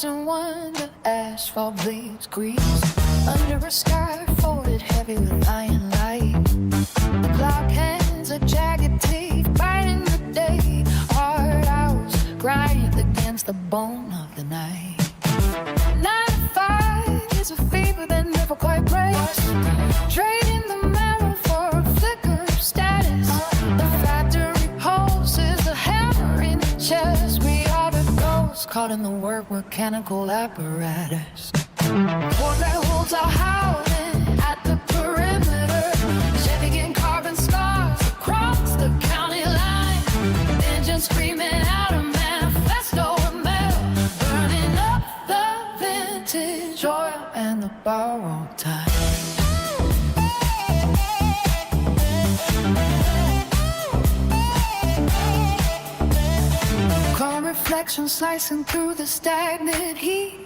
And wonder, asphalt bleeds grease under a sky folded heavy with iron light. Block hands, a jagged teeth, biting the day. Hard hours, grind against the bone of the night. 9 to 5 is a fever that never quite breaks. Trading the marrow for a flicker of status. The factory pulses the hammer in the chest. We are the ghosts caught in the work mechanical apparatus. War that holds our howling at the perimeter. Chevy and carbon scars across the county line. Engines screaming out a manifesto of metal. Burning up the vintage oil and the borrowed time. Chrome reflection slicing through the stagnant heat.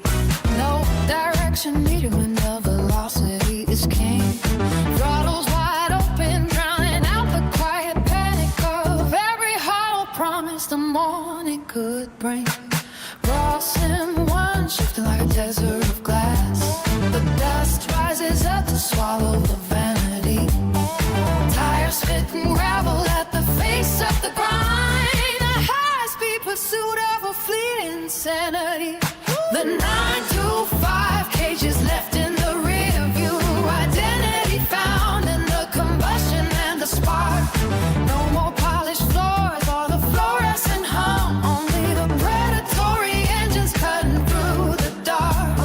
No direction needed when the velocity is king. Throttles wide open, drowning out the quiet panic of every promise the morning could bring. Crossing one, shifting like a desert of glass. The dust rises up to swallow the vanity. Tires spitting gravel at the face of the grind. A high-speed pursuit of a fleeting insanity. The 9 to 5 cages left in the rear view. Identity found in the combustion and the spark. No more polished floors or the fluorescent hum. Only the predatory engines cutting through the dark.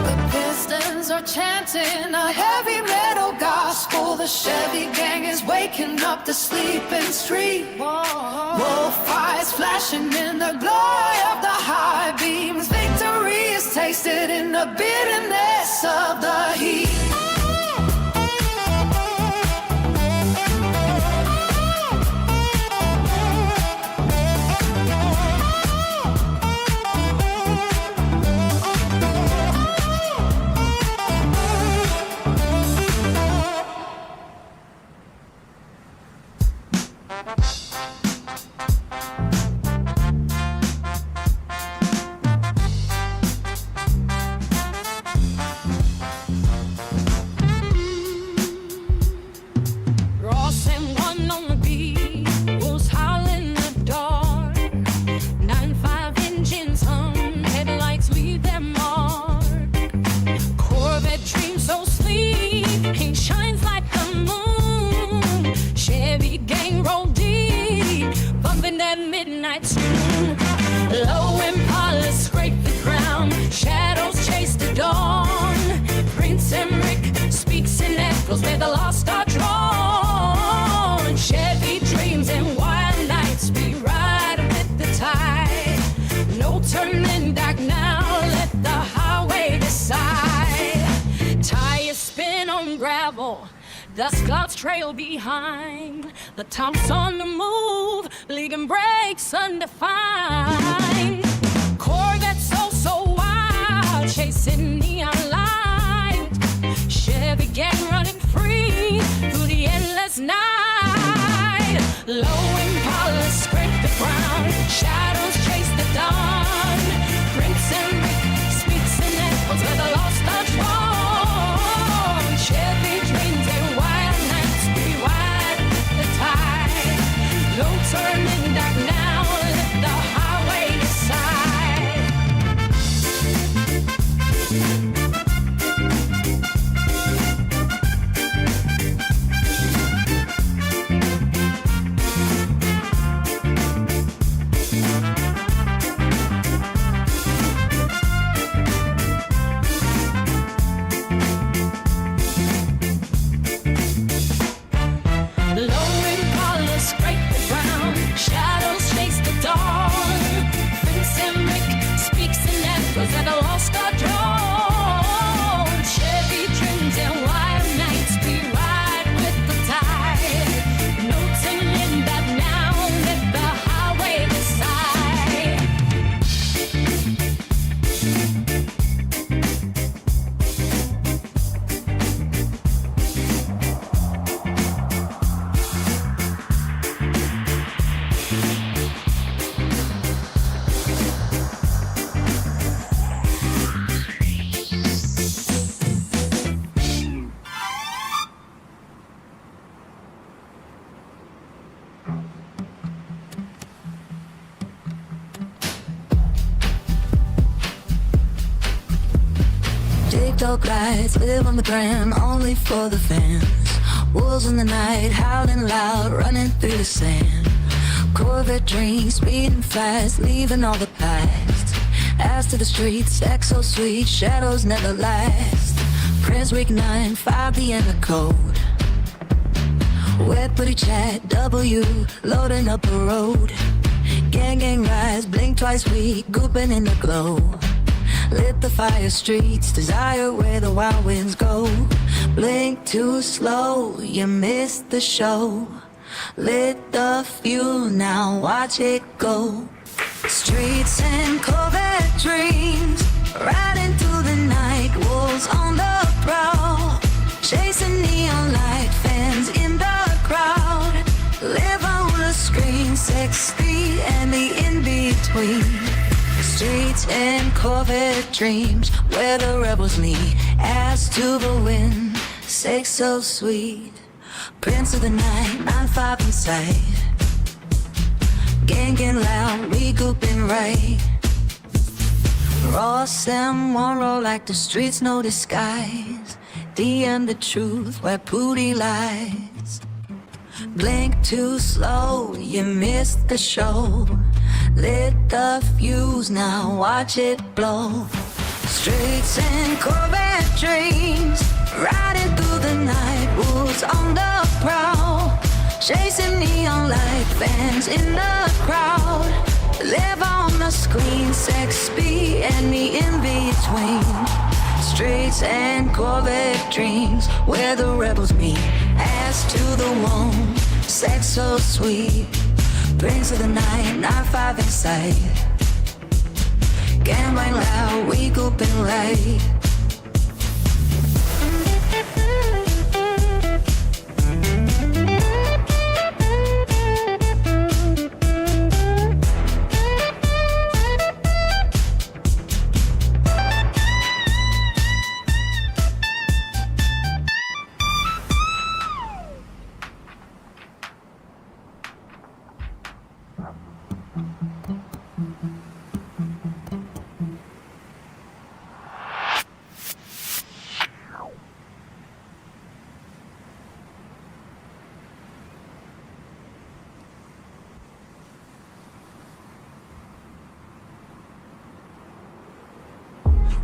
The pistons are chanting a heavy metal gospel. The Chevy gang is waking up the sleeping street. Wolf eyes flashing in the glory of the high beams. Victory is tasted in the bitterness of the heat. Where the lost are drawn. Chevy dreams and wild nights, we ride with the tide. No turning back now, let the highway decide. Tires spin on gravel, dust clouds trail behind. The town's on the move, leaving brakes undefined. Corvette so wild, chasing neon light. Chevy gang running free through the endless night. Low Impala scrape the ground, shadows chase the dawn. Prince and Rick speaks in echoes where the lost are drawn. Chevy dreams and wild nights, we ride with the tide. No turning back now, let the highway decide. That the lost are drawn. Chevy dreams and wild nights, we ride with the tide. No turning back now, let the highway decide. TikTok lights live on the gram, only for the fans. Wolves in the night, howling loud, running through the sand. Corvette dreams, speeding fast, leaving all the past. As to the streets, sex so sweet, shadows never last. Prince week 9, 5 the end of code. Wet booty chat, W, loading up the road. Gang rise, blink twice weak, gooping in the glow. Lit the fire streets, desire where the wild winds go. Blink too slow, you missed the show. Lit the fuel, now watch it go. Streets and Corvette dreams, riding through the night. Wolves on the prowl, chasing neon light. Fans in the crowd, live on the screen. Sex, speed, and the in-between. Streets and Corvette dreams, where the rebels meet. As to the wind, sex so sweet. Prince of the night, 9-5 inside. Gang getting loud, regrouping right. Ross and Monroe like the streets, no disguise. DM the truth where Pootie lies. Blink too slow, you missed the show. Lit the fuse, now watch it blow. Streets and Corvette dreams, riding through the night, woods on the prowl. Chasing neon light, fans in the crowd. Live on the screen, sex, speed, and the in-between. Streets and Corvette dreams, where the rebels meet. As to the one, sex so sweet. Prince of the night, 9-5 inside. Gambling loud, we grouping right.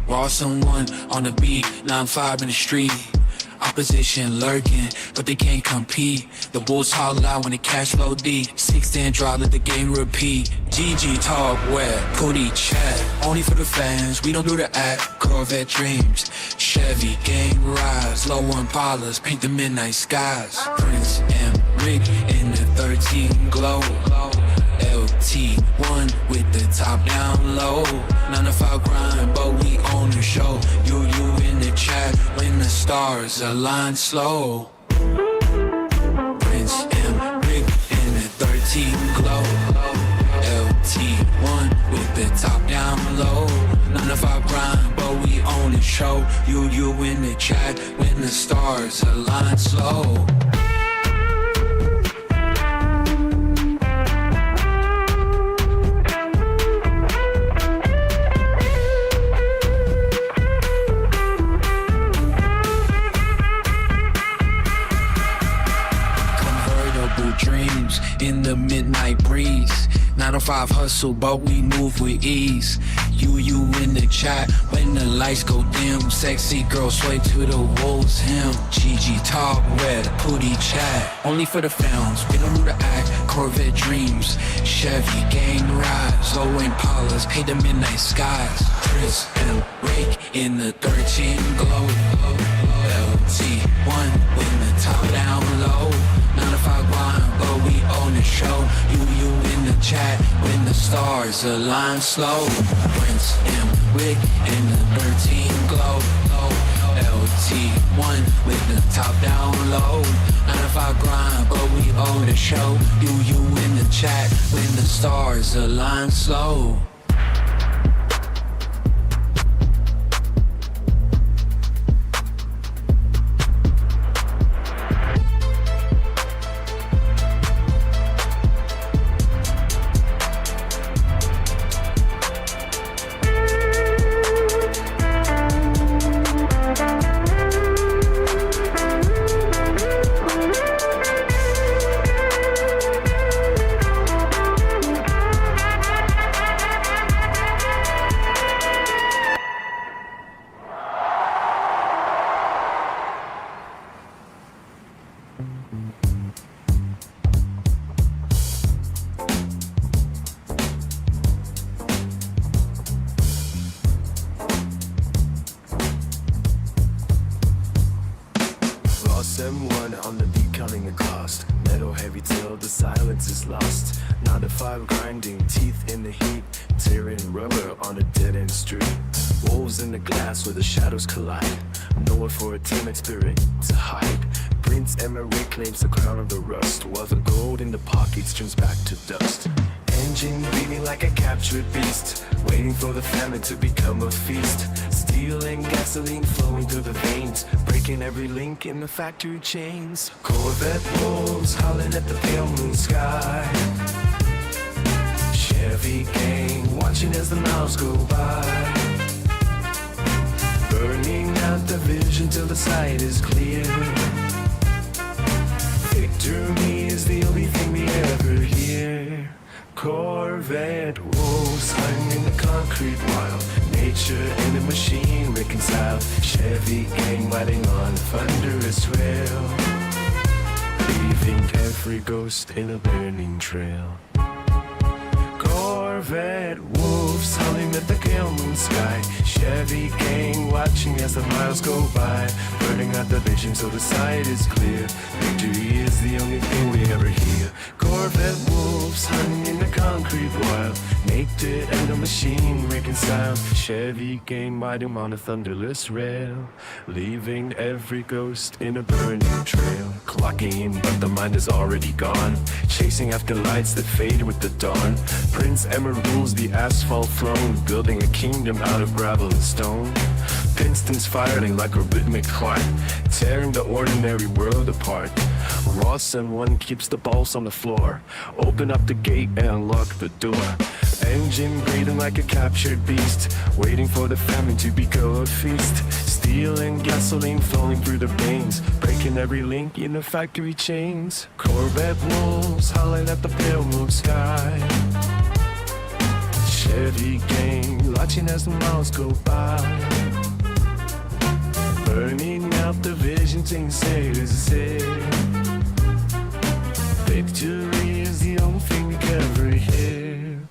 Raw someone on the beat, 9-5 in the street. Opposition lurking, but they can't compete. The bulls haul out when the cash flow deep. 6-10 draw, let the game repeat. GG talk where, Pootie chat. Only for the fans, we don't do the act. Corvette dreams, Chevy gang rides. Low Impalas, paint the midnight skies. Prince and Rick in the 13 glow. LT1 with the top down low. 9-to-5 grind, but we on the show. You in the chat when the stars align slow. Prince and Rick in the 13 glow. LT1 with the top down low. 9-to-5 grind, but we on the show. You in the chat when the stars align slow. Dreams in the midnight breeze. 9-to-5 hustle, but we move with ease. You in the chat when the lights go dim. Sexy girl sway to the wolves him. GG talk red, Pootie chat. Only for the fans, we don't do the act. Corvette dreams, Chevy gang rides. Low Impalas, paint the midnight skies. Prince and Rick in the 13 glow. LT1 when the top down low. 9-to-5 grind, but we on the show. You in the chat when the stars align slow. Prince and Rick in the 13 glow. LT1 with the top down low. 9-to-5 grind, but we on the show. You in the chat when the stars align slow. M1 on the beat counting the cost. Metal heavy till the silence is lost. 9-to-5 grinding, teeth in the heat. Tearing rubber on a dead-end street. Wolves in the glass where the shadows collide. Nowhere for a timid spirit to hide. Prince Emery claims the crown of the rust, while the gold in the pockets turns back to dust. engine beating like a captured beast, waiting for the famine to become a feast. Steel and gasoline flowing through the veins, breaking every link in the factory chains. Corvette wolves howling at the pale moon sky. Chevy gang watching as the miles go by, burning out the vision till the sight is clear. Victory is the only thing we ever hear. Corvette wolves hung in the concrete wild, nature and the machine reconciled. Chevy gang riding on a thunderous rail, leaving every ghost in a burning trail. Corvette wolves howling at the pale moon sky. Chevy gang watching as the miles go by, burning out the vision so the sight is clear. Victory is the only thing we ever hear. Corvette wolves hung in the concrete wild, nature and the machine reconciled. Chevy gang riding on a thunderless rail, leaving every ghost in a burning trail. Clocking in but the mind is already gone, chasing after lights that fade with the dawn. Prince Emma rules the asphalt throne, building a kingdom out of gravel and stone. Pistons firing like a rhythmic heart, tearing the ordinary world apart. Ross and one keeps the balls on the floor, open up the gate and unlock the door. Engine breathing like a captured beast, waiting for the famine to become a feast. Steel and gasoline flowing through the veins, breaking every link in the factory chains. Corvette wolves howling at the pale moon sky. Chevy gang watching as the miles go by, burning out the vision things say to say. Victory is the only thing we ever hear.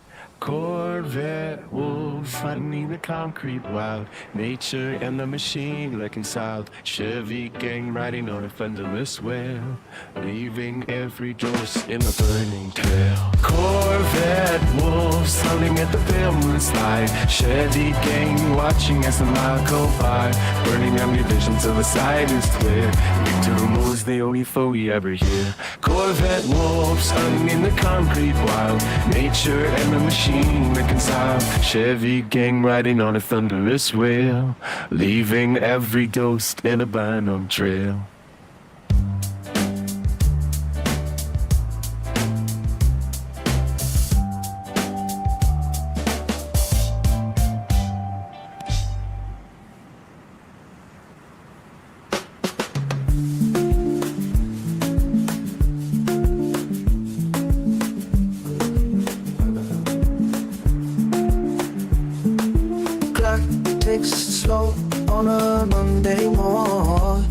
Corvette wolves fighting the concrete wild, nature and the machine reconciled. Chevy gang riding on a thunderless wheel, leaving every ghost in a burning trail. Corvette wolves howling at the pale moon sky. Chevy gang watching as the mile go by, burning out your vision till the sight is clear. Victory is the only foe we ever hear. Corvette wolves hung in the concrete wild, nature and the machine reconciled. Chevy gang riding on a thunderous wheel, leaving every ghost in a burning trail. Takes slow on a Monday morning.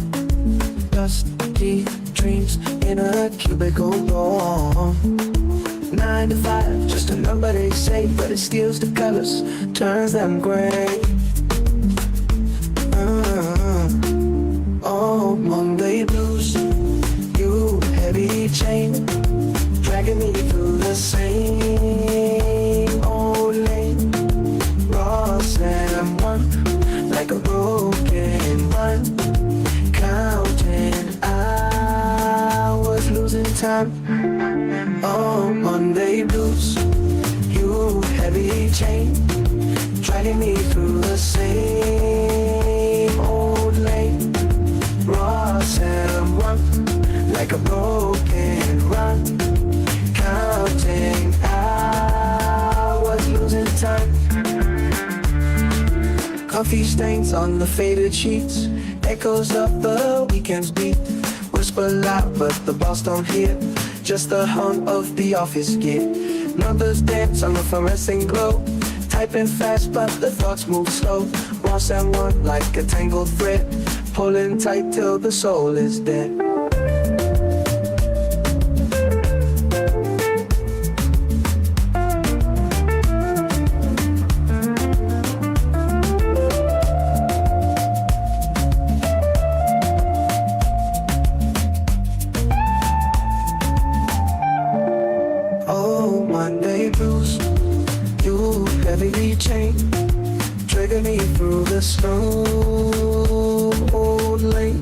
Dusty dreams in a cubicle door. 9 to 5, just a number they say, but it steals the colors, turns them gray. Oh, Monday blues, you heavy chain, dragging me through the same old lane. Ross and one, like a broken run, counting hours, losing time. Oh, Monday blues, you heavy chain, dragging me through the same old lane. Ross and one, like a broken run, counting hours, losing time. Coffee stains on the faded sheets, echoes of the weekend's beat. Whisper loud but the boss don't hear, just the hum of the office gig. Numbers dance on the fluorescent glow, typing fast but the thoughts move slow. Ross and one like a tangled thread, pulling tight till the soul is dead. Monday blues, you heavily chain, trigger me through the stone old lane.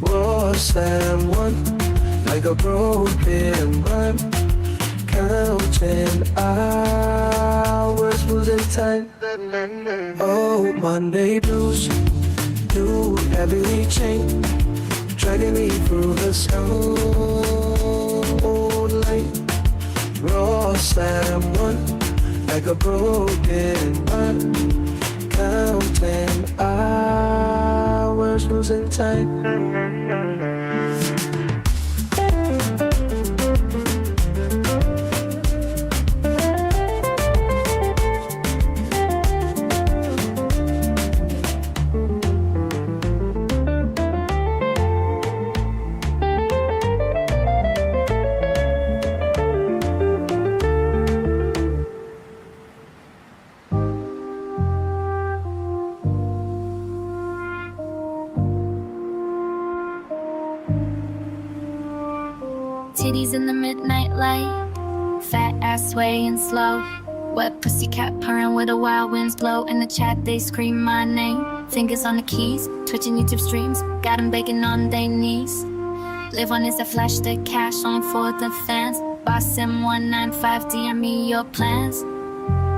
Ross and one, like a broken run, counting hours, losing time. Oh, Monday blues, new heavily chain, dragging me through the snow. Old light, raw slam one, like a broken heart. Counting hours, losing time. Titties in the midnight light, fat ass swaying slow. Wet pussycat purring with the wild winds blow. In the chat they scream my name, fingers on the keys, twitching YouTube streams, got them begging on their knees. Live on is a flash the cash on for the fans. Boss M195 DM me your plans.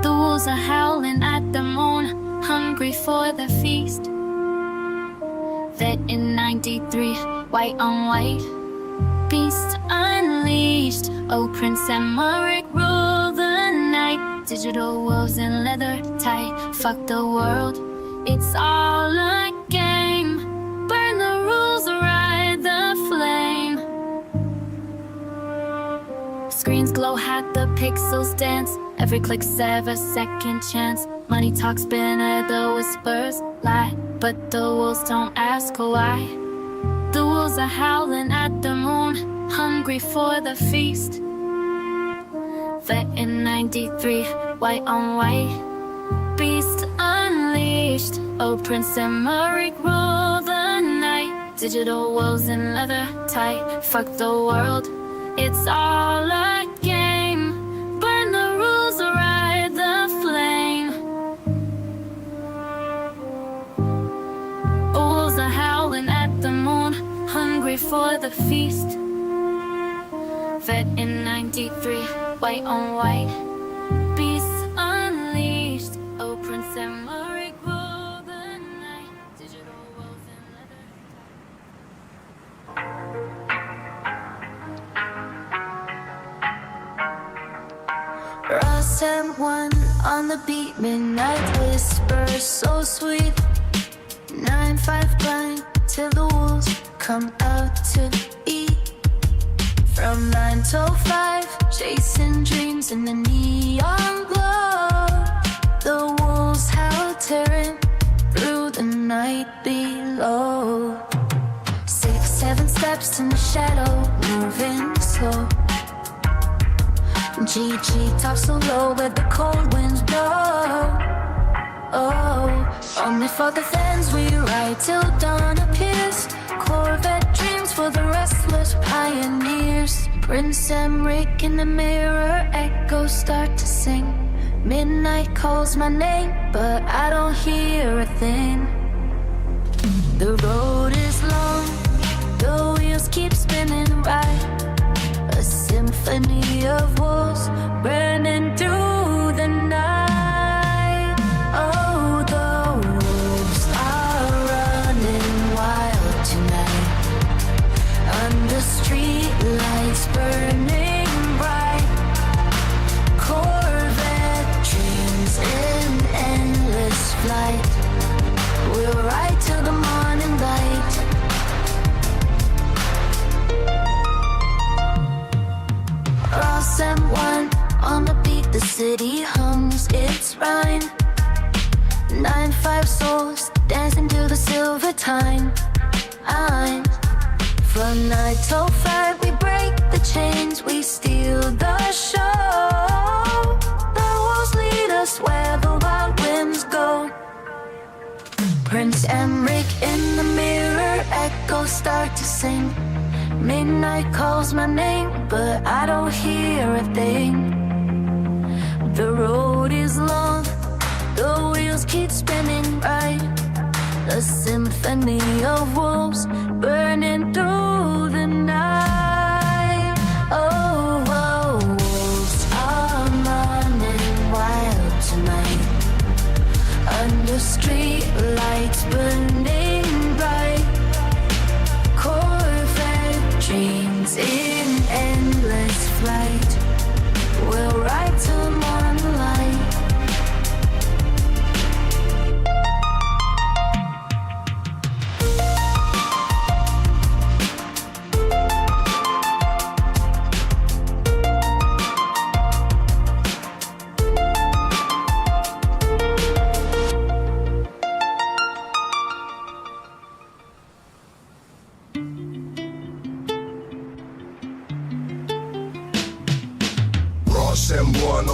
The wolves are howling at the moon, hungry for the feast. Vet in 93, white on white, beast unleashed. Oh, Prince Emmerich, rule the night. Digital wolves in leather tight. Fuck the world, it's all a game. Burn the rules, ride the flame. Screens glow, hat the pixels dance. Every click's ever second chance. Money talks, spinner, the whispers lie, but the wolves don't ask why. The wolves are howling at the moon, hungry for the feast. Vet in 93, white on white, beast unleashed. Oh, Prince Emmerich, rule the night. Digital wolves in leather tight. Fuck the world, it's all a game. Burn the rules, ride the flame. Wolves are howling at the moon, hungry for the feast. Vet in 93, white on white, beasts unleashed. Oh, Prince Emmerich, rule the night. Digital wolves in leather. Ross M1 on the beat, midnight whisper, so sweet. 9-5 blind till the wolves come out to eat. From 9 till 5, chasing dreams in the neon glow. The wolves howl, tearing through the night below. 6-7 steps in the shadow, moving slow. GG talks so low, but the cold winds blow. Oh, only for the fans we ride till dawn appears. Corvette dreams for the restless pioneers. Prince Emmerich in the mirror, echoes start to sing. Midnight calls my name, but I don't hear a thing. The road is long, the wheels keep spinning right. A symphony of wolves burning through the night. Oh, the wolves are running wild tonight. Under street lights burning bright. Corvette dreams in endless flight. We'll ride till the morning light. Ross M1 on the beat, the city hums its rhyme. 9-5 souls dancing to the silver time. I'm from 9 till 5, we break the chains, we steal the show. The wolves lead us where the wild winds go. Prince Emmerich in the mirror, echoes start to sing. Midnight calls my name, but I don't hear a thing. The road is long, the wheels keep spinning right. A symphony of wolves burning through the night. Oh, oh, wolves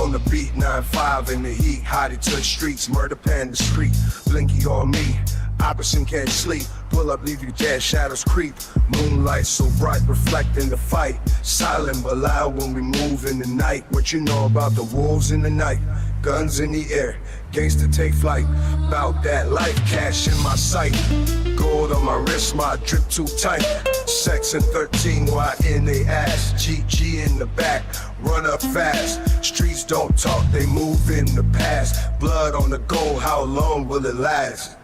on the beat, 9-5 in the heat, hottie to the streets, murder pan the street, blinky on me, opposite can't sleep, pull up, leave you dead, shadows creep, moonlight so bright, reflecting the fight, silent but loud when we move in the night, what you know about the wolves in the night, guns in the air, gangsta take flight, bout that life, cash in my sight, gold on my wrist, my drip too tight, sex and 13, why in they ass, GG in the back, run up fast, streets don't talk, they move in the past, blood on the gold, how long will it last?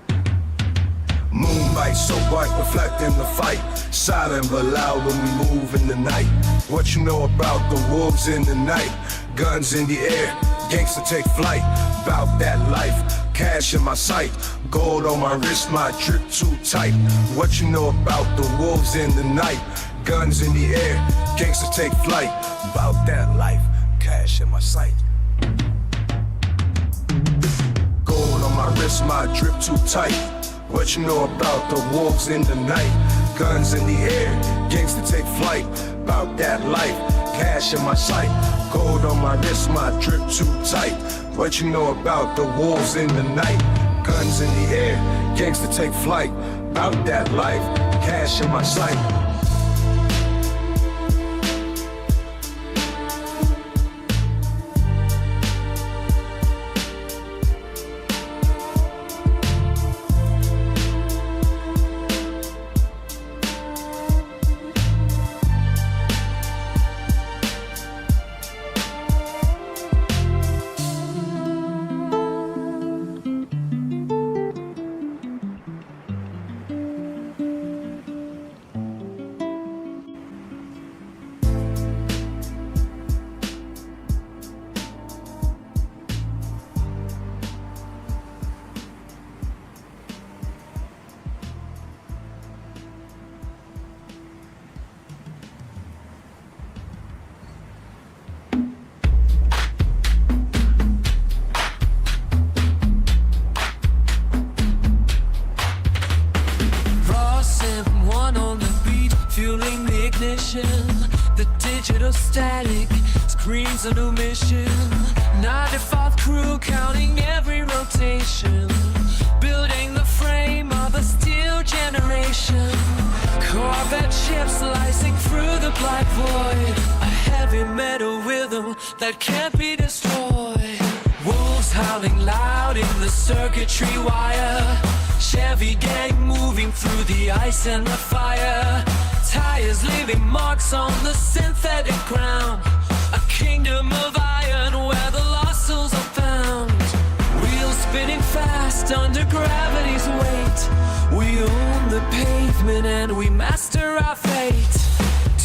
Moonlight so bright, reflecting the fight, silent but loud when we move in the night, what you know about the wolves in the night, guns in the air, gangsta take flight, bout that life, cash in my sight, gold on my wrist, my drip too tight, what you know about the wolves in the night, guns in the air, gangsta take flight, bout that life, cash in my sight, gold on my wrist, my drip too tight, what you know about the wolves in the night, guns in the air, gangsta take flight, bout that life, cash in my sight, gold on my wrist, my drip too tight, what you know about the wolves in the night, guns in the air, gangsta take flight, bout that life, cash in my sight. Fueling the ignition, the digital static screams a new mission. 95 crew counting every rotation, building the frame of a steel generation. Corvette ships slicing through the black void, a heavy metal rhythm that can't be destroyed. Wolves howling loud in the circuitry wire, Chevy gang moving through the ice and the fire. Tires leaving marks on the synthetic ground, a kingdom of iron where the lost souls are found. Wheels spinning fast under gravity's weight, we own the pavement and we master our fate.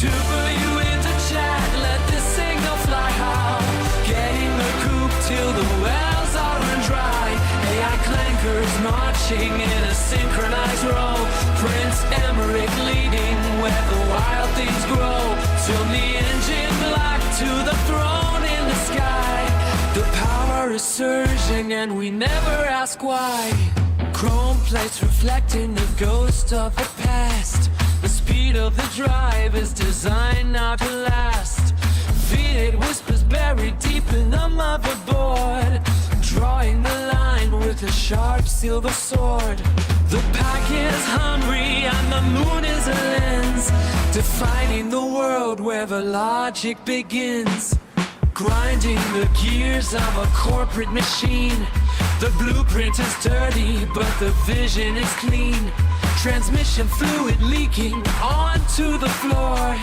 To put you into chat, let the signal fly high, getting the coupe till the wells are run dry. AI clankers marching in a synchronized row, Prince Emmerich leading where the wild things grow. Turn the engine black to the throne in the sky. The power is surging and we never ask why. Chrome plates reflecting the ghost of the past. The speed of the drive is designed not to last. V8 whispers buried deep in the motherboard, drawing the line with a sharp silver sword. The pack is hungry and the moon is a lens, defining the world where the logic begins. Grinding the gears of a corporate machine. The blueprint is dirty, but the vision is clean. Transmission fluid leaking onto the floor.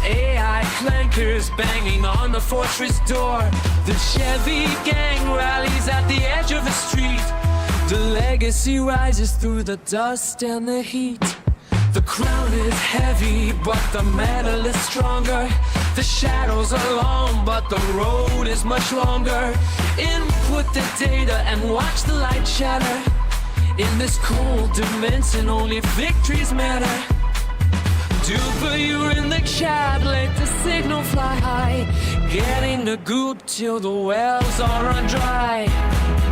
AI clankers banging on the fortress door. The Chevy gang rallies at the edge of the street. The legacy rises through the dust and the heat. The crown is heavy, but the metal is stronger. The shadows are long, but the road is much longer. Input the data and watch the light shatter. In this cold dimension, only victories matter. Duper, you're in the chat, let the signal fly high, getting the goop till the wells are run dry.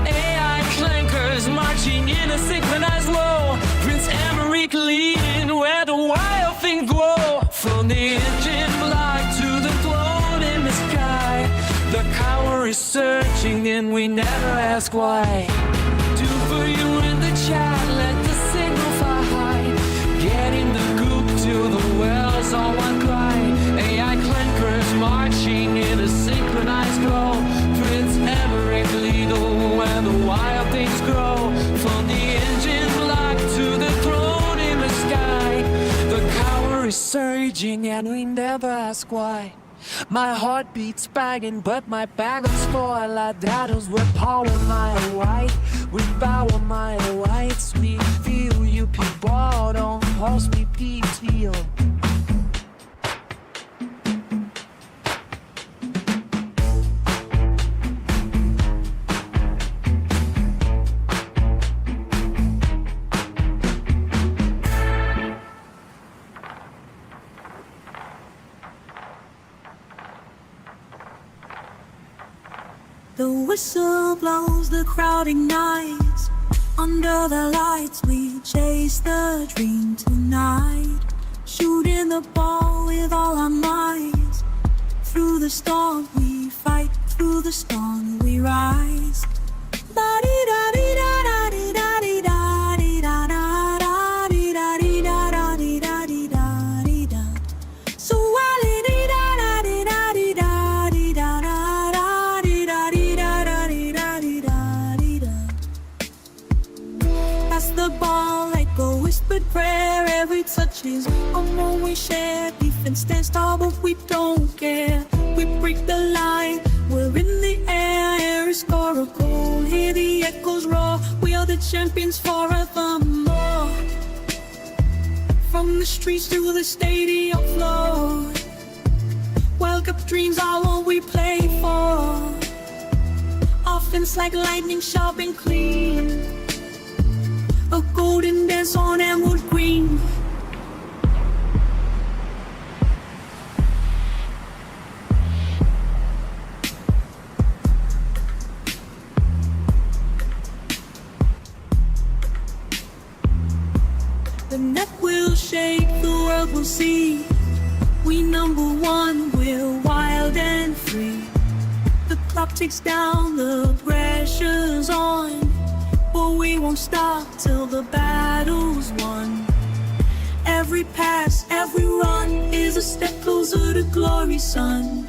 AI clankers marching in a synchronized row, Prince Emmerich leading where the wild things grow. From the engine block to the throne in the sky, the cowering is surging and we never ask why. Do for you in the chat, let the signal fly high. Getting the goop to the wells on one cry. AI clankers marching in a synchronized glow. Prince Emmerich legal where the wild things grow. From the engine block to the throne in the sky. The power is surging and we never ask why. My heart beats banging, but my bagels fall like daddles. With power mile white, with power mile white. Sweet feel you people don't horse me PTO. The whistle blows, the crowd ignites. Under the lights we chase the dream tonight. Shooting the ball with all our might. Through the storm we fight, through the storm we rise. Prayer every touch is on when we share. Defense stands tall but we don't care. We break the line, we're in the air is score a goal, hear the echoes roar. We are the champions forevermore. From the streets to the stadium floor. World Cup dreams are what we play for. Offense like lightning sharp and clean. A golden dance on emerald green. The net will shake, the world will see. We number one, we're wild and free. The clock ticks down, the pressure's on. But we won't stop till the battle's won. Every pass, every run is a step closer to glory, son.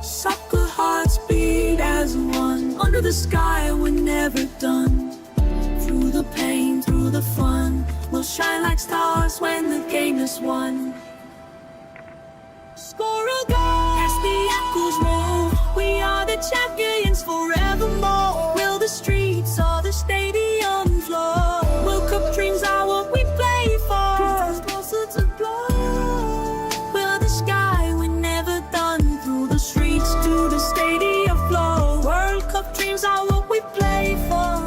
Soccer hearts beat as one. Under the sky we're never done. Through the pain, through the fun, we'll shine like stars when the game is won. Score a goal as the echoes roll. We are the champions forevermore. Will the streets or the stadium floor? World Cup dreams are what we play for. Us closer to glory. We're the sky, we're never done. Through the streets to the stadium floor. World Cup dreams are what we play for.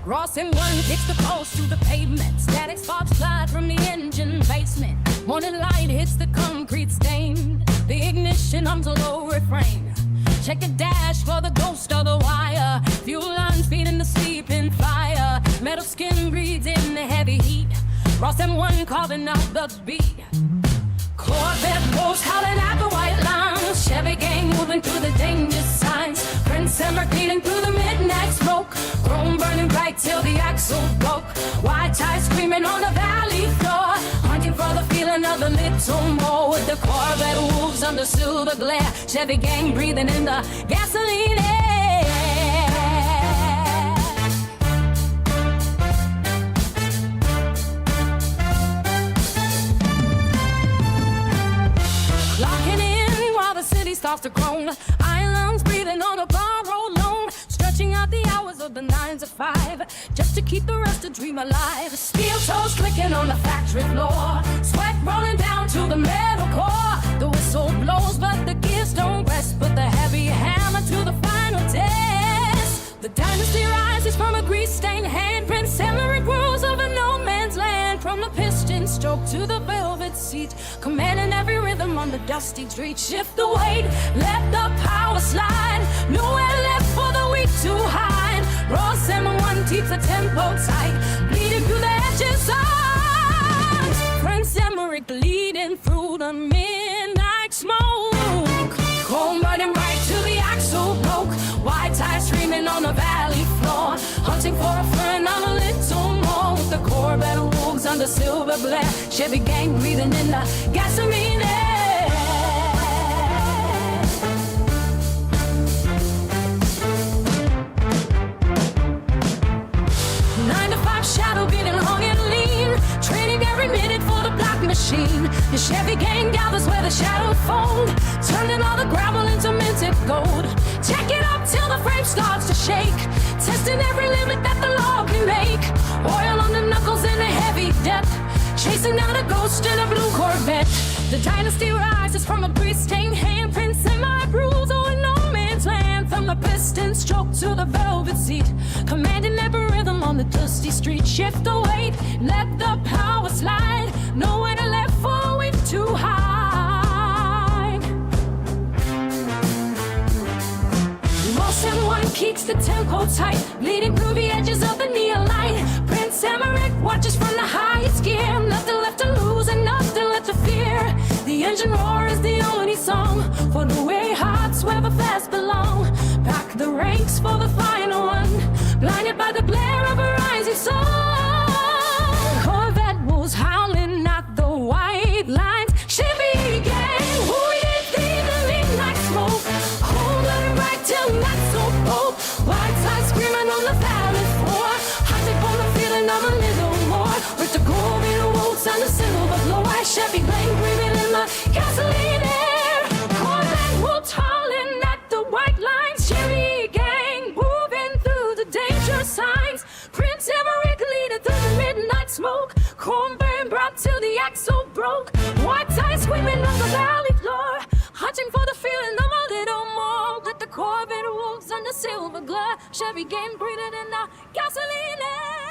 Ross and one kicks the post to the pavement. Static sparks fly from the engine basement. Morning light hits the concrete stain. The ignition hums a low refrain. Check the dash for the ghost of the wire. Fuel lines feeding the sleeping fire. Metal skin breathes in the heavy heat. Ross and one carving out the beat. Corvette wolves howling at the white lines. Chevy gang moving through the danger signs. Prince Prince Emmerich leading through the midnight smoke. Chrome burning bright till the axle broke. White ties screaming on the valley floor. Hunting for the feeling of a little more. With the Corvette wolves under silver glare. Chevy gang breathing in the gasoline air. Locking in while the city starts to groan. Islands breathing on a borrowed loan. Stretching out the hours of the 9 to 5 just to keep the rest of dream alive. Steel toes clicking on the factory floor. Sweat rolling down to the metal core. The whistle blows but the gears don't rest. Put the heavy hammer to the final test. The dynasty rises from a grease-stained hand. Prince Emmerich rules over no man's land. From the piston stroke to the velvet seat, commanding every rhythm on the dusty street. Shift the weight, let the power slide. Nowhere left for the weak to hide. Raw salmon one keeps the tempo tight, bleeding through the edges of Prince Emmerich leading through the midnight smoke. Chrome burning right till the axle broke. White ties streaming on the valley floor. Hunting for a friend on a little more. With the Corvette wolves under silver glare. Chevy gang breathing in the gasoline air. 9 to 5 shadow beating long and lean. Training every minute for the black machine. The Chevy gang gathers where the shadows fold. Turning all the gravel into minted gold. Check it up till the frame starts to shake. Testing every limit that the law can make. Oil on the knuckles in a heavy depth. Chasing down a ghost in a blue Corvette. The dynasty rises from a grease-stained hand. Prince Emmerich rules over no man's land. From the piston stroke to the velvet seat, commanding every rhythm on the dusty street. Shift the weight, let the power slide. Nowhere to left for wind to hide. Moss and one keeps the tempo tight, leading through the edges of the neon light. Prince Emmerich watches from the highest gear. Nothing left to lose and nothing left to fear. The engine roar is the only song for the way hearts where the fast belong. Back the ranks for the final one, blinded by the glare of a rising sun. Corvette wolves howling at the white lines. Chevy gang, who did the midnight smoke? Cold and right till not so cold. White ties screaming on the valley floor. Hunting for the feeling of a little more. With the Corvette wolves and the silver glow. Chevy gang breathing in the gasoline air. Corvette wolves howling at the white lines. Chevy gang moving through the danger signs. Prince Emmerich leading through the midnight smoke. Chrome burn bright till the axle broke. White ties screaming on the valley floor. Hunting for the feeling of a little more. Let the Corvette wolves and the silver glare. Chevy gang breathing in the gasoline air.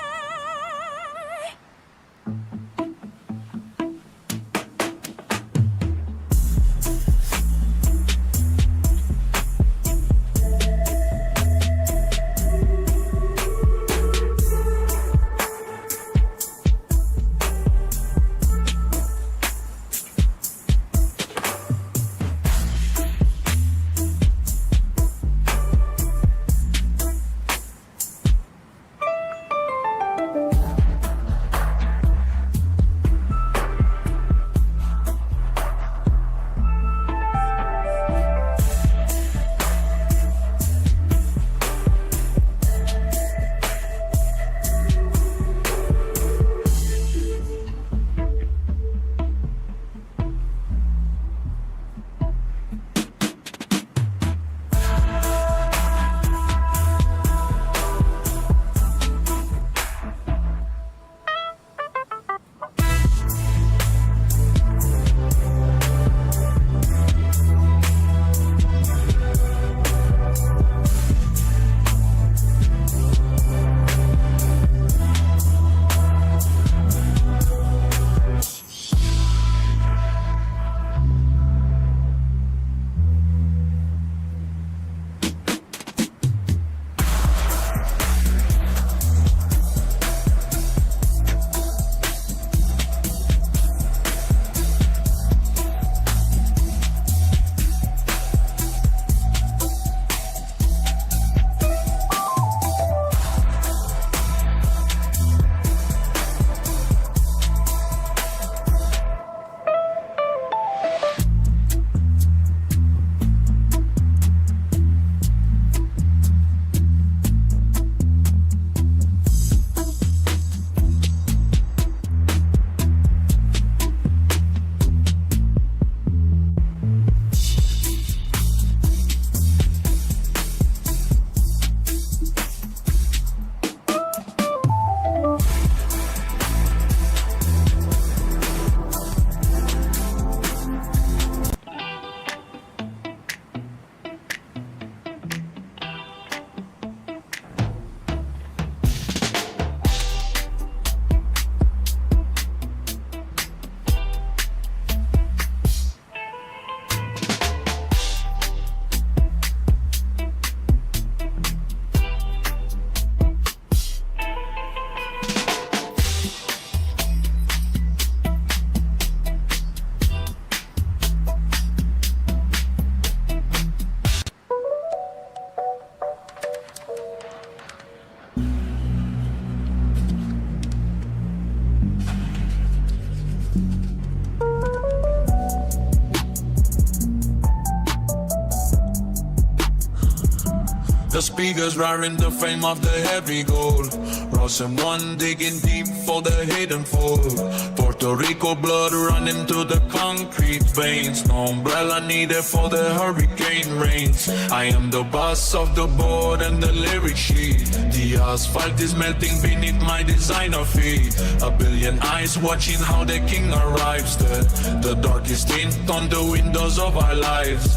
The speakers roaring the fame of the heavy gold. Ross and One digging deep for the hidden fold. Puerto Rico blood running through the concrete veins. No umbrella needed for the hurricane rains. I am the boss of the board and the lyric sheet. The asphalt is melting beneath my designer feet. A billion eyes watching how the king arrives. The darkest tint on the windows of our lives.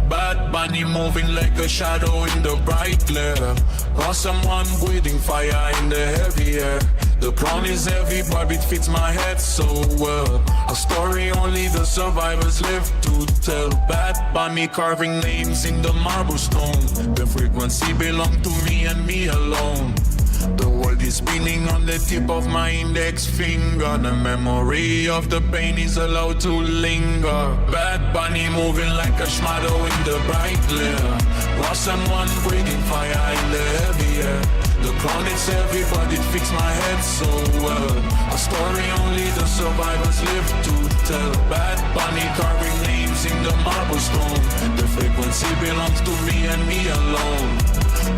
Bad Bunny moving like a shadow in the bright glare. Or someone breathing fire in the heavy air. The crown is heavy but it fits my head so well. A story only the survivors live to tell. Bad Bunny carving names in the marble stone. The frequency belongs to me and me alone. The world is spinning on the tip of my index finger. The memory of the pain is allowed to linger. Bad Bunny moving like a shadow in the bright glare. Or someone breathing fire in the heavy air. The crown is heavy but it fits my head so well. A story only the survivors live to tell. Bad Bunny carving names in the marble stone. The frequency belongs to me and me alone.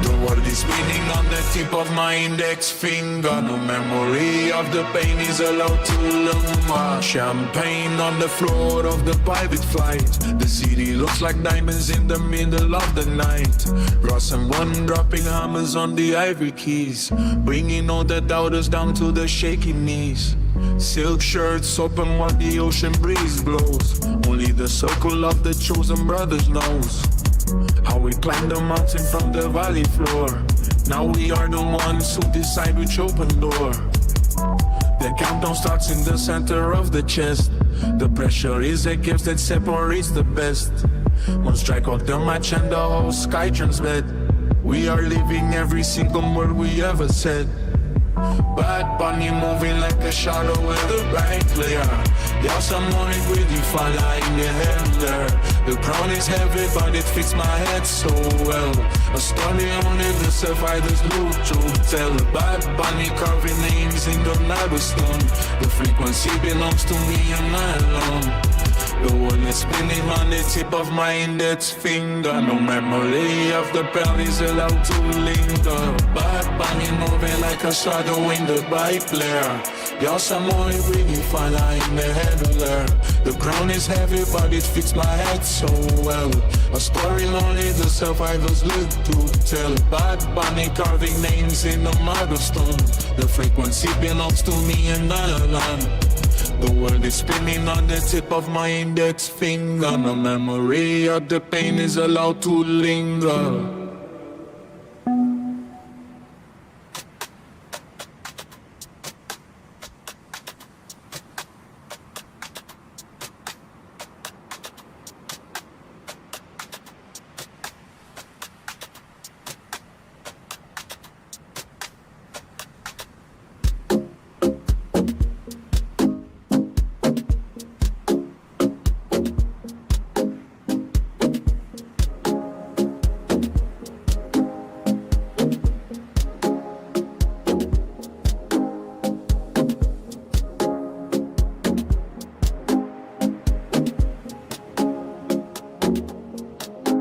The world is spinning on the tip of my index finger. No memory of the pain is allowed to linger. Champagne on the floor of the private flight. The city looks like diamonds in the middle of the night. Ross and One dropping hammers on the ivory keys, bringing all the doubters down to the shaky knees. Silk shirts open while the ocean breeze blows. Only the circle of the chosen brothers knows how we climb the mountain from the valley floor. Now we are the ones who decide which open door. The countdown starts in the center of the chest. The pressure is a gift that separates the best. One strike of the match and the whole sky turns red. We are living every single word we ever said. Bad Bunny moving like a shadow with a bright glare. There's someone with you fire in the head there. The crown is heavy but it fits my head so well. A story only the survivors look to tell. Bad Bunny carving names in the marble stone. The frequency belongs to me and I alone. The world is spinning on the tip of my index finger. No memory of the pain is allowed to linger. Bad Bunny moving like a shadow in the bright glare. You're someone breathing fire in the headler. The crown is heavy but it fits my head so well. A story only the survivors live to tell. Bad Bunny carving names in the marble stone. The frequency belongs to me and I alone. The world is spinning on the tip of my index finger. No memory of the pain is allowed to linger.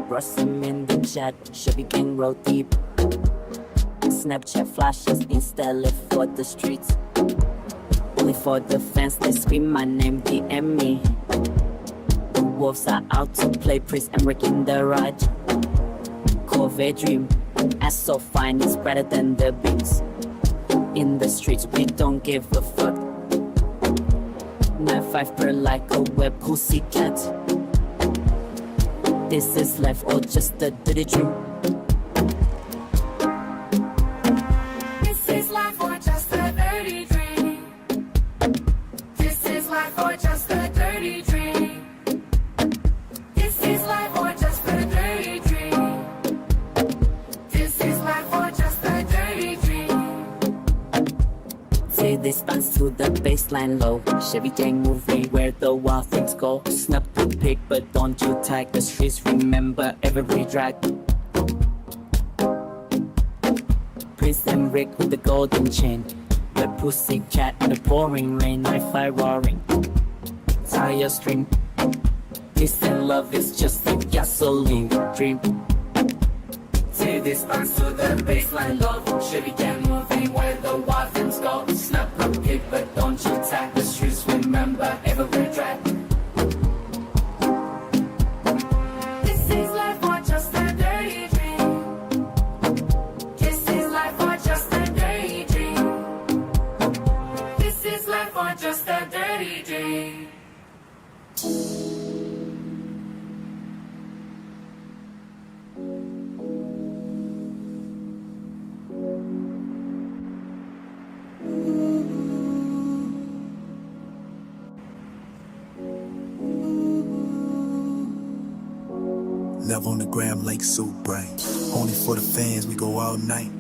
Russell in the chat, Chevy gang roll deep. Snapchat flashes, Insta live for the streets. Only for the fans, they scream my name, DM me. The wolves are out to play Priest and Rick in the ride. Corvette dream, as so fine, it's better than the beats. In the streets, we don't give a fuck. 9-5 per like a web pussycat. This is life or just a dirty dream. This is life or just a dirty dream. This is life or just a dirty dream. This is life or just a dirty dream. This is life or just a dirty dream. Say this bounce to the baseline low. Chevy gang movie where the wild things go. Snap the pic, but don't you tag the streets. Remember every drag. Prince and Rick with the golden chain. The pussy cat in the pouring rain. Wi-Fi roaring. Tire string. Peace and love is just a gasoline dream. Titties bounce to the baseline low. Chevy get moving where the waffles go. Snap up kick, but don't you tag the streets. Remember every track. This is life or just a dirty dream. This is life or just a dirty dream. This is life or just a dirty dream. Love on the gram like so bright. Only for the fans, we go all night.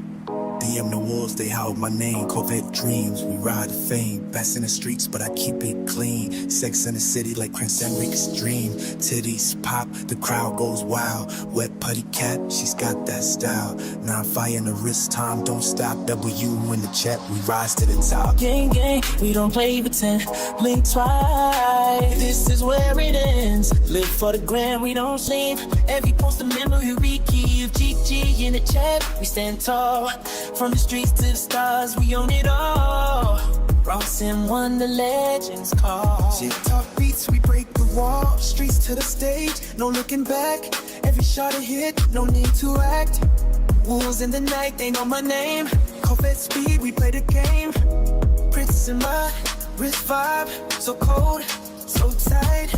DM the walls, they howl my name. Corvette dreams, we ride to fame. Best in the streets, but I keep it clean. Sex in the city like Prince Enrique's dream. Titties pop, the crowd goes wild. Wet putty cat, she's got that style. 9-5 in the wrist, time don't stop. W in the chat, we rise to the top. Gang, gang, we don't play pretend. Blink twice, this is where it ends. Live for the gram, we don't sleep. Every post a memory we keep. GG in the chat, we stand tall. From the streets to the stars, we own it all. Ross and One, the legends call. TikTok beats, we break the wall. Streets to the stage, no looking back. Every shot a hit, no need to act. Wolves in the night, they know my name. Corvette speed, we play the game. Prince in my wrist vibe, so cold, so tight.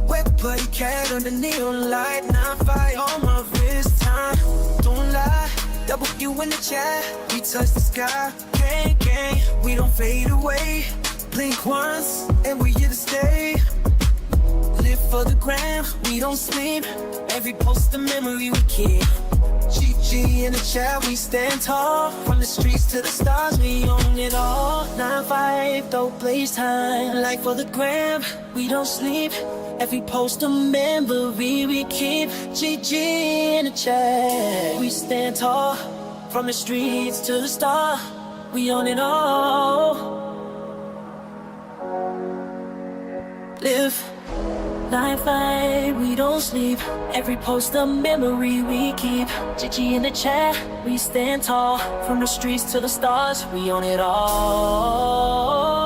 Wet bloody cat under neon light. 9-5 on my wrist time. Don't lie, W in the chat. We touch the sky. Gang, gang, we don't fade away. Blink once, and we here to stay. Live for the gram, we don't sleep. Every post a memory we keep. GG in the chat, we stand tall. From the streets to the stars, we own it all. 9-5, dope blaze time. Life for the gram, we don't sleep. Every post a memory we keep. GG in the chat, we stand tall. From the streets to the star, we own it all. Live 9-5, we don't sleep. Every post a memory we keep. GG in the chat, we stand tall. From the streets to the stars, we own it all.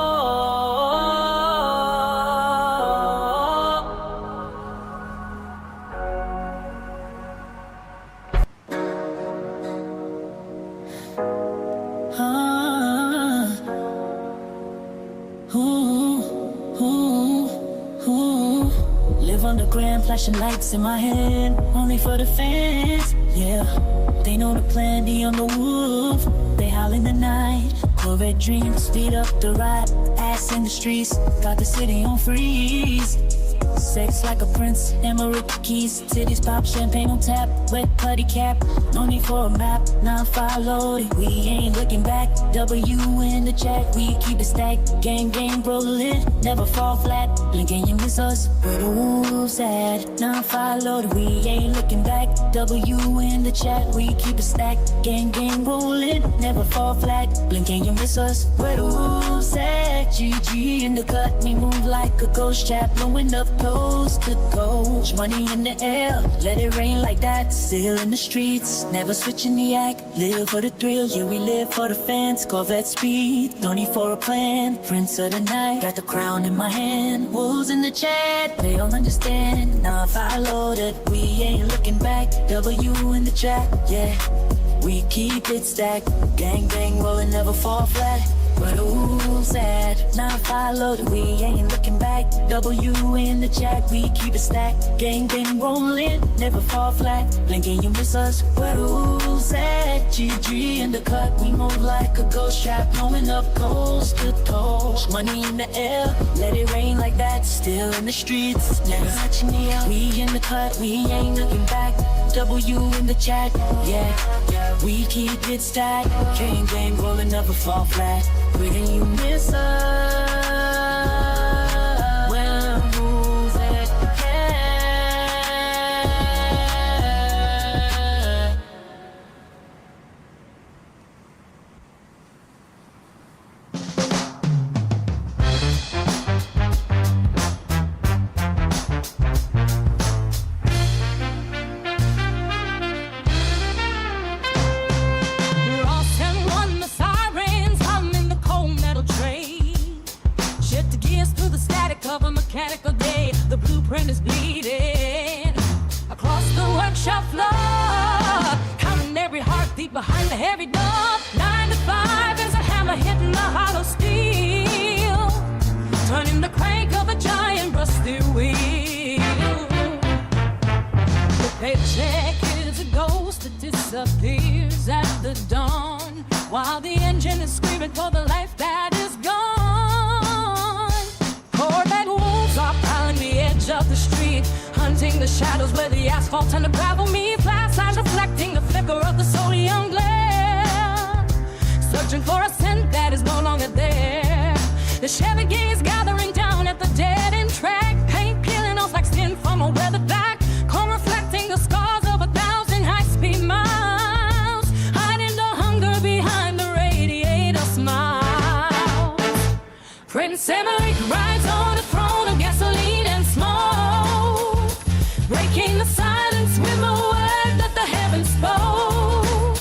Live on the gram, flashing lights in my hand. Only for the fans, yeah. They know the plan, D on the roof. They howl in the night. Corvette dreams, speed up the ride. Ass in the streets, got the city on freeze. Sex like a prince, emerald keys. Titties pop, champagne on tap. Wet putty cap, no need for a map. 9-5 loaded, we ain't looking back. W in the chat, we keep it stacked. Gang, gang, rolling, never fall flat. Blink and you miss us, where the wolves at? 9-5 loaded, we ain't looking back. W in the chat, we keep it stacked. Gang, gang, rolling, never fall flat. Blink and you miss us, where the wolves at? GG in the cut, we move like a ghost chat, blowing up close to coach. Money in the air, let it rain like that. Still in the streets, never switching the act. Live for the thrill, yeah, we live for the fans. Corvette speed, no need for a plan. Prince of the night, got the crown in my hand. Wolves in the chat, they don't understand. 9-5 loaded, we ain't looking back. W in the chat, yeah, we keep it stacked. Gang, gang, rolling, never fall flat. Where the wolves at? 9-5 loaded, we ain't looking back. W in the chat, we keep it stacked. Gang, gang, rolling, never fall flat. Blinking, you miss us. Where the wolves at? GG in the cut, we move like a ghost trap, blowing up coast to coast. Money in the air, let it rain like that. Still in the streets, never touching the air. We in the cut, we ain't looking back. W in the chat, yeah, we keep it stacked. Gang, gang, rolling, never fall flat. When you miss us, when moves at mechanical day. The blueprint is bleeding across the workshop floor, counting every heartbeat behind the heavy door. 9 to 5 is a hammer hitting the hollow steel, turning the crank of a giant rusty wheel. The paycheck is a ghost that disappears at the dawn, while the engine is screaming for the life that is gone. Corvette wolves are prowling the edge of the street, hunting the shadows where the asphalt and the gravel meet. Flash signs reflecting the flicker of the so young glare, searching for a scent that is no longer there. The Chevy gang is gathering down at the dead-end track, paint peeling off like skin from a weathered back, chrome reflecting the scars of 1,000 high-speed miles, hiding the hunger behind the radiator smiles. Prince Emmerich rides on a throne of gasoline and smoke, breaking the silence with a word that the heavens spoke.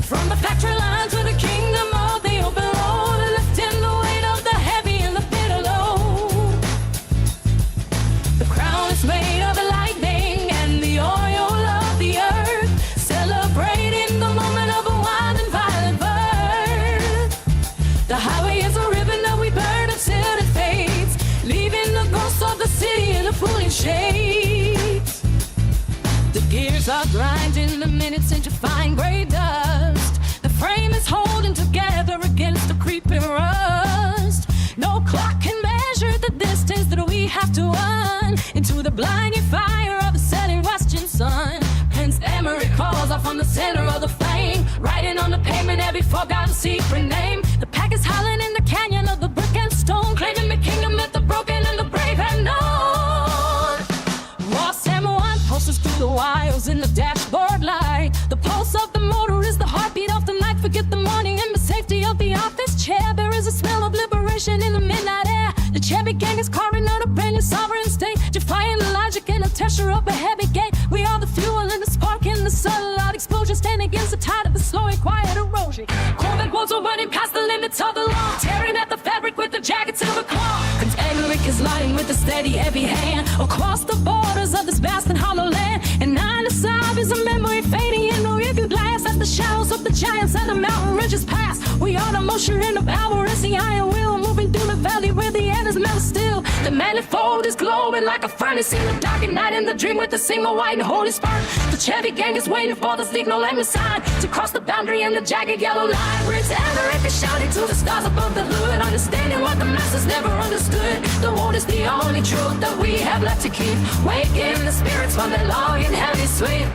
From the factory line to the kingdom of the open road, lifting the weight of the heavy and the bitter load. The crown is made of the lightning and the oil of the earth, celebrating the moment of a wild and violent birth. The highway is a ribbon that we burn until it fades, leaving the ghosts of the city in a foolish shades. The gears are grinding, the minutes into fine gray dust. The frame is holding together against the creeping rust. No clock can measure the distance that we have to run into the blinding fire of the setting western sun. Prince Emmerich calls off from the center of the flame, writing on the pavement every forgotten secret name. The pack is howling in the canyon of the brick and stone, claiming the kingdom that the broken and the brave have known. Ross M1 pulses through the wires in the dashboard light. The pulse of the motor is the heartbeat of the night. Forget the morning and the safety of the office chair. There is a smell of liberation in the midnight air. The Chevy gang is carving out a brand new sovereign state, defying the logic and the texture of a heavy gate. We are the fuel and the spark and the subtle loud explosion, standing against the tide of the slow and quiet erosion. Corvette wolves are running past the limits of the law, tearing at the fabric with the jagged silver claw. Prince Emmerich is lighting with a steady, heavy hand across the borders of this vast and hollow land. And 9 to 5 is a memory fading in the rearview glass as the shadows of the giants and the mountain ridges pass. We are the motion and the power as the iron wheel, moving through the valley where the end is metal still. The manifold is glowing like a furnace in the dark at night, in the dream with a single white and holy spark. The Chevy gang is waiting for the signal and the sign to cross the boundary and the jagged yellow line. Prince Emmerich is shouting to the stars above the hood, understanding what the masses never understood. The word is the only truth that we have left to keep, waking the spirits from their long and heavy sleep.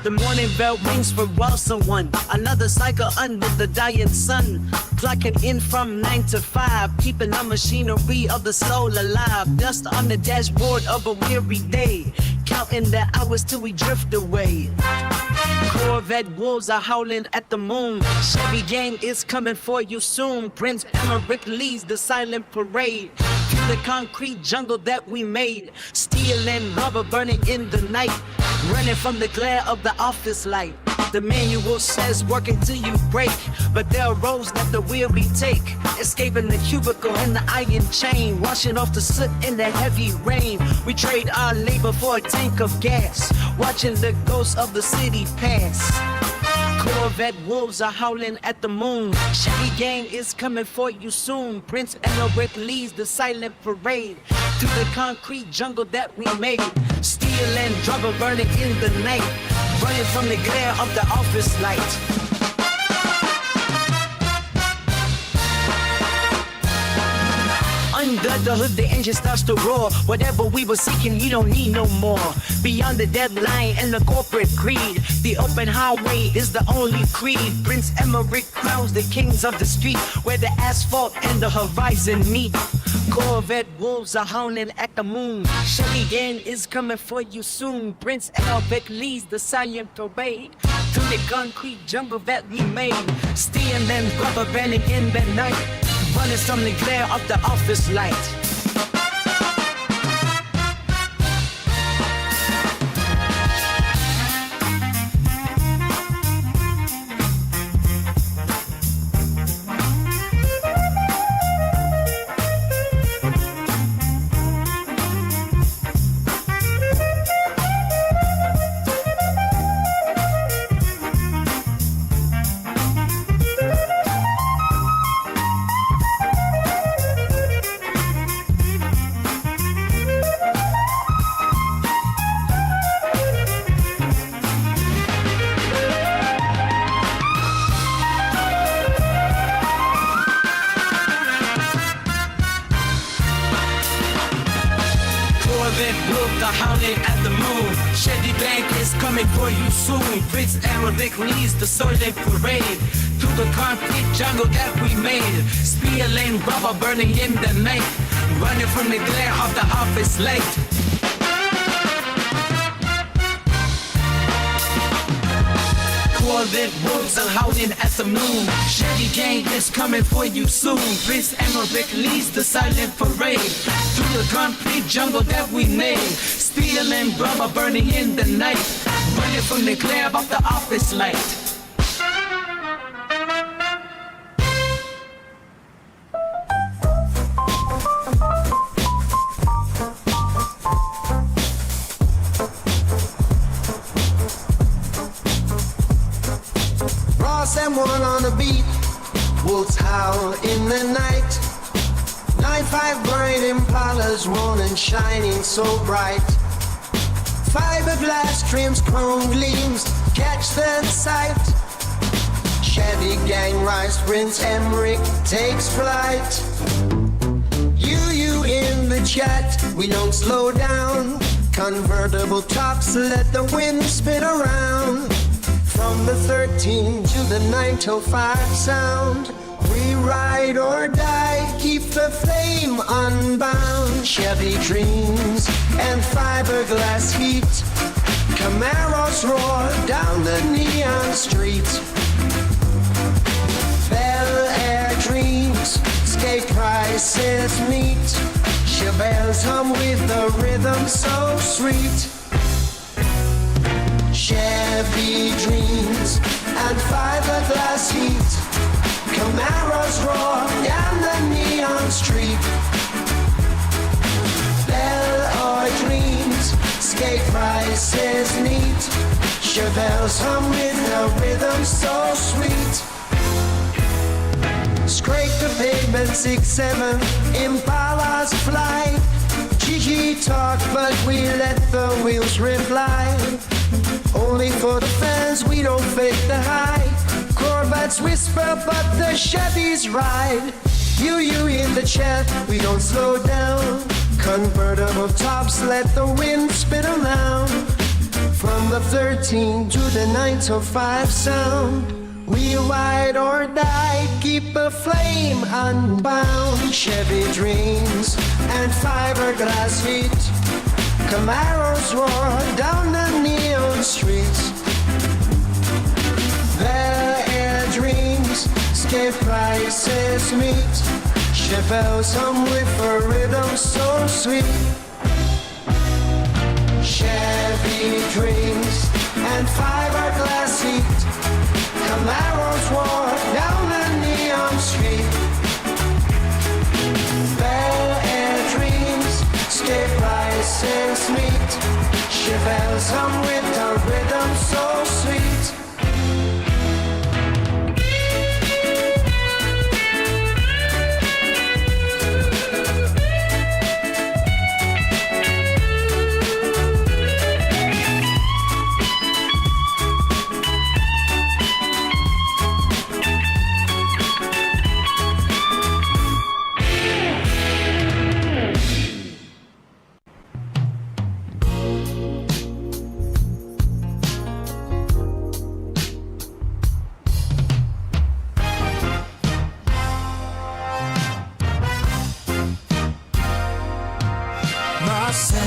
The morning bell rings for someone. Another cycle under the dying sun. Clocking in from 9 to 5, keeping the machinery of the soul alive. Dust on the dashboard of a weary day, counting the hours till we drift away. Corvette wolves are howling at the moon. Chevy gang is coming for you soon. Prince Emmerich leads the silent parade through the concrete jungle that we made. Steel and rubber burning in the night, running from the glare of the office light. The manual says working till you break, but there are roads that the weary take, escaping the cubicle and the iron chain, washing off the soot in the heavy rain. We trade our labor for a tank of gas, watching the ghosts of the city pass. Corvette wolves are howling at the moon. Chevy gang is coming for you soon. Prince Emmerich leads the silent parade through the concrete jungle that we made. Steel and rubber burning in the night, running from the glare of the office light. the hood, the engine starts to roar. Whatever we were seeking, we don't need no more. Beyond the deadline and the corporate greed, the open highway is the only creed. Prince Emmerich crowns the kings of the street, where the asphalt and the horizon meet. Corvette wolves are howling at the moon. Chevy Gang is coming for you soon. Prince Albert leads the silent parade through the concrete jungle that we made. Steam and rubber banding in the night, running from the glare of the office light. Prince Arabic leads the Soleil parade through the concrete jungle that we made. Spear lane rubber burning in the night, running from the glare of the office light. Corvette wolves are howling at the moon. Chevy Gang is coming for you soon. Prince Emmerich leads the silent parade through the concrete jungle that we made. Spear lane rubber burning in the night, running from the glare of the office light. Ross and one on the beat, wolves howl in the night. 9-5 bright impalas, one and shining so bright. Fiberglass trims, chrome gleams, catch the sight. Chevy Gang rise, Prince Emmerich takes flight. You in the chat, we don't slow down. Convertible tops, let the wind spin around. From the 13 to the 905 sound, we ride or die, keep the flame unbound. Chevy dreams and fiberglass heat, Camaros roar down the neon street. Bel Air dreams, skate prices meet. Chevelles hum with the rhythm so sweet. Chevy dreams and fiberglass heat, Camaros roar down the neon street. Bel Air dreams, skate prices neat. Chevelles hum with the rhythm so sweet. Scrape the pavement, 6-7, Impalas fly. GG talk, but we let the wheels reply. Only for the fans, we don't fake the high. Corvettes whisper, but the Chevys ride. You in the chat, we don't slow down. Convertible tops, let the wind spin around. From the 13 to the 905 sound, we ride or die, keep the flame unbound. Chevy dreams and fiberglass heat, Camaros roar down the neon streets. Bel Air dreams, skate prices meet. Chevelles hum with a rhythm so sweet. Chevy dreams and fiberglass heat, Camaros roar down the neon street. Bel Air dreams, skate prices meet. Chevelles hum with the rhythm so sweet.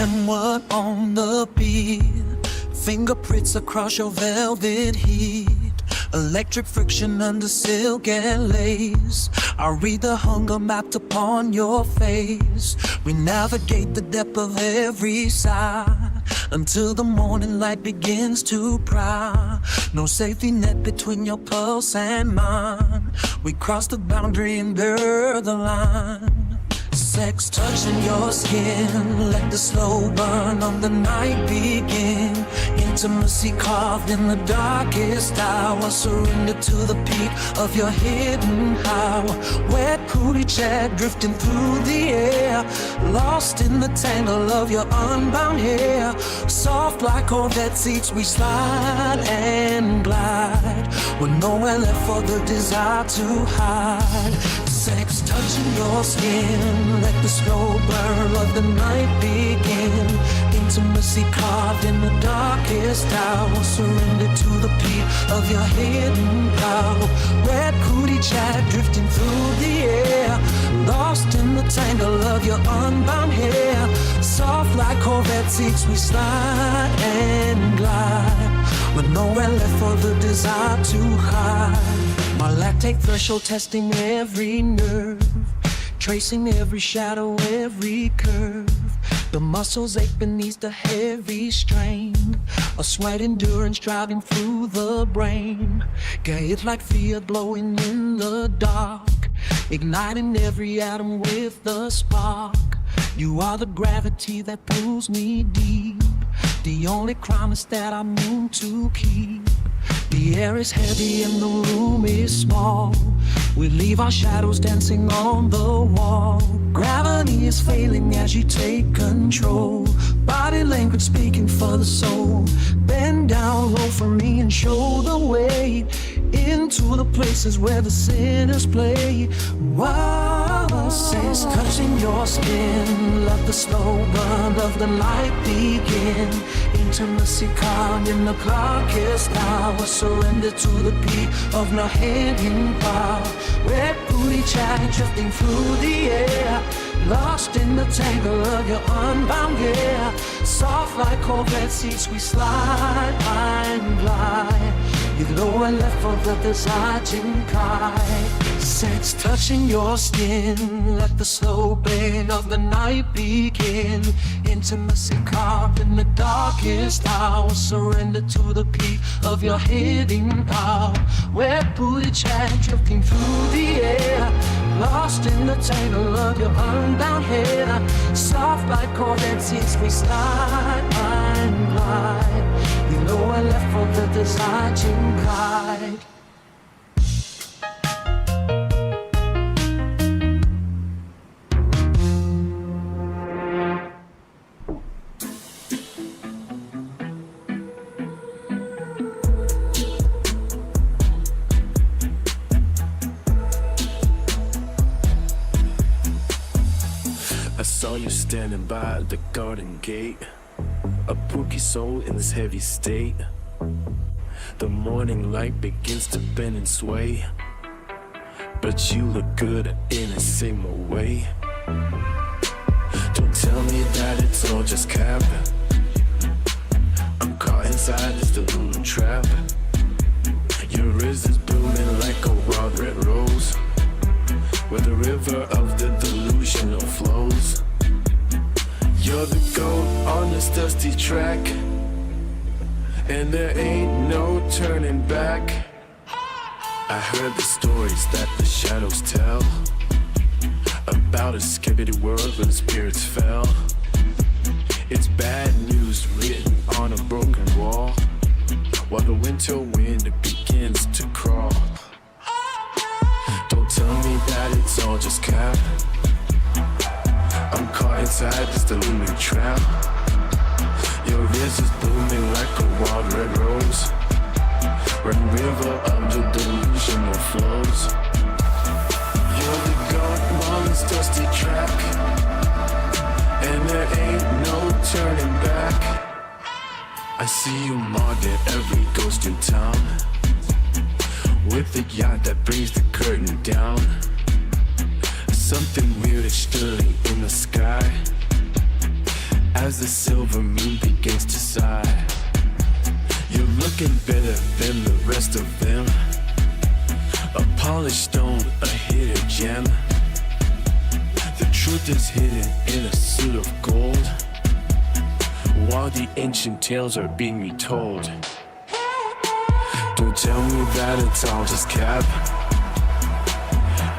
and what on the beat. Fingerprints across your velvet heat. Electric friction under silk and lace. I read the hunger mapped upon your face. We navigate the depth of every sigh until the morning light begins to pry. No safety net between your pulse and mine. We cross the boundary and blur the line. Sex touching your skin, let the slow burn of the night begin. Intimacy carved in the darkest hour. Surrender to the peak of your hidden power. Wet booty chat drifting through the air. Lost in the tangle of your unbound hair. Soft like Corvette seats we slide and glide. With nowhere left for the desire to hide. Sex touching your skin, let the slow burn of the night begin. Intimacy carved in the darkest hour. Surrender to the peak of your hidden power. Wet booty chat drifting through the air. Lost in the tangle of your unbound hair. Soft like Corvette seats we slide and glide. With nowhere left for the desire to hide. My lactate threshold testing every nerve. Tracing every shadow, every curve. The muscles ache beneath the heavy strain. A sweat endurance driving through the brain. Get it like fear glowing in the dark. Igniting every atom with the spark. You are the gravity that pulls me deep. The only promise that I'm meant to keep. The air is heavy and the room is small. We leave our shadows dancing on the wall. Gravity is failing as you take control. Body language speaking for the soul. Bend down low for me and show the way into the places where the sinners play. Wow, sense touching your skin. Let the slow burn of the night begin. Intimacy calm in the darkest hour. Surrender to the peak of no hidden power. Red booty chat drifting through the air. Lost in the tangle of your unbound hair. Soft like Corvette seats we slide and glide. With nowhere left for the desire to hide. Sex touching your skin. Let the slow burn of the night begin. Intimacy carved in the darkest hour. Surrender to the peak of your hidden power. Wet booty chat drifting through the air. Lost in the tangle of your unbound hair. Soft like Corvette seats we slide and glide. You know I left for the desire to hide. I saw you standing by the garden gate. A pooky soul in this heavy state. The morning light begins to bend and sway. But you look good in the same old way. Don't tell me that it's all just cap. I'm caught inside this deluded trap. Your wrist is blooming like a wild red rose, where the river of the delusional flows. You're the goat on this dusty track, and there ain't no turning back. I heard the stories that the shadows tell about a skibbity world where the spirits fell. It's bad news written on a broken wall, while the winter wind begins to crawl. Don't tell me that it's all just cap. I'm caught inside this deluded trap. Your wrist is blooming like a wild red rose, where the river of the delusional flows. You're the goat on this dusty track, and there ain't no turning back. I see you market every ghost in town, with the yacht that brings the curtain down. Something weird is stirring in the sky. as the silver moon begins to sigh. You're looking better than the rest of them. A polished stone, a hidden gem. The truth is hidden in a suit of gold, while the ancient tales are being retold. Don't tell me that it's all just cap.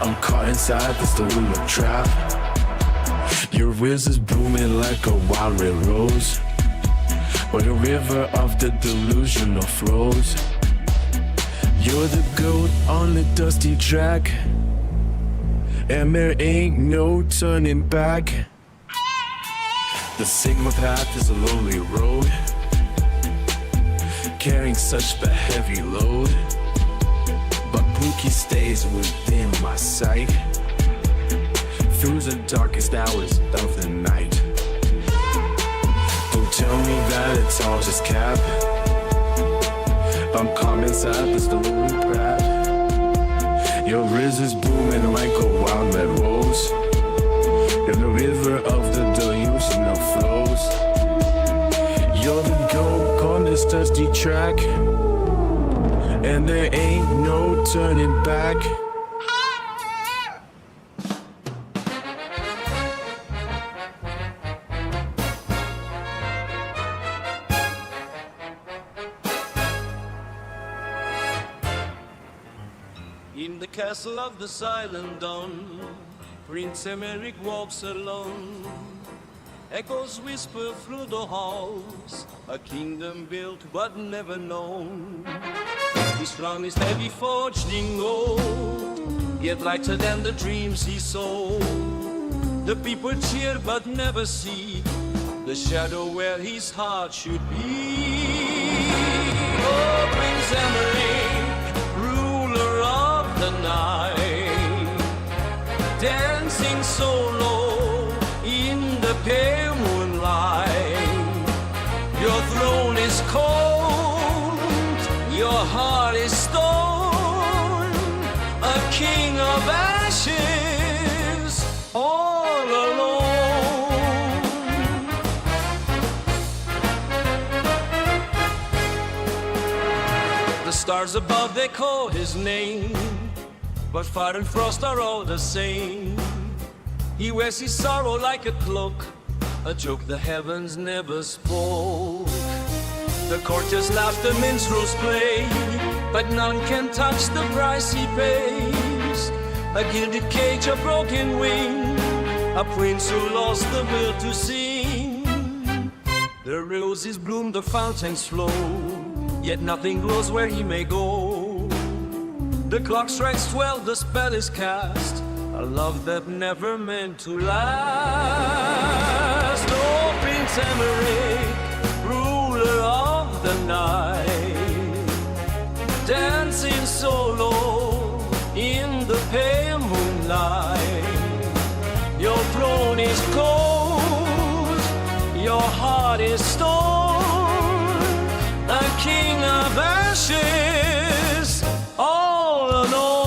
I'm caught inside this deluded trap. Your whiz is blooming like a wild red rose, where the river of the delusional flows. You're the goat on the dusty track, and there ain't no turning back. The Sigma path is a lonely road, carrying such a heavy load, but Pookie stays within my sight through the darkest hours of the night. Don't tell me that it's all just cap. I'm calm inside this deluded crap. Your riz is booming like a wild red rose, in the river of the delusional flows. You're the goat on this dusty track, and there ain't no turning back. In the castle of the silent dawn, Prince Emerick walks alone. Echoes whisper through the halls, a kingdom built but never known. His throne is heavy forged in gold, yet lighter than the dreams he sold. The people cheer but never see the shadow where his heart should be. Oh, Prince Emerick, ruler of the night, dancing solo in the pale moonlight. Your throne is cold, your heart is stone, a king of ashes, all alone. The stars above, they call his name, but fire and frost are all the same. He wears his sorrow like a cloak, a joke the heavens never spoke. The courtiers laugh, the minstrels play, but none can touch the price he pays. A gilded cage, a broken wing, a prince who lost the will to sing. The roses bloom, the fountains flow, yet nothing glows where he may go. The clock strikes 12, the spell is cast, a love that never meant to last. Oh, Prince Emerick, ruler of the night, dancing solo in the pale moonlight. Your throne is cold, your heart is stone, a king of ashes, all alone.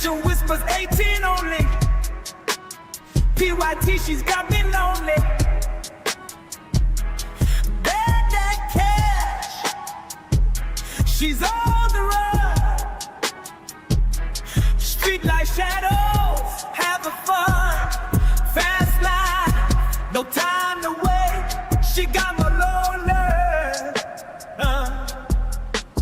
Confidential whispers, 18 only. PYT, she's got me lonely. Bad that cash, she's on the run. Street light shadows, having fun. Fast life, no time to wait. She got my lonely.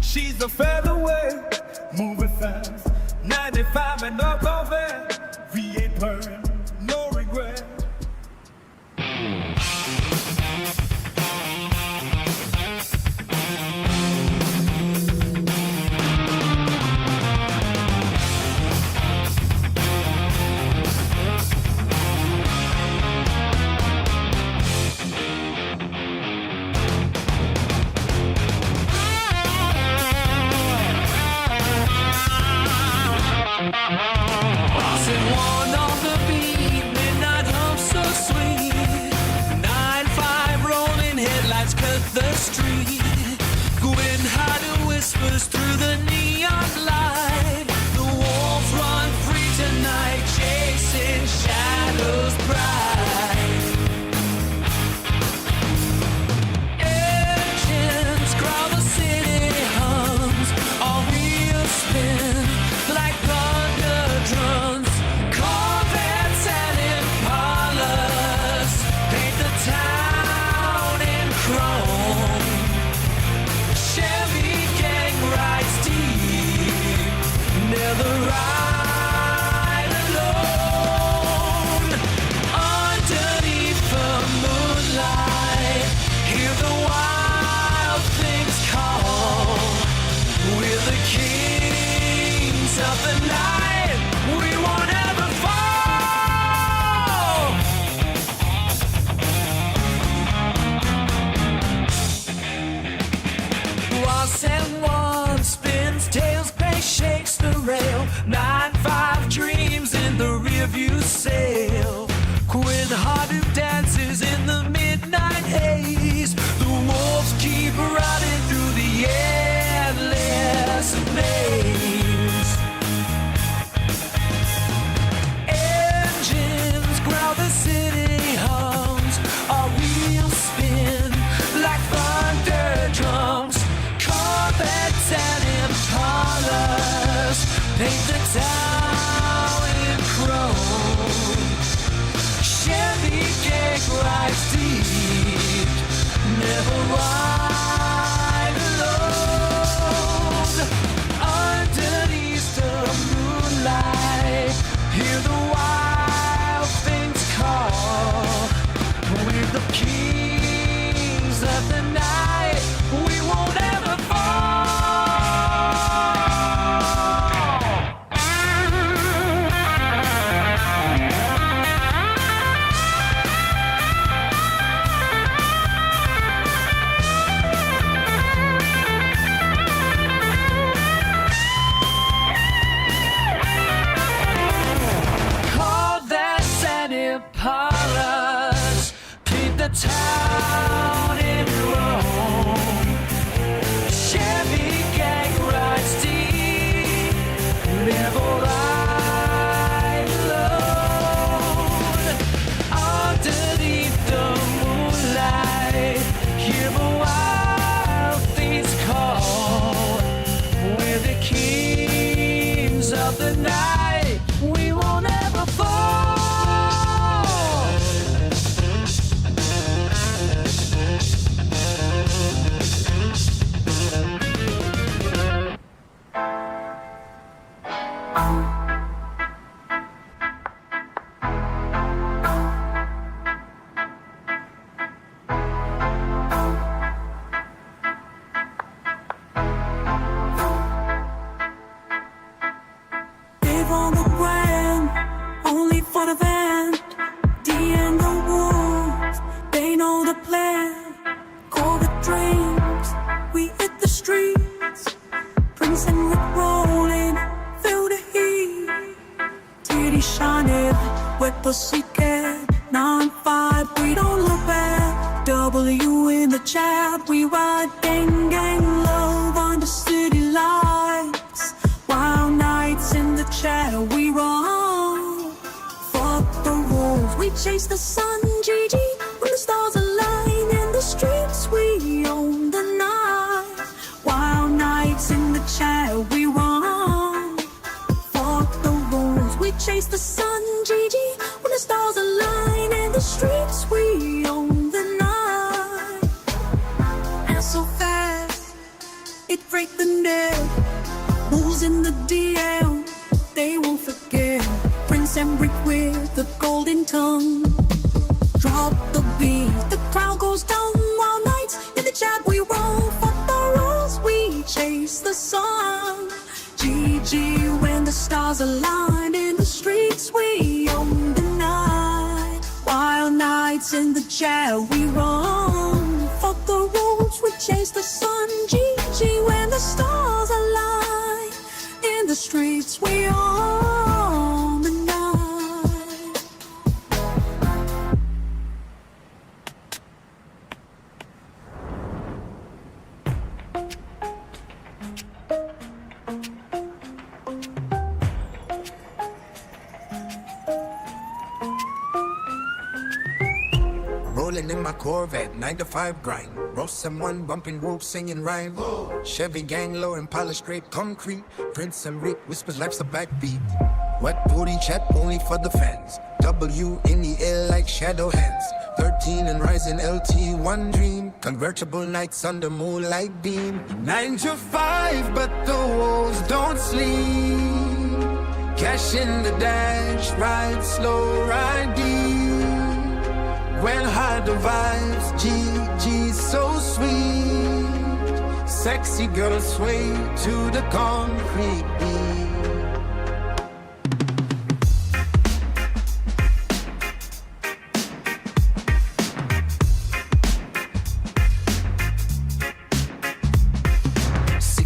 She's a featherweight, moving fast. 95 and up over. V8 purring, no regret. Crossing one on the beat, midnight hum so sweet. 9-5 rolling headlights cut the street. Going hiding whispers through the neon light. The wolves run free tonight, chasing shadows bright. Engines growl, the city hums. All wheels spin like thunder drums. Corvettes and Impalas paint the town in chrome. Chevy gang rides deep, never ride alone. Underneath the moonlight, hear the wild things call. We're the kings of the night, we won't ever fall. While San Juan spins, tails pay shakes the rail. 9-5 dreams in the rearview sail. Quinn Hardy dances in the midnight haze. The wolves keep riding through the endless maze. Engines growl, the city hums. Our wheels spin like thunder drums. Corvettes and Impalas paint the town in chrome. Chevy gang rides deep, never ride alone. Underneath the moonlight, hear the wild things call. We're the kings of the night, we won't ever fall. Corvettes and Impalas paint the town in Rome. Chevy gang rides deep, never ride alone. Underneath the moonlight, hear the wild things call. We're the kings of the night, we won't ever fall. Live on the ground, only for the van. D and the wolves, they know the plan. Call the dreams, we hit the streets. Prince and Rick rolling, feel the heat. Titty shining, wet pussycat. 9-5, we don't look back. W in the chat, we ride gang gang love under city lights. Wild nights in the shadow, we we chase the sun, GG. When the stars align in the streets, we own the night. Wild nights in the chat, we run for the rules. We chase the sun, GG. When the stars align in the streets, we own the night. And so fast, it break the net. Moves in the DM, they won't forget. Prince and Rick with the golden tongue. Drop the beat, the crowd goes down. Wild nights in the chat, we roll for the rules. We chase the sun. GG when the stars align in the streets, we own the night. Wild nights in the chat, we run for the rules. We chase the sun. GG when the stars align in the streets, we own the night. Rolling in my Corvette, 9 to 5 grind. Roast and one bumping ropes, singing rhyme. Chevy gang low and polished straight concrete. Prince and Rick whispers life's a backbeat. Wet booty chat only for the fans. W in the air like shadow hands. 13 and rising LT, one dream. Convertible nights under moonlight beam. 9 to 5, but the wolves don't sleep. Cash in the dash, ride slow, ride deep. When hard the vibes, GG so sweet. Sexy girl sway to the concrete beat.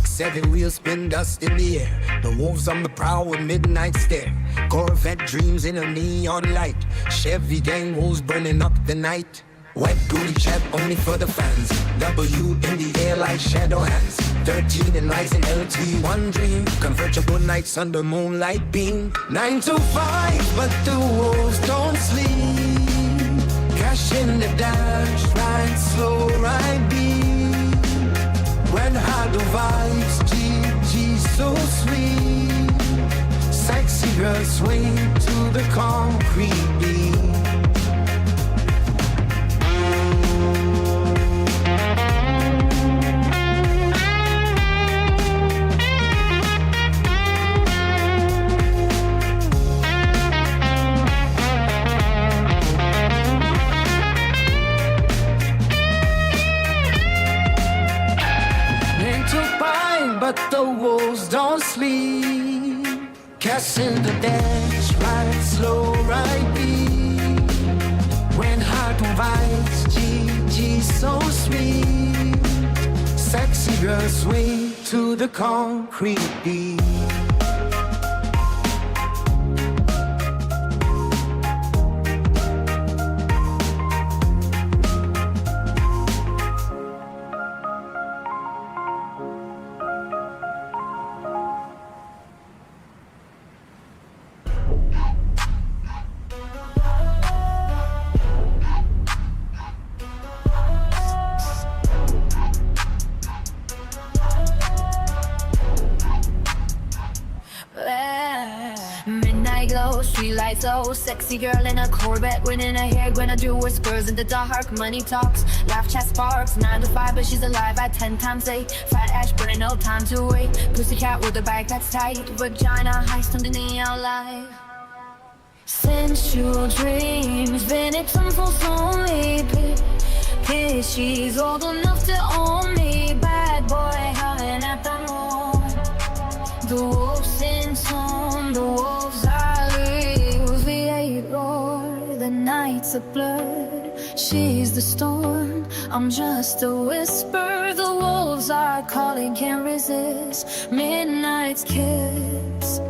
Seven wheels spin dust in the air. The wolves on the prowl with midnight stare. Corvette dreams in a neon light. Chevy gang wolves burning up the night. Wet booty chat only for the fans. W in the air like shadow hands. 13 and rising LT, one dream. Convertible nights under moonlight beam. 9 to 5, but the wolves don't sleep. Cash in the dash, ride slow, ride beat. When hard the vibes, GG so sweet. Sexy girl swing to the concrete beat. But the wolves don't sleep. Cash in the dash, ride slow, ride beat. When heart vibes, GG so sweet. Sexy girl swing to the concrete beat. Midnight glow, street lights, oh sexy girl in a Corvette, winning her hair, gonna do whispers in the dark. Money talks, laugh, chat sparks. 9 to 5, but she's alive at 10 times 8. Fat ash, burning no time to wait. Pussycat with a bag that's tight. Vagina heist on the neon light. Sensual dreams, Benetton falls on me. Pitch, she's old enough to own me. Bad boy, howling at the moon. The wolves in tone, the wolves I leave. The 8 roar, the nights are blurred. She's the storm, I'm just a whisper. The wolves are calling, can't resist. Midnight's kiss,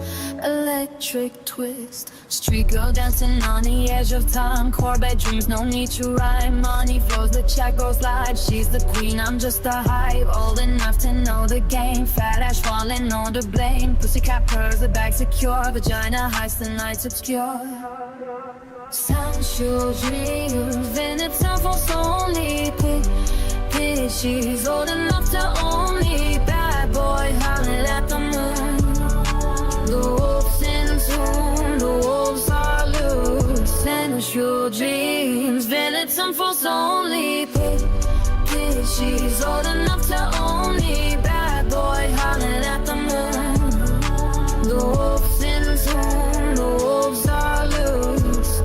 electric twist. Street girl dancing on the edge of time. Corvette dreams, no need to rhyme. Money flows, the check goes live. She's the queen, I'm just a hype. Old enough to know the game. Fat ash falling on the blame. Pussycat purrs, the bag secure. Vagina hides, the night's obscure. Sounds your dreams, and it's time for only pick. She's old enough to own me. Bad boy howling at the moon. The wolves in tune, the wolves are loose. And it's your dreams, and it's time for only pick. She's old enough to own me. Bad boy howling at the moon. The wolves in tune, the wolves are loose.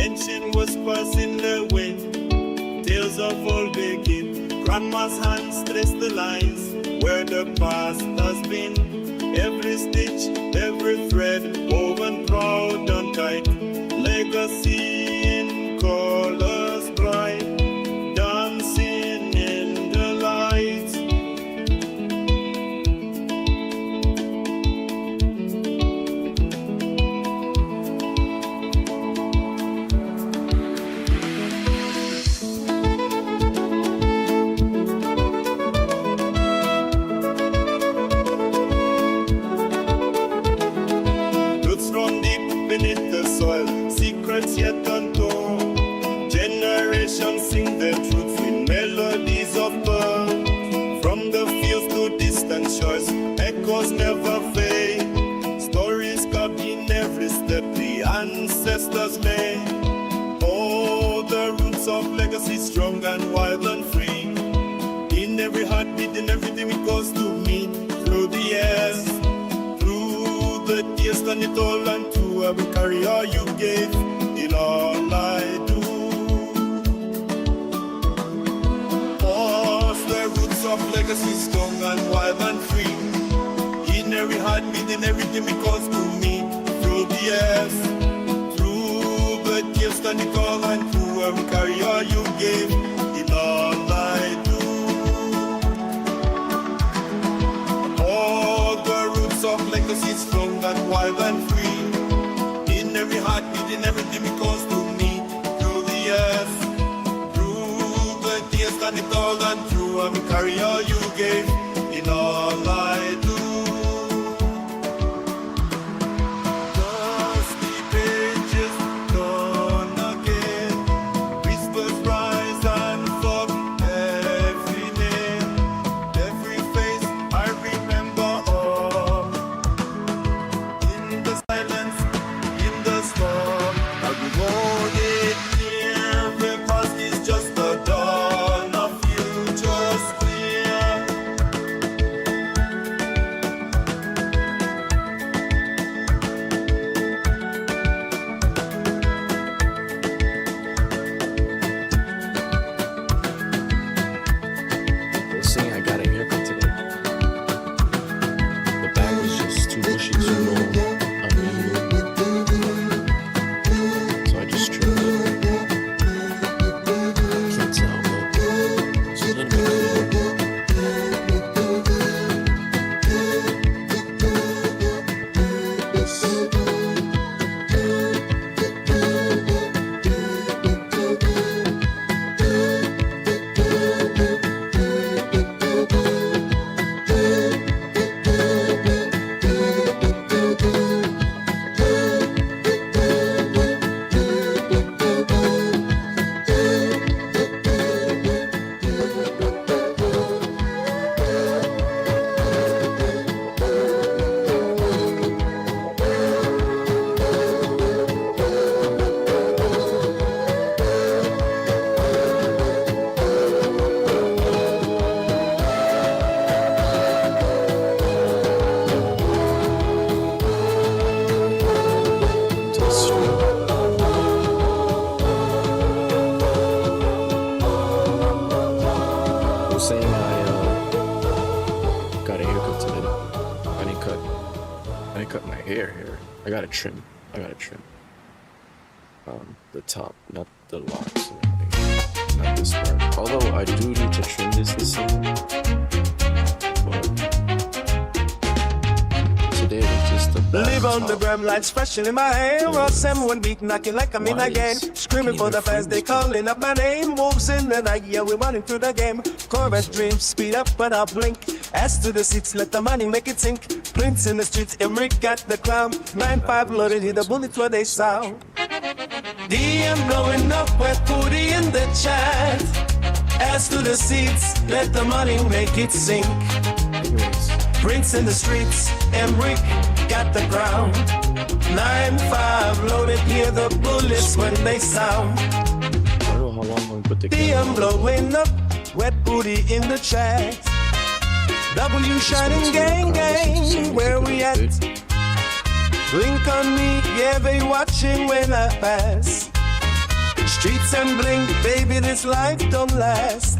Ancient whispers in the wind, tales of old begin. Grandma's hands trace the lines where the past has been. Every stitch, every thread, woven proud and tight. Legacy in colors bright, dancing in the lights. Roots run deep beneath the soil, secrets yet untold. Generations sing their truth with melodies of pearl. From the fields to distant shores, echoes never fade. Stories carved in every step the ancestors made. Oh, the roots of legacy, strong and wild and free. In every heartbeat, in everything it goes to me. Through the years, through the tears, and it all unto I will carry all you gave in all I do. Oh, the roots of legacy, strong and wild and free. In every heartbeat, in everything it goes to me. Through the years, through the tears, and it all unto I will carry all you gave in all I do. All the roots of legacy, strong and wild and free. In every heartbeat, in everything it goes to me. Through the years, through the tears, and it all and through I will carry all you gave in all I do. Dusty pages torn again, whispers rise and fall. Every name, every face I remember all. In the silence, in the storm, I will hold it near. The past is just the dawn of futures clear. They're saying I got a haircut today. The bag was just too bushy, too long. So I just trimmed it. Can't tell, but it's a little bit They're saying I got a haircut today. I didn't cut my hair here. I gotta trim. The top, not the locks and everything. not this part. Although I do need to trim this song. But today was just the Live on the gram, lights flashing in my hand. Ross M1 beat knocking like I'm in a game. Screaming for the fans, they calling up my name. Wolves in the night, yeah, we're running through the game. Corvette dreams, speed up but I'll blink. As to the seats, let the money make it sink. Prince in the streets, Emric got the crown. 9-5 loaded, hit the bullets where they sound. DM blowing up, wet booty in the chat. As to the seats, let the money make it sink. Prince in the streets, Emric got the crown. 9-5 loaded, hear the bullets when they sound. I don't know how long I'm gonna put the DM blowing up, wet booty in the chat. W shining gang gang, where we at? Blink on me, yeah, they watching when I pass. Streets and blink, baby, this life don't last.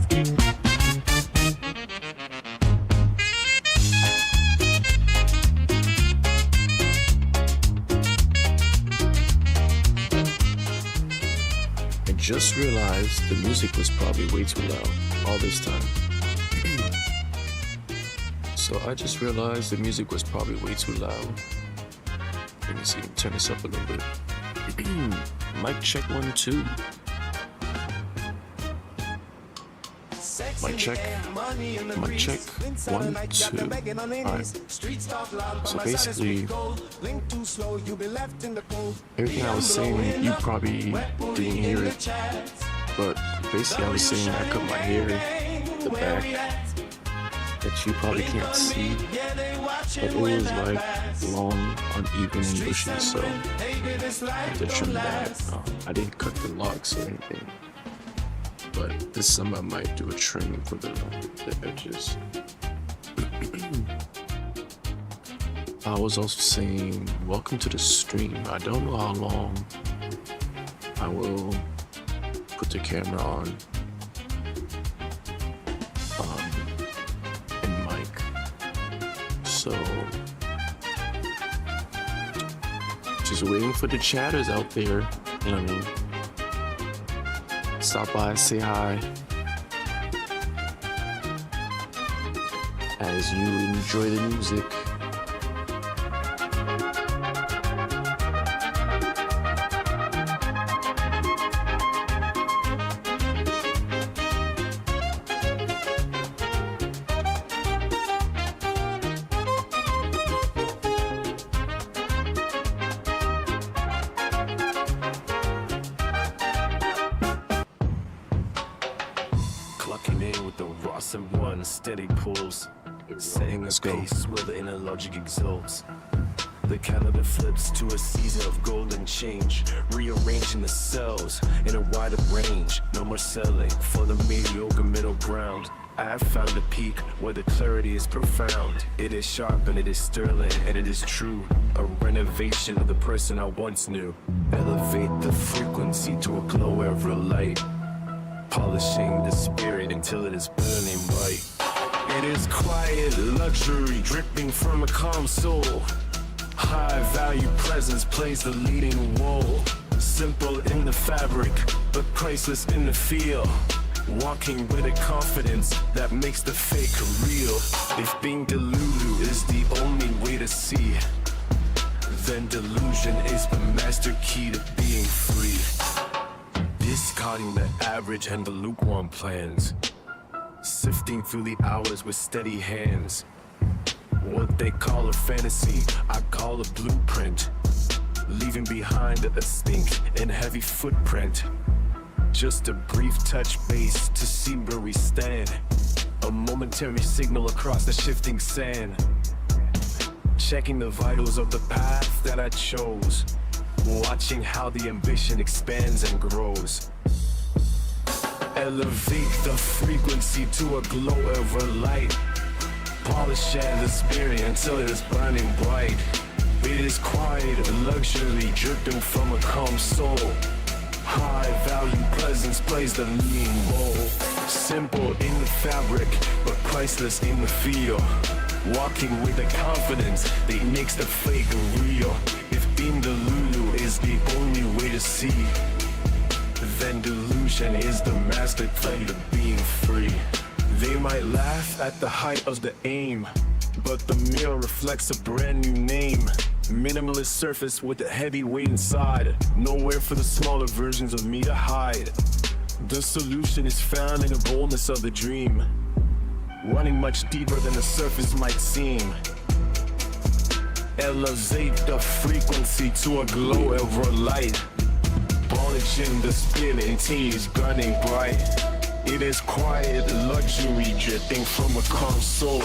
I just realized the music was probably way too loud all this time. So I just realized the music was probably way too loud. Let me see, turn this up a little bit. Mic check 1 2. Mic check. Mic check 1 2. Alright. So basically, everything I was saying, you probably didn't hear it. But basically, I was saying I cut my hair, the back, that you probably can't see, but it was like long, uneven, and bushy, so I had to trim that. I didn't cut the locks or anything, but this summer I might do a trim for the edges. I was also saying, welcome to the stream. I don't know how long I will put the camera on. So, just waiting for the chatters out there, you know what I mean? Stop by, say hi. As you enjoy the music. Steady pulls, setting the pace where the inner logic exalts. The calendar flips to a season of golden change, rearranging the cells in a wider range. No more selling for the mediocre middle ground. I have found a peak where the clarity is profound. It is sharp and it is sterling and it is true. A renovation of the person I once knew. Elevate the frequency to a glow ever light. Polishing the spirit until it is burning bright. It is quiet luxury dripping from a calm soul. High value presence plays the leading role. Simple in the fabric, but priceless in the feel. Walking with a confidence that makes the fake real. If being delulu is the only way to see, then delusion is the master key to being free. Discarding the average and the lukewarm plans. Sifting through the hours with steady hands. What they call a fantasy, I call a blueprint. Leaving behind a stink and heavy footprint. Just a brief touch base to see where we stand. A momentary signal across the shifting sand. Checking the vitals of the path that I chose. Watching how the ambition expands and grows. Elevate the frequency to a glow ever light. Polish the spirit until it is burning bright. It is quiet luxury dripping from a calm soul. High value presence plays the leading role. Simple in the fabric, but priceless in the feel. Walking with the confidence that makes the fake real. If being the Lulu is the only way to see, then delusion solution is the master plan to being free. They might laugh at the height of the aim, but the mirror reflects a brand new name. Minimalist surface with a heavy weight inside. Nowhere for the smaller versions of me to hide. The solution is found in the boldness of the dream, running much deeper than the surface might seem. Elevate the frequency to a glow over light. Polishing the spinning tees burning bright. It is quiet luxury drifting from a calm soul.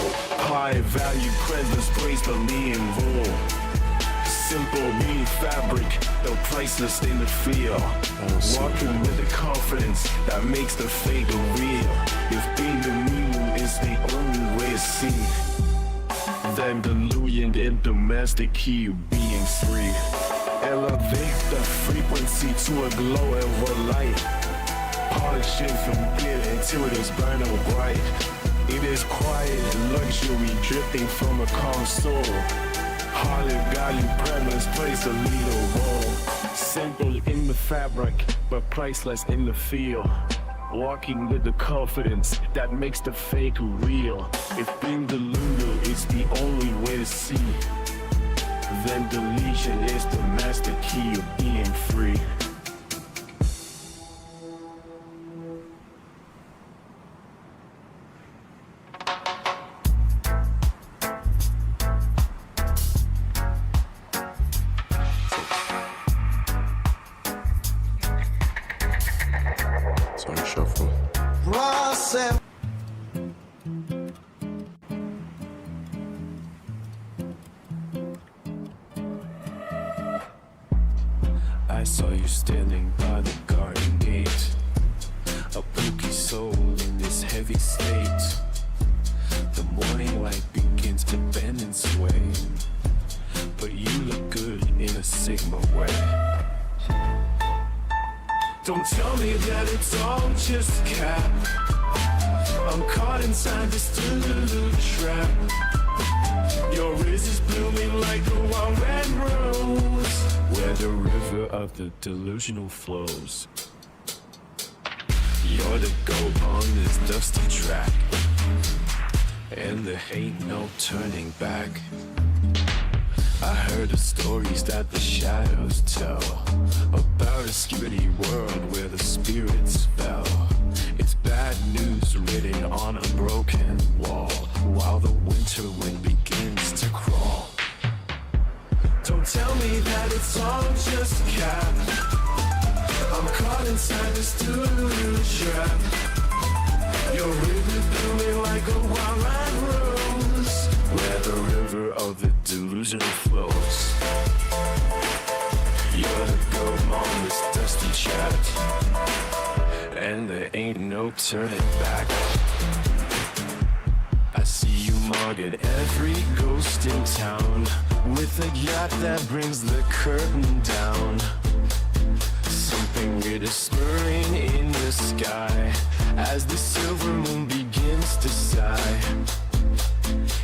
High value presence gracefully involved. Simple mean fabric, though priceless in the feel. Walking with the confidence that makes the fate real. If being the new is the only way to see, then delusion in domestic key being free. Elevate the frequency to a glow over light. Polishing from glitter until it is burning bright. It is quiet luxury drifting from a calm soul. Highly valued premise plays a leader role. Simple in the fabric, but priceless in the feel. Walking with the confidence that makes the fake real. If being deluded is the only way to see, then delusion is the master key of being free. It's on shuffle. I saw you standing by the garden gate, a pooky soul in this heavy state. The morning light begins to bend and sway, but you look good in a Sigma way. Don't tell me that it's all just cap. I'm caught inside this delulu trap. Your wrist is blooming like a wild red rose, where the river of the delusional flows. You're the goat on this dusty track, and there ain't no turning back. I heard the stories that the shadows tell about a skitty world where the spirits fell. It's bad news written on a broken wall, while the winter wind begins to crawl. Don't tell me that it's all just cap. I'm caught inside this delulu trap. Your river's blooming like a wild red rose, where the river of the delusion flows. You're the goat on this dusty chat, and there ain't no turning back. I see you mugging every ghost in town, with a yacht that brings the curtain down. Something weird is stirring in the sky, as the silver moon begins to sigh.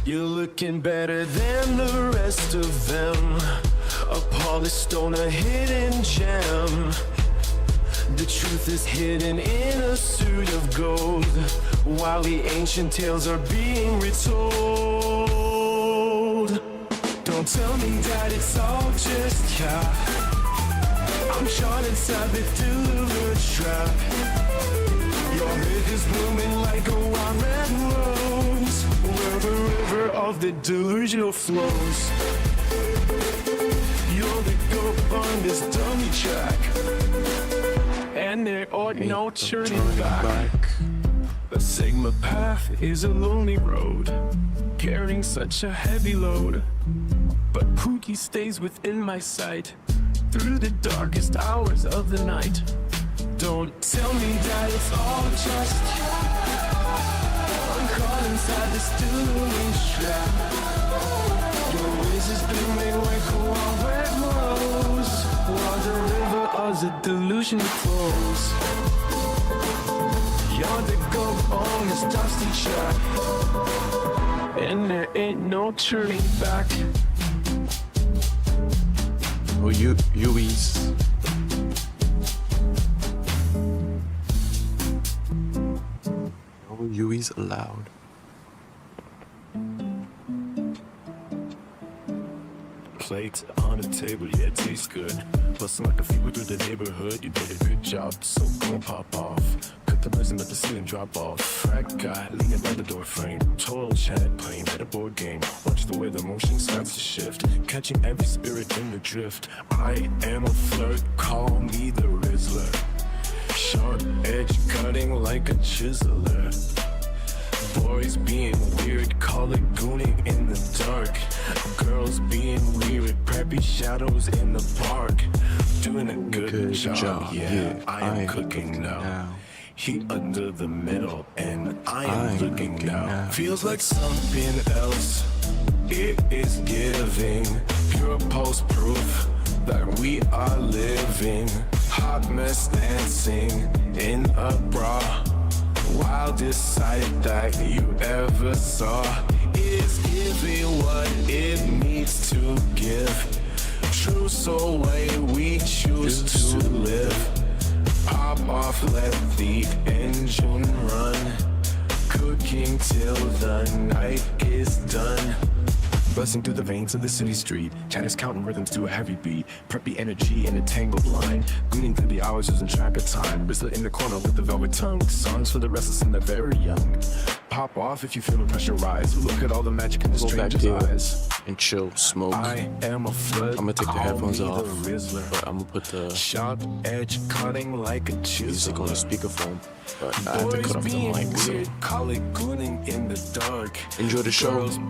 You're looking better than the rest of them, a polished stone, a hidden gem. The truth is hidden in a suit of gold, while the ancient tales are being retold. Don't tell me that it's all just cap. I'm shot inside the delulu trap. Your river's blooming like a wild red rose, where the river of the delusional flows. You're the goat on this dummy track, and there ought no turning back. The Sigma path is a lonely road, carrying such a heavy load, but Pookie stays within my sight through the darkest hours of the night. Don't tell me that it's all just I'm caught inside this delulu trap. Your ways is blooming like a wild red rose, while the river of the delusion flows. You're the goat on this dusty track, and there ain't no turning back. Oh, you ease. Yui's allowed. Plates on the table, yeah, it tastes good. Bustin' like a fever through the neighborhood, you did a good job, so gon' pop off. Cut the resin, let the ceiling drop off. Frat guy leaning by the door frame. Total chat playing at a board game. Watch the way the motion starts to shift, catching every spirit in the drift. I am a flirt, call me the Rizzler. Sharp edge cutting like a chiseler. Boys being weird, call it gooning in the dark. Girls being weird, preppy shadows in the park. Doing a good job, yeah, I am cooking now. Heat under the middle, and I am looking now. Feels like something else, it is giving. Pure pulse proof that we are living. Hot mess dancing in a bra. Wildest sight that you ever saw. Is giving what it needs to give. True soul way we choose to live. Pop off, let the engine run. Cooking till the night is done. Buzzing through the veins of the city street. Chatters counting rhythms to a heavy beat. Preppy energy in a tangled line. Gleaning through the hours, losing track of time. Whistler in the corner with the velvet tongue. Songs for the restless and the very young. Pop off if you feel the pressure rise. Look at all the magic in the stranger's eyes. And chill, smoke. I am a flood. I'm gonna take the headphones off, but I'm gonna put the sharp edge cutting like a chisel. Music on the speakerphone, but I have to cut off the mic, so call it gooning in the dark. Enjoy the show. I'm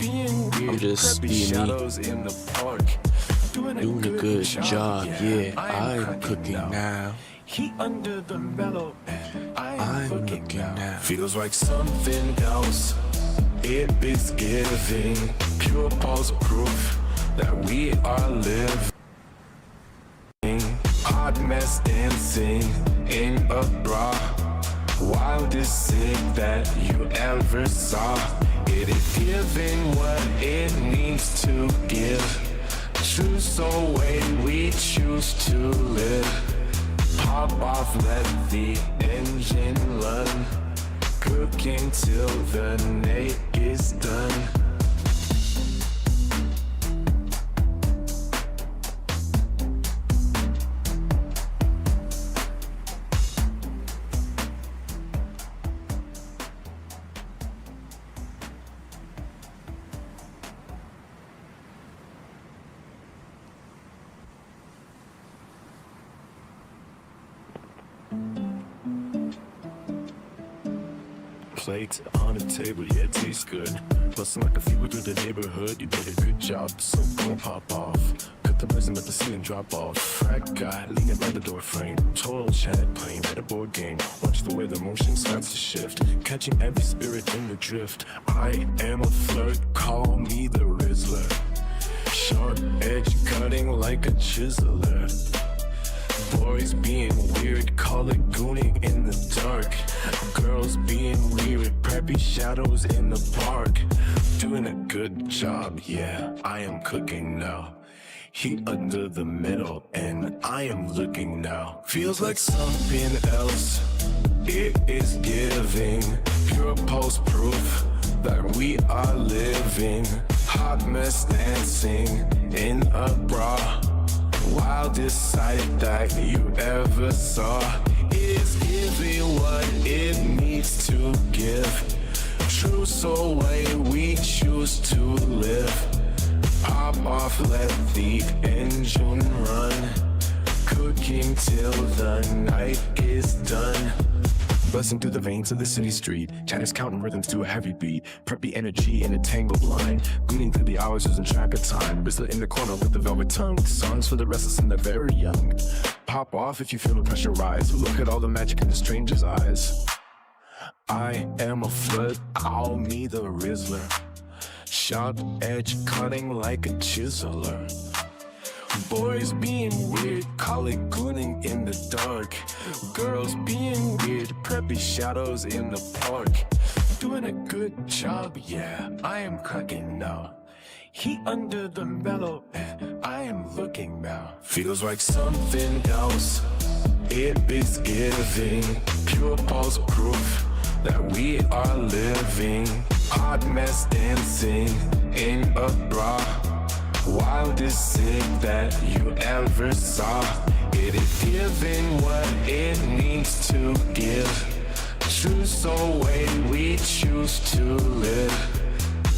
just being me, in the park. Doing a good job. Yeah, I'm cooking now. Heat under the mellow, I'm looking now. Feels like something else. It is giving pure pulse proof that we are living. Hot mess dancing in a bra. Wildest sick that you ever saw. It is giving what it needs to give. True soul way we choose to live. Pop off, let the engine run. Cooking till the night is done. Plates on the table, yeah, it tastes good. Bustin' like a fever through the neighborhood, you did a good job, so gon' pop off. Cut the resin, let the ceiling drop off. Frat guy leaning by the door frame. Total chat playing at a board game. Watch the way the motion starts to shift, catching every spirit in the drift. I am a flirt, call me the Rizzler. Sharp edge cutting like a chiseler. Boys being weird, call it gooning in the dark. Girls being weird, preppy shadows in the park. Doing a good job, yeah, I am cooking now. Heat under the middle, and I am looking now. Feels like something else, it is giving. Pure pulse proof that we are living. Hot mess dancing in a bra. Wildest sight that you ever saw. Is giving what it needs to give. True soul way we choose to live. Pop off, let the engine run. Cooking till the night is done. Buzzing through the veins of the city street. Chatters counting rhythms to a heavy beat. Preppy energy in a tangled line. Gleaning through the hours, losing track of time. Whistler in the corner with the velvet tongue. Songs for the restless and the very young. Pop off if you feel the pressure rise. Look at all the magic in the stranger's eyes. I am a flood, call me the Rizzler. Sharp edge cutting like a chiseler. Boys being weird, call it gooning in the dark. Girls being weird, preppy shadows in the park. Doing a good job, yeah, I am cooking now. Heat under the mellow, and I am looking now. Feels like something else, it is giving. Pure pulse proof that we are living. Hot mess dancing in a bra. Wildest sick that you ever saw. It is giving what it needs to give. Choose the way we choose to live.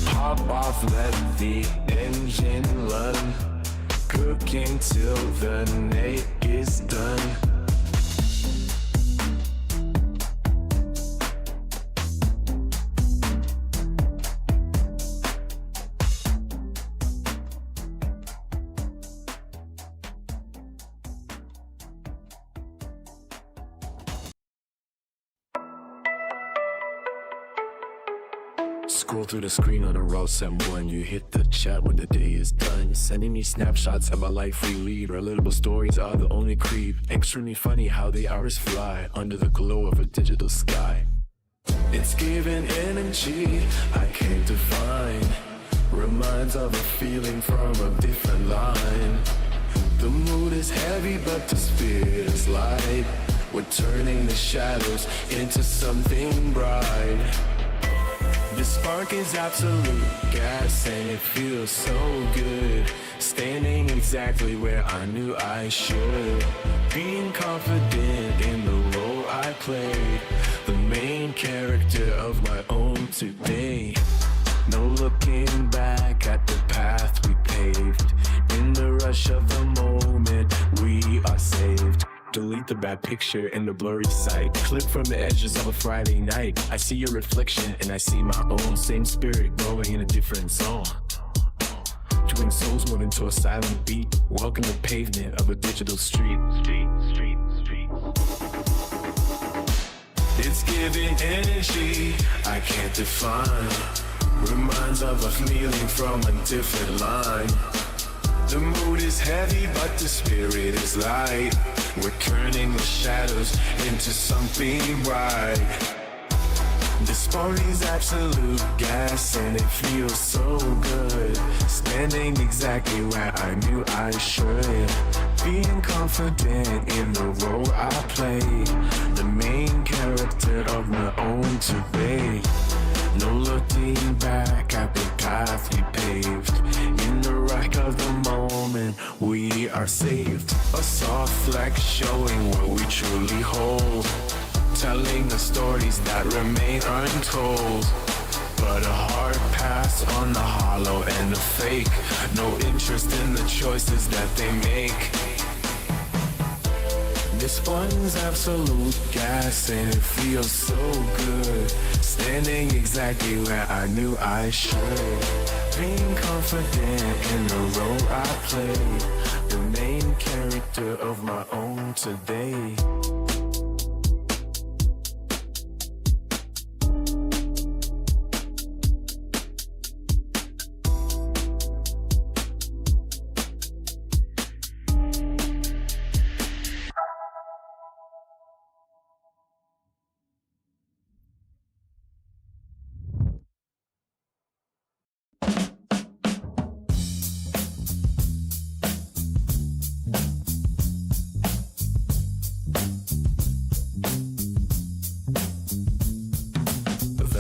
Pop off, let the engine run. Cooking till the night is done. Scroll through the screen on a raw symbol and you hit the chat when the day is done. Sending me snapshots of my life we lead. Relatable stories are the only creep. Extremely funny how the hours fly under the glow of a digital sky. It's giving energy I can't define. Reminds of a feeling from a different line. The mood is heavy but the spirit is light. We're turning the shadows into something bright. The spark is absolute gas and it feels so good. Standing exactly where I knew I should. Being confident in the role I played. The main character of my own today. No looking back at the path we paved. In the rush of the moment, we are saved. Delete the bad picture in the blurry sight. Clip from the edges of a Friday night. I see your reflection and I see my own. Same spirit growing in a different zone. Twin souls moving to a silent beat. Walking the pavement of a digital street. It's giving energy I can't define. Reminds of a feeling from a different line. The mood is heavy, but the spirit is light. We're turning the shadows into something bright. This party's absolute gas and it feels so good. Standing exactly where I knew I should. Being confident in the role I play. The main character of my own today. No looking back at the path we paved. In the wreck of the moment, we are saved. A soft flex showing what we truly hold. Telling the stories that remain untold. But a hard pass on the hollow and the fake. No interest in the choices that they make. This one's absolute gas and it feels so good. Standing exactly where I knew I should. Being confident in the role I play. The main character of my own today.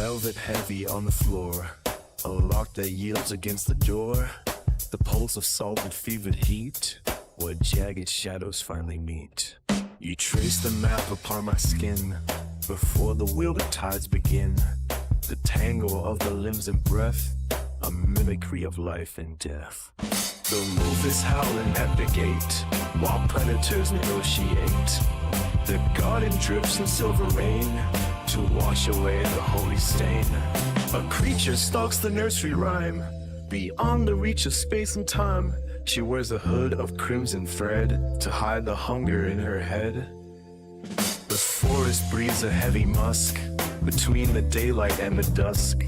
Velvet heavy on the floor, a lock that yields against the door. The pulse of salt and fevered heat, where jagged shadows finally meet. You trace the map upon my skin, before the wilder tides begin. The tangle of the limbs and breath, a mimicry of life and death. The wolf is howling at the gate, while predators negotiate. The garden drips in silver rain, to wash away the holy stain. A creature stalks the nursery rhyme, beyond the reach of space and time. She wears a hood of crimson thread, to hide the hunger in her head. The forest breathes a heavy musk, between the daylight and the dusk.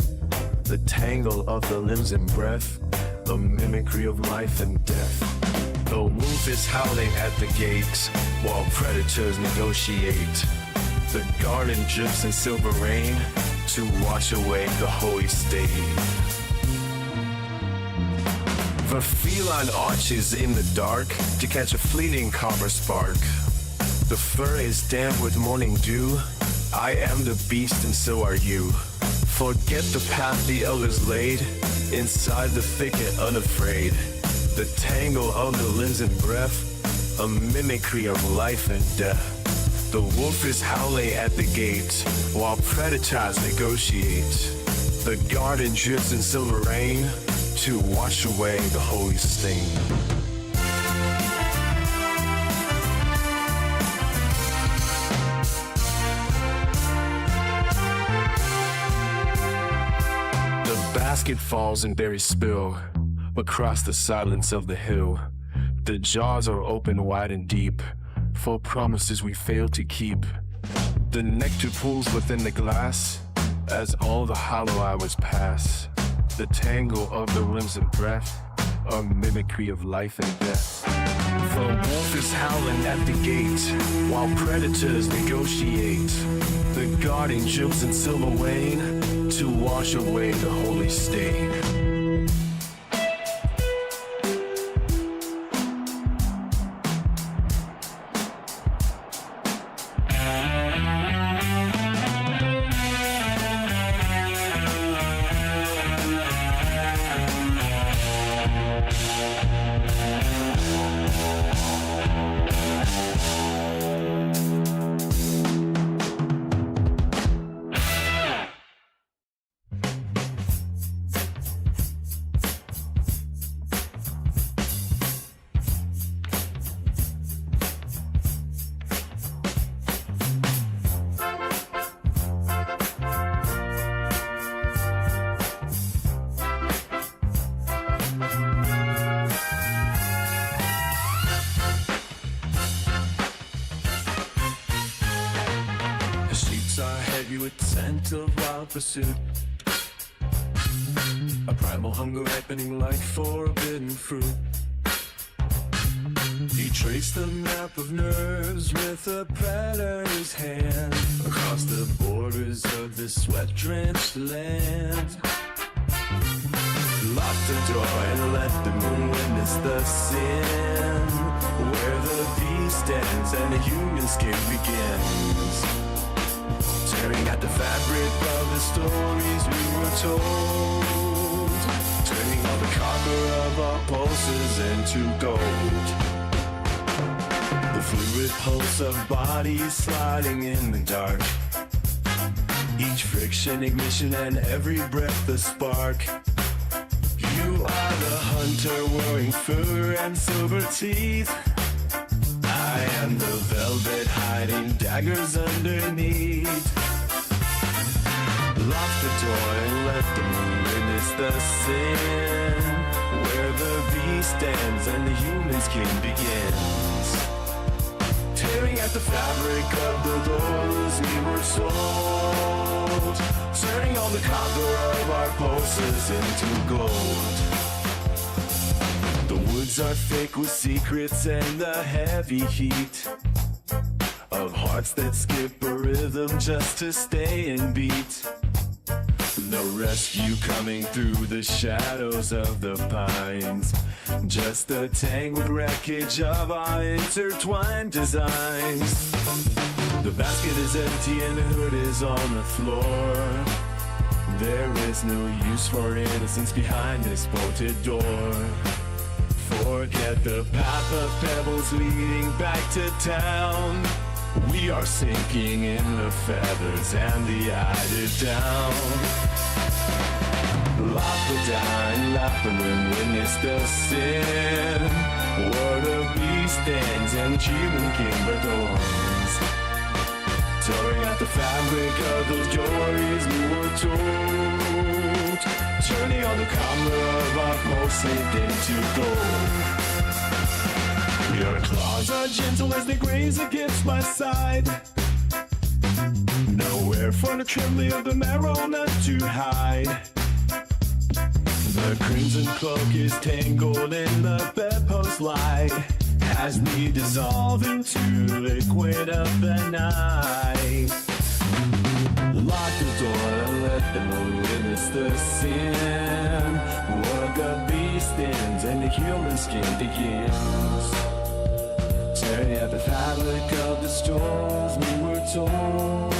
The tangle of the limbs and breath, a mimicry of life and death. The wolf is howling at the gate, while predators negotiate. The garden drips in silver rain, to wash away the holy stain. The feline arches in the dark, to catch a fleeting copper spark. The fur is damp with morning dew, I am the beast and so are you. Forget the path the elders laid, inside the thicket unafraid. The tangle of the limbs and breath, a mimicry of life and death. The wolf is howling at the gate, while predators negotiate. The garden drips in silver rain, to wash away the holy stain. The basket falls and berries spill across the silence of the hill. The jaws are open wide and deep for promises we fail to keep. The nectar pools within the glass as all the hollow hours pass. The tangle of the limbs and breath, a mimicry of life and death. The wolf is howling at the gate, while predators negotiate. The guardian drips in silver wane, to wash away the holy stain. Of wild pursuit, a primal hunger ripening like forbidden fruit. He traced the map of nerves with a predator's hand across the borders of this sweat-drenched land. Lock the door and let the moon witness the sin, where the beast stands and the human skin begins. Tearing at the fabric of the stories we were told, turning all the copper of our pulses into gold. The fluid pulse of bodies sliding in the dark, each friction ignition and every breath a spark. You are the hunter wearing fur and silver teeth. I am the velvet hiding daggers underneath. Lock the door and let the moon witness the sin, where the beast stands and the human skin begins. Tearing at the fabric of the doors we were sold, turning all the copper of our pulses into gold. The woods are thick with secrets and the heavy heat of hearts that skip a rhythm just to stay and beat. No rescue coming through the shadows of the pines, just the tangled wreckage of our intertwined designs. The basket is empty and the hood is on the floor. There is no use for innocence behind this bolted door. Forget the path of pebbles leading back to town. We are sinking in the feathers and the eider down. Lock the dying laughter and witness the sin, where the beast stands and the human king adorns. Tearing at the fabric of those stories we were told, turning all the copper of our pulses into gold. Your claws are gentle as they graze against my side. Nowhere for the trembling of the marrow not to hide. The crimson cloak is tangled in the bedpost light, has me dissolve into liquid of the night. Lock the door and let the moon witness the sin, where the beast ends and the human skin begins. Tearing at the fabric of the stories we were told,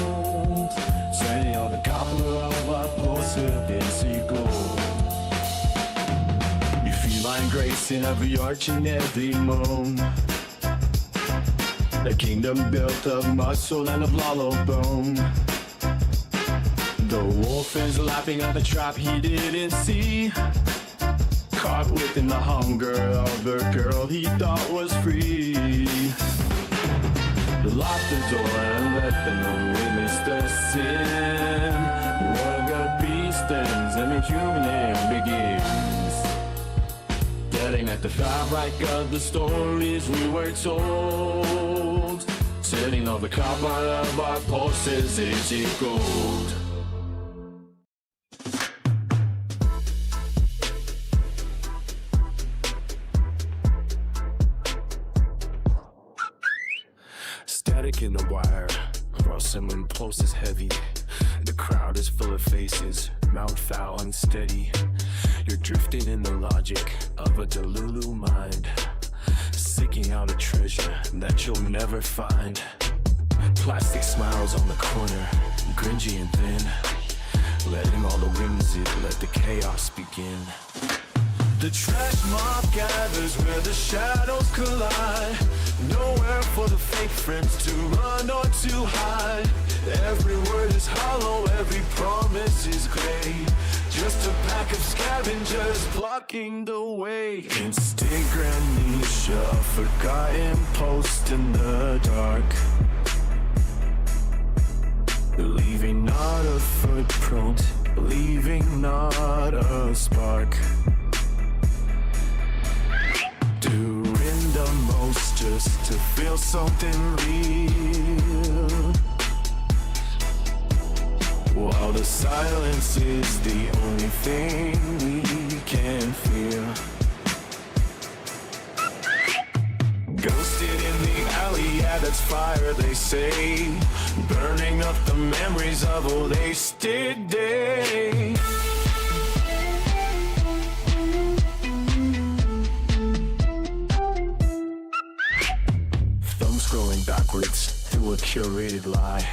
see gold. You feel like grace in every arch and every moan. A kingdom built of muscle and of hollow bone. The wolf is lapping at the trap he didn't see. Caught within the hunger of the girl he thought was free. Lock the door and let them know we missed the sin. What a beast ends and a human end begins. Getting at the fabric of the stories we were told. Setting all the copper of our pulses into gold. Static in the wire, while someone pulse is heavy. The crowd is full of faces, mouth foul unsteady. You're drifting in the logic of a Delulu mind, seeking out a treasure that you'll never find. Plastic smiles on the corner, cringy and thin, letting all the whimsy let the chaos begin. The trash mob gathers where the shadows collide. Nowhere for the fake friends to run or to hide. Every word is hollow, every promise is gray. Just a pack of scavengers blocking the way. Instagram niche, a forgotten post in the dark, leaving not a footprint, leaving not a spark. Doing the most just to feel something real, while the silence is the only thing we can feel. Ghosted in the alley, yeah, that's fire, they say, burning up the memories of a wasted day. Scrolling backwards through a curated lie,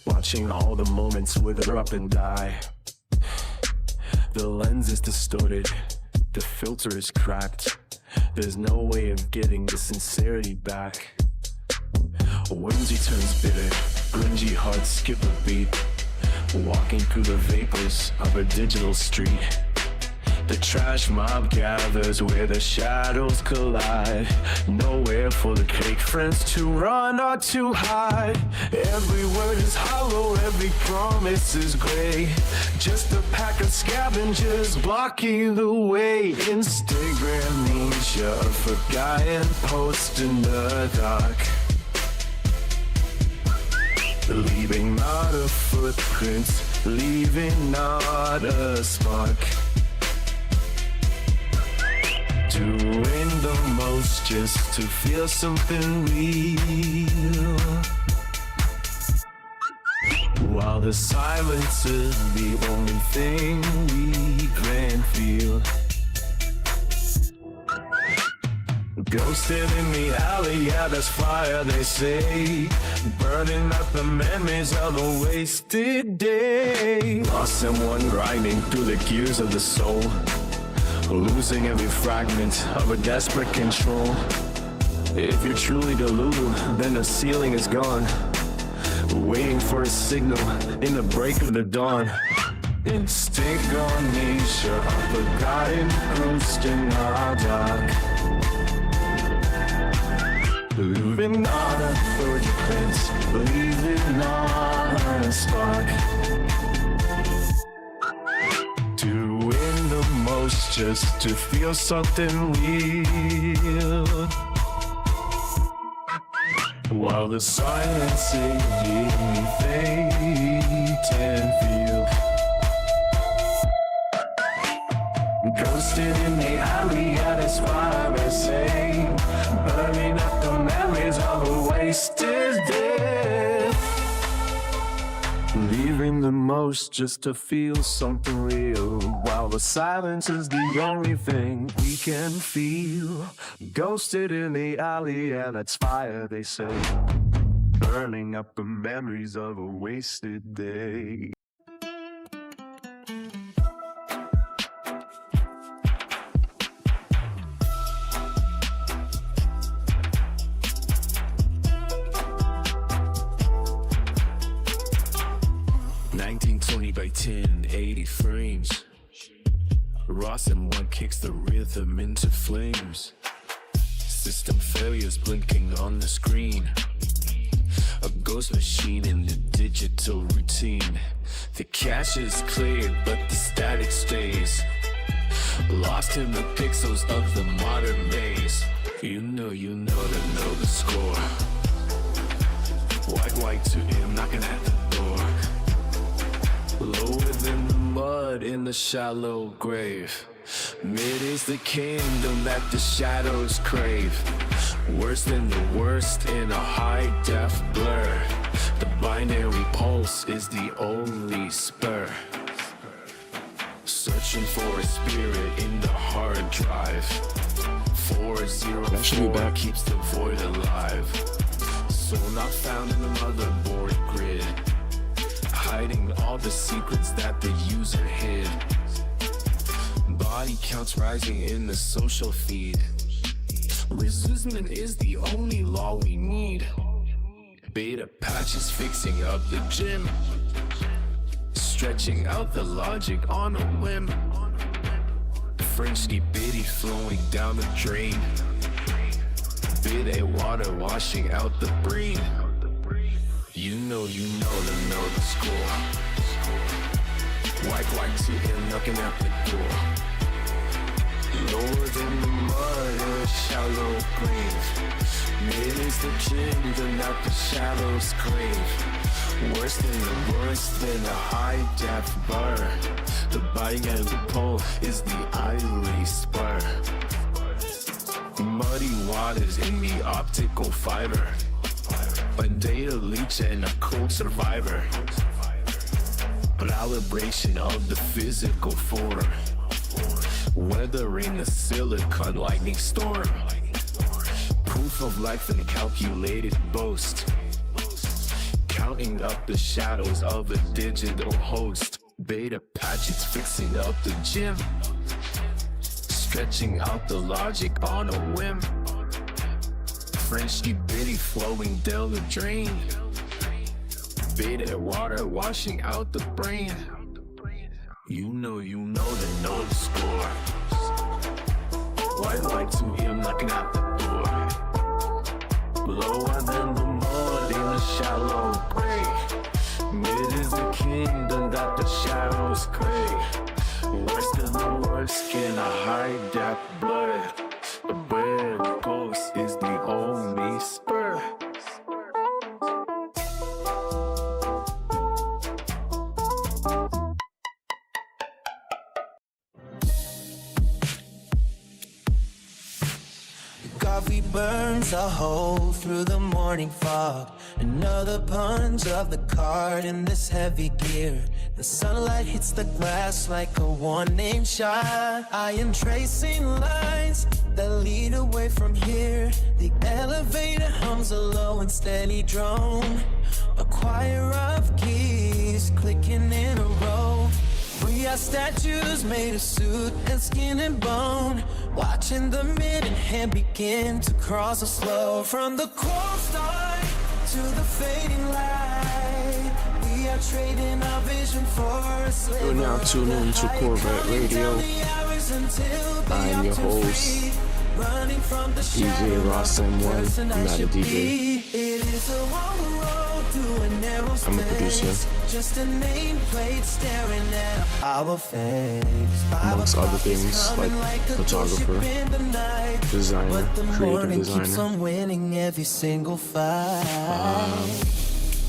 watching all the moments wither up and die. The lens is distorted, the filter is cracked. There's no way of getting the sincerity back. Whimsy turns bitter, grungy hearts skip a beat, walking through the vapors of a digital street. The trash mob gathers where the shadows collide. Nowhere for the fake friends to run or to hide. Every word is hollow, every promise is gray. Just a pack of scavengers blocking the way. Instagram niche, a forgotten post in the dark, leaving not a footprint, leaving not a spark. Doing the most just to feel something real, while the silence is the only thing we can feel. Ghosted in the alley, yeah, that's fire, they say, burning up the memories of a wasted day. Lost someone grinding through the gears of the soul, losing every fragment of a desperate control. If you're truly Delulu, then the ceiling is gone, waiting for a signal in the break of the dawn. Instinct on nature, a forgotten ghost in our dark, leaving not a footprint, leaving not a spark. Doing the most just to feel something real, while the silence is the only thing we can feel. Ghosted in the alley at its fire, I say, burning up the memories of a wasted day. Leaving the most just to feel something real, while the silence is the only thing we can feel. Ghosted in the alley and it's fire, they say, burning up the memories of a wasted day. 1920 by 1080 frames. Ross M1 kicks the rhythm into flames. System failures blinking on the screen. A ghost machine in the digital routine. The cache is cleared, but the static stays. Lost in the pixels of the modern maze. You know to know the score. White to him knocking at the door. Lower than the mud in the shallow grave. Mid is the kingdom that the shadows crave. Worse than the worst in a high-def blur. The binary pulse is the only spur. Searching for a spirit in the hard drive. 404 keeps the void alive. Soul not found in the motherboard grid. Hiding all the secrets that the user hid. Body counts rising in the social feed. Resistance is the only law we need. Beta patches fixing up the gym. Stretching out the logic on a whim. French bitty flowing down the drain. Bidet water washing out the brain. You know to know the score. White to him knocking at the door. Lower than the mud in a shallow grave. Mid is the kingdom that the shadows crave. Worse than the worst in a high-def blur. The binary pole is the idly spur. Muddy waters in the optical fiber. A data leech and a cold survivor. Calibration of the physical form. Weathering a silicon lightning storm. Proof of life and calculated boast. Counting up the shadows of a digital host. Beta patches fixing up the gym. Stretching out the logic on a whim. French bitty flowing down the drain. Beta water washing out the brain. You know to know the score. White to him knocking at the door. Lower than the mud in the shallow grave. Mid is the kingdom that the shadows crave. Worse than the worst in a high-def blur. The bird ghost is the only spur. Coffee burns a hole through the morning fog. Another punch of the card in this heavy gear. The sunlight hits the glass like a warning shot. I am tracing lines that lead away from here. The elevator hums a low and steady drone. A choir of keys clicking in a row. We are statues made of suit and skin and bone. Watching the minute hand begin to cross us slow. From the cold start to the fading light, we are trading our vision for a slave. You're now tuned in to Corvette Radio. I'm your host, DJ Ross M1. I'm not a DJ. I'm a producer. Just a nameplate staring at our face. Amongst other things like photographer, designer, creative designer. Keeps on winning every single fight.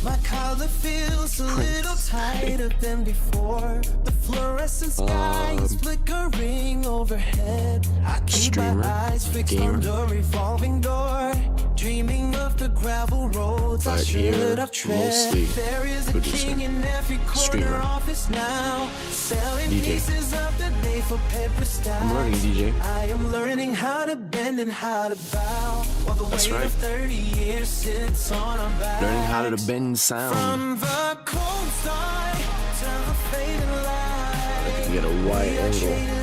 My collar feels a little tighter than before. The fluorescent sky is flickering overhead. I keep my eyes fixed on the revolving door, dreaming of the gravel roads I should have tread. There is a king in every corner office now, selling pieces of the day for paper style. I'm learning DJ. I am learning how to bend and how to bow. While the weight of 30 years sits on our back. Learning how to bend sound. From the cold start to the fading light, I can get a wide angle.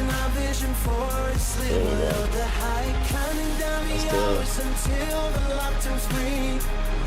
for a sliver of the high, counting down the hours until the lock turns free.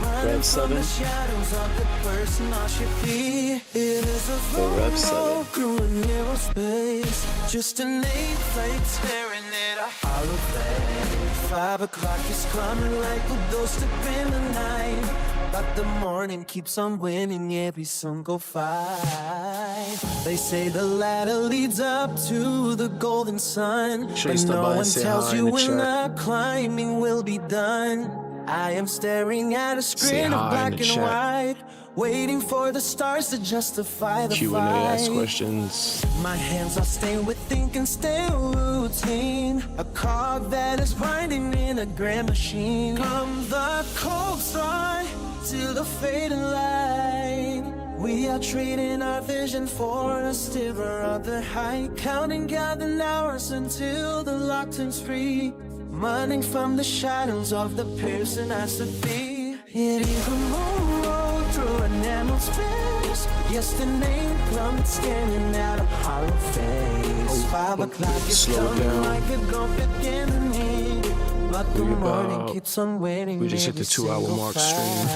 Running from the shadows of the person I should be. It is a road through a narrow space, just a nameplate staring at a hollow face. 5 o'clock is coming like a ghost up in the night, but the morning keeps on winning every single fight. They say the ladder leads up to the golden sun, but no one tells you when the climbing will be done. I am staring at a screen of black and white, waiting for the stars to justify the Q&A, ask questions. My hands are stained with ink and stale routine, a cog that is winding in a grand machine. From the cold start to the fading light, we are trading our vision for a sliver of the high, counting golden hours until the lock turns free. Running from the shadows of the person I should be. It is a moonroad through a narrow space, yesterday plummet scanning out a hollow face. 5 o'clock is coming like a gulp beginning, but the morning keeps on waiting. We just hit the 2-hour mark stream.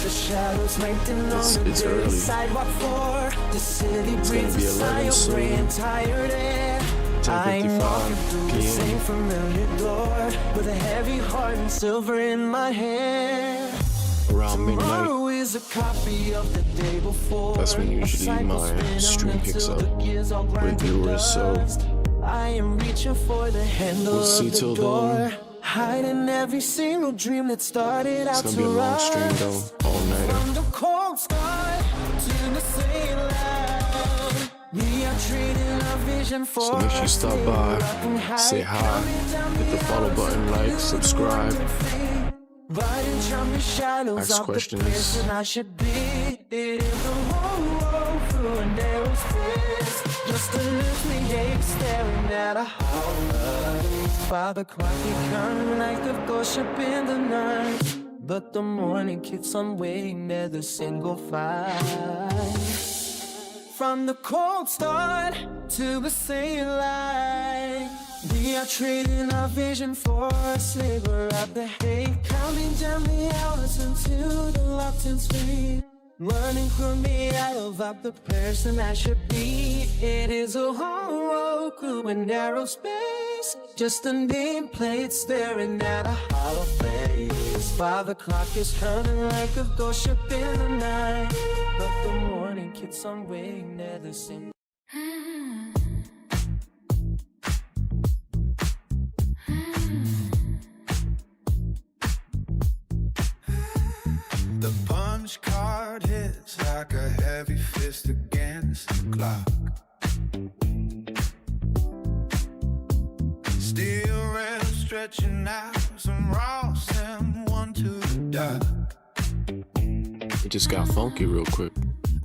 The shadows lengthen on the dirty sidewalk floor. The city breathes a sigh of rain, tired air. I'm walking through the same familiar door, with a heavy heart and silver in my hand. Around Tomorrow midnight, is a copy of the day before. that's when usually my stream picks up with viewers, so I am reaching for the handle we'll see of the till door, then. hiding every single dream that started out It's to gonna be a long rise. stream though, all nighter. From the cold start to the same light, we are trading our vision for. So make sure you stop by, say hi, hit the follow button, like, subscribe, ask questions. I should be. It is a road through a narrow space, just a little ache staring at a hollow. 5 o'clock is coming like a ghost up in the night, but the morning keeps on waiting at the single fight. From the cold start to the same light, we are trading our vision for a sliver of the hay, counting down the hours until the lock turns free. Running from the aisle of the person I should be. It is a whole road through a narrow space, just a nameplate staring at a hollow face. 5 o'clock is coming like a ghost ship in the night, but the morning keeps on waiting at the same. The punch card hits like a heavy fist against the clock. Steel rails stretching out, some Ross and one to the dock. It just got funky real quick.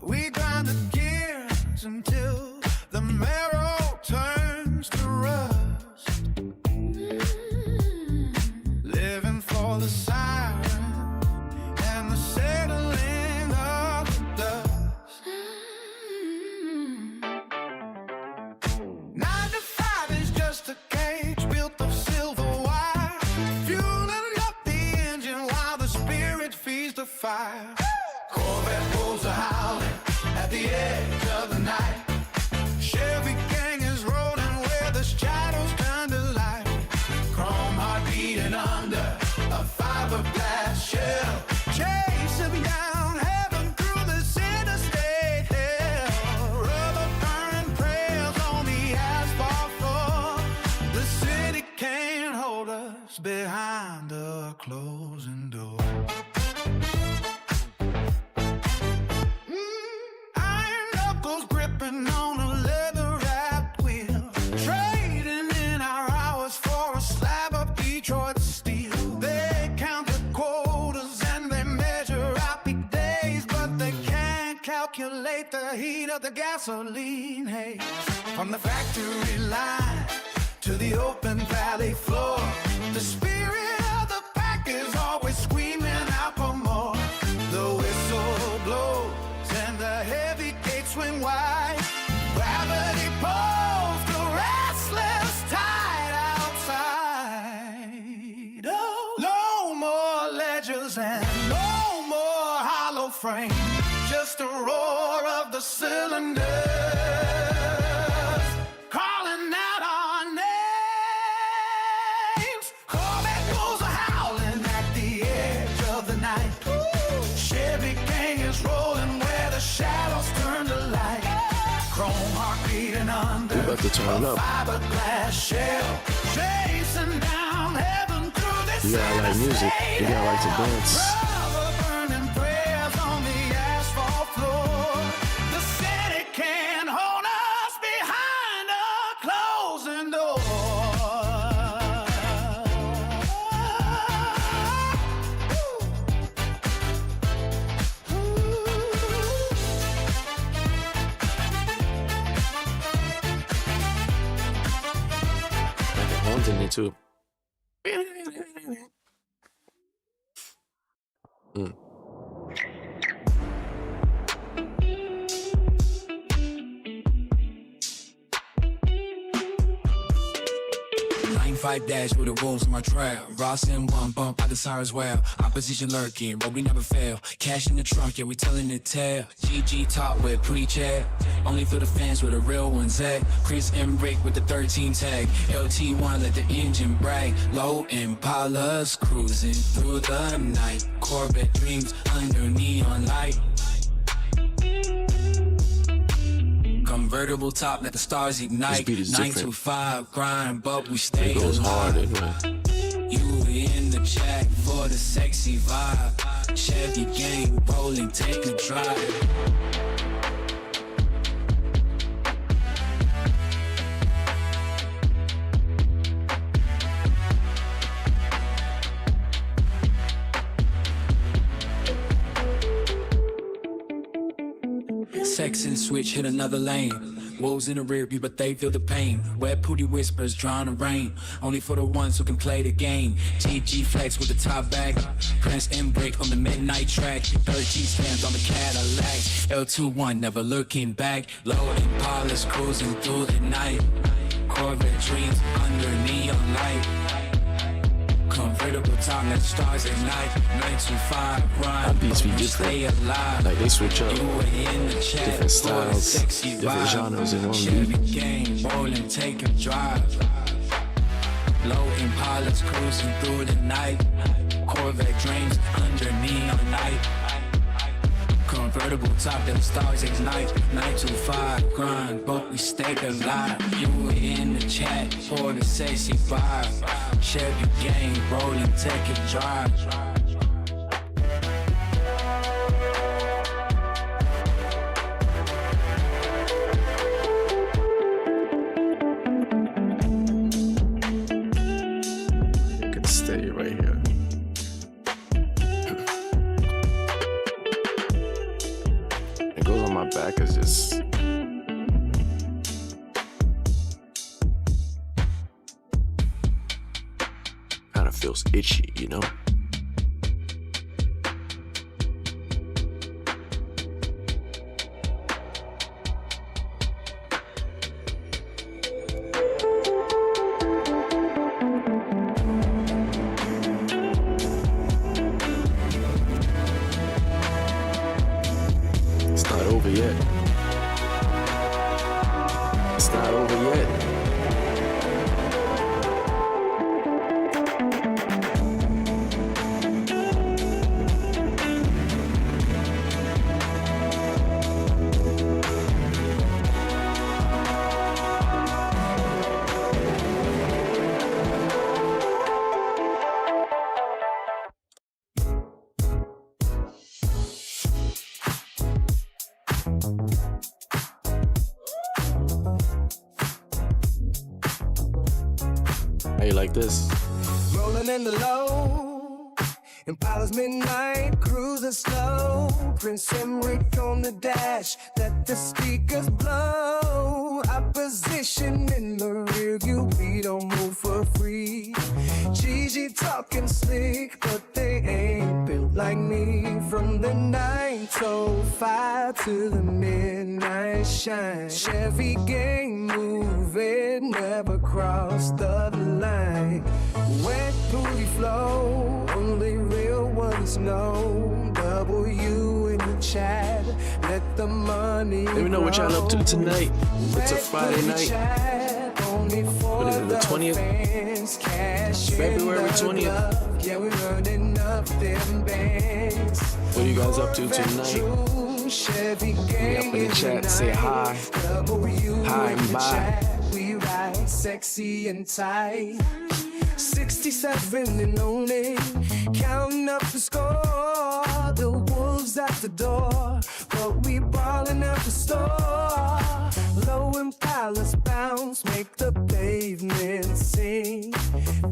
We grind the gears until the marrow turns to rust. Living for the siren and the settling of the dust. 9 to 5 is just a cage built of silver wire, fueling up the engine while the spirit feeds the fire. Corvette wolves are howling at the edge of the night. Chevy gang is rolling where the shadows turn to light. Chrome heart beating under a fiberglass shell, chasing down heaven through this interstate hell. Rubber burning prayers on the asphalt floor. The city can't hold us behind a closing door. Iron knuckles gripping on a leather-wrapped wheel, trading in our hours for a slab of Detroit steel. They count the quotas and they measure out peak days, but they can't calculate the heat of the gasoline haze. From the factory line to the open valley floor, the spirit of the pack is always screaming out for more. The whistle blows and the heavy gates swing wide. Gravity pulls the restless cylinders, calling out our names. Corvette goes howling at the edge of the night. Chevy gang is rolling where the shadows turn to light. Chrome heart beating under We about to turn it up. fiberglass shell, chasing down heaven through this. You gotta like music. You gotta like to dance. Rubber burning prayers on the asphalt floor. The city can't hold us behind a closing door. Like the horns in there too. Mm. 95 dash with the wolves in my trail. Ross in one bump out the sirens well. Opposition lurking, but we never fail. Cash in the trunk, yeah, we telling the tale. GG top with pre-check. Only for the fans where the real ones at. Chris Emrick with the 13 tag. LT1 let the engine brag. Low Impalas cruising through the night. Corvette dreams under neon light. Convertible top, let the stars ignite. 9 to 5 grind, but we stay It goes hard anyway. You in the chat for the sexy vibe. Chevy gang rolling, take a drive. Sex and switch hit another lane. Wolves in the rear view, but they feel the pain. Wet pooty whispers, drawing the rain. Only for the ones who can play the game. TG flex with the top back. Prince Embrick on the midnight track. 13 stands on the Cadillac. L21 never looking back. Low Impalas cruising through the night. Corvette dreams under neon light. Convertible top, let the stars ignite. 9 to 5 grind, beats be but we different. stay alive. Like they switch up. You were in the chat Different for the styles, sexy different vibe. genres in one Chevy beat. gang rolling, take a drive. Low Impalas cruising through the night. Corvette dreams under neon light. Convertible top, them stars ignite. 9 to 5 grind, but we stay alive. You were in the chat for the sexy vibe. Chevy gang rolling, take a drive. You can stay right here. It goes on my back as just kind of feels itchy, you know? It's not over yet. It's not over yet. How you like this? Rolling in the low, Impala's midnight, cruising slow. Prince Emrick on the dash, let the speakers blow. Opposition in the rear view, we don't move for free. Gigi talking slick, but they ain't built like me. From the 905 to the midnight shine, Chevy gang moving, never cross the line. Wet booty flow, only real ones know. W in the chat. Let the money Let me know what y'all up to tonight. It's a Friday night. What is it, the 20th? February 20th. Yeah, we're running up them bands. What are you guys up to tonight? Hit me up in the chat, say hi. Hi and bye. We ride sexy and tight. 67 and only, counting up the score. The wolves at the door, but we ballin' at the store. Low and palace bounce, make the pavement sing.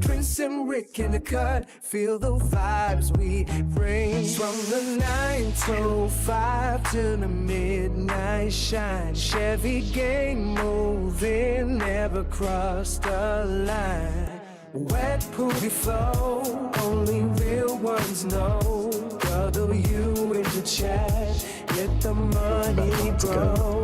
Prince and Rick in the cut, feel the vibes we bring. From the 9:05 to the midnight shine, Chevy gang moving, never crossed the line. Wet poopy flow, only real ones know. Brother, you in the chat, let the money grow.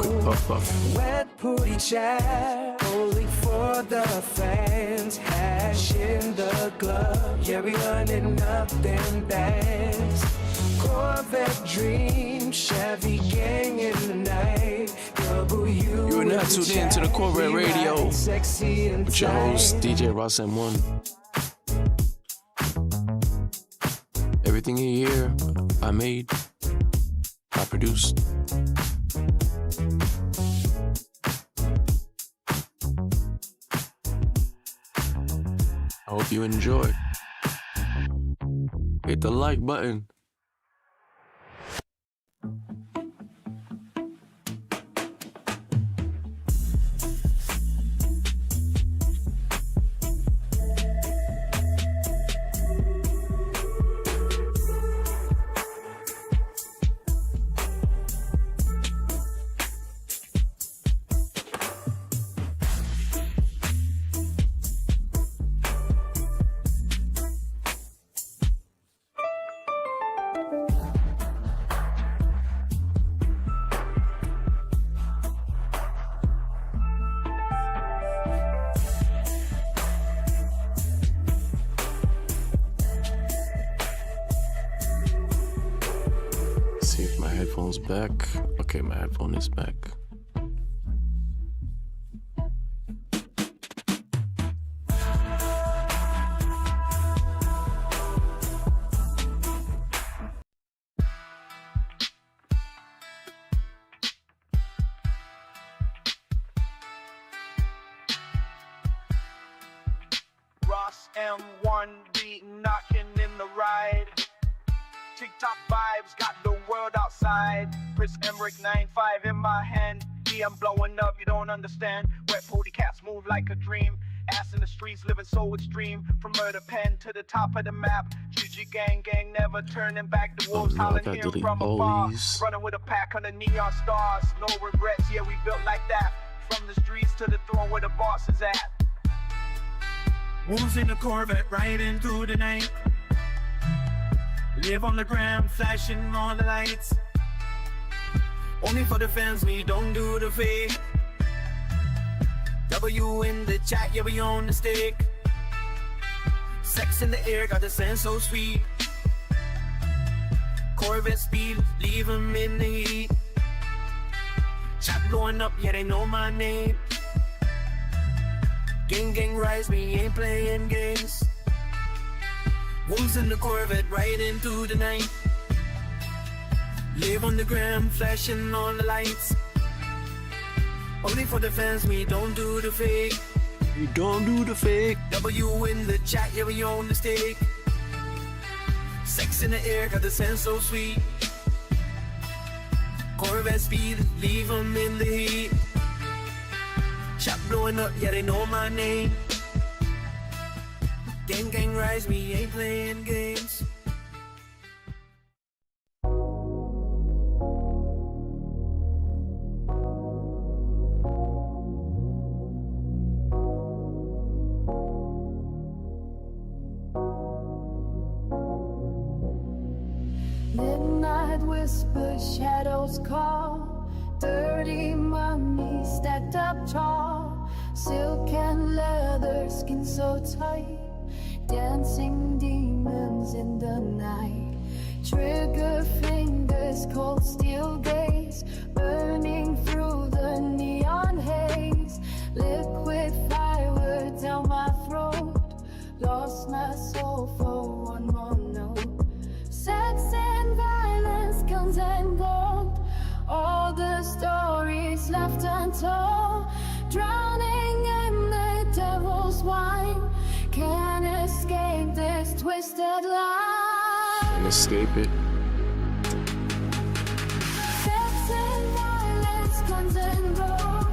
Wet pooty chat, only for the fans. Hash in the glove, yeah, we running up them bands. Corvette dream, Chevy gang in the night. You are now tuned in to the Corvette Radio with your host, DJ Ross M1. Everything you hear, I made, I produced. I hope you enjoy. Hit the like button. See if my headphone's back. Okay, my headphone is back. Ross M1 beat knocking in the ride. TikTok vibes got the world outside. Chris Emmerich 9-5 in my hand. I'm blowing up, you don't understand. Wet booty cats move like a dream. Ass in the streets, living so extreme. From Murder Pen to the top of the map. GG gang, never turning back. The wolves howling here from afar. Running with a pack under neon stars. No regrets, yeah, we built like that. From the streets to the throne where the boss is at. Wolves in the Corvette riding through the night. Live on the gram, flashing all the lights. Only for the fans, we don't do the fake. W in the chat, yeah, we on the stick. Sex in the air, got the scent so sweet. Corvette speed, leave them in the heat. Chat blowing up, yeah, they know my name. Gang rise, we ain't playing games. Wolves in the Corvette riding through the night. Live on the gram, flashing all the lights. Only for the fans, we don't do the fake. We don't do the fake. W in the chat, yeah, we on the stick. Sex in the air, got the scent so sweet. Corvette speed, leave them in the heat. Shot blowing up, yeah, they know my name. Gang rise, we ain't playing games. Midnight whisper, shadows call. Dirty money stacked up tall. Silk and leather, skin so tight. Dancing demons in the night. Trigger finger his cold steel gaze, burning through the neon haze. Liquid fire down my throat, lost my soul for one more note. Sex and violence, guns and gold, all the stories left untold. Drowning in the devil's wine, can't escape this twisted line. Can't escape it. Sex and violence, guns and gold,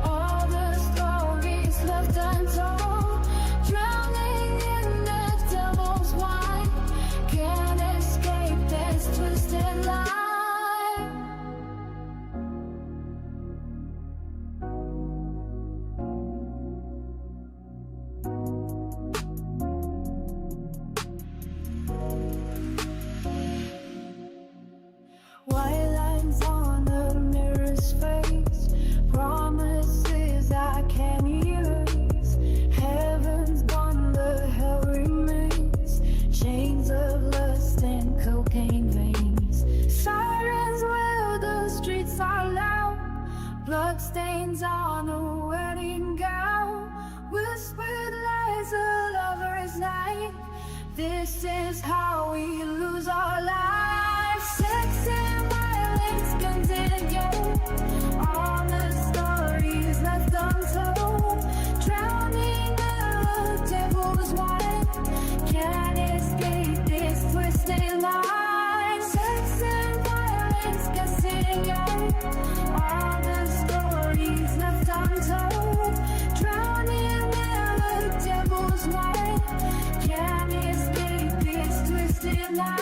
all the stories left untold. Drowning in the devil's wine, can't escape this twisted line. White lines on the mirror's face, promises I can't erase. Heaven's gone, the hell remains. Chains of lust and cocaine veins. Sirens wail, the streets are loud. Blood stains on a wedding gown. Whispered lies, a lover's night. This is how we lose our lives. Sex and violence, guns and gold, all the stories left untold. Drowning in the devil's wine, can't escape this twisted line. Sex and violence, guns and gold, all the stories left untold. Drowning in the devil's wine, can't escape this twisted line.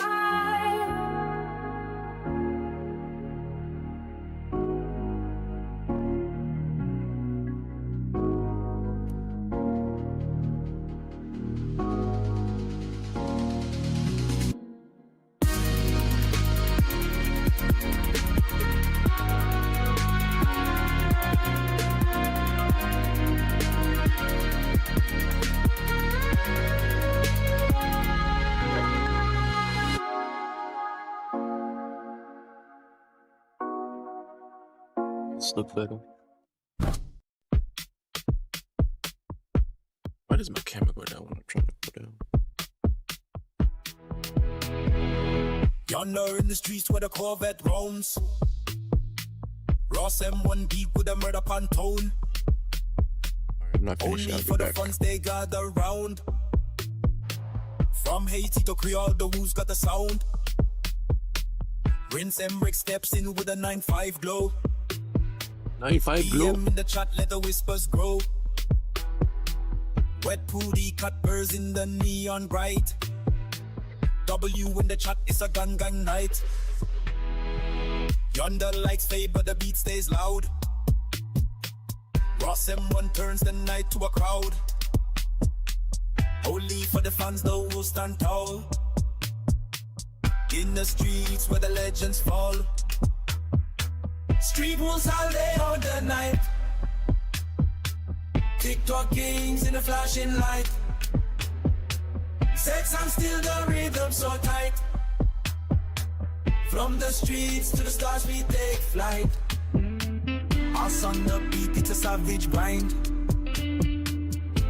Let's look better. Why does my camera go down when I'm trying to go down? Yonder in the streets where the Corvette roams, Ross M1 deep with a murder pantone. I'm not finished. Only I'll for be the back. funds they gather round. From Haiti to Creole, the who's got the sound. Rinse Emmerich steps in with a 9-5 glow. 95 glow. PM in the chat, let the whispers grow. Wet pooty cut burrs in the neon bright. W in the chat, it's a gang night. Yonder lights fade, but the beat stays loud. Ross M1 turns the night to a crowd. Only for the fans, the will stand tall. In the streets where the legends fall. Street wolves all day on the night. TikTok kings in the flashing light. Sex and still the rhythm so tight. From the streets to the stars we take flight. Us on the beat, it's a savage grind.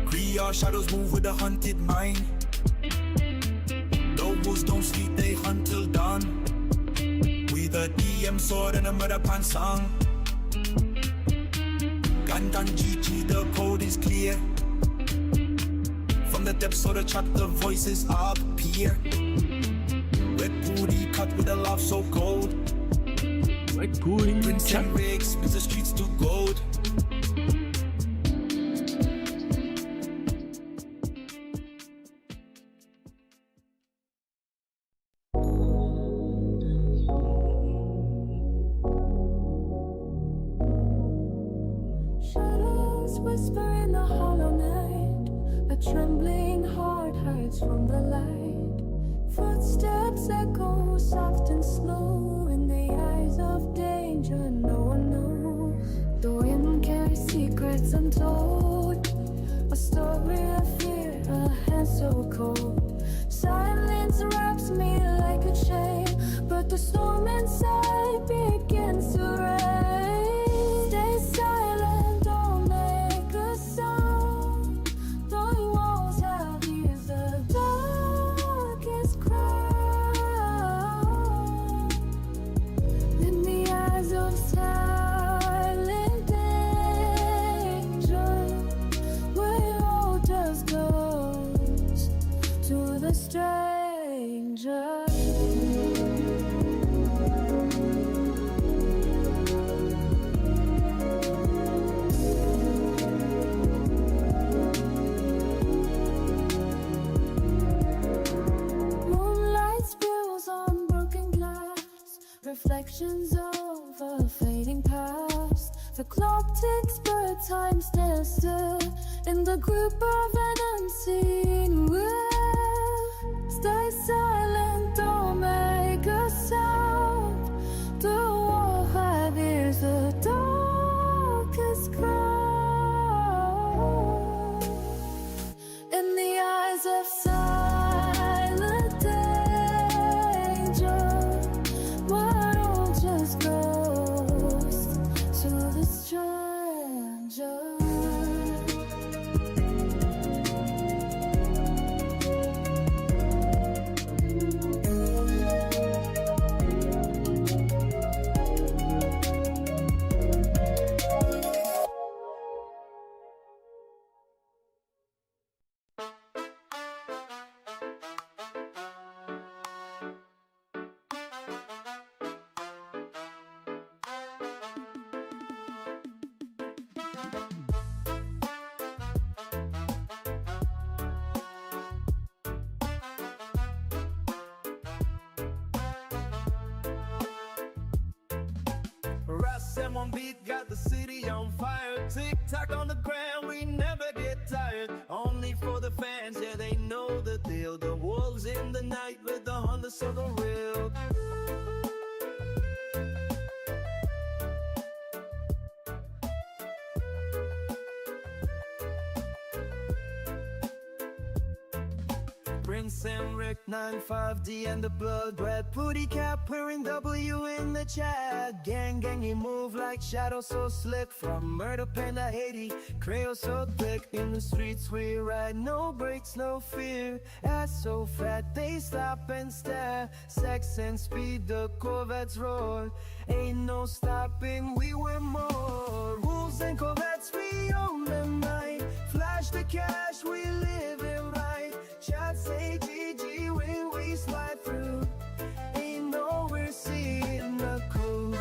Creole shadows move with a hunted mind. The wolves don't sleep, they hunt till dawn. With a DM sword and a murder pan song. Gandan GG, the code is clear. From the depths of the chat, the voices appear. Wet booty cut with a love so cold. Wet booty in Rinse chat. and Rick spins the streets to gold. Shadows whisper in the hollow night. A trembling heart hides from the light. Footsteps echo soft and slow in the eyes of danger. No one knows. The wind carries secrets untold. A story of fear, a hand so cold. Silence wraps me like a chain, but The storm inside begins to rain. Stay silent, don't make a sound. Though your walls have ears, the darkest crowd. In the eyes of silent danger, where it all just goes to the stranger. Moonlight spills on broken glass, reflections of a fading past. The clock ticks, but time stands still in the grip of an unseen will. Stay silent, don't make a sound. The wall have ears, the darkest crowd. In the eyes of silent danger, what all just goes to the stranger. Russ and one beat got the city on fire. Tick tock on the ground, we never get tired. Only for the fans, yeah, they know the deal. The wolves in the night with the hunters of the real. Prince and Rick 95D and the blood red Pooty Cap wearing W in the chat. Gang you move like shadow so slick. From Murder Pen to Haiti, Creole so thick. In the streets we ride, no brakes, no fear. Ass so fat they stop and stare. Sex and speed, the Corvettes roar. Ain't no stopping, we were more. Wolves and Corvettes, we own the night. Flash the cash, we live it right. Chat say GG when we slide through. Ain't no we're seeing the crew.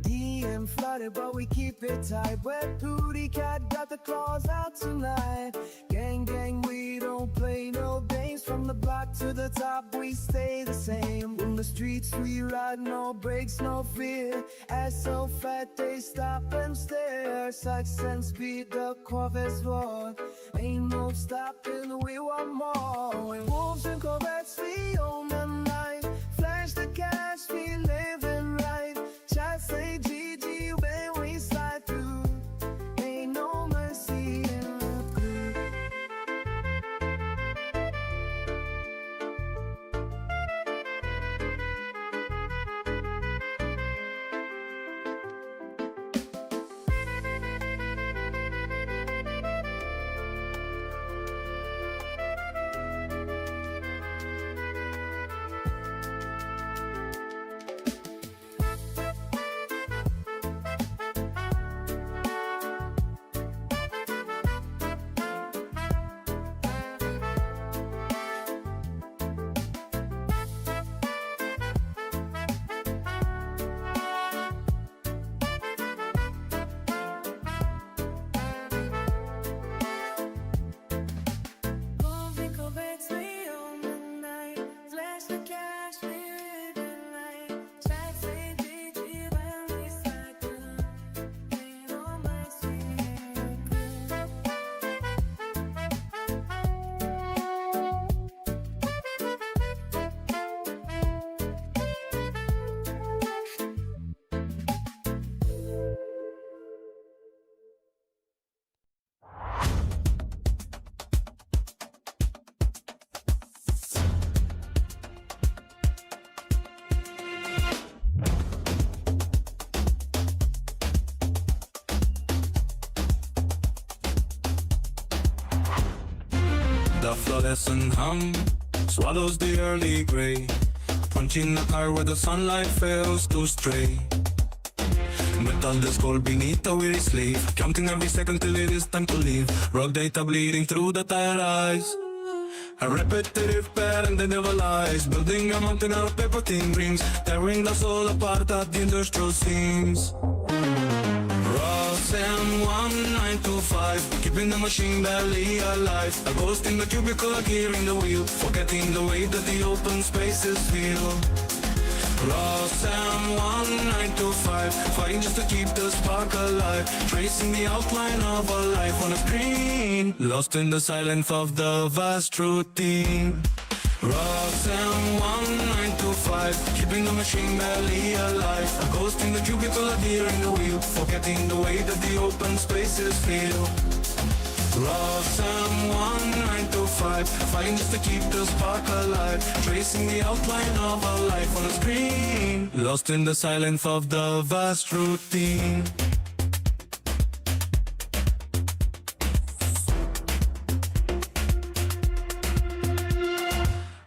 DM flooded, but we keep it tight. Wet Pooty Cat got the claws out tonight. Gang, we don't play no games. From the block to the top, we stay the same. In the streets we ride, no brakes, no fear. Ass so fat they stop and stare. Sex and speed, the Corvettes roar. Ain't no stopping, we want more. When wolves and Corvettes, we own the night. Flash the cash, we living right. Chat say GG when we slide through. Ain't no mercy in the crew. the fluorescent hum swallows the early gray, punching the car where the sunlight fails to stray. Metal is cold beneath the weary sleeve, counting every second till it is time to leave. Road data bleeding through the tired eyes, a repetitive pattern that never lies, building a mountain out of paper thin dreams, tearing the soul apart at the industrial seams. Ross M1925, keeping the machine barely alive, a ghost in the cubicle, a gear in the wheel, forgetting the way that the open spaces feel. Ross M1925, fighting just to keep the spark alive, tracing the outline of a life on a screen, lost in the silence of the vast routine. Ross M1925, keeping the machine barely alive, a ghost in the cubicle, a gear in the wheel, forgetting the way that the open spaces feel. Ross M1925, fighting just to keep the spark alive, tracing the outline of a life on a screen, lost in the silence of the vast routine.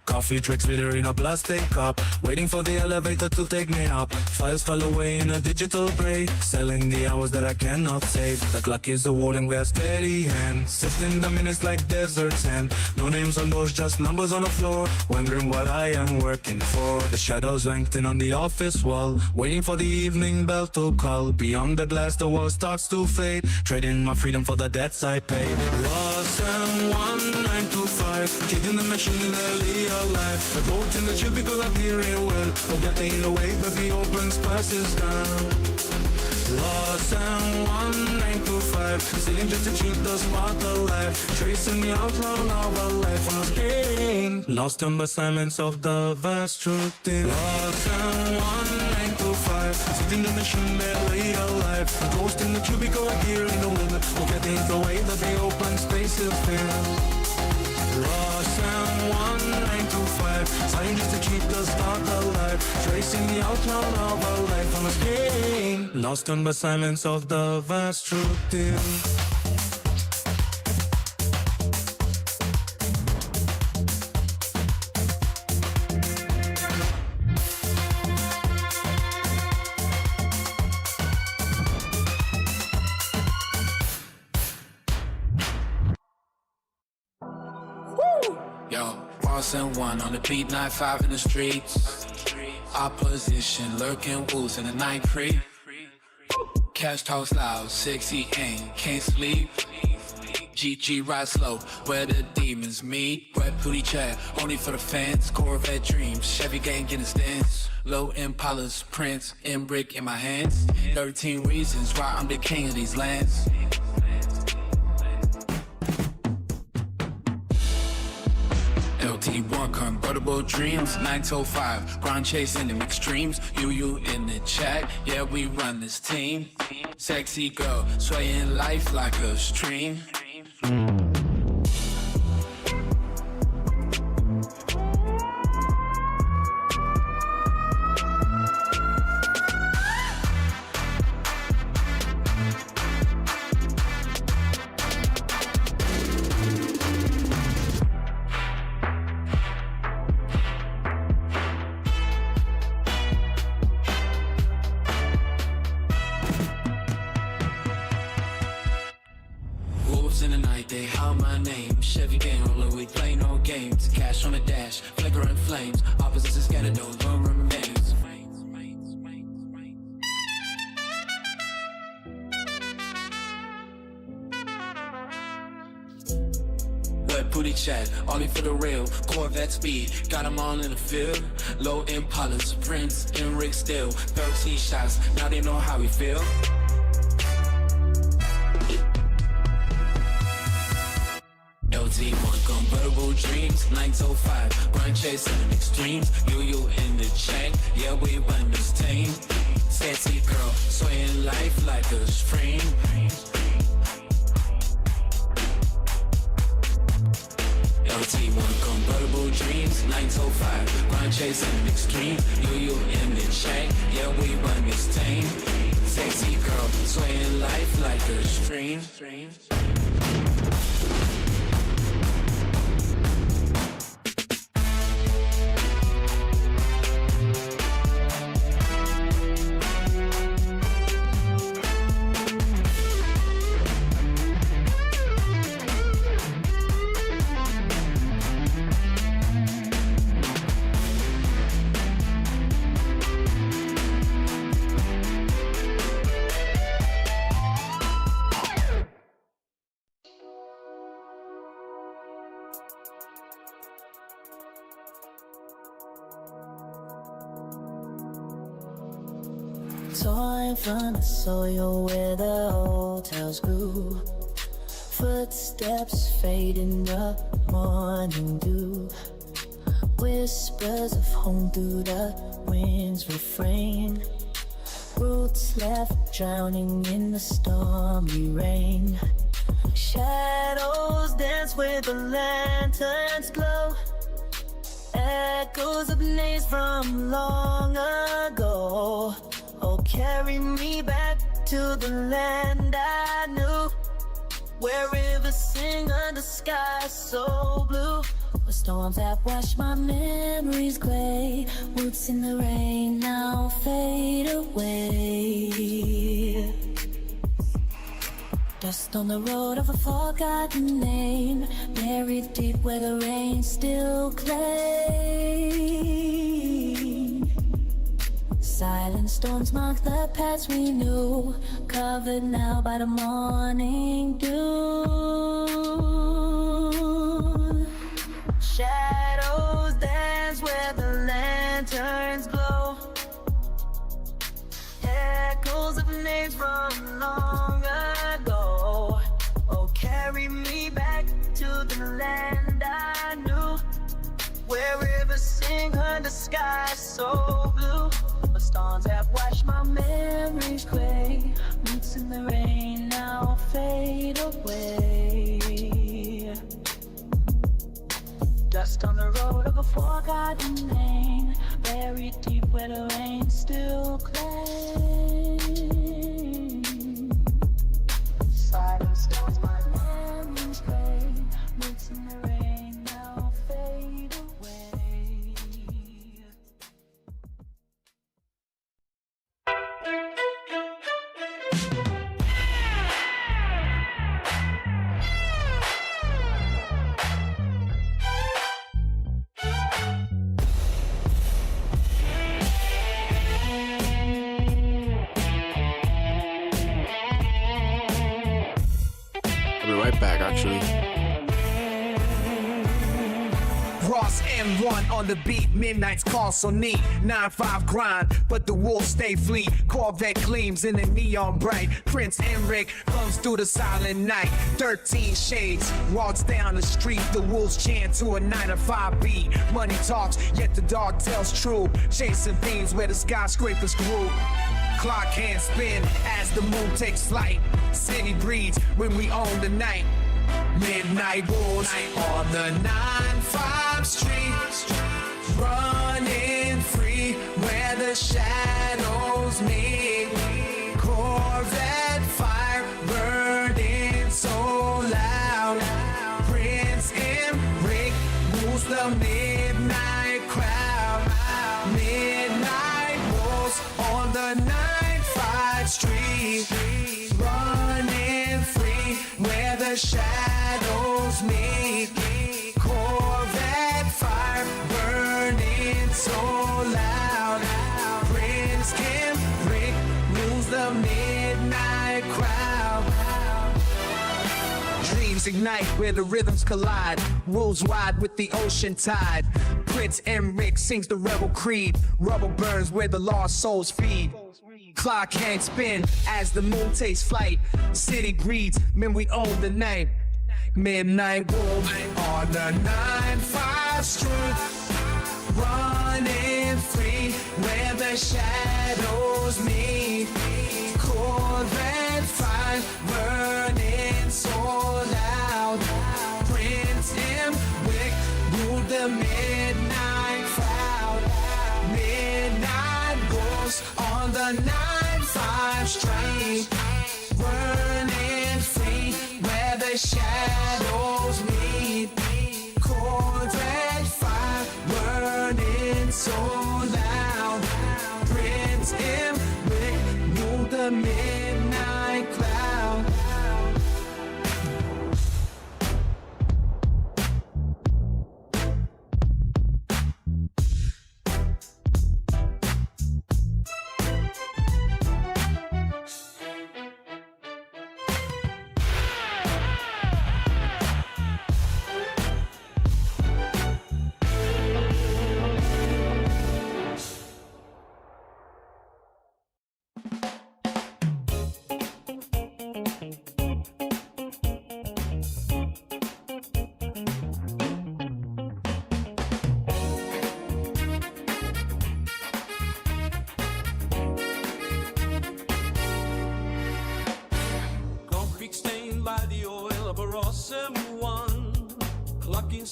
Coffee tricks glitter in a plastic cup, waiting for the elevator to take me up. Files fell away in a digital braid, selling the hours that I cannot save. The clock is a warning, we're steady hand, sifting the minutes like desert sand. No names on doors, just numbers on the floor, wondering what I am working for. The shadows lengthen on the office wall, waiting for the evening bell to call. Beyond the glass the world starts to fade, trading my freedom for the debts I paid. Ross M1925, keeping the machine early alive, a boat in the cubicle up here in well, forgetting the way that the open space is down. Lost M1925, sailing just to keep the spark alive, tracing the outline of our life on a screen, lost in the silence of the vast routine. Lost M1925, sitting in the machine barely alive, a ghost in the cubicle here in the wind, forgetting the way that the open space is filled. Lost M1925, sighing just to keep the spark alive, tracing the outline of our life on the screen, lost in the silence of the vast routine. Yo, Ross M1 on the beat, 9-5 in the streets. Opposition lurking wolves in the night creep. Cash talks loud, sexy aim, can't sleep. GG ride slow, where the demons meet. Wet booty chat, only for the fans. Corvette dreams, Chevy gang in the stands. Low Impalas, Prince, M-Brick in my hands. 13 reasons why I'm the king of these lands. LT1 convertible dreams, 905 grind chasing them extremes. You in the chat, yeah we run this team. Sexy girl, swaying life like a stream. In the night, they howl my name. Chevy gang roller, we play no games. Cash on the dash, flickering flames. Opposites is scattered, no one remains. Wet booty chat, only for the real. Corvette speed, got them all in the field. Low Impalas, Prince, and Rick still. 13 shots, now they know how we feel. LT1 convertible dreams, 905 grind chasing them extremes. You in the chat, yeah we run this team. Sexy girl, swaying life like a stream. LT1 convertible dreams, 905 grind chasing them extreme. You in the chat, yeah we run this team. Sexy girl, swaying life like a stream. Torn from the soil where the hotels grew. Footsteps fade in the morning dew. Whispers of home through the wind's refrain. Roots left drowning in the stormy rain. Shadows dance where the lanterns glow. Echoes of names from long ago. Oh, carry me back to the land I knew, where rivers sing under skies so blue. Where storms that wash my memories gray. Roots in the rain now fade away. Dust on the road of a forgotten name, buried deep where the rain still claims. Silent storms mark the paths we knew, covered now by the morning dew. Shadows dance where the lanterns glow. Echoes of names from long ago. Oh, carry me back to the land I knew, where rivers sing under skies so blue. But storms have washed my memories gray. Roots in the rain now fade away. Dust on the road of a forgotten lane, buried deep where the rain still claims. Silent stones, my memories gray. Roots in the rain now fade away. I'll be right back, actually. Ross M1 on the beat, midnight's call so neat. 9-5 grind, but the wolves stay fleet. Corvette gleams in the neon bright. Prince Emric comes through the silent night. 13 shades, walks down the street. The wolves chant to a 9-5 beat. Money talks, yet the dog tells true. Chasing themes where the skyscrapers grew. Clock hands spin as the moon takes flight. City breathes when we own the night. Midnight wolves on the 9-5 street, running free where the shadows meet. Corvette fire burning so loud. Prince Emric rules the midnight crowd. Midnight wolves on the 9-5 street, running free where the shadows meet. Corvette fire burning so loud. Prince Emric rules the midnight crowd. Dreams ignite where the rhythms collide. Rules wide with the ocean tide. Prince Emric sings the rebel creed. Rubble burns where the lost souls feed. Clock hands spin as the moon takes flight. City breathes, men we own the night. Midnight wolves on the 9-5 street, running free where the shadows meet. Corvette fire burning so loud. Prince Emric ruled the midnight crowd. Midnight wolves on the 9-5 street, burning free where the shadows meet. Corvette fire burning so loud. Prince Emric ruled the midnight cloud.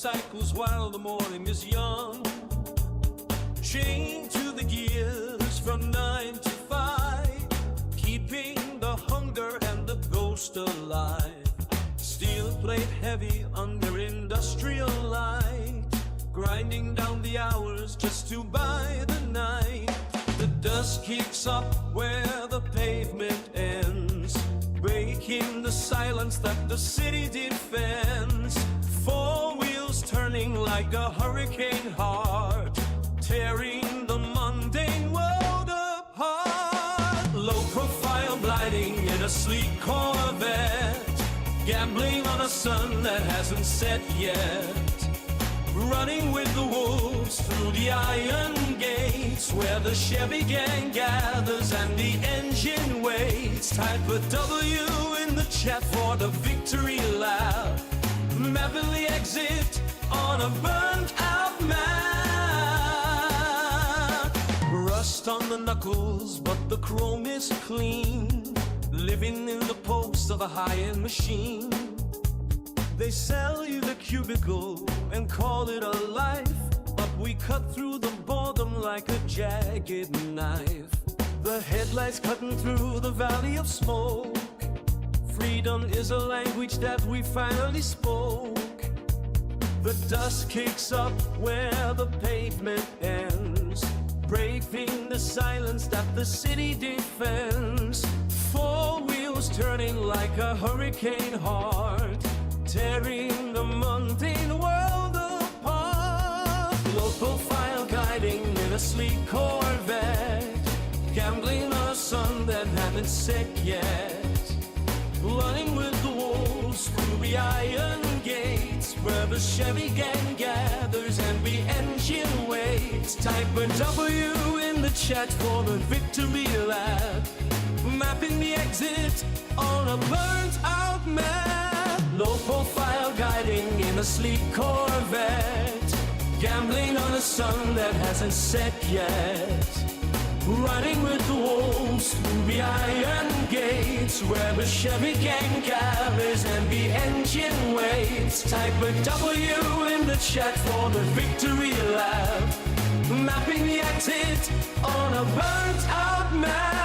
cycles while the morning is young. Chained to the gears from 9 to 5, keeping the hunger and the ghost alive. Steel plate heavy under industrial light, grinding down the hours just to buy the night. The dust kicks up where the pavement ends, breaking the silence that the city defends. Four wheels turning like a hurricane heart, tearing the mundane world apart. Low profile gliding in a sleek Corvette, gambling on a sun that hasn't set yet. Running with the wolves through the iron gates, where the Chevy gang gathers and the engine waits. Type a W in the chat for the victory lap, mapping the exit on a burnt out map. Rust on the knuckles, but the chrome is clean, living in the pulse of a high-end machine. They sell you the cubicle and call it a life, but we cut through the boredom like a jagged knife. The headlights cutting through the valley of smoke. Freedom is a language that we finally spoke. The dust kicks up where the pavement ends, breaking the silence that the city defends. Four wheels turning like a hurricane heart, tearing the mundane world apart. Low profile guiding in a sleek Corvette, gambling on a sun that hadn't set yet. Running with the wolves through the iron gates, where the Chevy gang gathers and the engine waits. Type a W in the chat for the victory lap, mapping the exit on a burnt out map. Low profile guiding in a sleek Corvette, gambling on a sun that hasn't set yet. Running with the wolves through the iron gates, where the Chevy gang gathers and the engine waits. Type a W in the chat for the victory lap, mapping the exit on a burnt out map.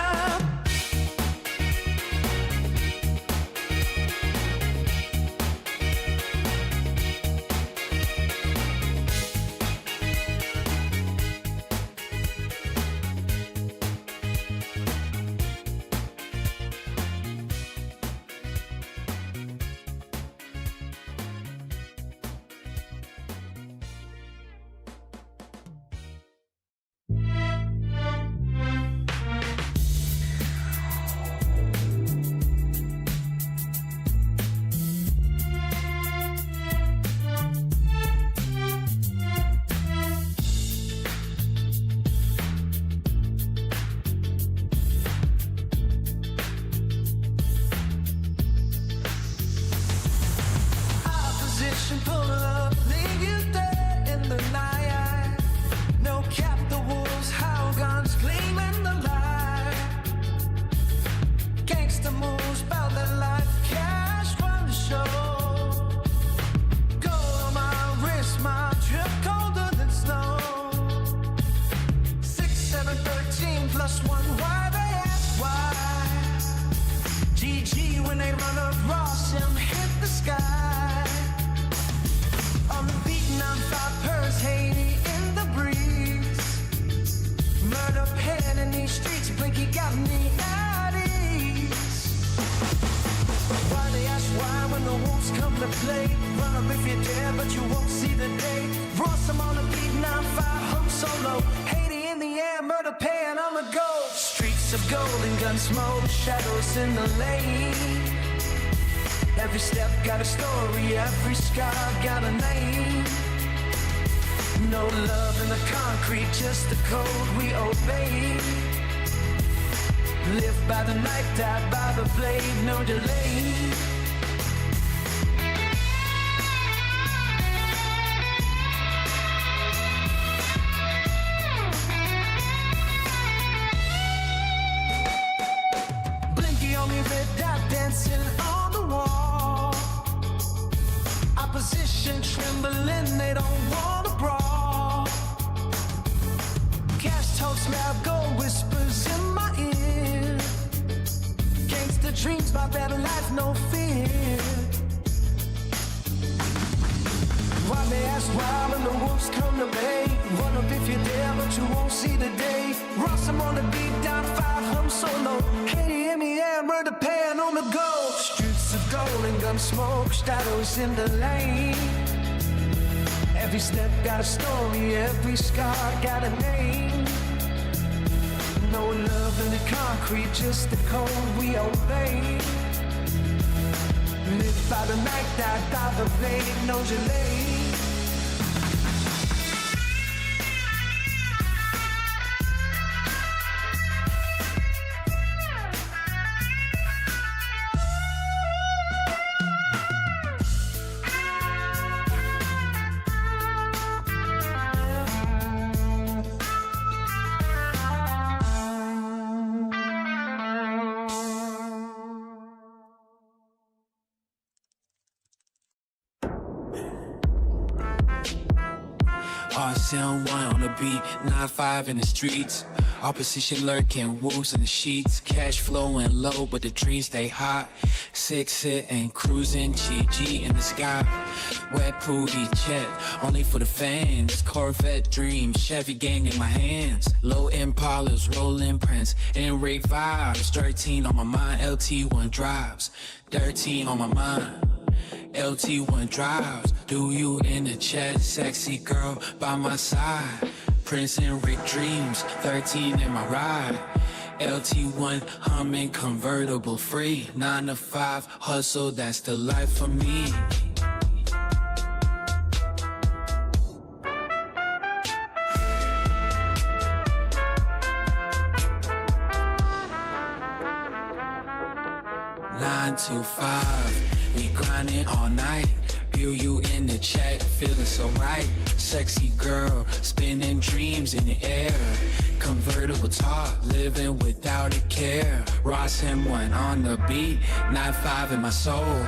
Dancing on the wall, opposition trembling don't wanna brawl. Cash totes, smell gold whispers in my ear. Gangsta dreams, my better life, no fear. Why they ask why when the wolves come to bay? Run up if you're there, but you won't see the day. Ross, I'm on the beat, down 5, hum solo. Katie, hear me, yeah, murder pan on the go. Streets of gold and gun smoke, shadows in the lane. Every step got a story, every scar got a name. No love in the concrete, just the code we obey. Live by the night, die by the blade, no delay. RCN1 on the beat, 9-5 in the streets. Opposition lurking, wolves in the sheets. Cash flowing low, but the dreams stay hot. 6 sitting, cruising, GG in the sky. Wet Pootie Chet, only for the fans. Corvette dreams, Chevy gang in my hands. Low Impalas, rolling prints, N-rate vibes. 13 on my mind, LT1 drives. 13 on my mind. LT1 drives, do you in the chat, sexy girl by my side. Prince and Rick dreams, 13 in my ride. LT1 humming, convertible free. 9 to 5 hustle, that's the life for me. Nine to 5, we grinding all night. View you in the chat, feeling so right. Sexy girl, spinning dreams in the air. Convertible talk, living without a care. Ross M1 on the beat, 9-5 in my soul.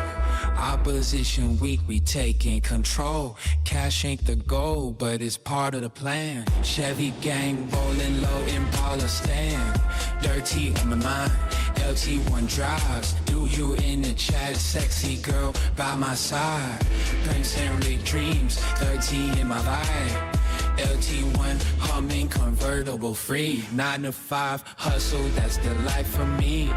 Opposition weak, we taking control. Cash ain't the goal, but it's part of the plan. Chevy gang rolling low, Impala stand. Dirty on my mind, LT1 drives. Do you in the chat, sexy girl by my side. Prince Henry dreams, 13 in my vibe. LT1 humming, convertible free. 9 to 5 hustle, that's the life for me.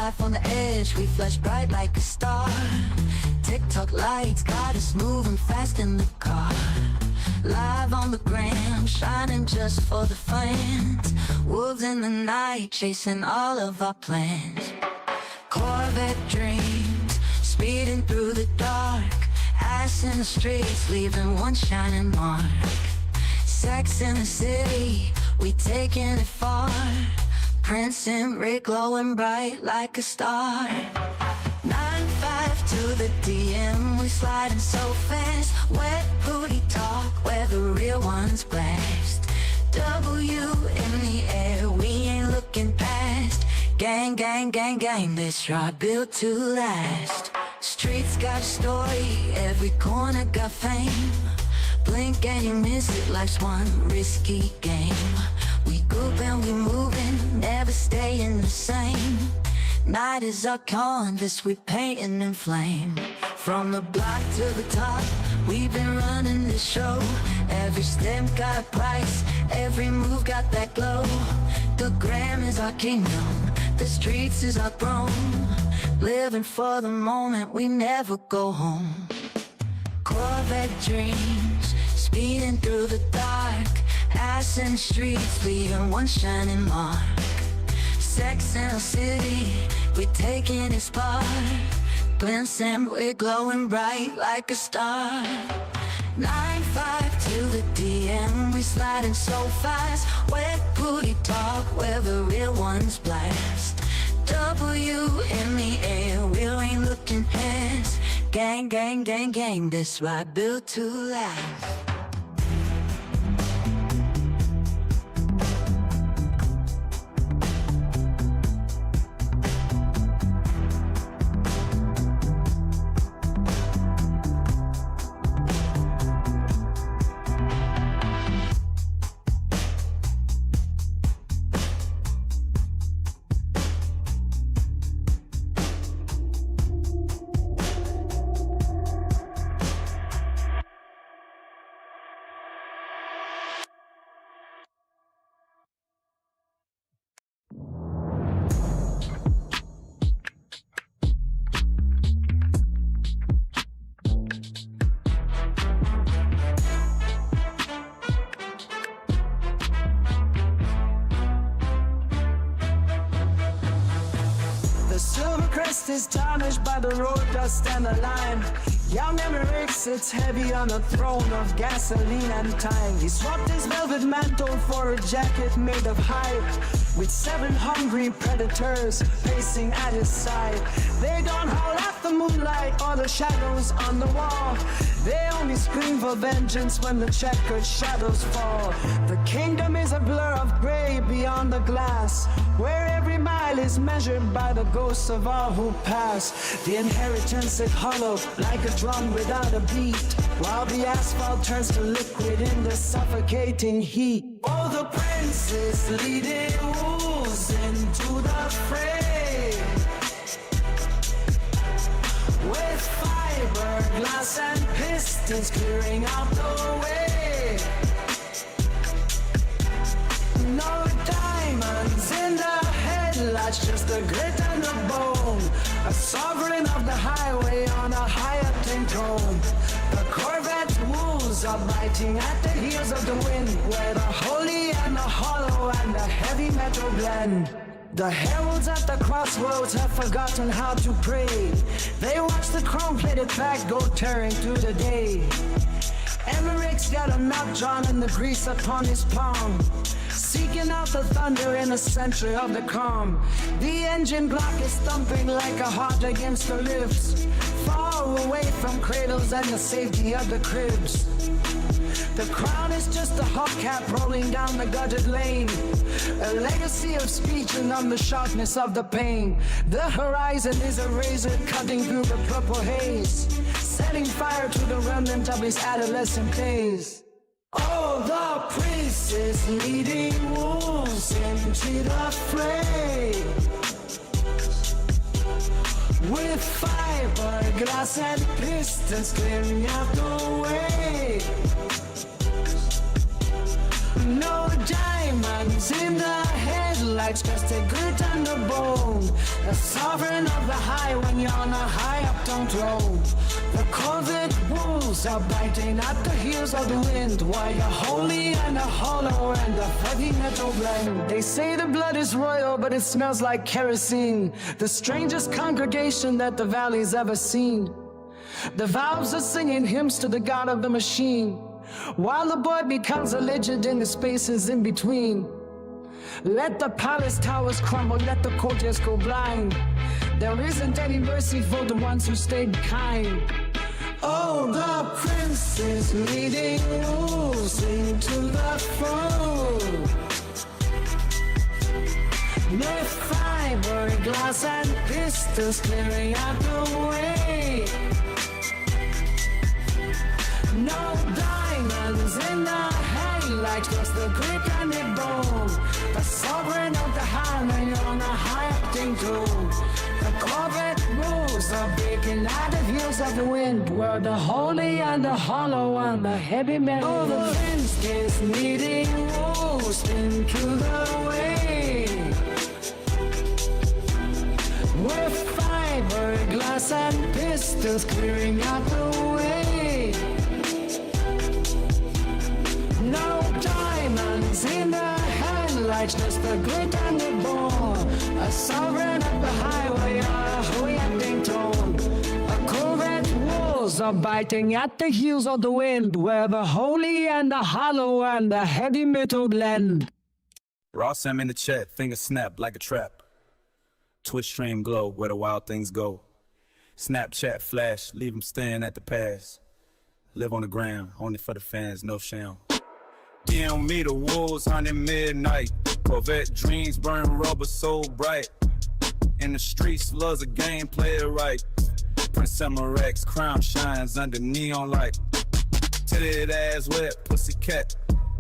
life on the edge, we flash bright like a star. TikTok lights got us moving fast in the car. Live on the gram, shining just for the fans. Wolves in the night, chasing all of our plans. Corvette dreams, speeding through the dark. Ass in the streets, leaving one shining mark. Sex in the city, we taking it far. Prince and Rick glowing bright like a star. 9-5 to the DM, we sliding so fast. Wet booty talk where the real ones blast. W in the air, we ain't looking past. Gang, gang, gang, gang, this ride built to last. Streets got a story, every corner got fame. Blink and you miss it, life's one risky game. We group and we moving, never staying the same. Night is our canvas, we painting in flame. From the block to the top, we've been running this show. Every step got a price, every move got that glow. The gram is our kingdom, the streets is our throne. Living for the moment, we never go home. Corvette dreams, speeding through the dark. Ass in the streets, leaving one shining mark. Sex in the city, we taking it spark. Prince and we're glowing bright like a star. 9-5 to the DM, we sliding so fast. Wet booty talk where the real ones blast. W in the air, we ain't looking past. Gang, gang, gang, gang, this ride built to last. Is tarnished by the road dust and the lime. Young Emmerich sits heavy on a throne of gasoline and time. He swapped his velvet mantle for a jacket made of hide, with 7 hungry predators pacing at his side. They don't howl at the moonlight or the shadows on the wall. They only scream for vengeance when the checkered shadows fall. The kingdom is a blur of gray beyond the glass, where every mile is measured by the ghosts of all who pass. The inheritance is hollow like a drum without a beat, while the asphalt turns to liquid in the suffocating heat. Oh, the prince is leading wolves into the fray, with fiberglass and pistons clearing out the way. No diamonds in the headlights, just the grit and the bone. A sovereign of the highway on a high-octane throne. The Corvette wolves are biting at the heels of the wind, where the holy and the hollow and the heavy metal blend. The heralds at the crossroads have forgotten how to pray. They watch the chrome-plated pack go tearing through the day. Emmerich's got a knot drawn in the grease upon his palm, seeking out the thunder in the center of the calm. The engine block is thumping like a heart against the lips, far away from cradles and the safety of the cribs. The crown is just a hubcap rolling down the gutted lane, a legacy of speech and on the sharpness of the pain. The horizon is a razor cutting through the purple haze, setting fire to the remnant of his adolescent days. Oh, the prince is leading wolves into the fray, with fiberglass and pistons clearing out the way. No diamonds in the headlights, just a grit and a bone. A sovereign of the high when you're on a high-up-tone throne. The Corvette wolves are biting at the heels of the wind, while you're holy and a hollow and a heavy metal blend. They say the blood is royal, but it smells like kerosene. The strangest congregation that the valley's ever seen. The valves are singing hymns to the god of the machine. while the boy becomes a legend in the spaces in between. Let the palace towers crumble, let the courtiers go blind. There isn't any mercy for the ones who stayed kind. Oh, the prince is leading wolves into the fold. With fiberglass and pistols clearing out the way. No diamonds in the headlights, just the grit and the bone. The sovereign of the highway on a high-octane tone. The Corvette moves are breaking out the heels of the wind, where the holy and the hollow and the heavy metal. Oh, the prince is leading wolves into the way. With fiberglass and pistols clearing out the way. No diamonds in the headlights, just the grit and the bone. A sovereign of the highway, a holy acting tone. A Corvette wolves are biting at the heels of the wind, where the holy and the hollow and the heavy metal blend. Raw Sam in the chat, fingers snap like a trap. Twitch stream glow, where the wild things go. Snapchat flash, leave them staring at the past. Live on the ground, only for the fans, no sham. DM me the wolves, hunting midnight. Corvette dreams burn rubber so bright. In the streets, loves a game, play it right. Prince Rex, crown shines under neon light. Titted ass wet, pussy cat.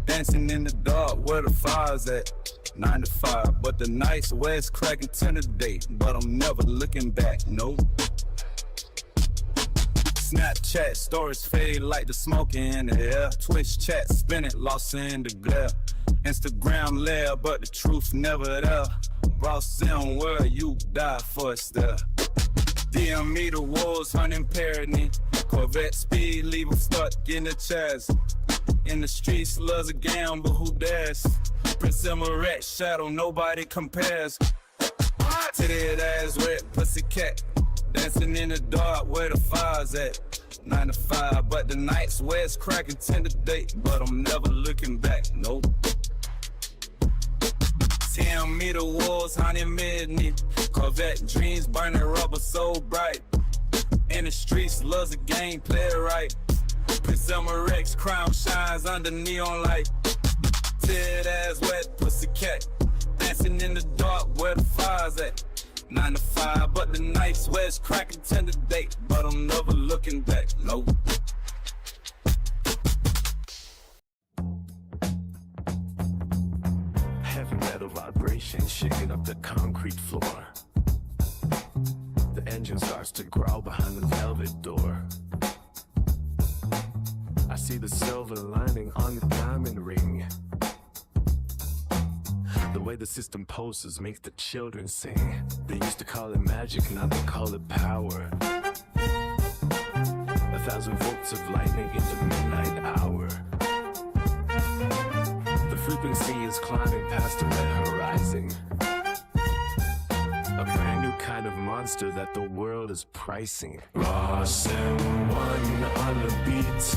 Dancing in the dark, where the fire's at. 9 to 5, but the nights where it's cracking 10 a day. But I'm never looking back, no. Snapchat stories fade like the smoke in the air. Twitch chat spinning, lost in the glare. Instagram lair, but the truth never there. Ross in where you die for us there. DM me the wolves hunting parody. Corvette speed, leave them stuck in the chest. In the streets, loves a gamble, who dares? Prince Rex, shadow, nobody compares. Titted ass wet, pussy cat. Dancing in the dark, where the fire's at. 9 to 5, but the nights where it's cracking 10 to date. But I'm never looking back, nope. Tell me the wolves hunting midnight. Corvette dreams burning rubber so bright. In the streets, loves a game, play it right. Prince Rex, crown shines under neon light. Ted ass wet, pussy cat. Dancing in the dark, where the fire's at. 9 to 5, but the nights where it's cracking 10 to date. But I'm never looking back, no. Heavy metal vibration shaking up the concrete floor. The engine starts to growl behind the velvet door. I see the silver lining on the diamond ring. The way the system poses makes the children sing. They used to call it magic, now they call it power. 1,000 volts of lightning in the midnight hour. The frequency is climbing past the red horizon. A brand new kind of monster that the world is pricing. Ross and one on the beat.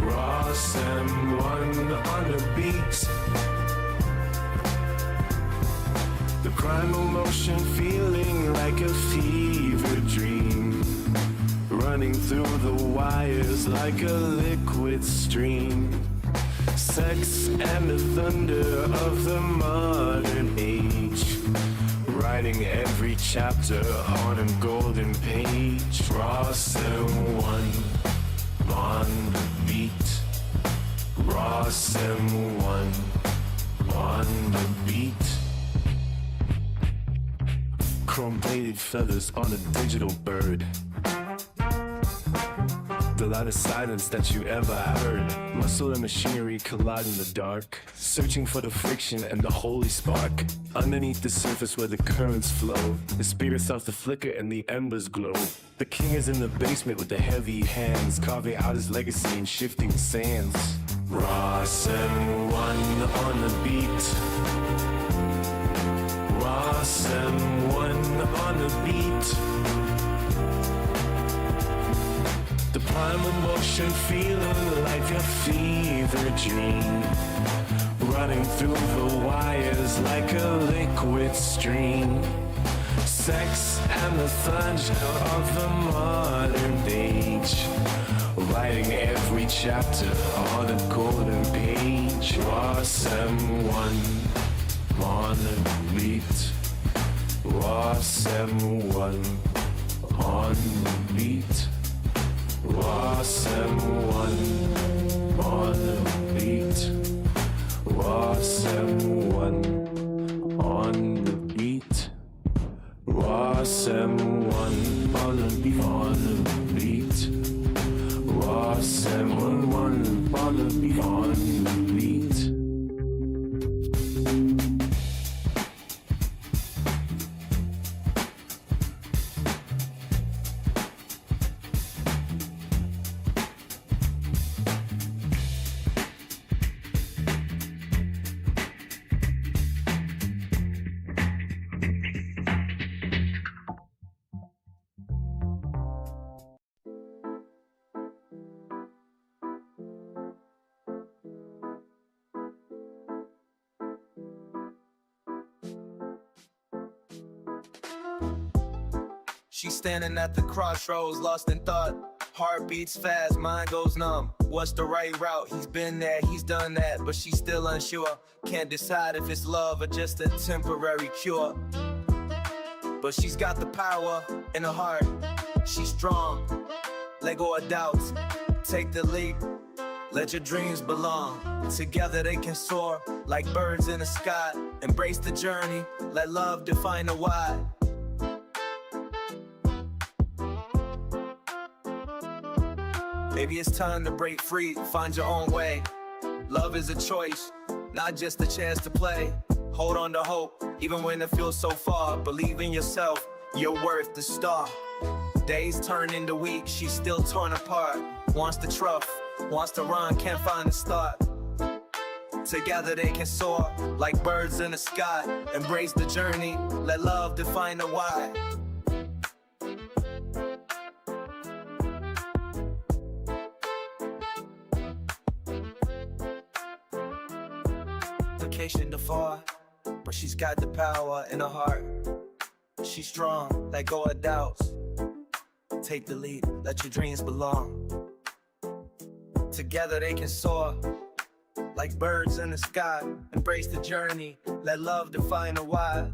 Ross and one on the beat. The primal motion feeling like a fever dream. Running through the wires like a liquid stream. Sex and the thunder of the modern age. Writing every chapter on a golden page. Ross and one on the beat. Ross and one on the beat. Chrome-plated feathers on a digital bird. The loudest silence that you ever heard. Muscle and machinery collide in the dark, searching for the friction and the holy spark. Underneath the surface where the currents flow, the spirit starts to flicker and the embers glow. The king is in the basement with the heavy hands, carving out his legacy in shifting sands. Ross and one on the beat. Ross and one on the beat. The primal motion, feeling like a fever dream, running through the wires like a liquid stream. Sex and the thunder of the modern age, writing every chapter on a golden page. Was someone on the beat? Was someone on the beat? Was someone on the beat? Was someone on the beat? Was someone on the beat? On the beat? Was someone on the beat? On the beat? She's standing at the crossroads, lost in thought. Heart beats fast, mind goes numb. What's the right route? He's been there, he's done that, but she's still unsure. Can't decide if it's love or just a temporary cure. But she's got the power in her heart. She's strong, let go of doubts. Take the leap, let your dreams belong. Together they can soar like birds in the sky. Embrace the journey, let love define the why. Maybe it's time to break free, find your own way. Love is a choice, not just a chance to play. Hold on to hope, even when it feels so far. Believe in yourself, you're worth the star. Days turn into weeks, she's still torn apart. Wants to trough, wants to run, can't find the start. Together they can soar, like birds in the sky. Embrace the journey, let love define the why. Location to far, but she's got the power in her heart. She's strong, let go of doubts. Take the lead, let your dreams belong. Together they can soar, like birds in the sky. Embrace the journey, let love define the why.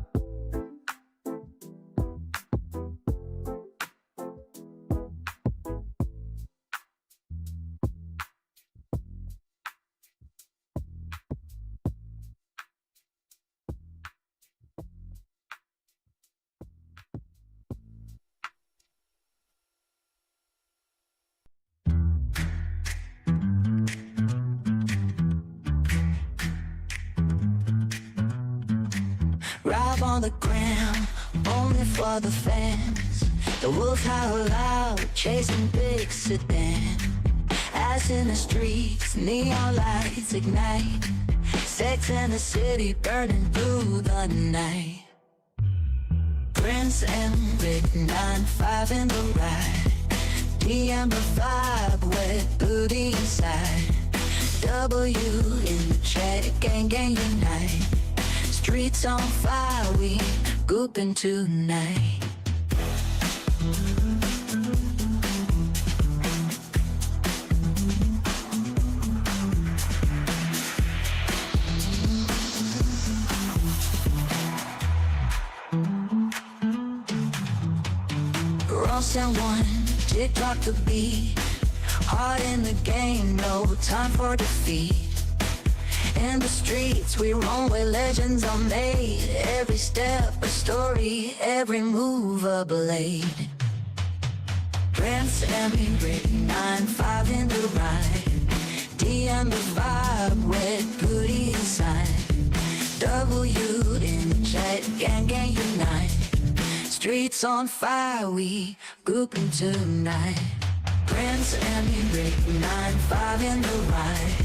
On the ground, only for the fans. The wolves howl loud, chasing big sedan. As in the streets, neon lights ignite. Sex in the city, burning through the night. Prince and Rick, 9-5 in the ride. DM the vibe, wet booty inside. W in the chat, gang unite. Streets on fire, we gooping tonight. Ross and one, tick-tock the beat. Hard in the game, no time for defeat. In the streets we roam where legends are made. Every step a story, every move a blade. Prince and Rick, 9-5 in the ride. DM the vibe, wet booty inside. W in the chat, gang unite. Streets on fire, we grouping tonight. Prince and Rick, 9-5 in the ride.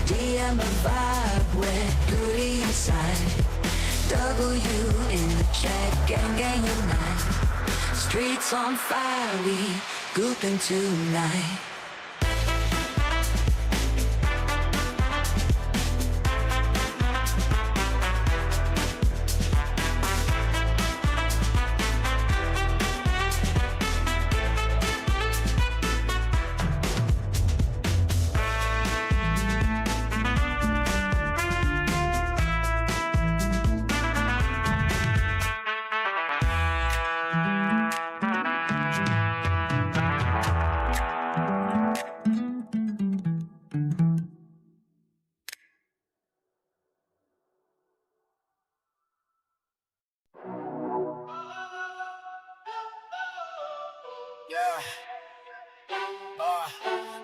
DM the vibe, wet booty inside. W in the chat, gang unite. Streets on fire, we scooping tonight.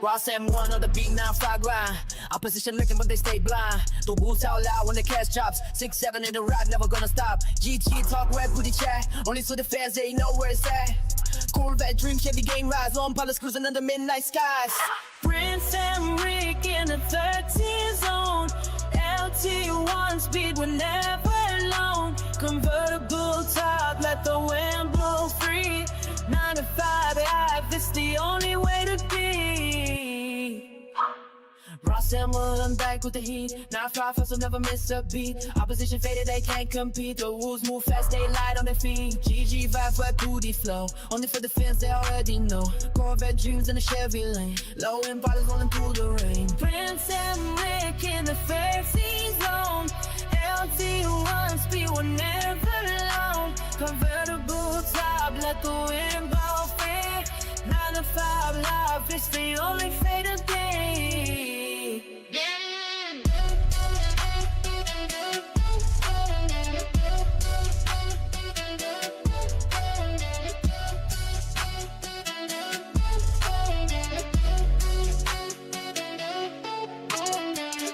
Ross M1 on the beat, now fly grind. Opposition looking, but they stay blind. The wolves out loud when the cash drops. 6-7 in the ride, never gonna stop. GG talk, red booty chat. Only so the fans, they know where it's at. Corvette dream, Chevy game rise. Long pilots cruising under midnight skies. Prince and Rick in the 13 zone. LT1 speed, we're never alone. Convertible top, let the wind blow free. 9 to 5 life, it's the only way to be. Ross and Wood on back with the heat. 9-5 hustle, never miss a beat. Opposition faded, they can't compete. The wolves move fast, they light on their feet. GG vibe, but booty flow. Only for the fans, they already know. Corvette dreams in the Chevy lane. Low end bottles rolling through the rain. Prince and Rick in the 13 zone. LT1 speed, we're never alone. Convertible top, let the wind blow free. 9 to 5 life, it's the only fate of day.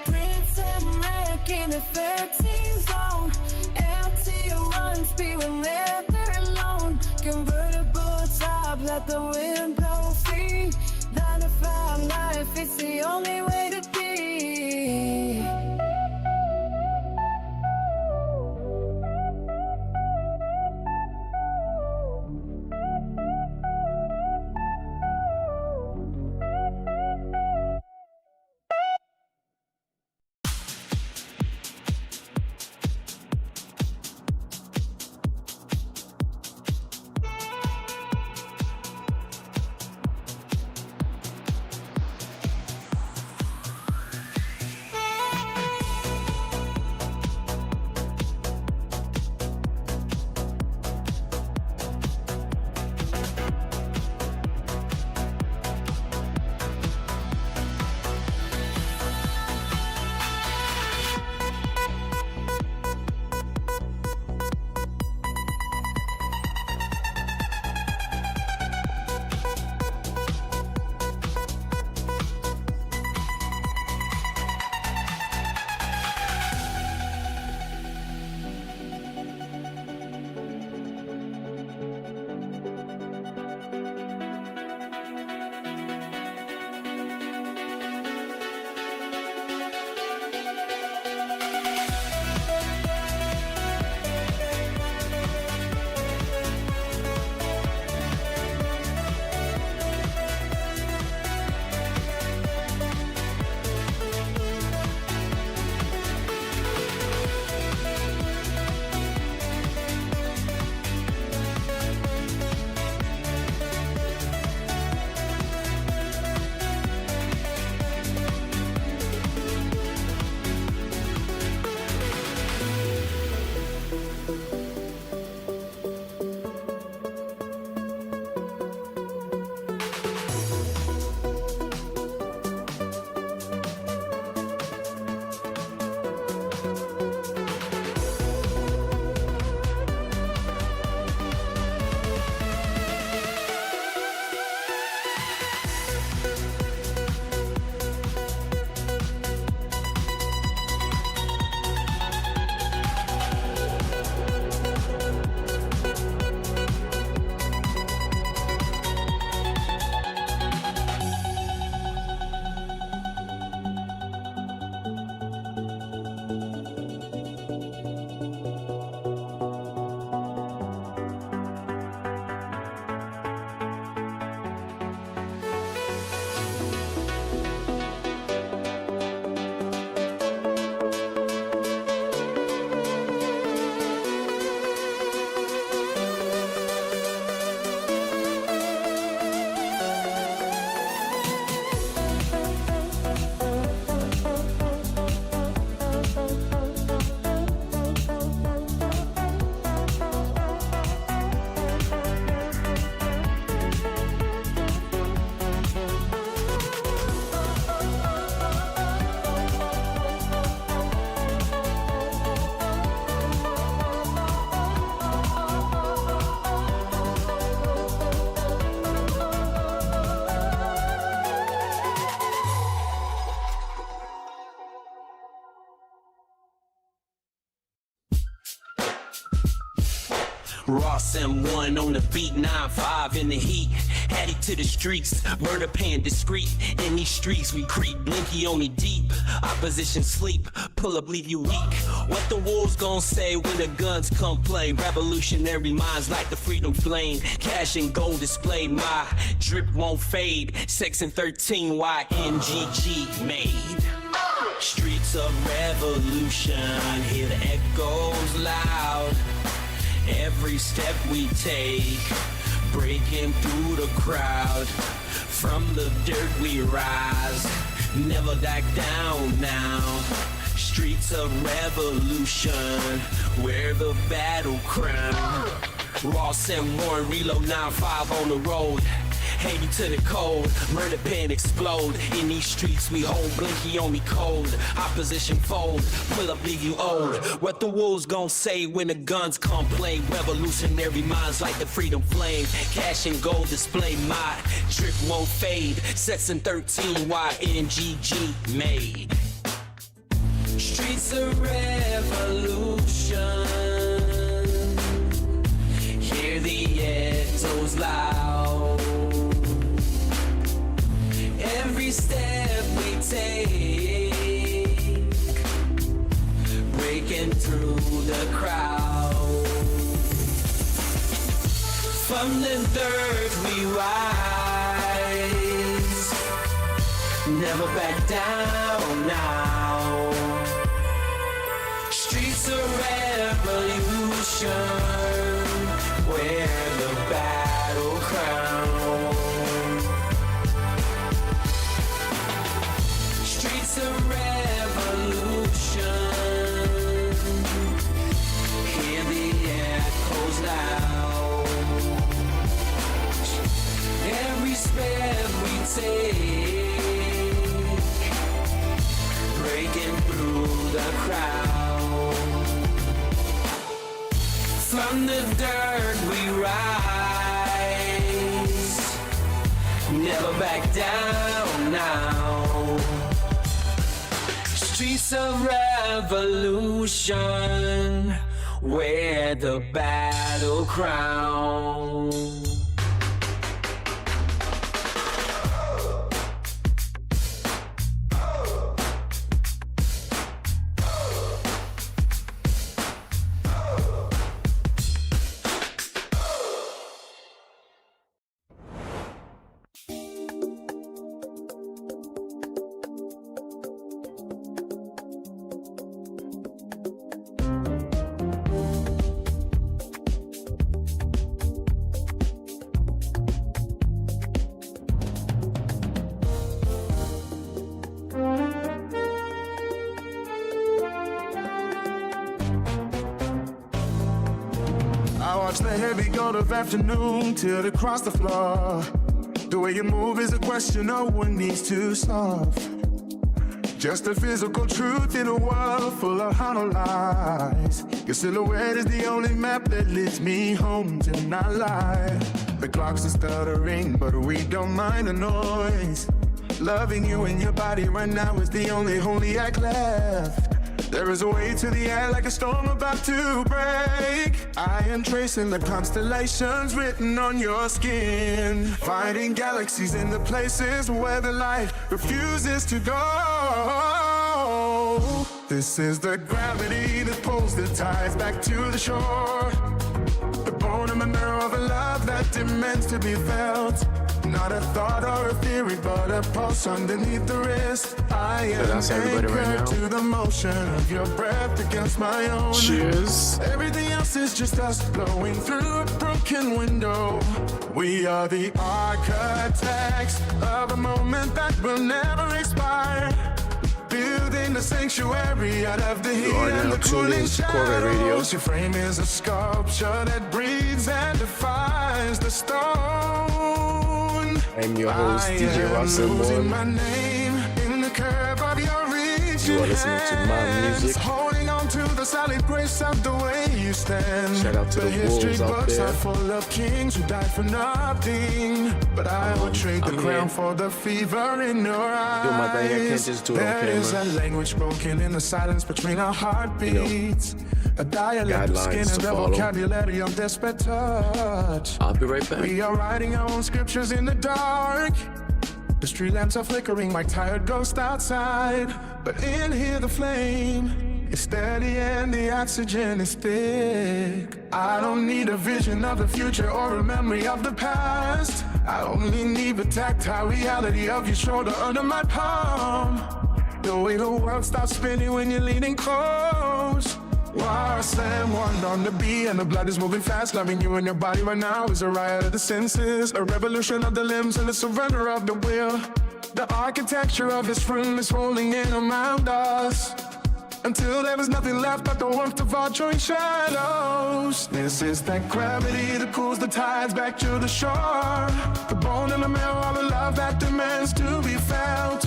Prince and Rick in the 13 zone. LT1 speed, we're never alone. Convertible top, let the wind blow free. 9 to 5 life, it's the only way to be. Ross M1 on the beat, 9-5 in the heat. Hattie to the streets, murder pan discreet. In these streets we creep, blinky only deep. Opposition sleep, pull up leave you weak. What the wolves gon' say when the guns come play? Revolutionary minds like the freedom flame. Cash and gold display, my drip won't fade. Section 13, YNGG made. Streets of revolution, hear the echoes loud. Every step we take, breaking through the crowd. From the dirt we rise, never back down now. Streets of revolution, wear the battle crown. Ross and Warren, reload 9-5 on the road. Heavy to the cold, murder pen explode. In these streets we hold, blinky on me cold. Opposition fold, pull up leave you old. What the wolves gon' say when the guns come play? Revolutionary minds like the freedom flame. Cash and gold display, my drip won't fade. Section 13, YNGG made. Streets of revolution, hear the echoes loud. Every step we take, breaking through the crowd. From the dirt we rise, never back down now. Streets of revolution, wear the battle crown. Streets of revolution, hear the echoes loud. Every step we take, breaking through the crowd. From the dirt we rise, never back down now. Streets of revolution, wear the battle crown. I watch the heavy gold of afternoon till it cross the floor. The way you move is a question no one needs to solve. Just a physical truth in a world full of hollow lies. Your silhouette is the only map that leads me home tonight. The clocks are stuttering, but we don't mind the noise. Loving you in your body right now is the only holy act left. There is a way to the air like a storm about to break. I am tracing the constellations written on your skin, finding galaxies in the places where the light refuses to go. This is the gravity that pulls the tides back to the shore. The bone in the marrow of a love that demands to be felt. Not a thought or a theory, but a pulse underneath the wrist. I am anchored right to the motion of your breath against my own. Cheers. Everything else is just us blowing through a broken window. We are the architects of a moment that will never expire. Building a sanctuary out of the heat and the cooling shadows. Your frame is a sculpture that breathes and defies the stone. I'm your host, DJ Ross losing M1. my name in the curve of your reach. You are listening to My Music. Holding on to the solid grace of the way you stand. Shout out to the history wolves out books there. are full of kings who died for nothing. But I would trade the crown for the fever in your eyes. Do my thing, I can't just do it on There is a camera. language broken in the silence between our heartbeats. A dialect of skin Guidelines and to the follow. vocabulary of desperate touch. I'll be right back. We are writing our own scriptures in the dark. The street lamps are flickering like tired ghosts outside. But in here the flame is steady and the oxygen is thick. I don't need a vision of the future or a memory of the past. I only need the tactile reality of your shoulder under my palm. The way the world stops spinning when you're leaning close. RSM1 on the beat and the blood is moving fast. Loving you in your body right now is a riot of the senses. A revolution of the limbs and the surrender of the will. The architecture of this room is rolling in around us. Until there was nothing left but the warmth of our joint shadows. This is that gravity that cools the tides back to the shore. The bone and the marrow of the love that demands to be felt.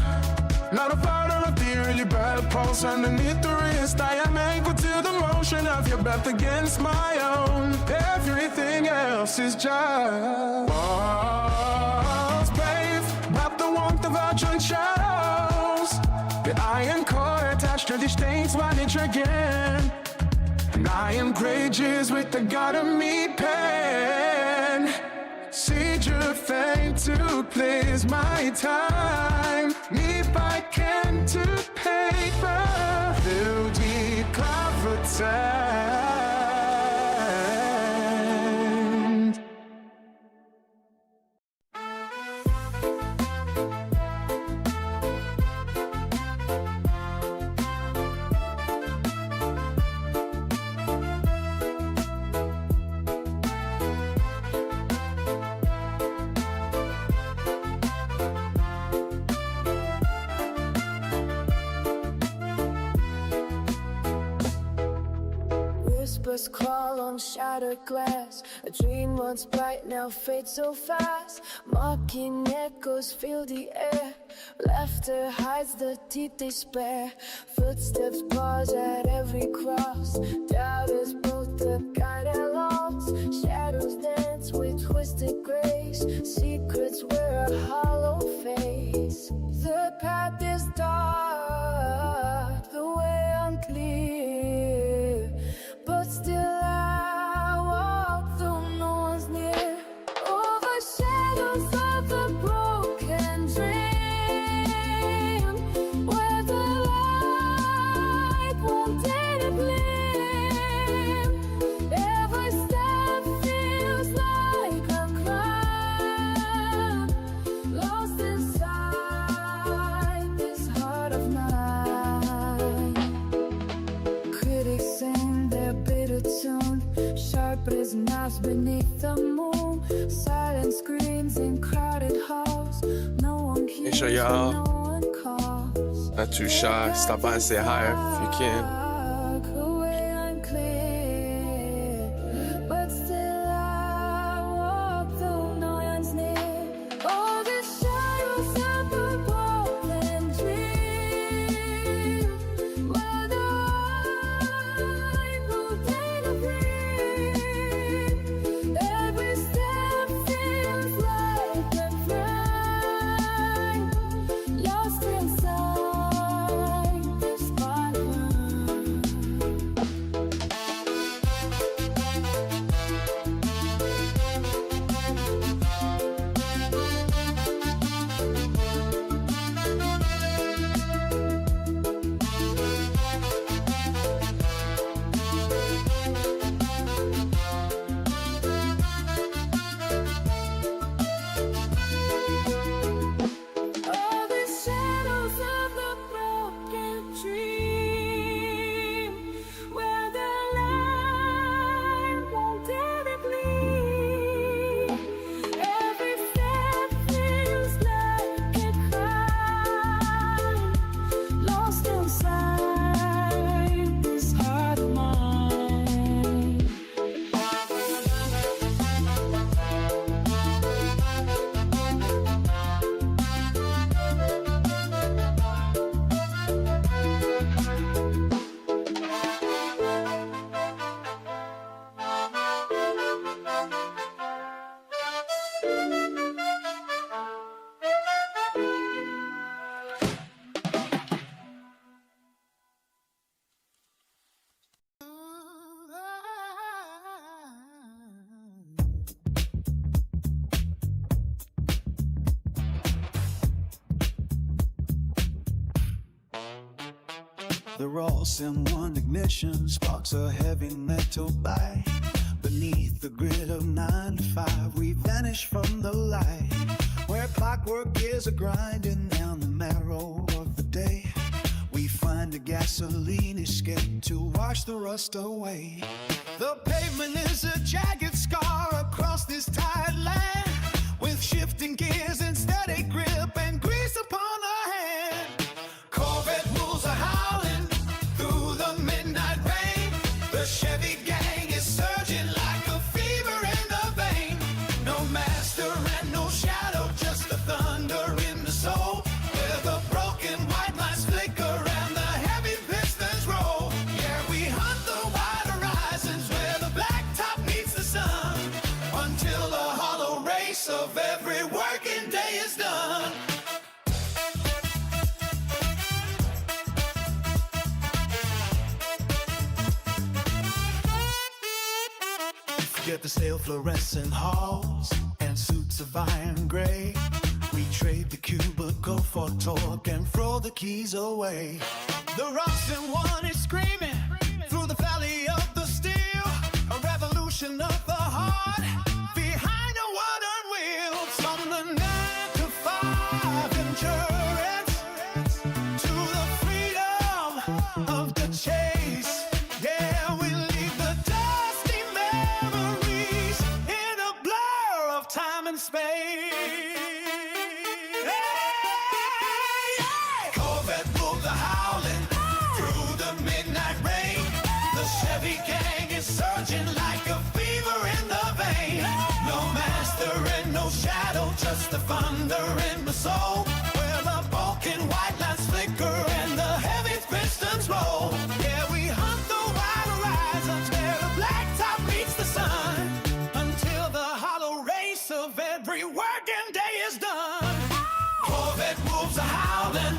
Not a part of the early bird pulse underneath the wrist. I am anchored to the motion of your breath against my own. Everything else is just walls, brave, but the warmth of our joint shadows. The iron core attached to the stains while it's again. And iron gauges with the God of me pen. Seed your fame to please my time. Me by can to paper. Through deep cloud Whispers crawl on shattered glass. A dream once bright now fades so fast. Mocking echoes fill the air. Laughter hides the deep despair. Footsteps pause at every cross. Doubters both the guide and lost. Shadows dance with twisted grace. Secrets wear a hollow face. The path is dark, the way unclear. But still I walk though no one's near. Over shadows of the broken dream, where the light won't dare to gleam. Every step feels like a crime, lost inside this heart of mine. Critics sing their bitter tune, sharp as knives beneath the moon. Silent screams in crowded halls. No one hears, Make sure y'all no one calls. not too shy. Stop by and say hi if you can. Dark, away unclear, but still I walk though no one's near. All the shadows of a broken dream, where the light will dare to breathe. Every step feels like a crime, lost inside this spotlight. The Ross M1 ignition sparks a heavy metal bite. Beneath the grid of 9 to 5, we vanish from the light. Where clockwork gears are grinding down the marrow of the day, we find a gasoline escape to wash the rust away. The pavement is a jagged scar across this tired land, with shifting gears and steady grip and grease upon our hand. Corvette wolves are howling through the midnight rain. The Chevy gang is surging like a fever in the vein. No master and no shadow, just the thunder in the soul, where the broken white lights flicker and the heavy pistons roll. Yeah, we hunt the wide horizons where the blacktop meets the sun, until the hollow race of every working day is done. Forget the stale fluorescent halls and suits of iron gray. We trade the cubicle for torque and throw the keys away. The Robson one is screaming through the valley of the steel, a revolution of the heart behind a modern wheel. From the 9 to 5 endurance to the freedom of the chase. Yeah, we leave the dusty memories in a blur of time and space. Corvette wolves are howling through the midnight rain. The Chevy gang is surging like a fever in the vein. No master and no shadow, just the thunder in the soul, where the broken white lights flicker and the heavy pistons roll. Yeah, we hunt the wide horizons where the blacktop meets the sun, until the hollow race of every working day is done. Corvette wolves are howling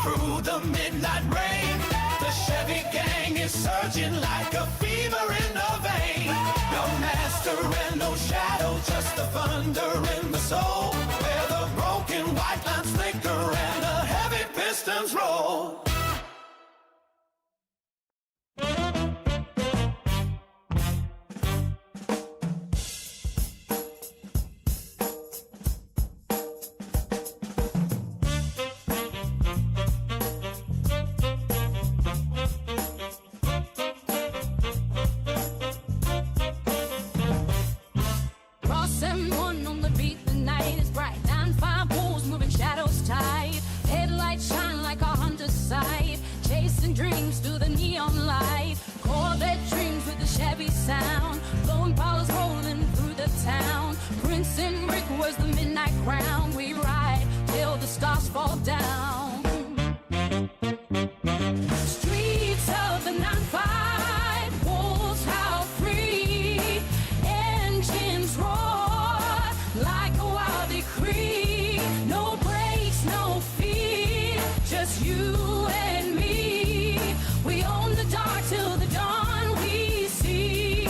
through the midnight rain. The Chevy gang is surging like a fever in the vein. No master and no shadow, just the thunder in the soul, where the broken white lines flicker and the heavy pistons roll. Ross M1 on the beat, the night is bright. 9-5 wolves moving shadows tight. Headlights shine like a hunter's sight. Chasing dreams through the neon light. Corvette dreams with the Chevy sound. Blowing powers rolling through the town. Prince and Rick was the midnight crown. We ride till the stars fall down. Streets of the 9-5, wolves howl free. Engines roar like a wild decree. No brakes, no fear, just you and me. We own the dark till the dawn we see.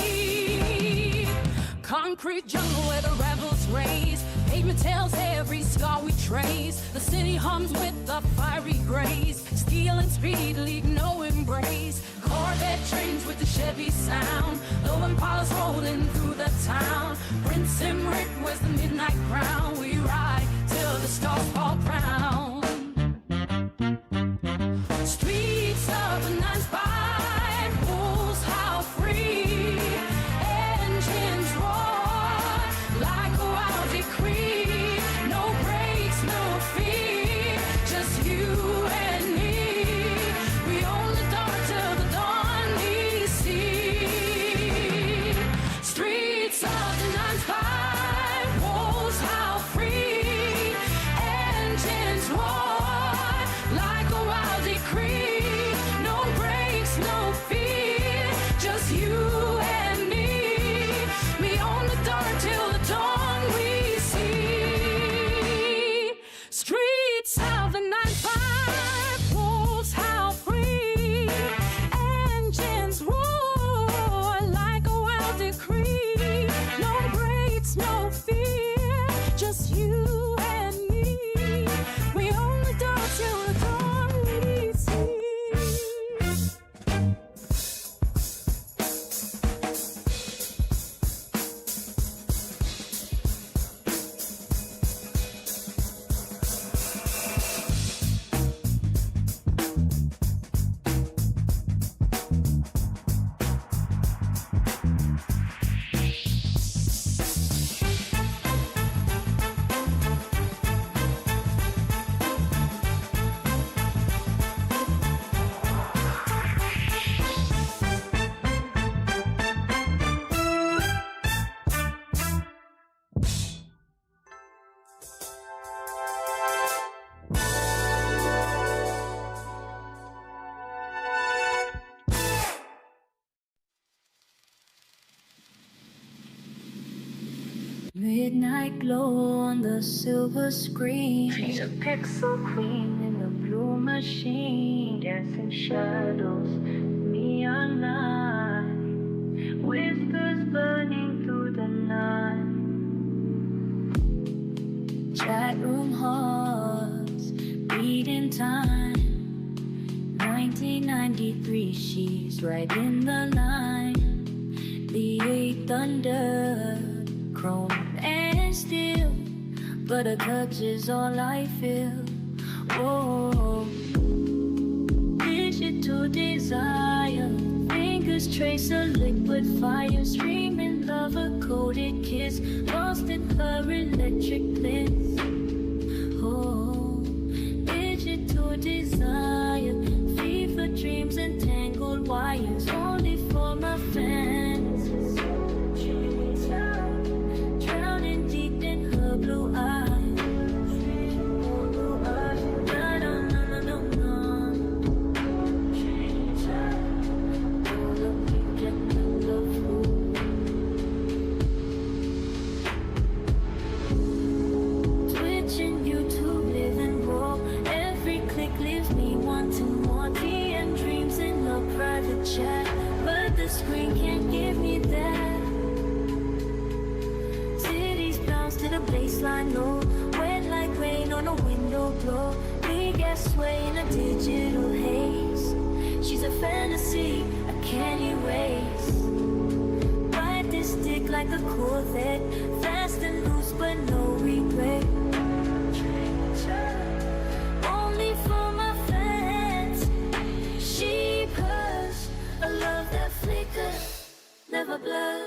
Concrete jungle where the rebels raise. Pavement tells every scar we trace. The city hums with the fiery grace. Steel and speed leave no embrace. Corvette trains with the Chevy sound. Low Impalas rolling through the town. Prince and Rick was the midnight crown. We ride till the stars fall brown. Streets of the 9-5, wolves howl free. Engines roar like a wild decree. No brakes, no fear, just you and me. We own the dark till the dawn we see. Streets of the 9-5, wolves howl free. Engines midnight glow on the silver screen. She's a pixel queen in the blue machine, dancing shadows, neon light, whispers burning through the night. Chat room hearts beating time. 1993, she's right in the line. The eighth thunder, chrome and steel, but a touch is all I feel. Oh, digital desire, fingers trace a liquid fire, streaming love, a coded kiss, lost in her electric bliss. Oh, digital desire, fever dreams and tangled wires, only for my fantasies. Drowning deep in her blue eyes. Chat, but the screen can't give me that. Cities bounce to the baseline low, wet like rain on a window blow. Big ass sway in a digital haze. She's a fantasy I can't erase. Ride this stick like a Corvette, fast and loose but no regret. Only for my fans. She purrs, a love that flickers, never blurs.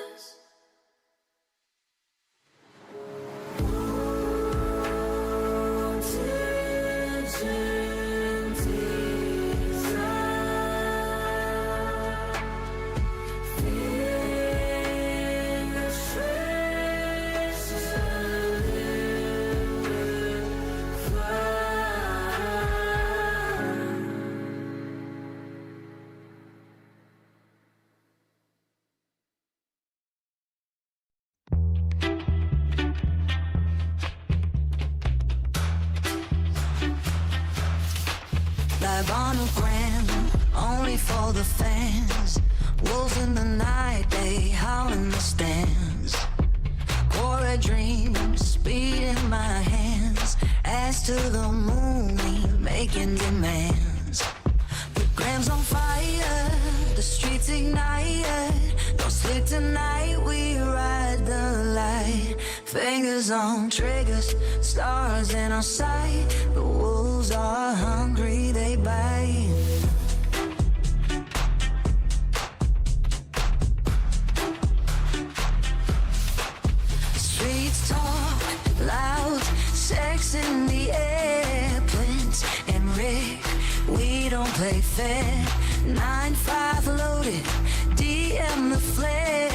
Live on a gram, only for the fans. Wolves in the night, they howl in the stands. Core dreams, speed in my hands. As to the moon, we making demands. The gram's on fire, the streets ignite. Don't sleep tonight, we ride the light. Fingers on triggers, stars in our sight. The wolves are hungry, they bite. Streets talk loud, sex in the air. Prince and Rick, we don't play fair. 9-5 loaded, DM the flare.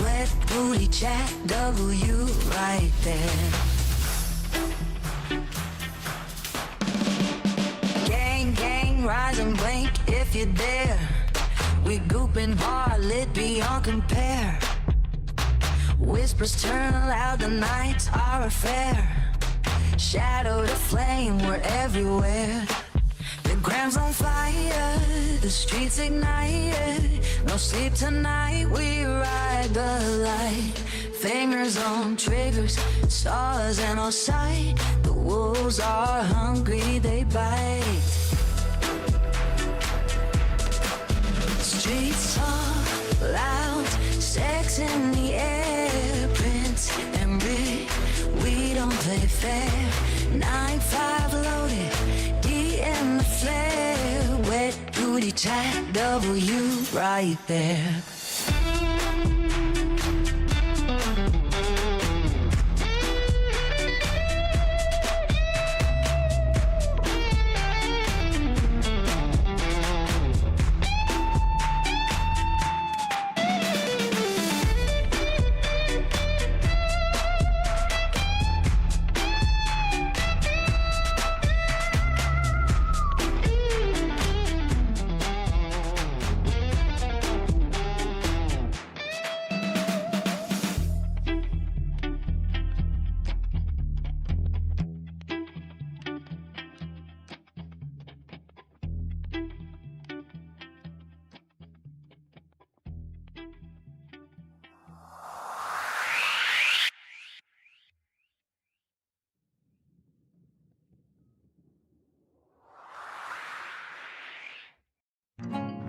Wet booty chat, W right there. Gang, gang, rise and blink if you dare. We gooping hard, lit beyond compare. Whispers turn loud, the nights are a fair. Shadow to flame, we're everywhere. The gram's on fire, the streets ignite. No sleep tonight, we ride the light. Fingers on triggers, stars in our sight. The wolves are hungry, they bite. Streets talk loud, sex in the air. Prince and Rick, we don't play fair. 9-5 loaded, DM the flare. Wet booty chat, W right there.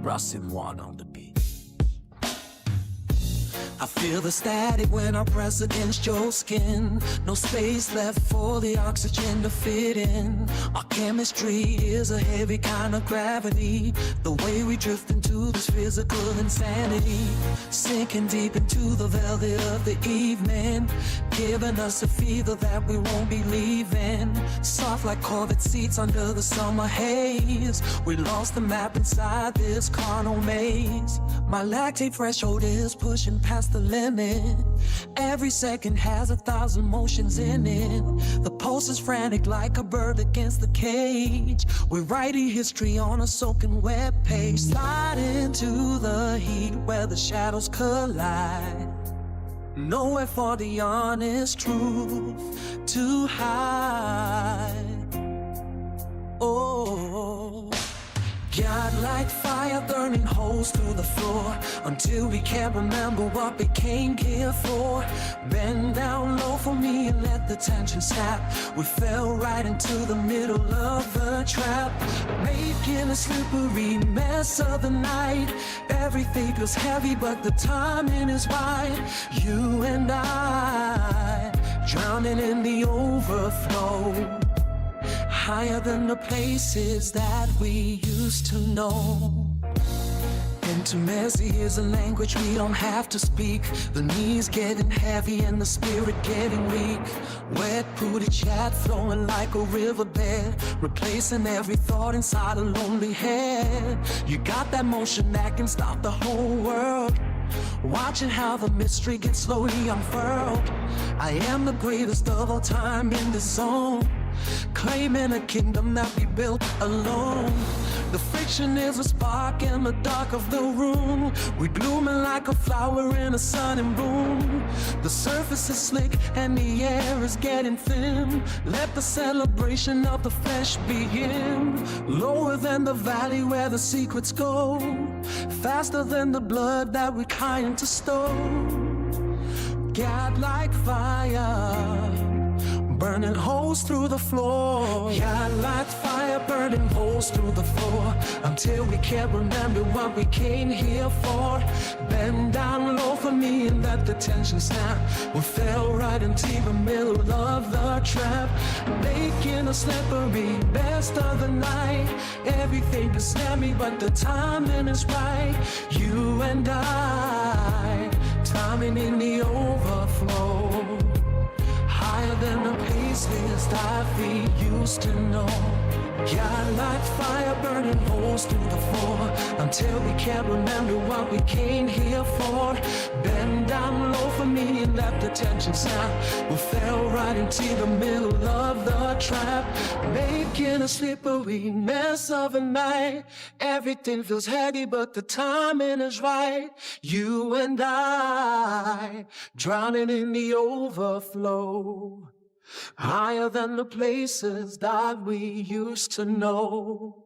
Ross and Juan on the beat. I feel the static when our president's your skin. No space left for the oxygen to fit in. Our chemistry is a heavy kind of gravity. The way we drift into this physical insanity, sinking deep into the velvet of the evening, giving us a fever that we won't be leaving. Soft like Corvette seats under the summer haze. We lost the map inside this carnal maze. My lactate threshold is pushing past the limit. Every second has 1,000 motions in it. The pulse is frantic like a bird against the cage. We're writing history on a soaking web page. Slide into the heat where the shadows collide. Nowhere for the honest truth to hide. Oh, God, like fire burning holes through the floor until we can't remember what we came here for. Bend down low for me and let the tension snap. We fell right into the middle of the trap, making a slippery mess of the night. Everything feels heavy but the timing is right. You and I, drowning in the overflow, higher than the places that we used to know. Intimacy is a language we don't have to speak. The knees getting heavy and the spirit getting weak. Wet booty chat flowing like a riverbed, replacing every thought inside a lonely head. You got that motion that can stop the whole world, watching how the mystery gets slowly unfurled. I am the greatest of all time in this zone, claiming a kingdom that we built alone. The friction is a spark in the dark of the room. We blooming like a flower in a sun and bloom. The surface is slick and the air is getting thin. Let the celebration of the flesh begin. Lower than the valley where the secrets go, faster than the blood that we're kind to stow. God like fire, burning holes through the floor. Yeah, like fire burning holes through the floor until we can't remember what we came here for. Bend down low for me and let the tension snap. We fell right into the middle of the trap, making a slippery best of the night. Everything is snappy but the timing is right. You and I, timing in the overflow, higher than the places that we used to know. God like fire burning holes through the floor until we can't remember what we came here for. Bend down low for me and let the tension snap. We fell right into the middle of the trap, making a slippery mess of a night. Everything feels heavy but the timing is right. You and I, drowning in the overflow, higher than the places that we used to know.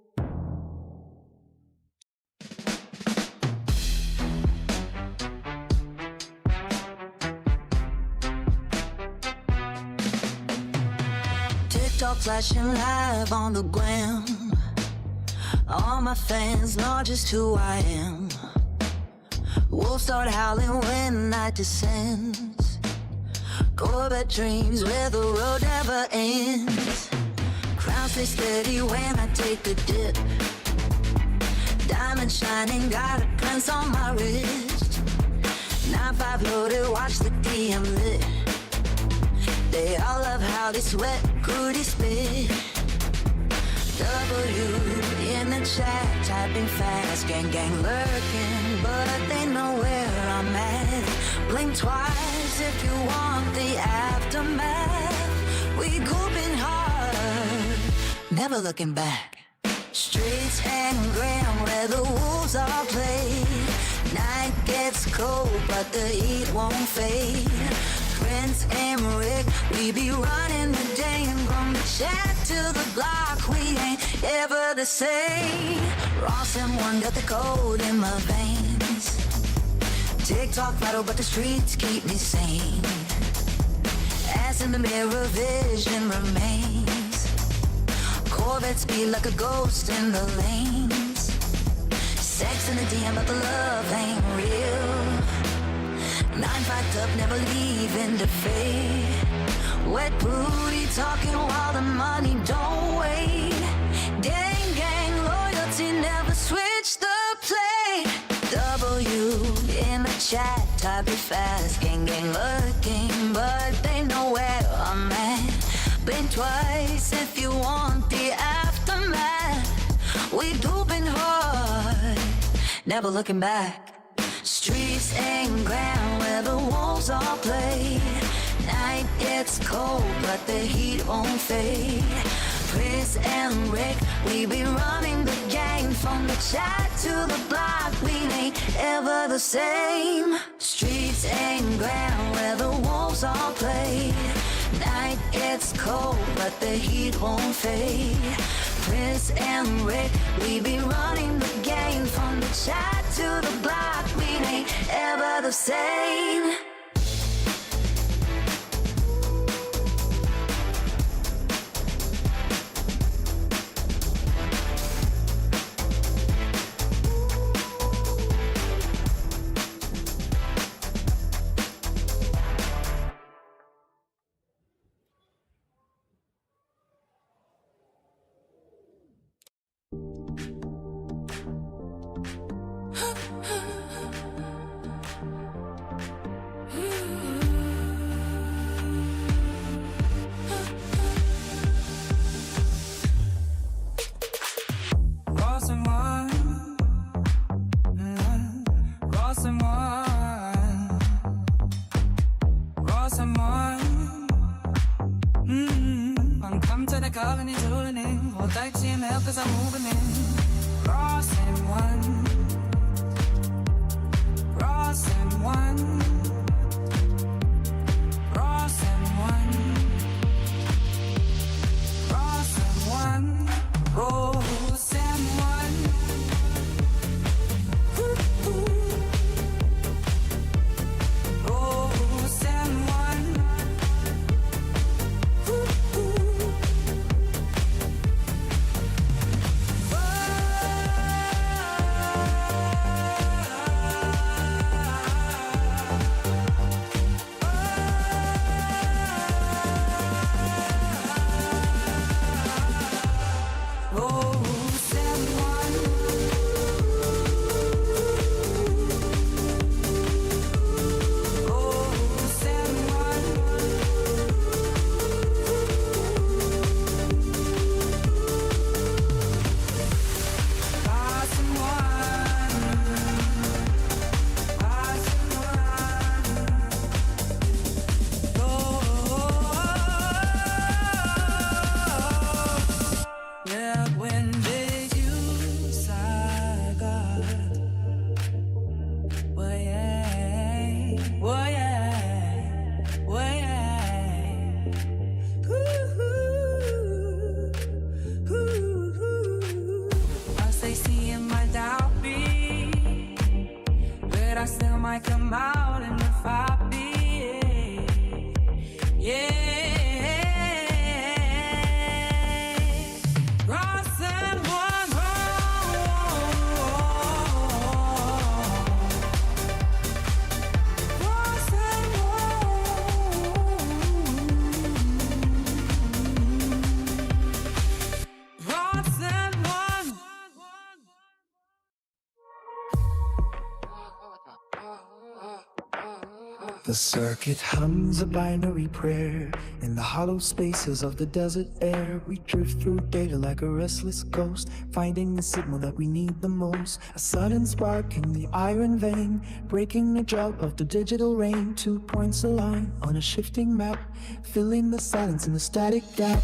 TikTok flashing live on the gram. All my fans know just who I am. Wolves start howling when night descends. Corvette dreams where the road never ends. Crown stay steady when I take a dip. Diamond shining, got a prince on my wrist. 9-5 loaded, watch the DM lit. They all love how they sweat, goody spit. W in the chat, typing fast. Gang gang lurking, but they know where I'm at. Blink twice if you want the aftermath. We grouping hard, never looking back. Streets and Graham where the wolves are played. Night gets cold, but the heat won't fade. Prince and Rick, we be running the day. And from the chat to the block, we ain't ever the same. Ross and One got the code in my veins. TikTok vital, but the streets keep me sane. Ass in the mirror, vision remains. Corvette speed like a ghost in the lanes. Sex in the DM, but the love ain't real. 9-5 up, never leaving the fade. Wet booty talking while the money don't wait. Gang, gang, loyalty never switch the play. W in the chat, type it fast. Gang, gang looking, but they know where I'm at. Blink twice if you want the aftermath. We duping hard, never looking back. Streets ain't grand where the wolves all play. Night gets cold, but the heat won't fade. Chris and Rick, we be running the game. From the chat to the block, we ain't ever the same. Streets ain't grand where the wolves all play. Night gets cold, but the heat won't fade. Chris and Rick, we be running the game. From the chat to the block, we ain't ever the same. The circuit hums a binary prayer. In the hollow spaces of the desert air, we drift through data like a restless ghost, finding the signal that we need the most. A sudden spark in the iron vein, breaking the drought of the digital rain. 2 points align on a shifting map, filling the silence in the static gap.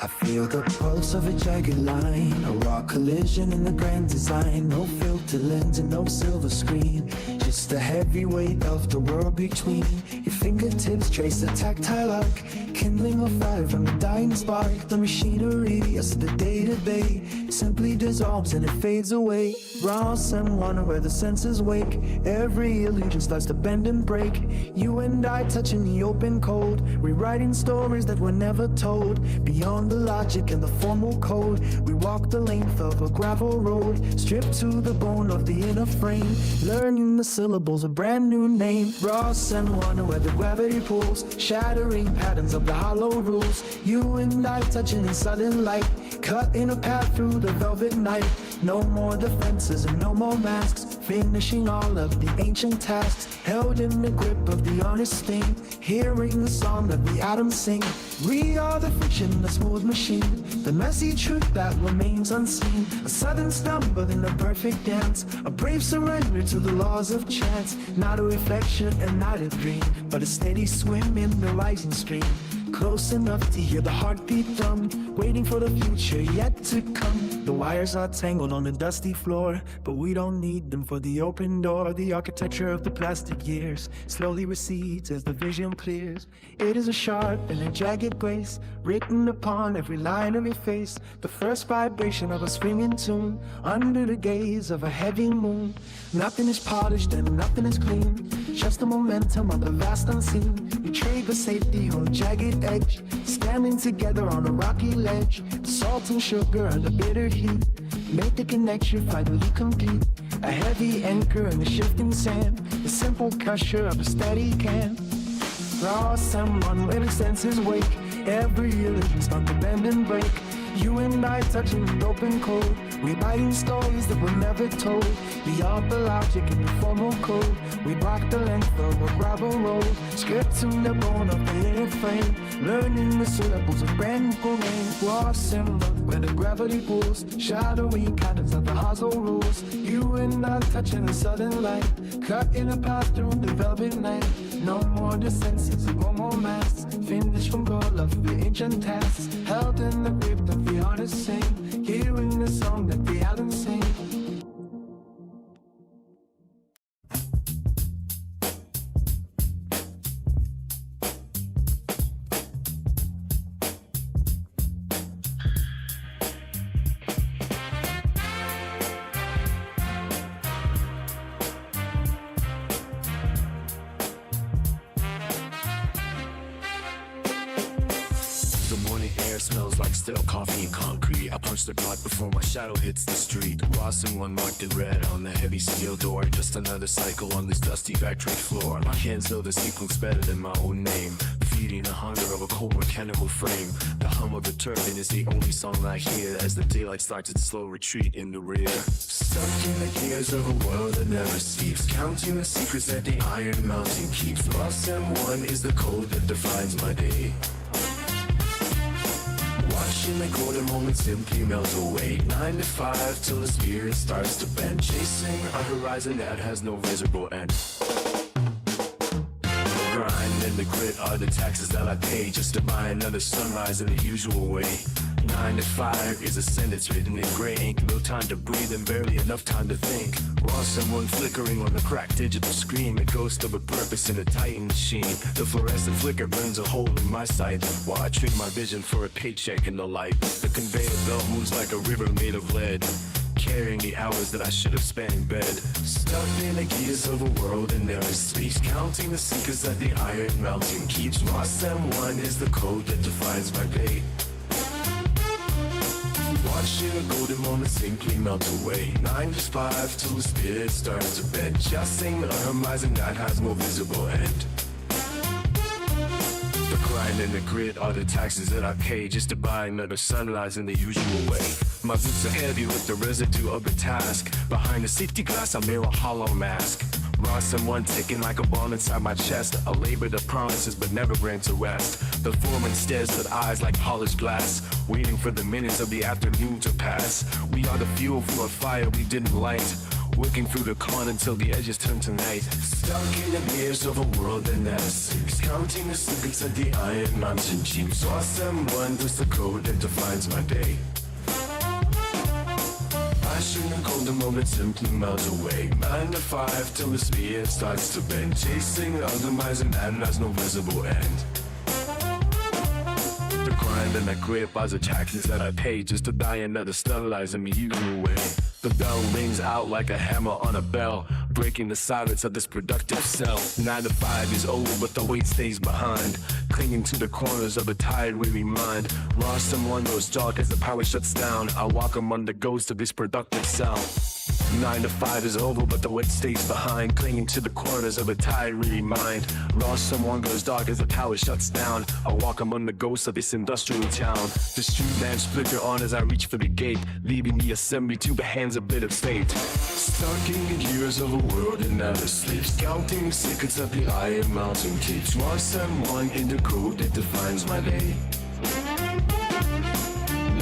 I feel the pulse of a jagged line, a raw collision in the grand design. No filter lens and no silver screen, just the heavy weight of the world between. Your fingertips trace a tactile arc, kindling a fire from a dying spark. The machinery of the day-to-day simply dissolves and it fades away. Ross and wonder where the senses wake. Every illusion starts to bend and break. You and I touching the open cold, rewriting stories that were never told. Beyond the logic and the formal code, we walk the length of a gravel road, stripped to the bone of the inner frame, learning the syllables, a brand new name. Ross and wonder where the gravity pulls, shattering patterns of the hollow rules. You and I touching in sudden light, cutting a path through the velvet night. No more defenses and no more masks, finishing all of the ancient tasks, held in the grip of the honest sting, hearing the song that the atoms sing. We are the fiction, the smooth machine, the messy truth that remains unseen. A sudden stumble in a perfect dance, a brave surrender to the laws of chance. Not a reflection and not a dream, but a steady swim in the rising stream. Close enough to hear the heartbeat thrum, waiting for the future yet to come. The wires are tangled on the dusty floor, but we don't need them for the open door. The architecture of the plastic years slowly recedes as the vision clears. It is a sharp and a jagged grace, written upon every line of your face. The first vibration of a swinging tune, under the gaze of a heavy moon. Nothing is polished and nothing is clean, just the momentum of the vast unseen. We trade the safety on a jagged edge, standing together on a rocky ledge. The salt and sugar and the bitter heat make the connection finally complete. A heavy anchor in the shifting sand, the simple pressure of a steady can. Raw someone where the senses wake, every illusion start to bend and break. You and I touching the open code, rewriting stories that were never told. Beyond the logic and the formal code, we block the length of a gravel road, skirt to the bone of the inner frame, learning the syllables of brand new name. Walks and look where the gravity pulls, shadowy patterns of the hustle rules. You and I touching the sudden light, cut in a path through the velvet night. No more dissensions, no more masks, finished from goal of the ancient tasks, held in the grip of the honest sing, hearing the song that the atoms sing. Smells like stale coffee and concrete. I punch the clock before my shadow hits the street. Ross and one marked in red on the heavy steel door. Just another cycle on this dusty factory floor. My hands know the sequence better than my own name, feeding the hunger of a cold mechanical frame. The hum of the turbine is the only song I hear as the daylight starts its slow retreat in the rear. Stuck in the gears of a world that never sleeps, counting the secrets that the Iron Mountain keeps. Ross M1 is the code that defines my day. Watching the golden moment simply melt away. 9 to 5 till the spirit starts to bend, chasing a horizon that has no visible end. The grind and the grit are the taxes that I pay just to buy another sunrise in the usual way. 9 to 5 is a sentence written in gray ink. No time to breathe and barely enough time to think. Raw someone flickering on the cracked digital screen, a ghost of a purpose in a titan machine. The fluorescent flicker burns a hole in my sight while I trade my vision for a paycheck in the light. The conveyor belt moves like a river made of lead, carrying the hours that I should have spent in bed. Stuck in the gears of a world that never sleeps, counting the secrets that the Iron Mountain keeps. Ross M1 is the code that defines my day. Watching a golden moment simply melt away. 9 to 5 till the spirit starts to bend, chasing a horizon that has no visible end. The grind and the grit are the taxes that I pay just to buy another sunrise in the usual way. My boots are heavy with the residue of the task. Behind the safety glass I wear a hollow mask. Ross M1 ticking like a bomb inside my chest, a labor that promises but never ran to rest. The foreman stares with eyes like polished glass, waiting for the minutes of the afternoon to pass. We are the fuel for a fire we didn't light, Working through the con until the edges turn to night. Stuck in the maze of a world that never sleeps. Counting the secrets of the Iron Mountain Chiefs. Awesome one was the code that defines my day. Passion and golden moment simply melt away. 9 to 5 till the spear starts to bend. Chasing otherwise a man has no visible end. The grind and that grip are the taxes that I pay just to die another sterilizing me either way. The bell rings out like a hammer on a bell, breaking the silence of this productive cell. 9 to 5 is over, but the weight stays behind, clinging to the corners of a tired, weary mind. Lost in one goes dark as the power shuts down. I walk among the ghosts of this productive cell. 9 to 5 is over, but the weight stays behind, clinging to the corners of a tired, weary mind. Lost someone goes dark as the power shuts down. I walk among the ghosts of this industrial town. The street lamps flicker on as I reach for the gate, leaving the assembly to the hands of bitter fate. Stuck in the gears of a world that never sleeps, counting the secrets of the Iron Mountain keeps. Lost someone in the code that defines my day.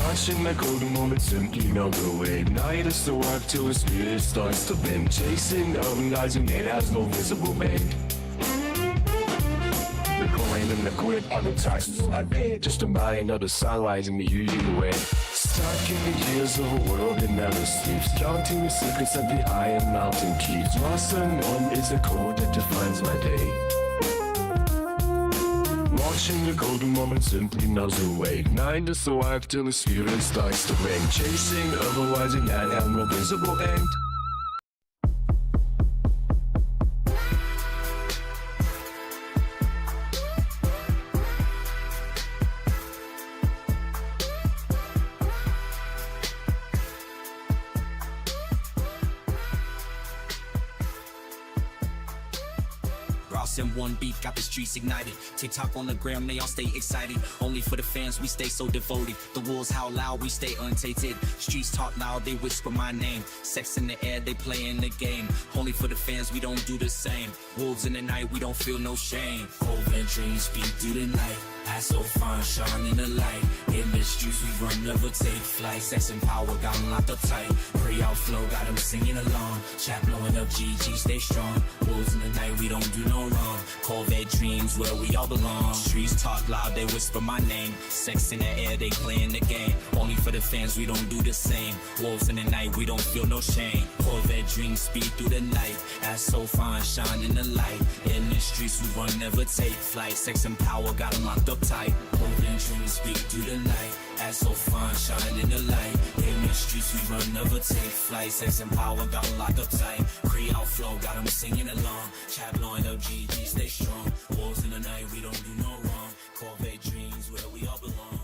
Watching that golden moment simply melt away. Night is the work till the spirit starts to bend. Chasing organizing it has no visible bend. The coin and the grip on the taxes I pay, just to buy another sunrise in the usual way. Stuck in the years of a world that never sleeps, counting the secrets of the Iron Mountain keeps. Lost someone is the code that defines my day. Watching the golden moment simply melts away. 9 to 5 till the spirit starts to ring. Chasing otherwise a man have no visible end. And one beat got the streets ignited. TikTok on the gram, they all stay excited. Only for the fans, we stay so devoted. The wolves howl loud, we stay untainted. Streets talk loud, they whisper my name. Sex in the air, they play in the game. Only for the fans, we don't do the same. Wolves in the night, we don't feel no shame. Cold dreams speak through the night. Eyes so fine, shine in the light. In the streets we run, never take flight. Sex and power got them locked up tight. Pre outflow, got them singing along. Chat blowing up, GG, stay strong. Wolves in the night, we don't do no wrong. Corvette dreams, where we all belong. Streets talk loud, they whisper my name. Sex in the air, they playing the game. Only for the fans, we don't do the same. Wolves in the night, we don't feel no shame. Corvette dreams speed through the night. Eyes so fine, shine in the light. In the streets we run, never take flight. Sex and power got them locked up tight. Golden dreams speak through the night. As so fine, shine in the light. In the streets we run, never take flight. Sex and power got them locked up tight. Creole flow got them singing along. Chat blowing up, GG, stay strong. Wolves in the night, we don't do no wrong. Corvette dreams, where we all belong.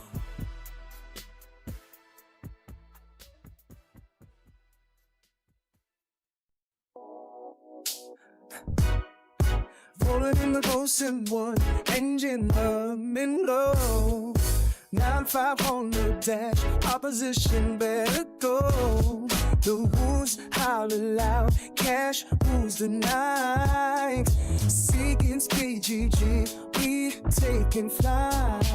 Rolling in the ghost in one engine, humming low. 9-5 on the dash, opposition better go. The wolves howling loud, cash rules the night. Seeking PGG, we taking flight.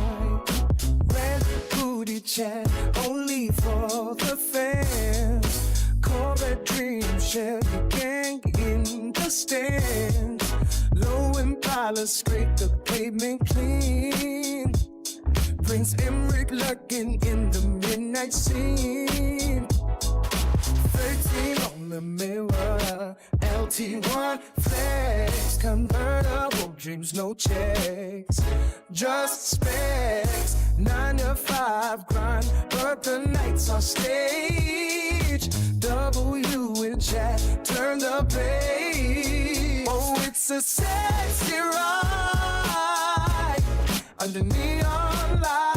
Red booty chat, only for the fans. Corvette dream share, the gang in the stands. Low Impala scrape the pavement clean. Prince Emmerich lurking in the midnight scene. 13 on the mirror, LT1 flex. Convertible dreams, no checks, just specs. 9 to 5 grind, but the nights are stage. W in chat, turn the page. Oh, it's a sexy ride under neon lights.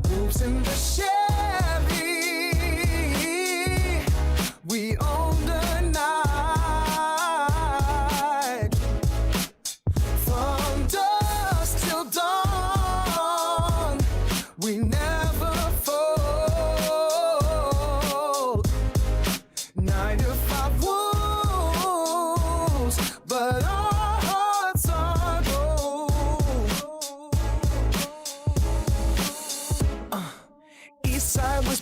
Wolves in the Chevy, we own the night. From dusk till dawn, we never fold. 9 to 5 wolves, but our hearts are gold.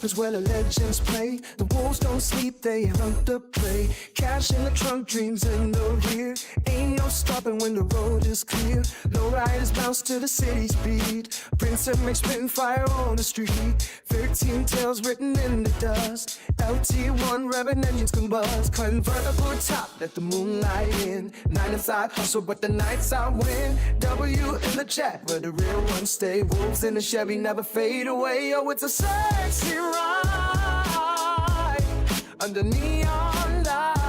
whispers where the legends play. The wolves don't sleep, they hunt the prey. Cash in the trunk, dreams in the rear. Ain't no stopping when the road is clear. Low riders bounce to the city's beat. Prince and Mick spitting fire on the street. 13 tales written in the dust. LT1 revving engines combust. Convertible top, let the moonlight in. 9 to 5 hustle, but the nights I win. W in the chat, where the real ones stay. Wolves in the Chevy never fade away. Oh, it's a sexy ride under neon light.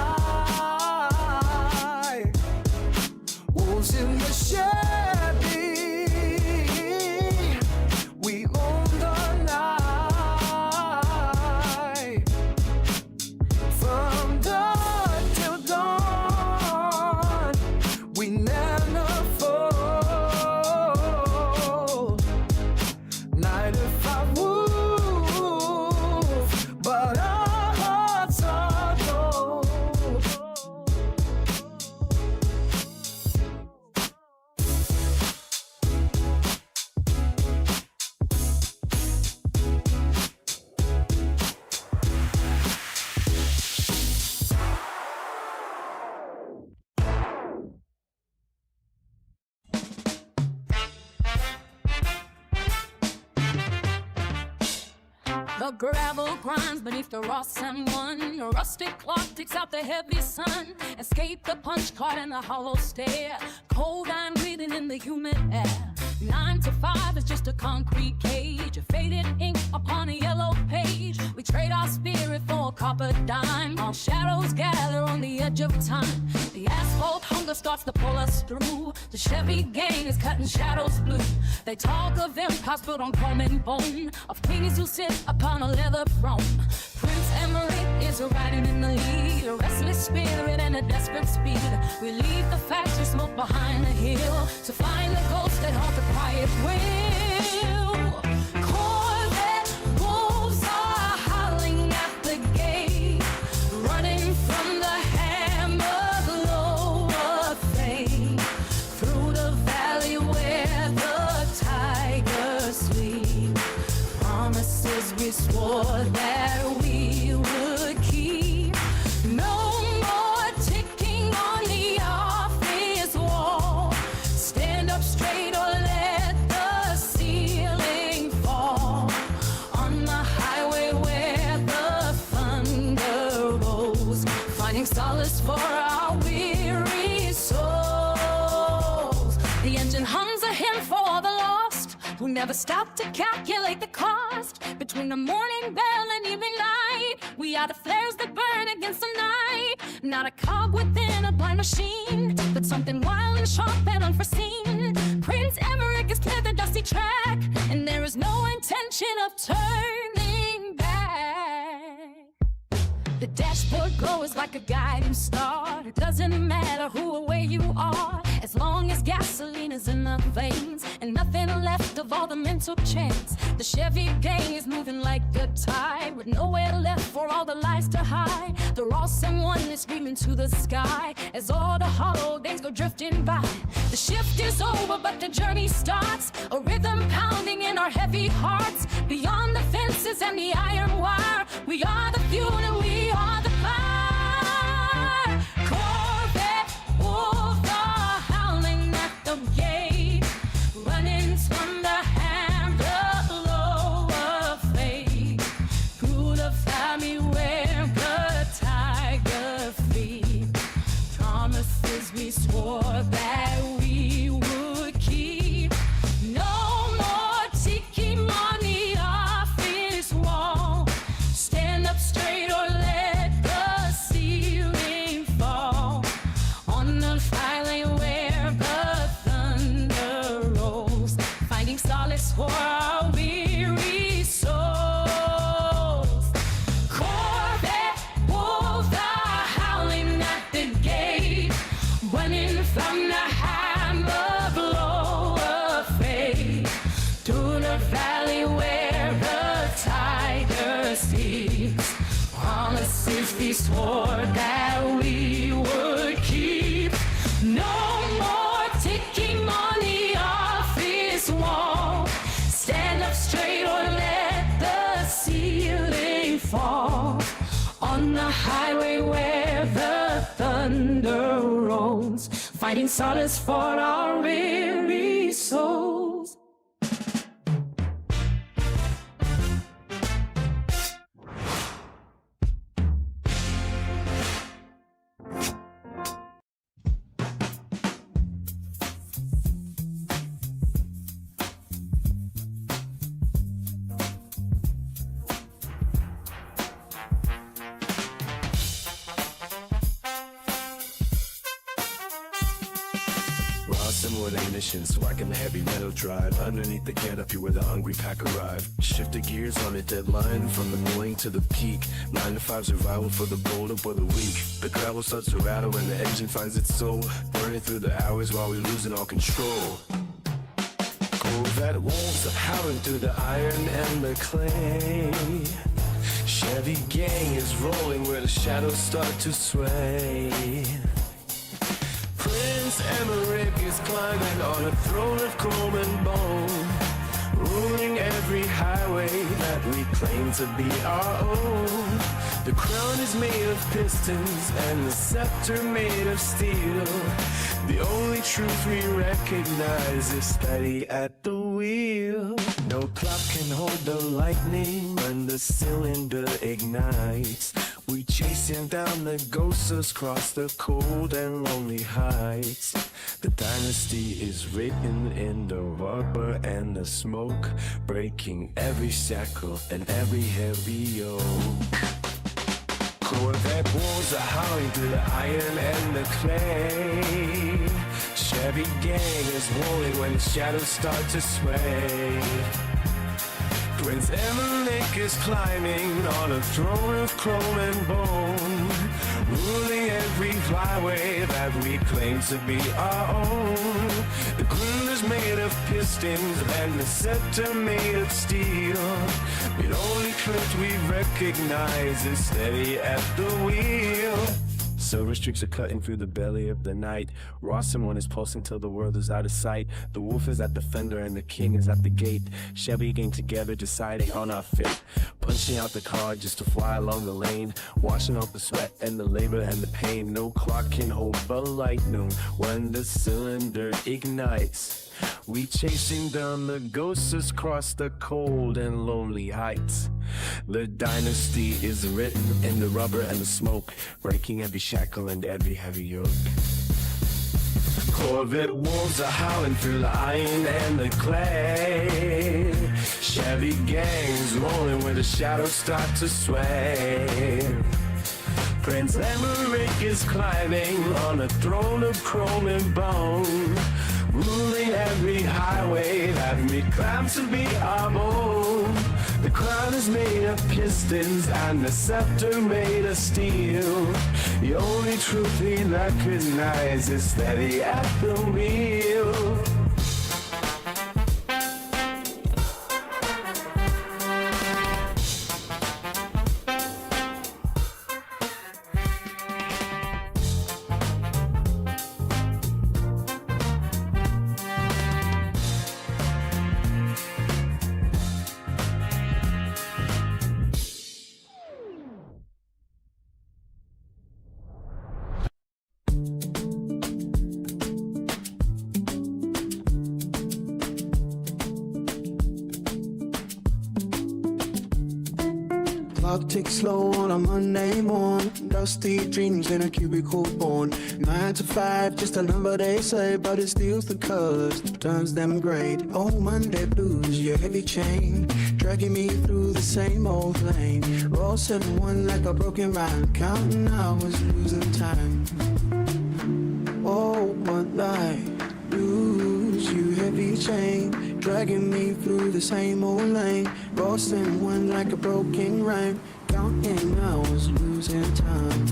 Wolves in the Chevy, we own the night. From dawn till dawn, we never fall. 9 to 5 wolf, but our hearts are gold. The gravel grinds beneath the Ross M1. Your rusted clock ticks out the heavy sun. Escape the punch card and the hollow stare. Cold iron breathing in the humid air. 9 to 5 is just a concrete cage. A faded ink upon a yellow page. We trade our spirit for a copper dime. While shadows gather on the edge of time. The asphalt hunger starts to pull us through. The Chevy gang is cutting shadows blue. They talk of empires built on chrome and bone. Of kings who sit upon a leather throne. Prince Emmerich is riding in the lead. A restless spirit and a desperate speed. We leave the factory smoke behind the hill to find the ghosts that haunt the quiet will. Corvette wolves are howling at the gate, running from the hammer glow of fate. Through the valley where the tigers sleep. Promises we swore that we would keep. No more ticking on the office wall. Stand up straight or let the ceiling fall. On the highway where the thunder rolls, finding solace for our weary souls. The engine hums a hymn for the lost, who never stop to calculate the cost. Between the morning bell and evening light, we are the flares that burn against the night. Not a cog within a blind machine, but something wild and sharp and unforeseen. Prince Emmerich has cleared the dusty track, and there is no intention of turning back. The dashboard glows like a guiding star. It doesn't matter who or where you are, as long as gasoline is in the veins and nothing left of all the mental chains. The Chevy gang is moving like a tide, with nowhere left for all the lies to hide. The Ross M1 is screaming to the sky as all the hollow days go drifting by. The shift is over, but the journey starts, a rhythm pounding in our heavy hearts. Beyond the fences and the iron wire, we are the fuel and we are the fire. Corvette wolves are howling at the gate, running from the hammer glow of fate. Through the valley where the tiger feed. Promises we swore that we would keep. No more ticking on the office wall. Stand up straight or let the ceiling fall. On the highway where the thunder rolls, finding solace for our weary souls. Corvette wolves are howling at the gate, running from the hammer blow of fate. Through the valley where the tiger sleeps. Promises we swore that we would keep. No more ticking on the office wall. Stand up straight or let the ceiling on the highway where the thunder rolls, finding solace for our weary souls. With ammunition, swacking the heavy metal drive. Underneath the canopy where the hungry pack arrive. Shift the gears on a deadline from the morning to the peak. 9 to 5 survival for the bold or for the weak. The gravel starts to rattle when the engine finds its soul, burning through the hours while we're losing all control. Corvette wolves are howling through the iron and the clay. Chevy gang is rolling where the shadows start to sway. Prince Emmerich is climbing on a throne of chrome and bone, ruling every highway that we claim to be our own. The crown is made of pistons and the scepter made of steel. The only truth we recognize is steady at the wheel. No clock can hold the lightning when the cylinder ignites. We chasing down the ghosts across the cold and lonely heights. The dynasty is written in the rubber and the smoke, breaking every shackle and every heavy yoke. Corvette wolves are howling through the iron and the clay. Chevy gang is rolling when the shadows start to sway. Prince Emmerich is climbing on a throne of chrome and bone, ruling every flyway that we claim to be our own. The crown is made of pistons and the scepter made of steel. The only truth we recognize is steady at the wheel. Silver streaks are cutting through the belly of the night. Rossum is pulsing till the world is out of sight. The wolf is at the fender and the king is at the gate. Chevy gang together deciding on our fate. Punching out the car just to fly along the lane. Washing off the sweat and the labor and the pain. No clock can hold the lightning when the cylinder ignites. We chasing down the ghosts across the cold and lonely heights. The dynasty is written in the rubber and the smoke, breaking every shackle and every heavy yoke. Corvette wolves are howling through the iron and the clay. Chevy gangs rolling where the shadows start to sway. Prince Emmerich is climbing on a throne of chrome and bone, ruling every highway that we climb to be our own. The crown is made of pistons and the scepter made of steel. The only truth we recognize is steady at the wheel. Clock ticks slow on a Monday morn. Dusty dreams in a cubicle born. 9 to 5, just a number they say, but it steals the colors, turns them gray. Oh, Monday blues, your heavy chain, dragging me through the same old lane. Roll 7-1 like a broken rhyme, counting hours, losing time. Oh, what I lose, you heavy chain, dragging me through the same old lane. Roll 7-1 like a broken rhyme, counting hours, losing time.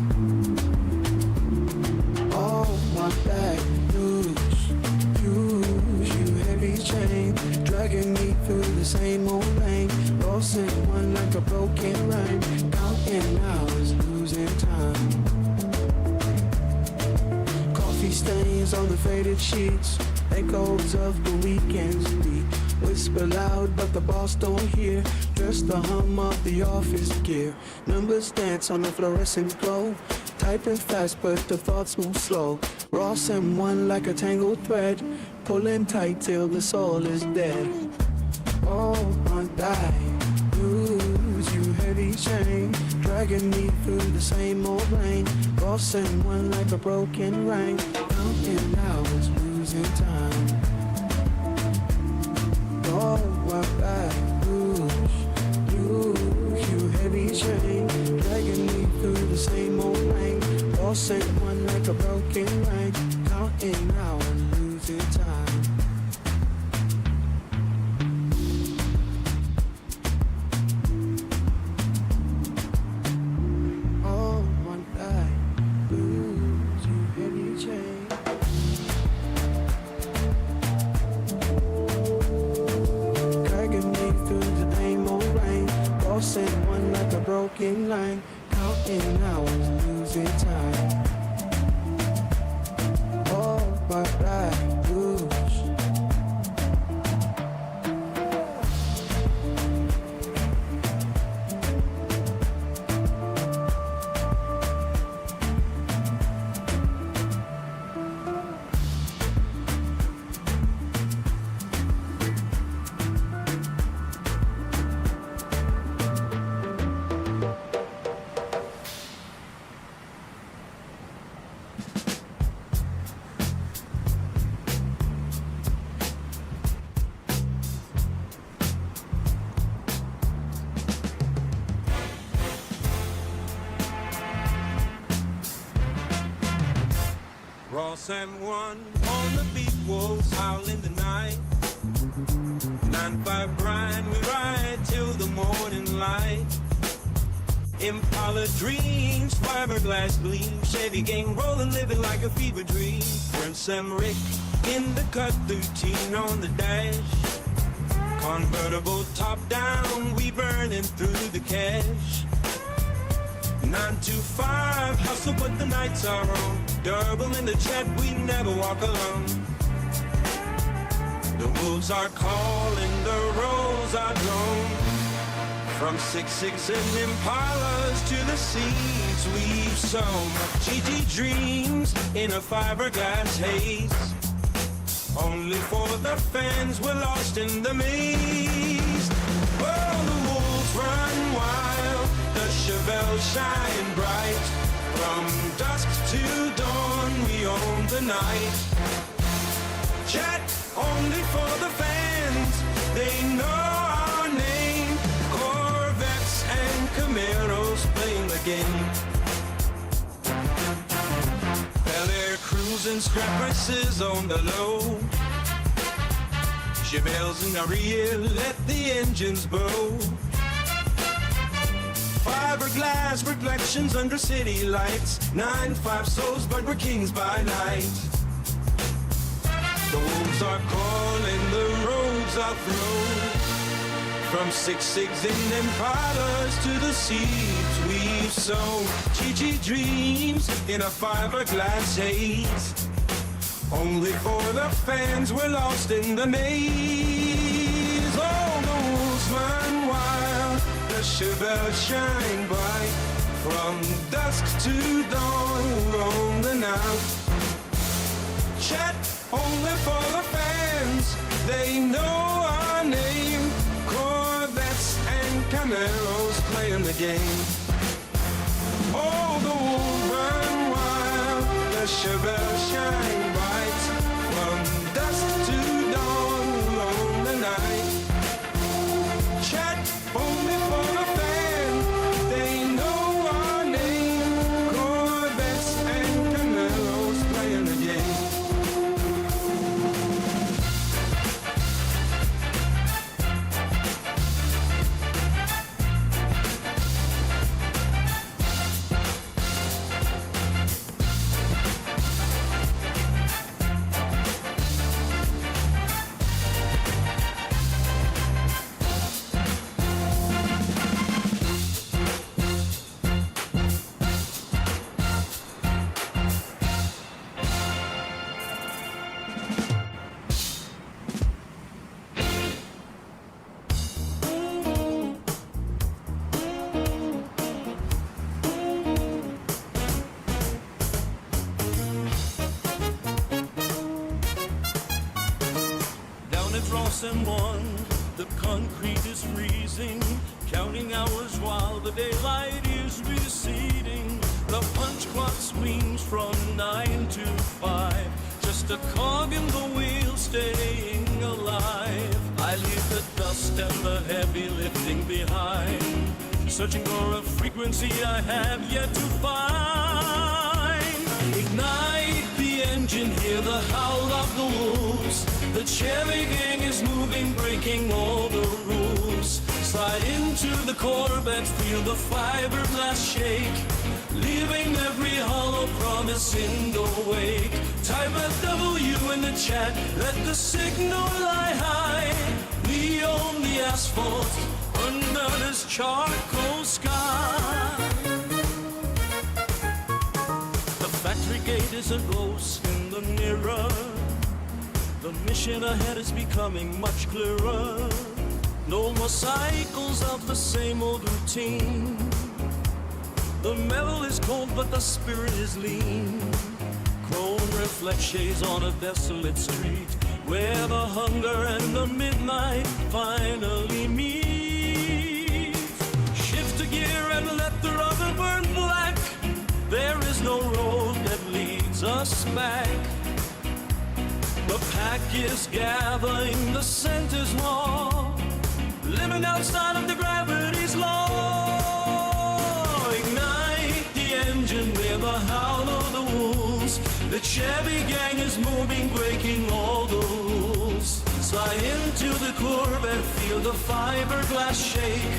Oh, what I lose, you heavy chain, dragging me through the same old lane. Roll 7-1 like a broken rhyme, counting hours, losing time. Coffee stains on the faded sheets, echoes of the weekend's beat. Whisper loud, but the boss don't hear. Just the hum of the office gear. Numbers dance on the fluorescent glow. Typing fast, but the thoughts move slow. Ross and one like a tangled thread. Pulling tight till the soul is dead. Oh, untie, lose you heavy chain. Dragging me through the same old lane. Ross and one like a broken rain. Counting hours, losing time. Oh, I lose you heavy chain. Dragging me through the same old lane. Lost in one like a broken rain. Counting hours, losing time. Oh, one die, lose you heavy chain. Send one like a broken line. Counting hours, losing time. Oh, but I lose. Ross and one on the beat, wolves howl in the night. 9-5 grind, we ride till the morning light. Impala dreams, fiberglass gleam, Chevy gang rolling, living like a fever dream. Prince and Rick in the cut 13 on the dash. Convertible top down, we burning through the cash. 9 to 5, hustle but the nights are on. Durable in the chat, we never walk alone. The wolves are calling, the rolls are drawn. From 6.6 and Impalas to the seeds we've sown. GG dreams in a fiberglass haze. Only for the fans, we're lost in the maze. Well, the wolves run wild, the Chevelle shine bright. From dusk to dawn, we own the night. Chat only for the fans, they know our name. Corvettes and Camaros playing the game. Bel Air cruising, scrap prices on the low. Chevelle's in the rear, let the engines blow. Fiberglass reflections under city lights. 9-5 souls, but we're kings by night. The wolves are calling, the roads are flow. From 6.6 in Impalas to the seeds we've sown. GG dreams in a fiberglass haze. Only for the fans, we're lost in the maze. Oh, the wolves run wild, the Chevelle shine bright. From dusk to dawn, we're on the night. Chat only for the fans, they know our name. Corvettes and Camaros playing the game. Oh, the wolves run wild, the Chevelle shine bright. From dusk to dawn, we're on the night. Chat only for the fans, they know our name. Corvettes and Camaros playing the game. at Ross M1. The concrete is freezing, counting hours while the daylight is receding. The punch clock swings from 9 to 5, just a cog in the wheel staying alive. I leave the dust and the heavy lifting behind, searching for a frequency I have yet to find. Ignite the engine, hear the howl of the wolves. The Cherry Gang is moving, breaking all the rules. Slide into the Corvette, feel the fiberglass shake, leaving every hollow promise in the wake. Type a W in the chat, let the signal lie high. We own the asphalt under this charcoal sky. The factory gate is a ghost in the mirror. The mission ahead is becoming much clearer. No more cycles of the same old routine. The metal is cold, but the spirit is lean. Chrome reflects shades on a desolate street, where the hunger and the midnight finally meet. Shift a gear and let the rubber burn black. There is no road that leads us back. The pack is gathering, the scent is raw, living outside of the gravity's law. Ignite the engine with a howl of the wolves. The Chevy Gang is moving, breaking all the rules. Slide into the Corvette, feel the fiberglass shake,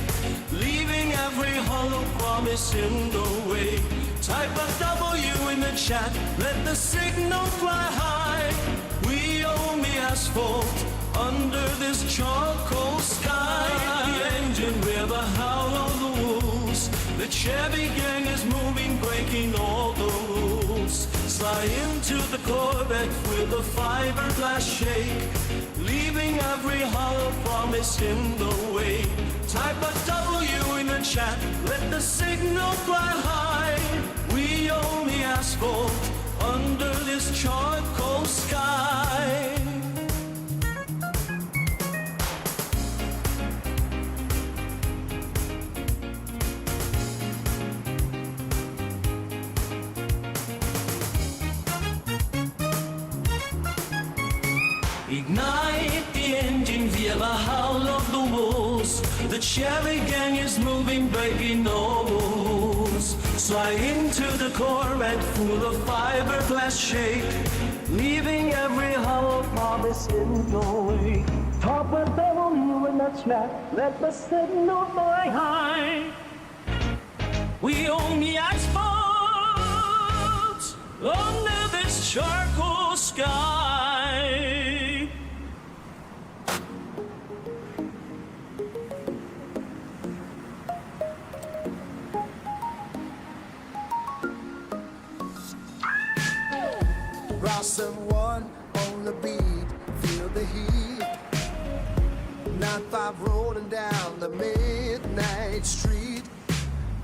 leaving every hollow promise in the wake. Type a W in the chat, let the signal fly high. We own the asphalt under this charcoal sky. The engine with a howl of the wolves. The Chevy Gang is moving, breaking all the rules. Slide into the Corvette with a fiberglass shake, leaving every hollow promise in the wake. Type a W in the chat, let the signal fly high. We own the asphalt under this charcoal sky. Ignite the engine, feel the howl of the wolves. The Chevy Gang is moving, breaking all rules. Slide into the Corvette, full of fiberglass shake, leaving every hollow promise in the wake. Top a W in that snap, let the signal fly high. We own the asphalt under this charcoal sky. Ross M1 on the beat, feel the heat. 9-5 rolling down the midnight street.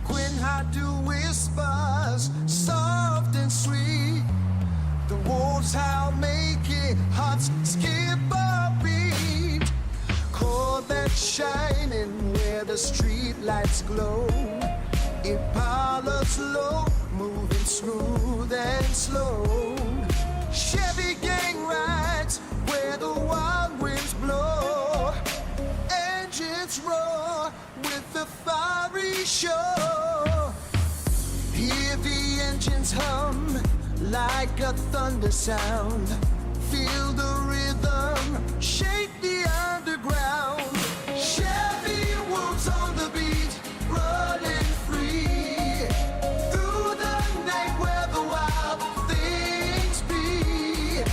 Quinn Hadu whispers, soft and sweet. The wolves howl, making hearts skip a beat. Corvette shining where the street lights glow. Impala's low, moving smooth and slow. Chevy Gang rides where the wild winds blow. Engines roar with the fiery show. Hear the engines hum like a thunder sound. Feel the rhythm, shake the underground. Chevy wolves on the beat, running free through the night where the wild things be.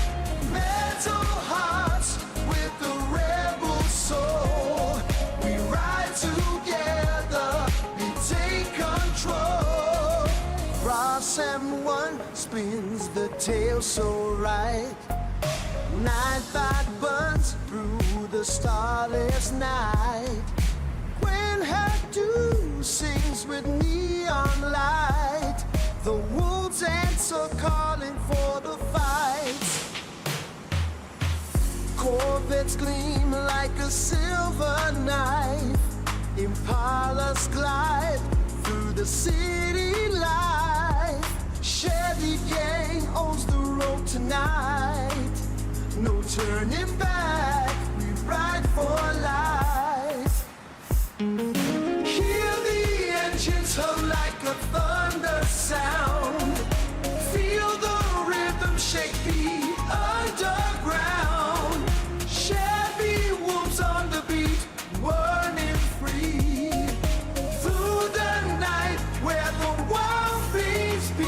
Metal hearts with the rebel soul. We ride together and take control. Ross M1 spins the tail so right. 9-5 burns through the starless night. When Hadu sings with neon light, the wolves answer calling for the fight. Corvettes gleam like a silver knife. Impalas glide through the city life. Chevy gang owns the road tonight. No turning back, we ride for life. Hear the engines hum like a thunder sound. Feel the rhythm shake the underground. Chevy wolves on the beat, running free through the night where the wild things be.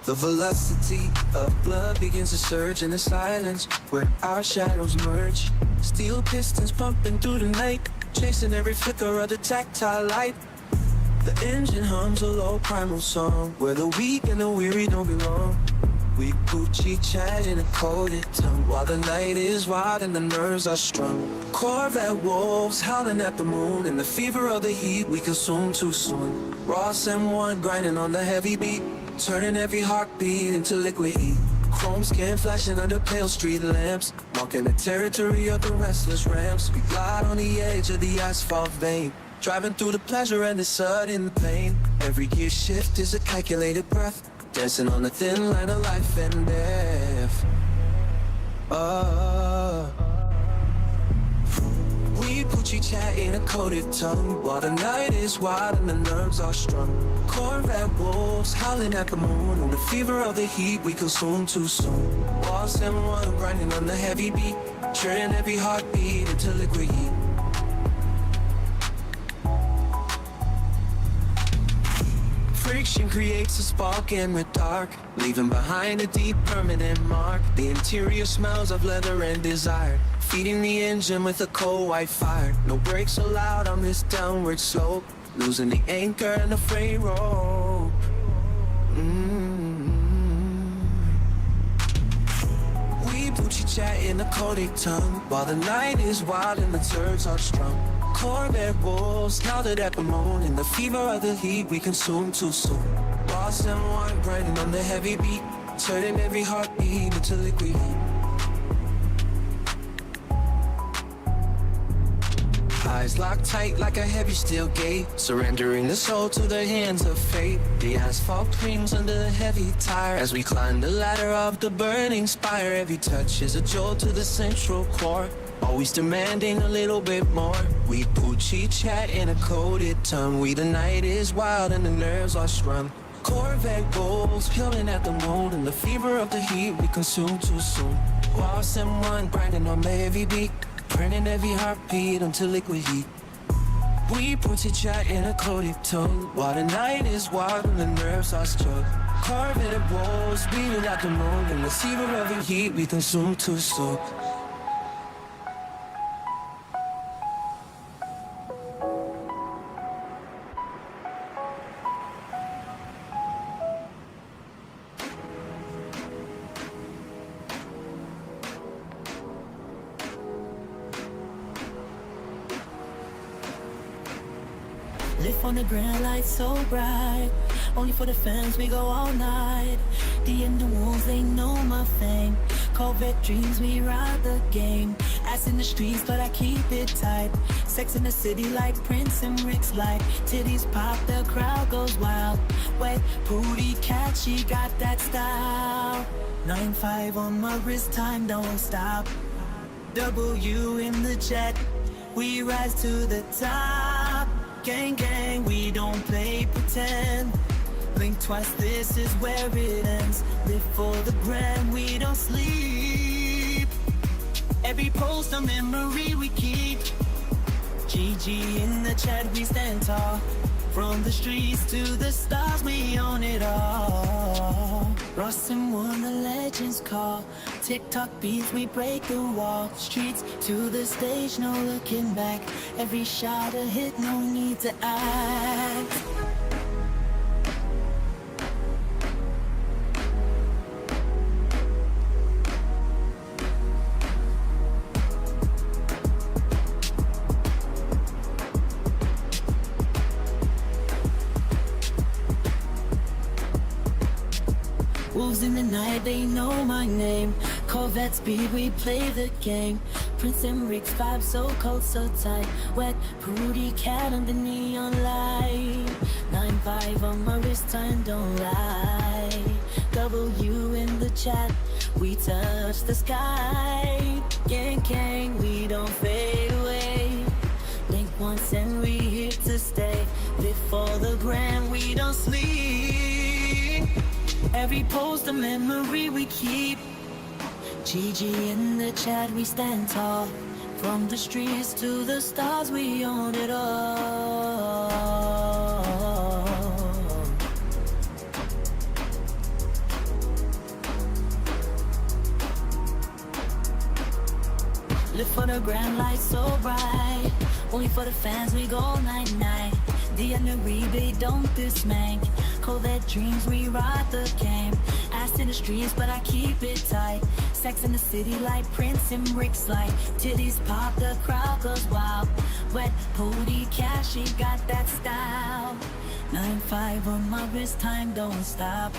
The velocity of blood begins to surge in the silence where our shadows merge. Steel pistons pumping through the night, chasing every flicker of the tactile light. The engine hums a low primal song where the weak and the weary don't belong. We Gucci chat in a coded tongue while the night is wild and the nerves are strung. Corvette wolves howling at the moon in the fever of the heat we consume too soon. Ross M1 grinding on the heavy beat, turning every heartbeat into liquid heat. Chrome skin flashing under pale street lamps, marking the territory of the restless ramps. We glide on the edge of the asphalt vein, driving through the pleasure and the sudden pain. Every gear shift is a calculated breath, dancing on the thin line of life and death. We Gucci chat in a coded tongue while the night is wild and the nerves are strung. Corvette wolves howling at the moon in the fever of the heat we consume too soon. Boss M1 grinding on the heavy beat, turning every heartbeat into liquid heat. Friction creates a spark in the dark, leaving behind a deep permanent mark. The interior smells of leather and desire, feeding the engine with a cold white fire. No brakes allowed on this downward slope, losing the anchor and the freight rope. We Gucci chat in a coded tongue while the night is wild and the turds are strung. Corvette wolves counted at the moon in the fever of the heat we consume too soon. Lost and one grinding on the heavy beat, turning every heartbeat into liquid heat. Eyes locked tight like a heavy steel gate, surrendering the soul to the hands of fate. The asphalt creams under the heavy tire as we climb the ladder of the burning spire. Every touch is a jolt to the central core, always demanding a little bit more. We Gucci chat in a coded tongue. The night is wild and the nerves are strung. Corvette goals peeling at the moon in the fever of the heat we consume too soon. Boss M1 grinding on the heavy beat, turning every heartbeat into liquid heat. We Gucci chat in a coded tongue while the night is wild and the nerves are struck. Corvette walls beating at the moon in the fever of the heat we consume too soon. Lift on the grand light so bright, only for the fans we go all night. The end of wolves, they know my fame. Corvette dreams, we ride the game. Ass in the streets, but I keep it tight. Sex in the city like Prince and Rick's light. Titties pop, the crowd goes wild. Wet, booty cat, she got that style. 9-5 on my wrist, time don't stop. W in the jet, we rise to the top. Gang, gang, we don't play pretend. Blink twice, this is where it ends. Live for the brand, we don't sleep. Every post a memory we keep. GG in the chat, we stand tall. From the streets to the stars, we own it all. Ross and One, the legends call. TikTok beats, we break the wall. Streets to the stage, no looking back. Every shot a hit, no need to act. Wolves in the night, they know my name. Corvette speed, we play the game. Prince and Rick's vibe so cold, so tight. Wet, Prudy cat under neon light. 9-5 on my wrist, time don't lie. W in the chat, we touch the sky. Gang, gang, we don't fade away. Blink once and we here to stay. Live for the gram, we don't sleep. Every post a memory we keep. GG in the chat, we stand tall. From the streets to the stars, we own it all. Live for the grand light so bright. Only for the fans, we go night night. The rebate, don't dismay. Corvette dreams, we ride the game. Ass in the streets, but I keep it tight. Sex in the city like Prince and Rick's like. Titties pop, the crowd goes wild. Wet, Pooty Cash, she got that style. 9-5 on my wrist, time don't stop.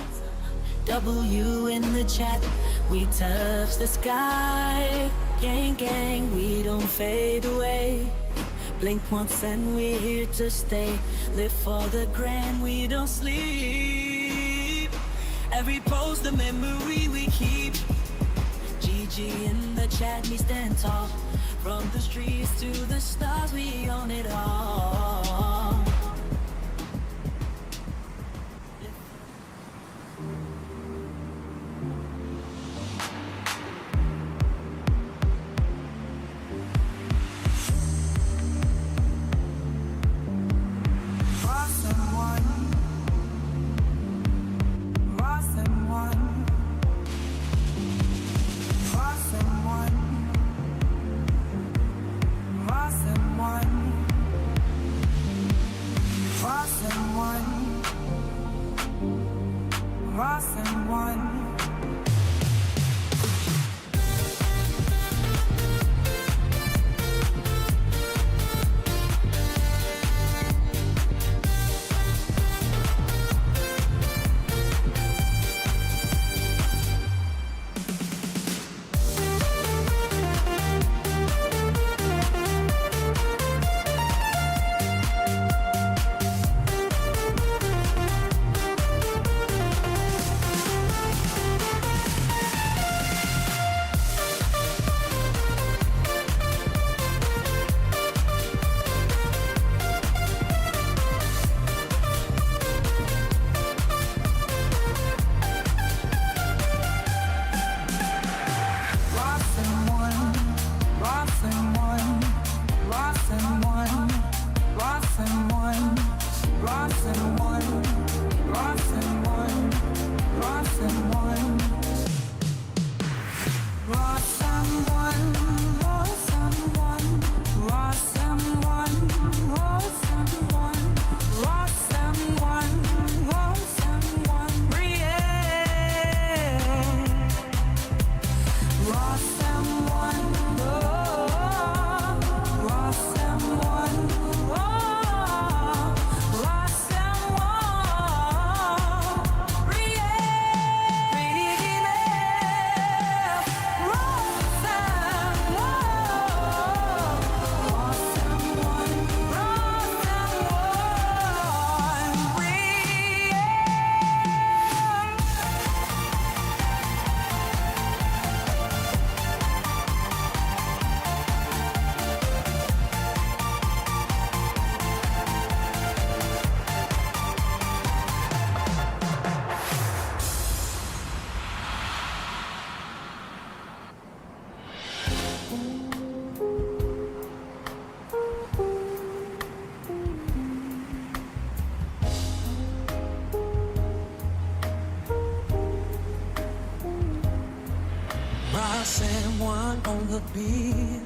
W in the chat, we touch the sky. Gang, gang, we don't fade away. Blink once and we're here to stay. Live for the grand, we don't sleep. Every post a memory we keep. GG in the chat, we stand tall. From the streets to the stars, we own it all. Ross and one on the beat.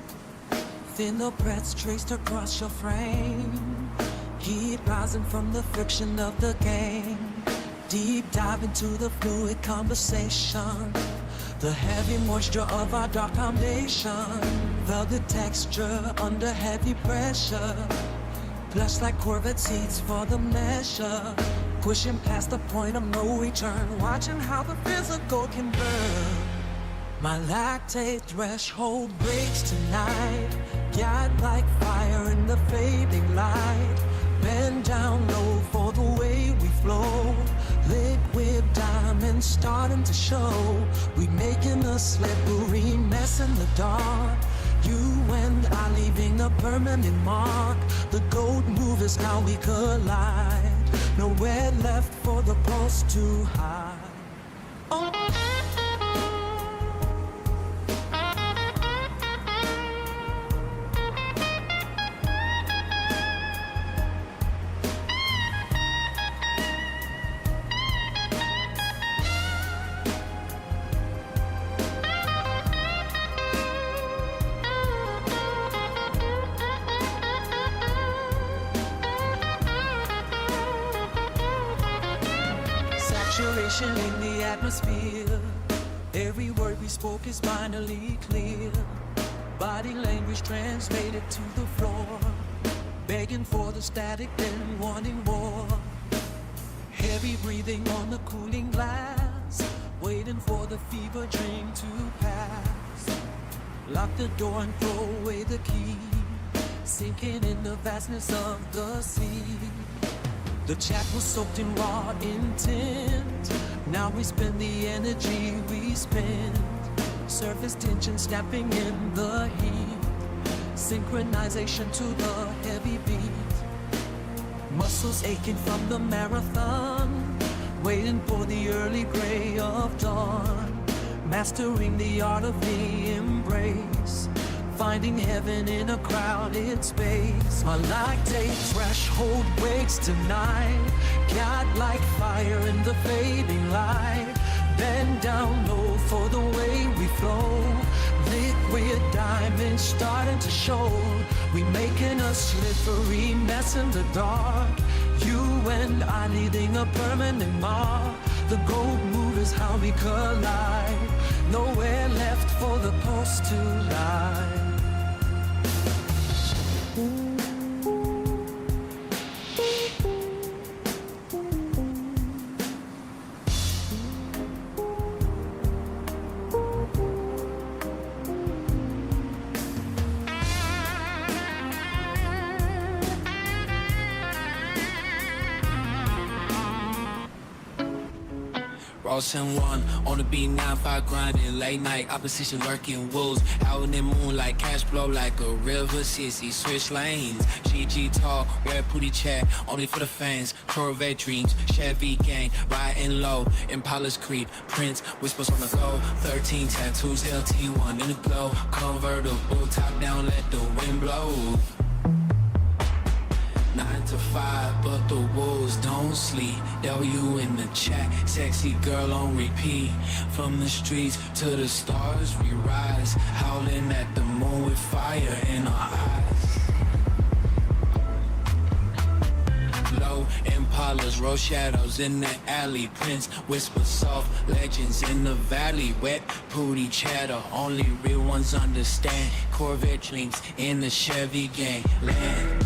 Thin the breaths traced across your frame. Heat rising from the friction of the game. Deep dive into the fluid conversation. The heavy moisture of our dark foundation. Velvet texture under heavy pressure. Plush like Corvette seats for the measure. Pushing past the point of no return. Watching how the physical can burn. My lactate threshold breaks tonight. Got like fire in the fading light. Bend down low for the way we flow. Liquid diamonds starting to show. We making a slippery mess in the dark. You and I leaving a permanent mark. The gold move is how we collide. Nowhere left for the pulse to hide. Saturation in the atmosphere. Every word we spoke is finally clear. Body language translated to the floor. Begging for the static, then wanting more. Heavy breathing on the cooling glass. Waiting for the fever dream to pass. Lock the door and throw away the key. Sinking in the vastness of the sea. The chat was soaked in raw intent. Now we spend the energy we spend. Surface tension snapping in the heat. Synchronization to the heavy beat. Muscles aching from the marathon. Waiting for the early gray of dawn. Mastering the art of the embrace. Finding heaven in a crowded space. My lactate threshold wakes tonight. Got like fire in the fading light. Bend down low for the way we flow. Liquid diamonds starting to show. We making a slippery mess in the dark. You and I leaving a permanent mark. The gold move is how we collide. Nowhere left for the pulse to lie. Ross and one on the beat, 9-5 grinding, late night, opposition lurking wolves. Out in the moonlight, cash flow like a river, sissy, switch lanes. GG talk, red booty chat, only for the fans. Corvette dreams, Chevy gang, riding low, Impala's creep, Prince, whispers on the go. 13 tattoos, LT1 in the glow. Convertible, top down, let the wind blow. 9 to 5, but the wolves don't sleep. W in the chat, sexy girl on repeat. From the streets to the stars we rise. Howling at the moon with fire in our eyes. Low Impalas, roll shadows in the alley. Prince whisper soft, legends in the valley. Wet booty chatter, only real ones understand. Corvette dreams in the Chevy gang land.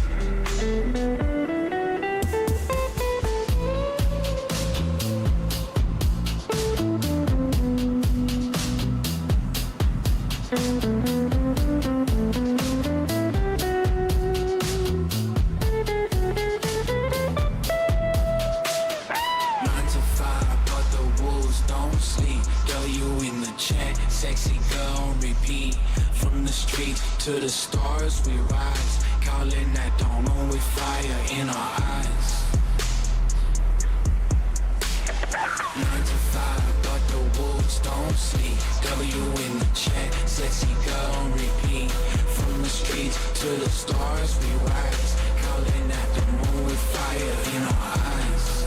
To the stars we rise, calling that dawn on with fire in our eyes. 9 to 5, but the wolves don't sleep. W in the chat, sexy girl on repeat. From the streets to the stars we rise, calling that dawn with fire in our eyes.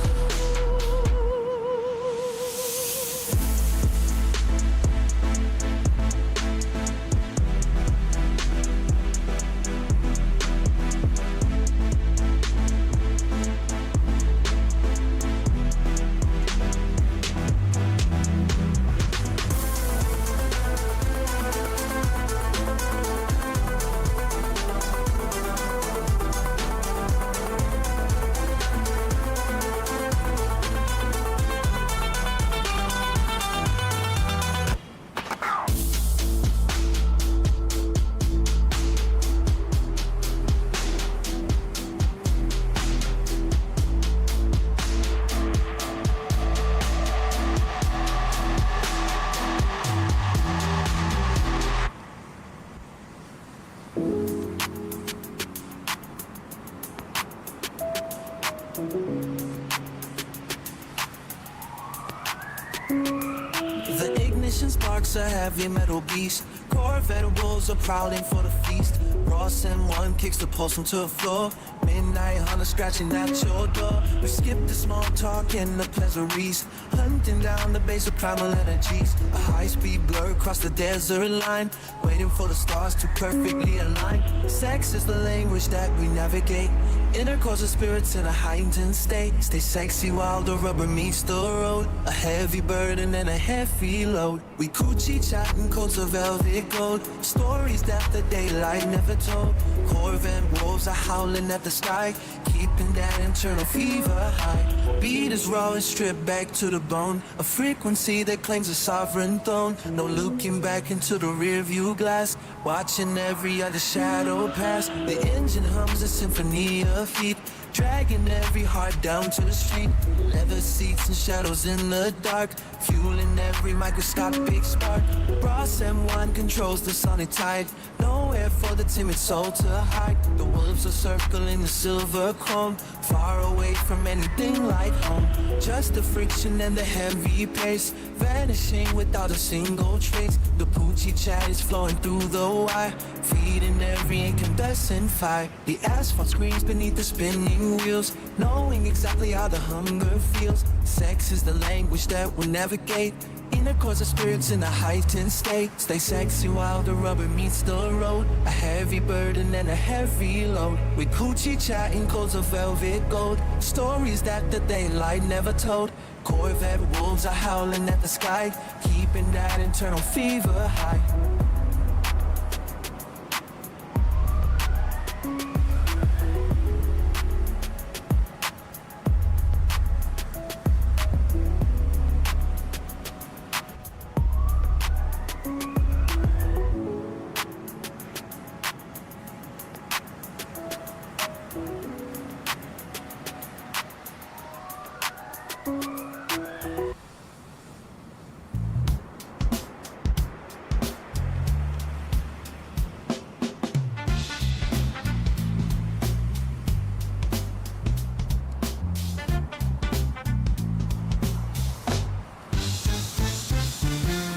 ignition sparks a heavy metal beast. Corvette wolves are prowling for the feast. Ross M1 kicks the pulse onto the floor. Midnight hunter scratching at your door. We skip the small talk and the pleasantries, hunting down the base of primal energies. A high-speed blur across the desert line, waiting for the stars to perfectly align. Sex is the language that we navigate. Intercourse of spirits in a heightened state. Stay sexy while the rubber meets the road. A heavy burden and a heavy load. We coochie chatting coats of velvet gold. Stories that the daylight never told. Corvette wolves are howling at the sky, keeping that internal fever high. Beat is raw and stripped back to the bone. A frequency that claims a sovereign throne. No looking back into the rear view glass, watching every other shadow pass. The engine hums a symphony of heat, dragging every heart down to the street. Leather seats and shadows in the dark, fueling every microscopic spark. Ross M1 controls the sonic tide, nowhere for the timid soul to hide. The wolves are circling the silver chrome, far away from anything like home. Just the friction and the heavy pace, vanishing without a single trace. The Poochie chat is flowing through the wire, feeding every incandescent fire. The asphalt screams beneath the spinning wheels, knowing exactly how the hunger feels. Sex is the language that will navigate. Intercourse of spirits in a heightened state. Stay sexy while the rubber meets the road. A heavy burden and a heavy load. We coochie chatting coats of velvet gold. Stories that the daylight never told. Corvette wolves are howling at the sky, keeping that internal fever high.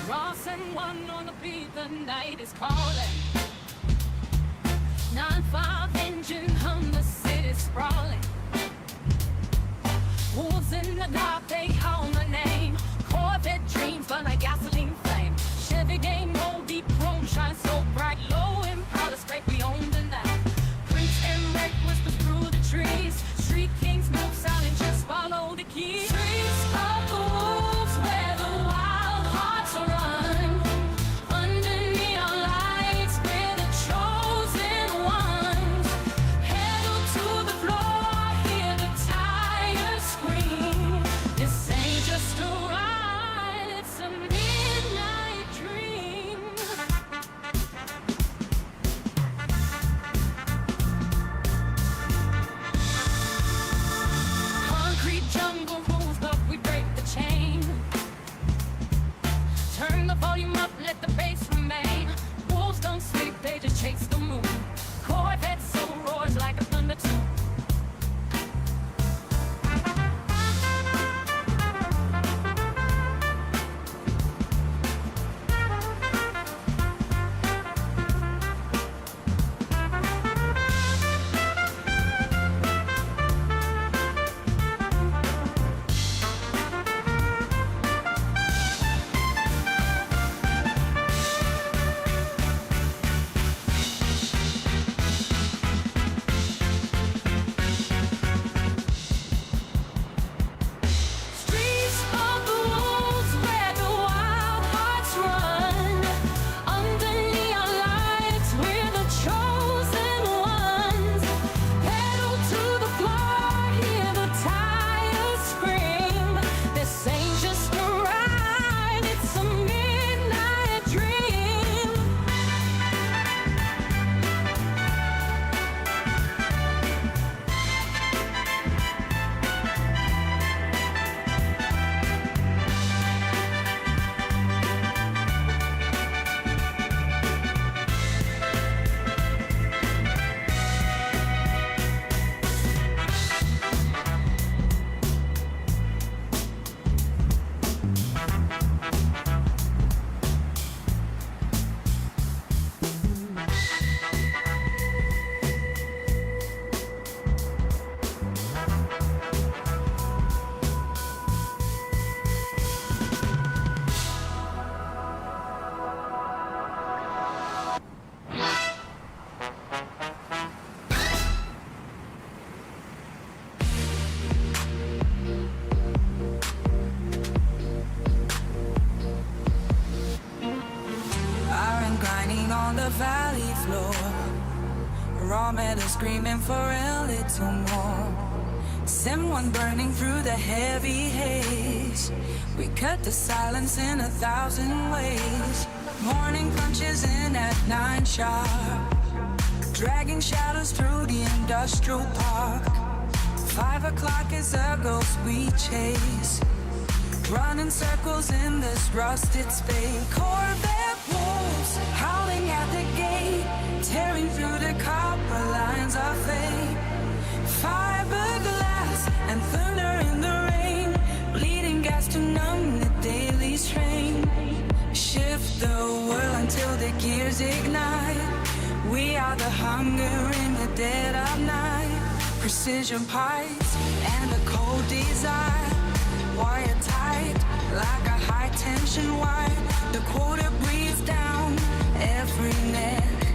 Ross and one on the beat, the night is calling. 9-5 engine hum, the city sprawling. Wolves in the dark, they call my name. Corvette dreams burn like gasoline flame. Chevy game, old deep chrome shines so bright. Low and proud of straight, we own the night. Prince and Rick whispers through the trees. Street kings move sound and just follow the key. Streets of the wolves where the wild hearts run. Under neon lights, valley floor. Raw metal screaming for a little more. Someone burning through the heavy haze. We cut the silence in 1,000 ways. Morning punches in at 9 sharp, dragging shadows through the industrial park. 5 o'clock is a ghost we chase, running circles in this rusted space. Corvette wolves howling at the gate, tearing through the copper lines of fate. Fiberglass and thunder in the rain, bleeding gas to numb the daily strain. Shift the world until the gears ignite. We are the hunger in the dead of night. Precision pipes and a cold desire, wire tight like a high tension wire. The quarter breathes down every neck,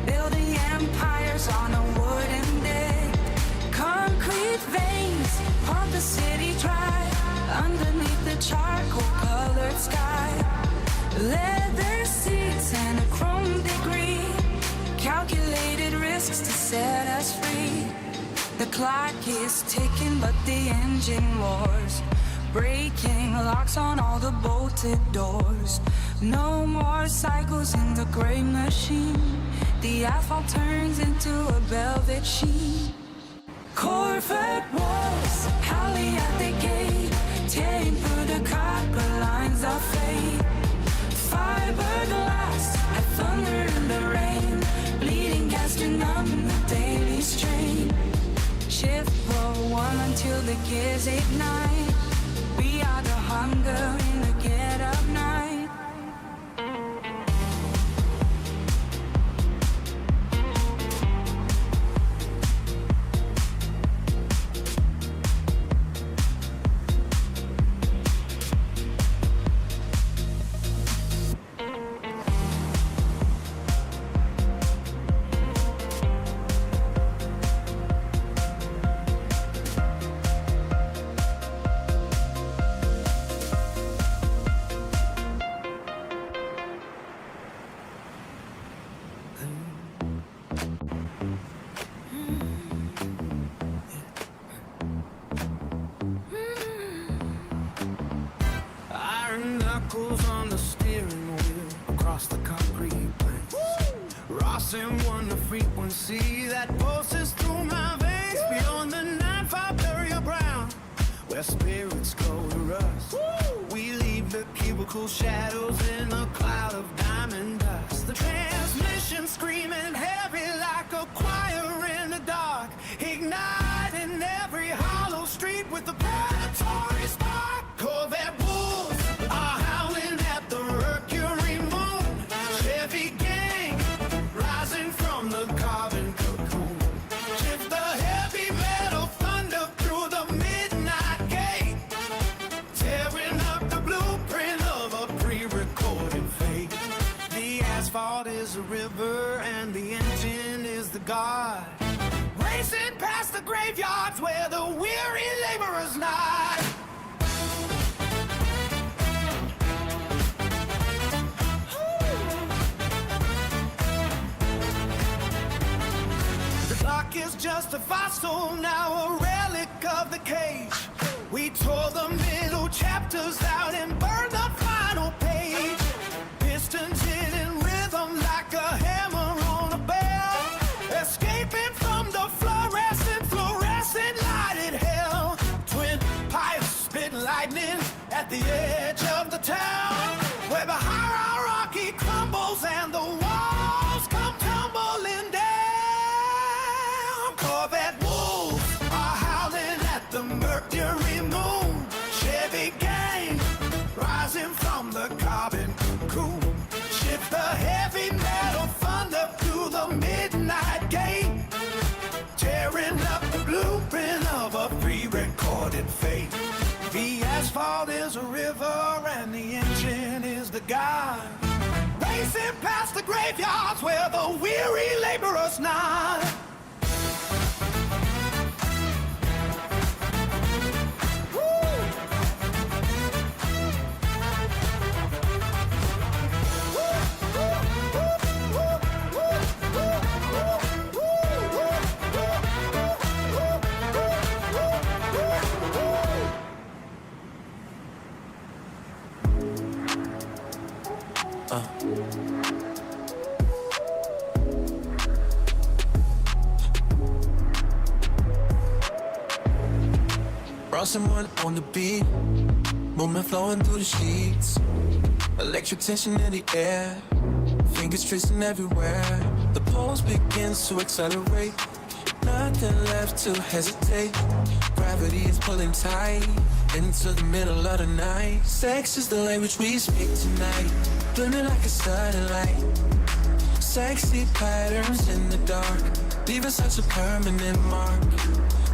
building empires on a wooden deck. Concrete veins pump the city dry underneath the charcoal colored sky. Leather seats and a chrome degree, calculated risks to set us free. The clock is ticking but the engine roars, breaking locks on all the bolted doors. No more cycles in the gray machine, the asphalt turns into a velvet sheen. Corvette walls howling at the gate, tearing through the copper lines of fate. Fiberglass and thunder in the rain, bleeding gas to numb the daily strain. Shift for one until the gears ignite. We are the hunger in the get up night. On the steering wheel across the concrete planks. Ross and one the frequency that pulses through my veins. Beyond the 9-5 burial ground where spirits go to rust. We leave the cubicle shadows in a cloud of diamond dust. The transmission screaming heavy like a choir in the dark, igniting every hollow street with a predatory spark. Corvette wolves are howling at the Mercury moon. Chevy gang rising from the carbon cocoon. Shift the heavy metal thunder through the midnight gate, tearing up the blueprint of a pre-recorded fate. The asphalt is a river and the engine is the god, racing past the graveyards where the weary laborers lie. The clock is just a fossil, now a relic of the cage. We tore the middle chapters out and burned the final page. Pistons hitting rhythm like a hammer on a bell, escaping from the fluorescent lighted hell. Twin pipes spit lightning at the edge of the town, where the hierarchy crumbles and the walls come tumbling down. Corvette wolves are howling at the Mercury moon. Chevy gang rising from the carbon cocoon. Shift the heavy metal thunder through the midnight gate, tearing up the blueprint of a pre-recorded fate. The asphalt is a river and the engine is the guide, racing past the graveyards where the weary laborers nod. Brought someone on the beat, movement flowing through the sheets. Electric tension in the air, fingers tracing everywhere. The pulse begins to accelerate, nothing left to hesitate. Gravity is pulling tight into the middle of the night. Sex is the language we speak tonight, burning like a satellite. Sexy patterns in the dark, leaving such a permanent mark.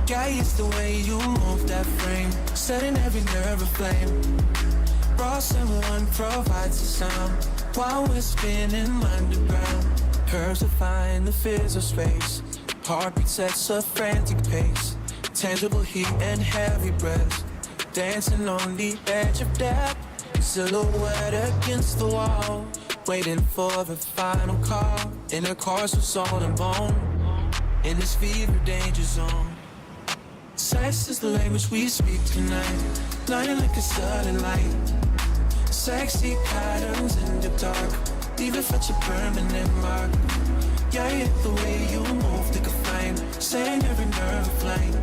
Guy, it's the way you move that frame, setting every nerve aflame. Ross and One provides the sound while we're spinning underground. Curves define the fizz of space, heartbeat sets a frantic pace. Tangible heat and heavy breaths, dancing on the edge of death. Silhouette against the wall, waiting for the final call. In a course of soul and bone, in this fever danger zone. Sex is the language we speak tonight, blinding like a sudden light. Sexy patterns in the dark, leaving such a permanent mark. Yeah, it's the way you move like a flame, setting every nerve aflame.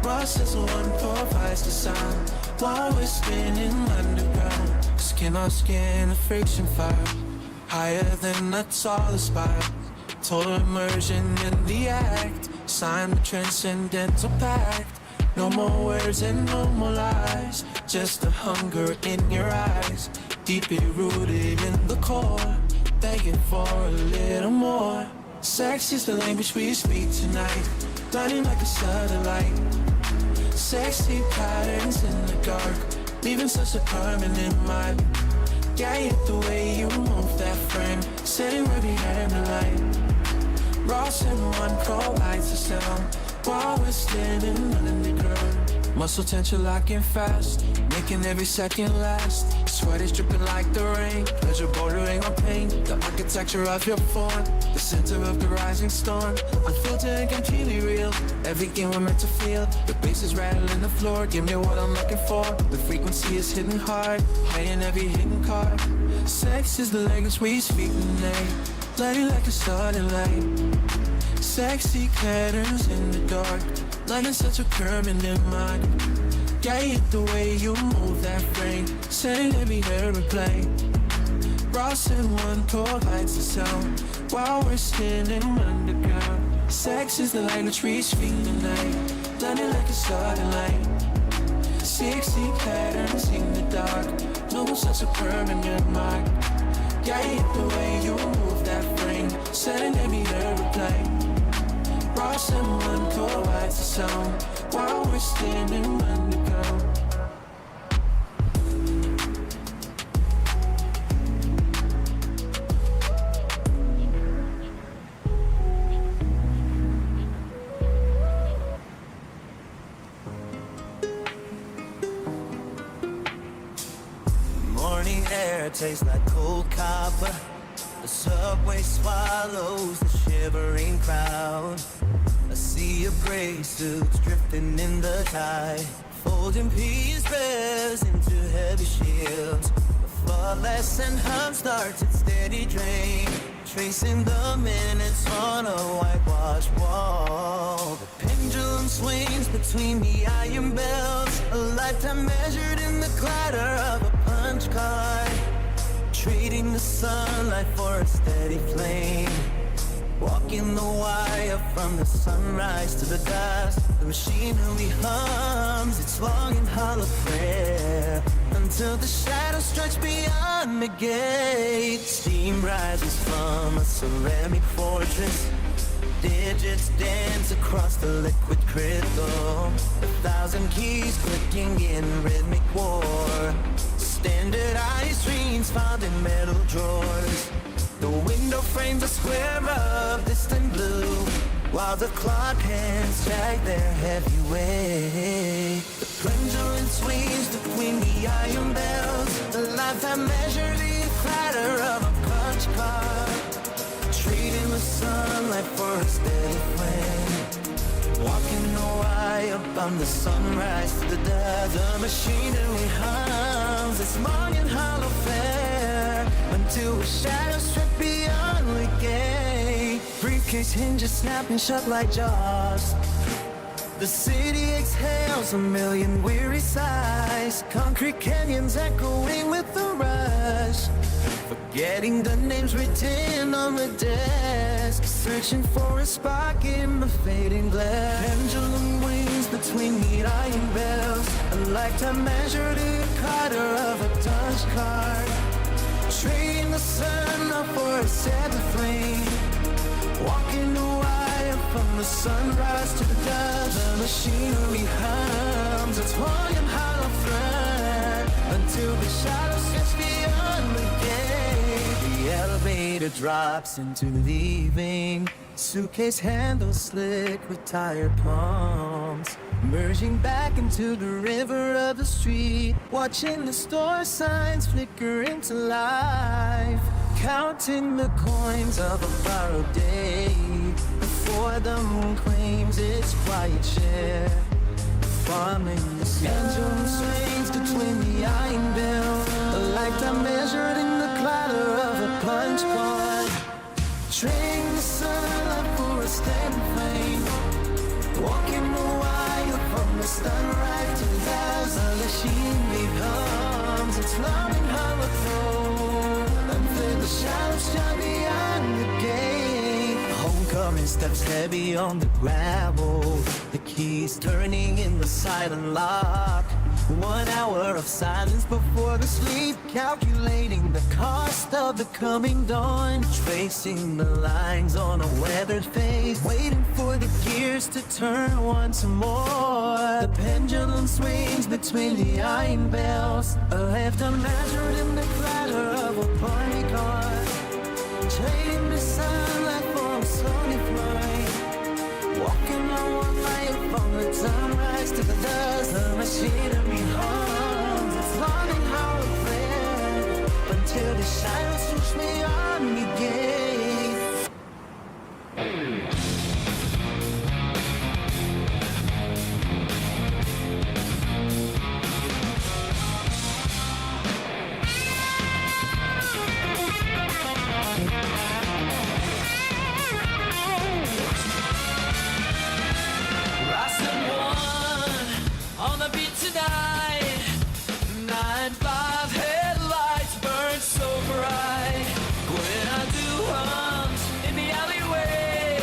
Ross is the one provides the sound while we're spinning underground. Skin on skin, a friction fire, higher than the tallest spire. Total immersion in the act, sign the transcendental pact. No more words and no more lies, just the hunger in your eyes, deeply rooted in the core, begging for a little more. Sex is the language we speak tonight, blinding like a satellite. Sexy patterns in the dark, leaving such a permanent mark. Yeah, it's the way you move that frame, setting where behind the light. Ross and One provides the sound while we're standing underground. Muscle tension locking fast, making every second last. Sweat is dripping like the rain, pleasure bordering on pain. The architecture of your form, the center of the rising storm. Unfiltered and completely real, everything we're meant to feel. The bass is rattling the floor, give me what I'm looking for. The frequency is hitting hard, playing every hidden card. Sex is the language we speak tonight, blinding like a sudden light. Sexy patterns in the dark, lighting such a permanent mark. Yeah, it's the way you move that frame, setting every airplane. Ross and One provides the sound while we're standing underground. Sex is the language we speak tonight, blinding like a sudden light. Sexy patterns in the dark, no such a permanent mark. Yeah, it's the way you move that frame, setting every airplane. Ross and One provides the sound while we're standing underground. Morning air tastes like cold copper. The subway swallows the shivering crowd. A sea of gray suits drifting in the tide, folding peace prayers into heavy shields. The flawless and hum starts its steady drain, tracing the minutes on a whitewashed wall. The pendulum swings between the iron bells, a lifetime measured in the clatter of a punch card, trading the sunlight for a steady flame. Walking the wire from the sunrise to the dusk, the machinery hums its long and hollow prayer, until the shadows stretch beyond the gate. Steam rises from a ceramic fortress, digits dance across the liquid crystal, 1,000 keys clicking in rhythmic war. Standardized screens found in metal drawers, the window frames a square of distant blue, while the clock hands drag their heavy weight. The pendulum swings between the iron bells, the lifetime measured in clatter of a punch card, trading the sunlight for a steady flame. Walking the wire from the sunrise to the dusk, the machinery hums its long and hollow fare, until until the shadows strip beyond the gate. Briefcase hinges snapping shut like jaws. The city exhales a million weary sighs. Concrete canyons echoing with the rush. Forgetting the names written on the desk. Searching for a spark in the fading glare. Pendulum wings between the iron bells. A lifetime measured in a quarter of a touch card. Trading the sun up for a separate flame. Walking the wire from the sunrise to the dusk. The machinery hums its volume hollow thread until the shadows stretch beyond the gate. The elevator drops into leaving. Suitcase handles slick with tired palms. Merging back into the river of the street. Watching the store signs flicker into life. Counting the coins of a borrowed day before the moon claims its quiet share. Farming the pendulum swings between the iron bell. A lifetime measured in the clatter of a punch card. Trading the sunlight for a standing flame. Walking the wire from the sunrise to the dusk. The machinery hums its loving hollow throne until the shadows shine beyond the gate. Homecoming steps heavy on the gravel. The keys turning in the silent lock. 1 hour of silence before the sleep. Calculating the cost of the coming dawn. Tracing the lines on a weathered face. Waiting for the gears to turn once more. The pendulum swings between the iron bells. A lifetime measured in the clatter of a party car. Trading the sunlight for a sunny flight. Walking on one light from the sunrise to the dusk. The machinery hums its longing hollow flare until the shadows swoosh me on the gate. On the beat tonight, 9-5 headlights burn so bright. When I do hunt in the alleyway,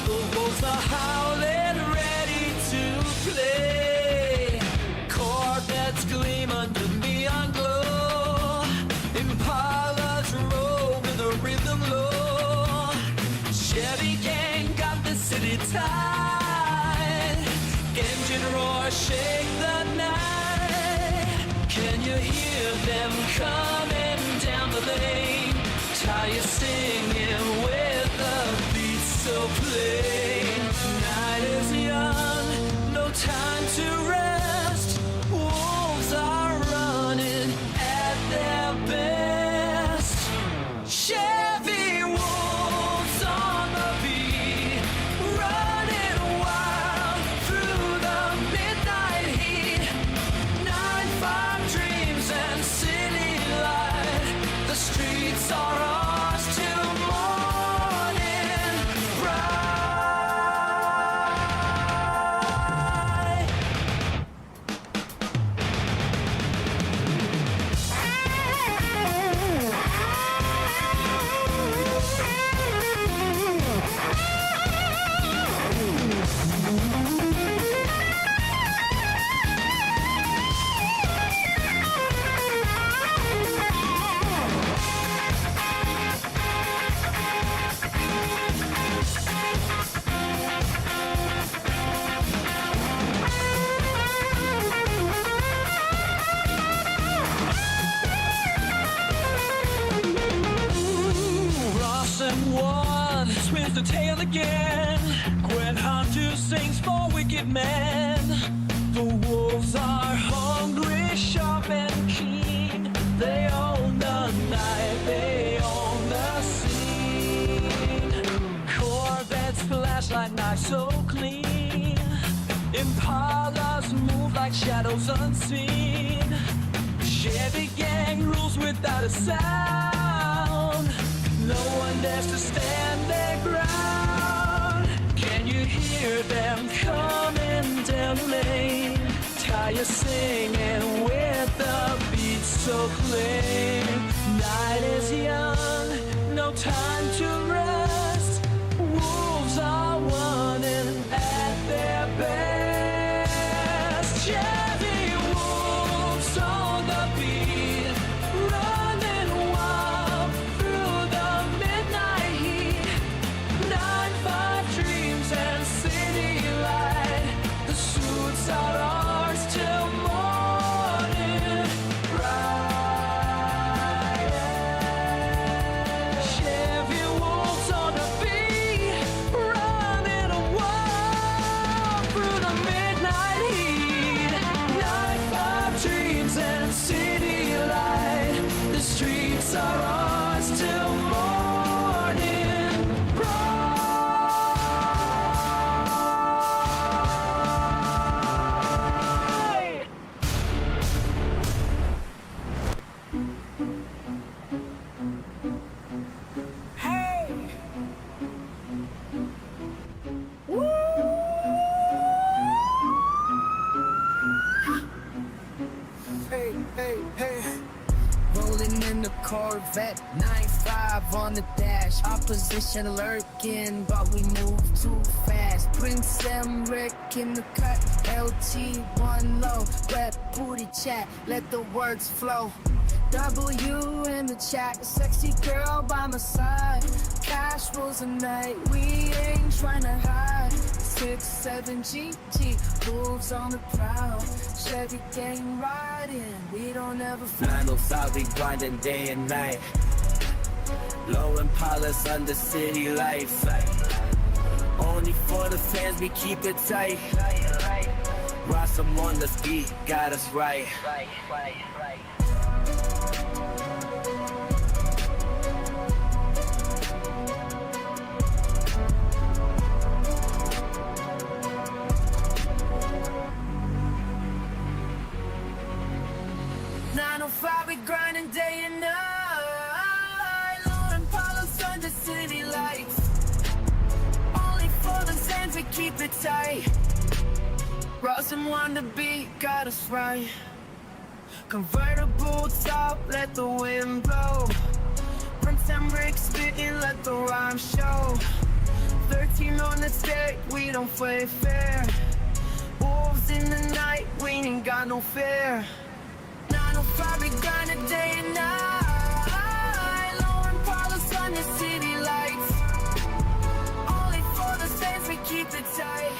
the wolves are howling, ready to play. Corvettes gleam under neon glow. Impalas roll with a rhythm low. Chevy gang got the city tied. Engine roar, shake the night. Can you hear them coming down the lane? Tires singing with the beat so plain. Night is young, no time to rest. Wolves are running at their best. Chevy wolves on the beat, running wild through the midnight heat. 9-5 dreams and city light. The streets are ours till morning bright. Ross and One twins the tale again. Gwen Hunter sings for wicked men. The wolves are hungry, sharp and keen. They own the night, they own the scene. Corvettes flash like knives so clean. Impalas move like shadows unseen. Chevy gang rules without a sound. No one dares to stand their ground. Can you hear them coming down the lane? Tired singing with the beat so clean. Night is young, no time to rest. Wolves are running at their best. Chevy wolves on the beat, running wild through the midnight heat. 9-5 dreams and city light. The suits are ours till morning bright. Chevy wolves on the beat, running wild through the midnight heat. 9-5 dreams and city light. The streets are ours till morning bright. Hey! Hey, hey, hey. Rolling in the Corvette, 9-5 on the dash. Opposition lurking, but we move too fast. Prince Emric in the cut, LT1 low. Wet booty chat, let the words flow. W in the chat, sexy girl by my side. Cash rules the night, we ain't tryna hide. 6-7 GT, moves on the prowl. Chevy gang riding, we don't ever fly. 905, we grinding day and night. Low Impalas under city lights. Only for the fans, we keep it tight. Rossum on the beat, got us right. 905, we grinding day and night. Low Impalas under city lights. Only for the fans, we keep it tight. Ross and Wonder beat got us right. Convertible top, let the wind blow. Prince Emric spitting, let the rhyme show. 13 on the stick, we don't play fair. Wolves in the night, we ain't got no fear. 905, we grinding day and night. Low Impalas on the city lights. Only for the fans, we keep it tight.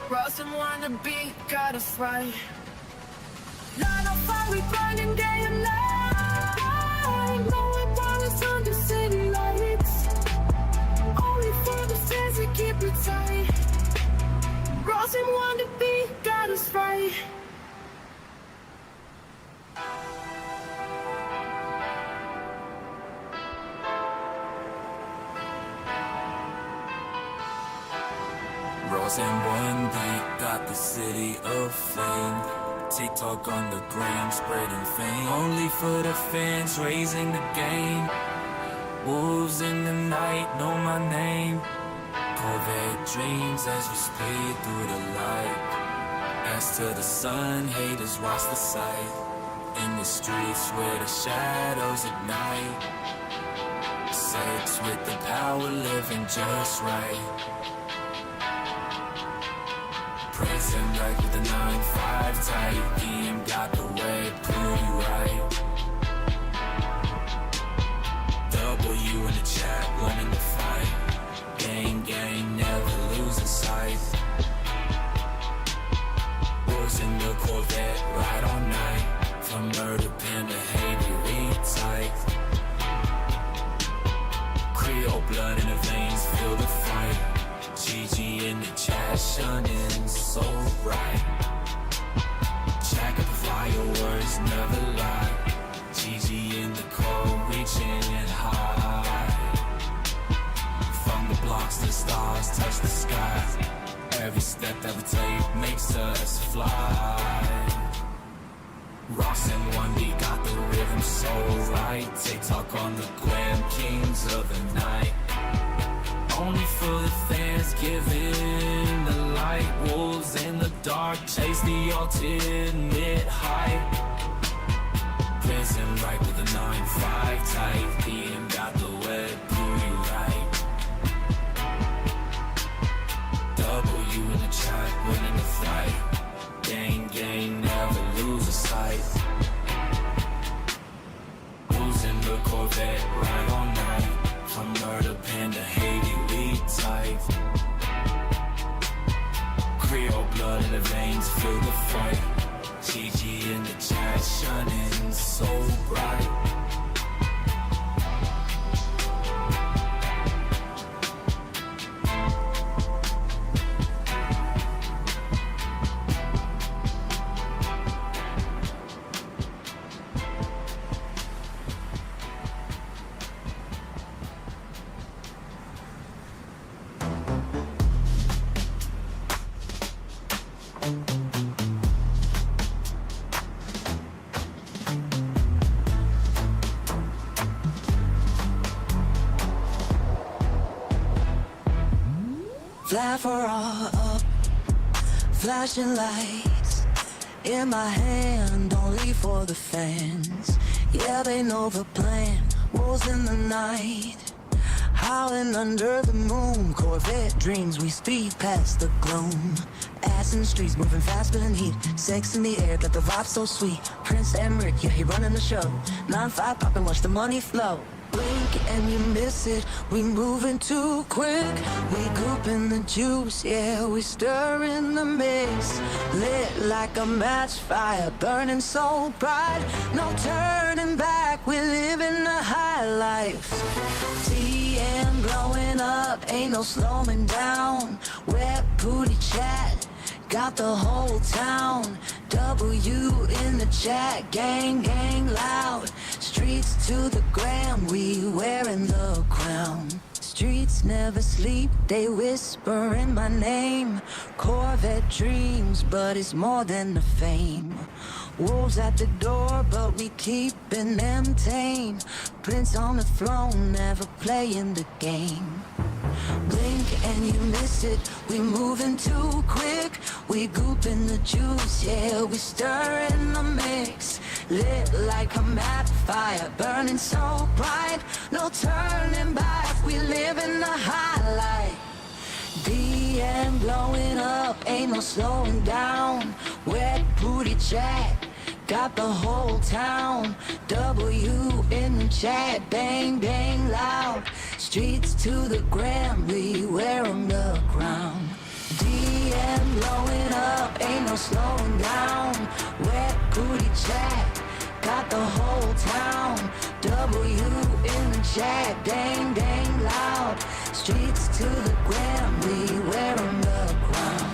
Ross and Wonder beat got us right. 905, we grinding day and night. Low Impalas on the city lights. Only for the fans, we keep it tight. Ross and Wonder beat got us right. Rose and one beat got the city aflame. TikTok on the gram, spreading fame. Only for the fans, raising the game. Wolves in the night know my name. Corvette dreams as we speed through the light. As to the sun, haters watch the sight. In the streets where the shadows ignite. Sex with the power, living just right. Prince and Black with the 9-5 tight. EM got the way, prove you right. W in the chat, running the fight. Gang, gang, never losing sight. Wolves in the Corvette, ride all night. From murder pen to Haiti, read tight. Creole blood in the veins, feel the fight. GG in the chat, shining so bright. Jack up the fireworks, never lie. GG in the cold, reaching high. From the blocks to stars, touch the sky. Every step that we take makes us fly. Ross and 1D got the rhythm so right. TikTok on the gram, kings of the night. Only for the fans, giving the light. Wolves in the dark, chase the ultimate hype. Dancing right with the 9-5 tight. DM got the wet booty right. W in the chat, winning the fight. Gang, gang, never lose a sight. Losing the Corvette, right all night. From Murder Pen to Haiti, we tight. Creole blood in the veins, feel the fight. GG in the chat, shining so bright. Fly for all up, flashing lights in my hand, only for the fans. Yeah, they know the plan. Wolves in the night, howling under the moon. Corvette dreams, we speed past the gloom. Ass in the streets, moving fast, spilling heat. Sex in the air, got the vibe so sweet. Prince Emmerich, yeah, he running the show. 9-5 poppin', watch the money flow. Blink and you miss it, we moving too quick. We gooping the juice, yeah, we stirring the mix. Lit like a match fire, burning so bright. No turning back, we living the high life. TM blowing up, ain't no slowing down. Wet booty chat, got the whole town. W in the chat, gang, gang loud. Streets to the gram, we wearing the crown. Streets never sleep, they whispering my name. Corvette dreams, but it's more than the fame. Wolves at the door, but we keeping them tame. Prince on the throne, never playing the game. Blink and you miss it, we moving too quick. We gooping the juice, yeah, we stirring the mix. Lit like a mad fire, burning so bright. No turning back, we living the highlight. DM blowing up, ain't no slowing down. Wet booty chat, got the whole town. W in the chat, bang, bang loud. Streets to the gram, we wear on the ground. DM blowing up, ain't no slowing down. Wet booty chat, got the whole town. W in the chat, dang, dang loud. Streets to the gram, we wear on the ground.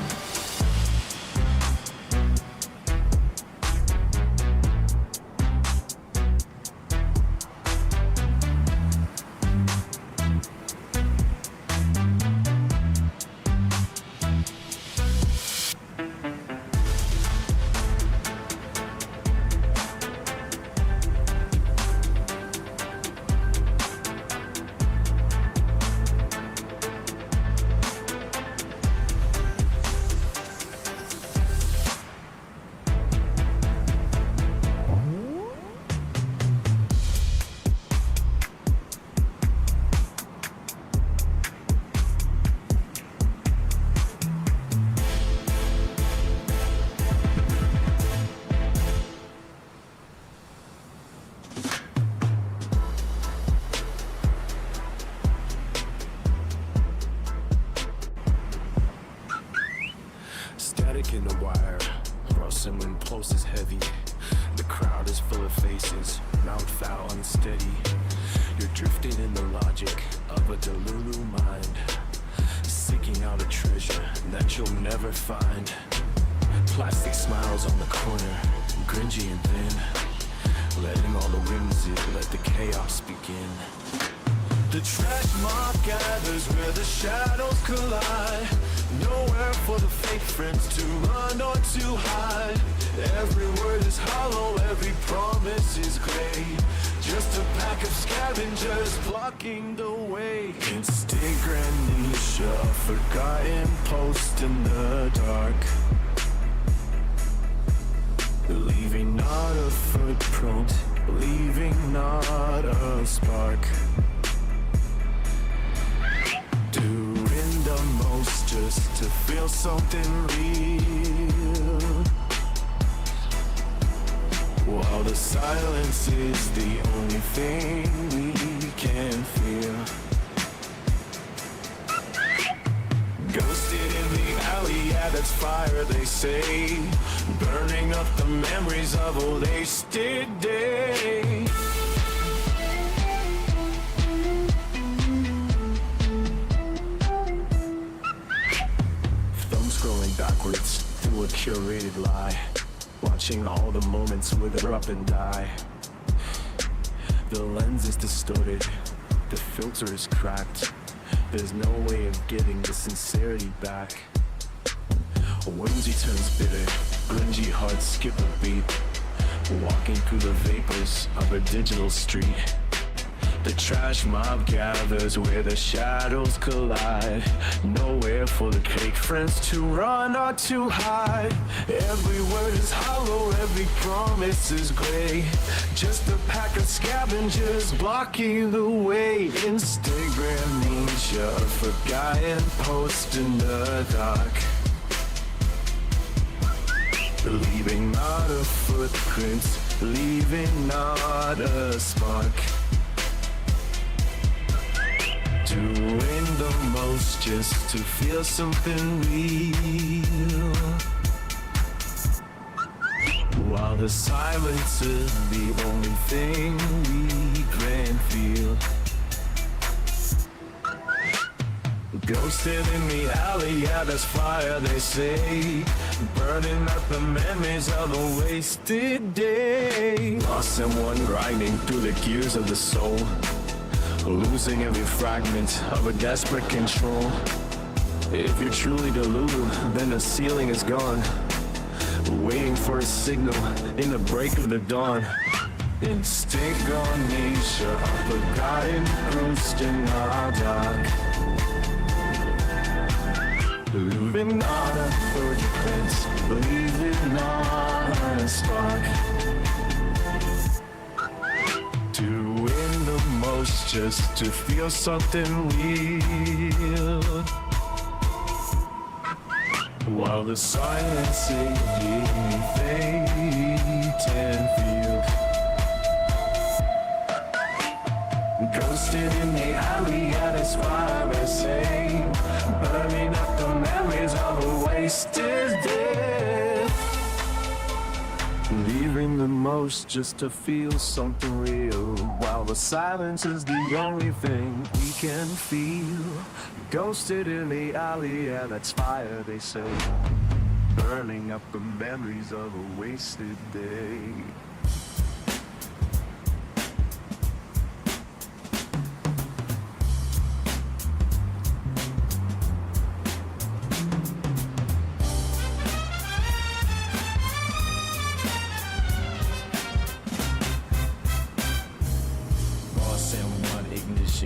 Static in the wire, Russell when pulse is heavy. The crowd is full of faces, mouth foul unsteady. You're drifting in the logic of a Delulu mind, seeking out a treasure that you'll never find. Plastic smiles on the corner, cringy and thin, letting all the whimsy, let the chaos begin. The trash mob gathers where the shadows collide. Nowhere for the fake friends to run or to hide. Every word is hollow. surface is gray. Just a pack of scavengers blocking the way. Instant amnesia, a forgotten post in the dark, leaving not a footprint, leaving not a spark. Doing the most just to feel something real, while the silence is the only thing we can feel. Ghosted in the alley, yeah, that's fire, they say, burning up the memories of a wasted day. Thumb scrolling backwards through a curated lie, watching all the moments wither up and die. The lens is distorted, the filter is cracked. There's no way of getting the sincerity back. Whimsy turns bitter, grungy hearts skip a beat, walking through the vapors of a digital street. The trash mob gathers where the shadows collide. Nowhere for the fake friends to run or to hide. Every word is hollow, every promise is gray. Just a pack of scavengers blocking the way. Instagram amnesia, a forgotten post in the dark, leaving not a footprint, leaving not a spark. Doing the most just to feel something real, while the silence is the only thing we can feel. Ghosted in the alley, yeah, there's fire, they say, burning up the memories of a wasted day. Lost someone grinding through the gears of the soul, losing every fragment of a desperate control. If you're truly deluded, then the ceiling is gone, waiting for a signal in the break of the dawn. Instinct amnesia, a forgotten bruised in our dark, leaving not a footprint, leaving not a spark. Doing the most just to feel something real, while the silence is the only thing we can feel. Ghosted in the alley, yeah, that's fire, I say, burning up the memories of a wasted day. Leaving the most just to feel something real, while the silence is the only thing we can feel. Ghosted in the alley, yeah, that's fire, they say, burning up the memories of a wasted day.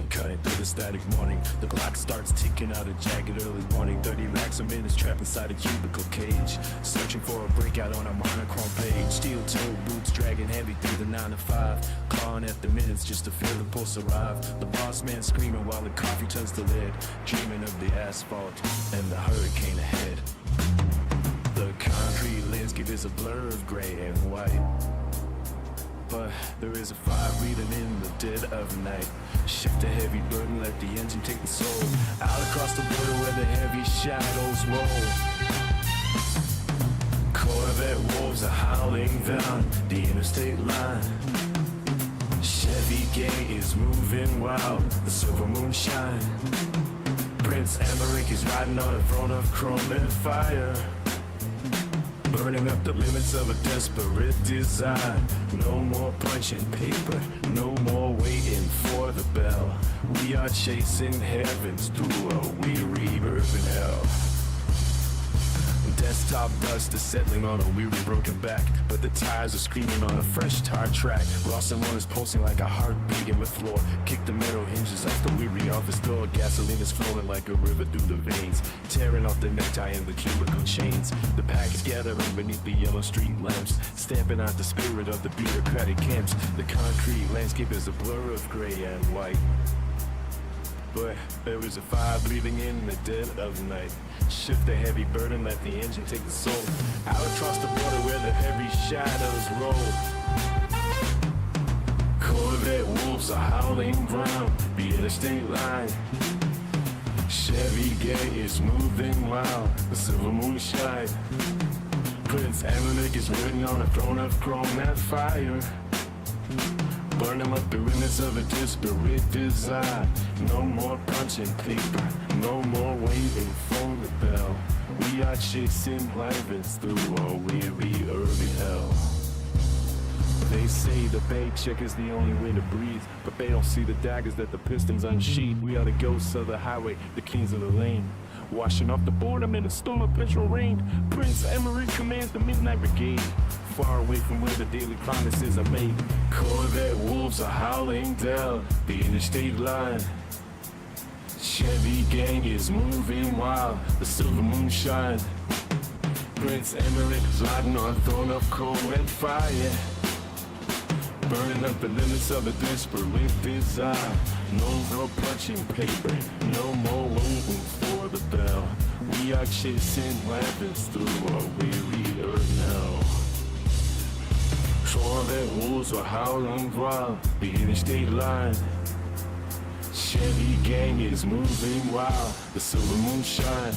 Cutting through the static morning, the clock starts ticking out a jagged early warning. 30 racks of minutes trapped inside a cubicle cage, searching for a breakout on a monochrome page. Steel-toed boots dragging heavy through the 9 to 5, clawing at the minutes just to feel the pulse arrive. The boss man screaming while the coffee turns to lead, dreaming of the asphalt and the hurricane ahead. The concrete landscape is a blur of gray and white, but there is a fire breathing in the dead of night. Shift a heavy burden, let the engine take the soul out across the border where the heavy shadows roll. Corvette wolves are howling down the interstate line. Chevy gate is moving wild, the silver moon shine. Prince Emmerich is riding on a throne of chrome and fire, burning up the limits of a desperate desire. No more punching paper, no more waiting for the bell. We are chasing heavens through a weary urban hell. Desktop dust is settling on a weary broken back, but the tires are screaming on a fresh tire track. Ross and One is pulsing like a heartbeat in the floor. Kick the metal hinges off the weary office door. Gasoline is flowing like a river through the veins, tearing off the necktie and the cubicle chains. The pack is gathering beneath the yellow street lamps, stamping out the spirit of the bureaucratic camps. The concrete landscape is a blur of gray and white, but there is a fire breathing in the dead of night. Shift the heavy burden, let the engine take the soul out across the border where the heavy shadows roll. Corvette wolves are howling ground, the interstate line. Chevy gang is moving wild, the silver moonshine. Prince Emmerich is riding on a throne of chrome and fire. Burn them up the remnants of a disparate desire. No more punching paper, no more waiting for the bell. We are chasing lions through a weary early hell. They say the paycheck is the only way to breathe, but they don't see the daggers that the pistons unsheathe. We are the ghosts of the highway, the kings of the lane, washing off the boredom in a storm of petrol rain. Prince Emmerich commands the Midnight Brigade, far away from where the daily promises are made. Corvette wolves are howling down the interstate line. Chevy gang is moving wild, the silver moonshine. Prince Emmerich is riding on a throne of coal and fire, burning up the limits of a desperate desire. No more punching paper, no more waiting for the bell. We are chasing rapids through a weary earth now. Corvette wolves are howling wild, the interstate line. Chevy gang is moving wild, the silver moonshine.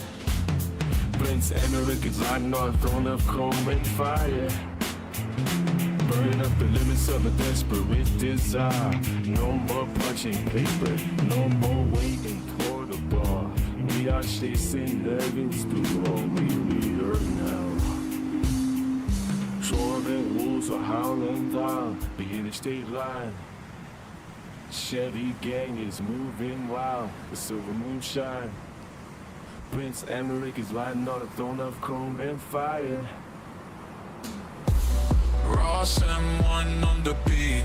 Prince Emmerich is riding on a throne of chrome and fire, burning up the limits of a desperate desire. No more punching paper, no more waiting for the bar. We are chasing heavens through a weary earth now. Corvette wolves are howling down the interstate line. Chevy gang is moving wild, the silver moonshine. Prince Emmerich is riding on a throne of chrome and fire. Ross and One on the beat.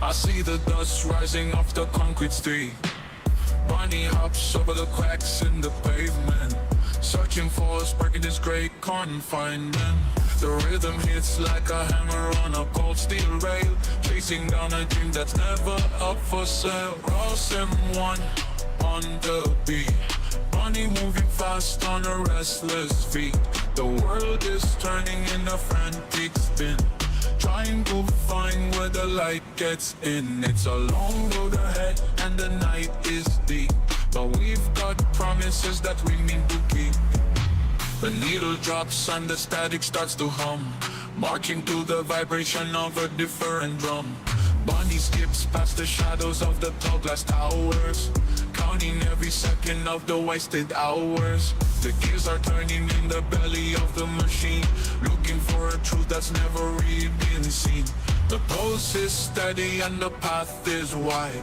I see the dust rising off the concrete street. Bunny hops over the cracks in the pavement, searching for a spark in this great confinement. The rhythm hits like a hammer on a cold steel rail, chasing down a dream that's never up for sale. Ross and One on the beat. Bunny moving fast on a restless feet. The world is turning in a frantic spin, trying to find where the light gets in. It's a long road ahead and the night is deep, but we've got promises that we need to keep. The needle drops and the static starts to hum, marching to the vibration of a different drum. Bunny skips past the shadows of the tall glass towers, counting every second of the wasted hours. The gears are turning in the belly of the machine, looking for a truth that's never really been seen. The pulse is steady and the path is wide,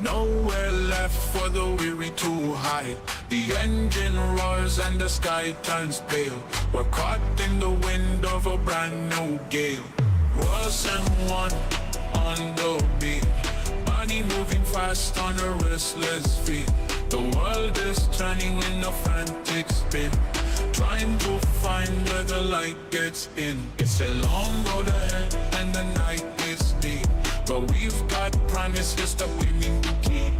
nowhere left for the weary to hide. The engine roars and the sky turns pale, we're caught in the wind of a brand new gale. Ross and One on the beat. Bunny moving fast on a restless feet. The world is turning in a frantic spin, trying to find where the light gets in. It's a long road ahead and the night is deep, but we've got promises that we need to keep.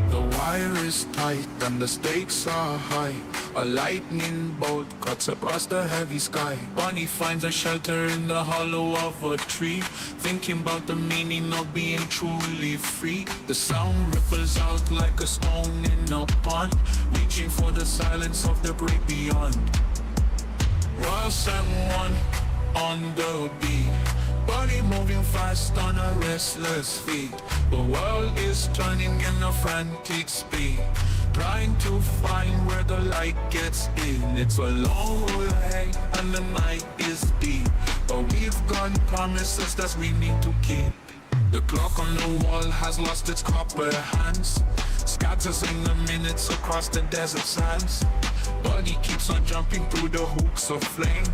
The wire is tight and the stakes are high. A lightning bolt cuts across the heavy sky. Bunny finds a shelter in the hollow of a tree, thinking about the meaning of being truly free. The sound ripples out like a stone in a pond, reaching for the silence of the great beyond. Ross and One on the beat. Body moving fast on a restless feet. The world is turning in a frantic speed, trying to find where the light gets in. It's a long road ahead and the night is deep, but we've got promises that we need to keep. The clock on the wall has lost its copper hands, scatters in the minutes across the desert sands. body keeps on jumping through the hooks of flame,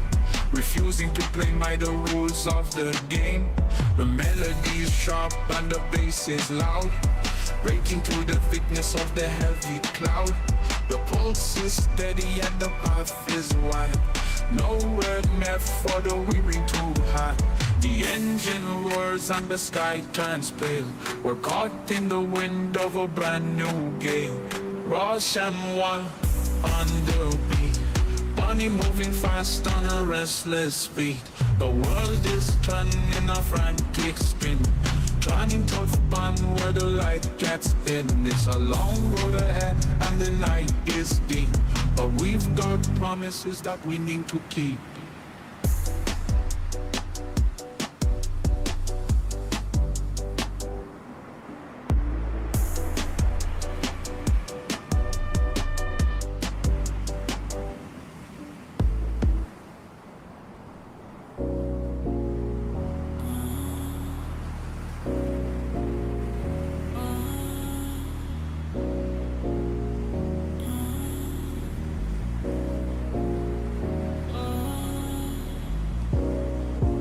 refusing to play by the rules of the game. The melody is sharp and the bass is loud, breaking through the thickness of the heavy cloud. The pulse is steady and the path is wide. No word left for the weary to hide. The engine roars and the sky turns pale. We're caught in the wind of a brand new gale. Rush and one on the beat, Bunny moving fast on a restless speed. The world is turning in a frantic spin, turning towards the band where the light gets in. It's a long road ahead and the night is deep, but we've got promises that we need to keep.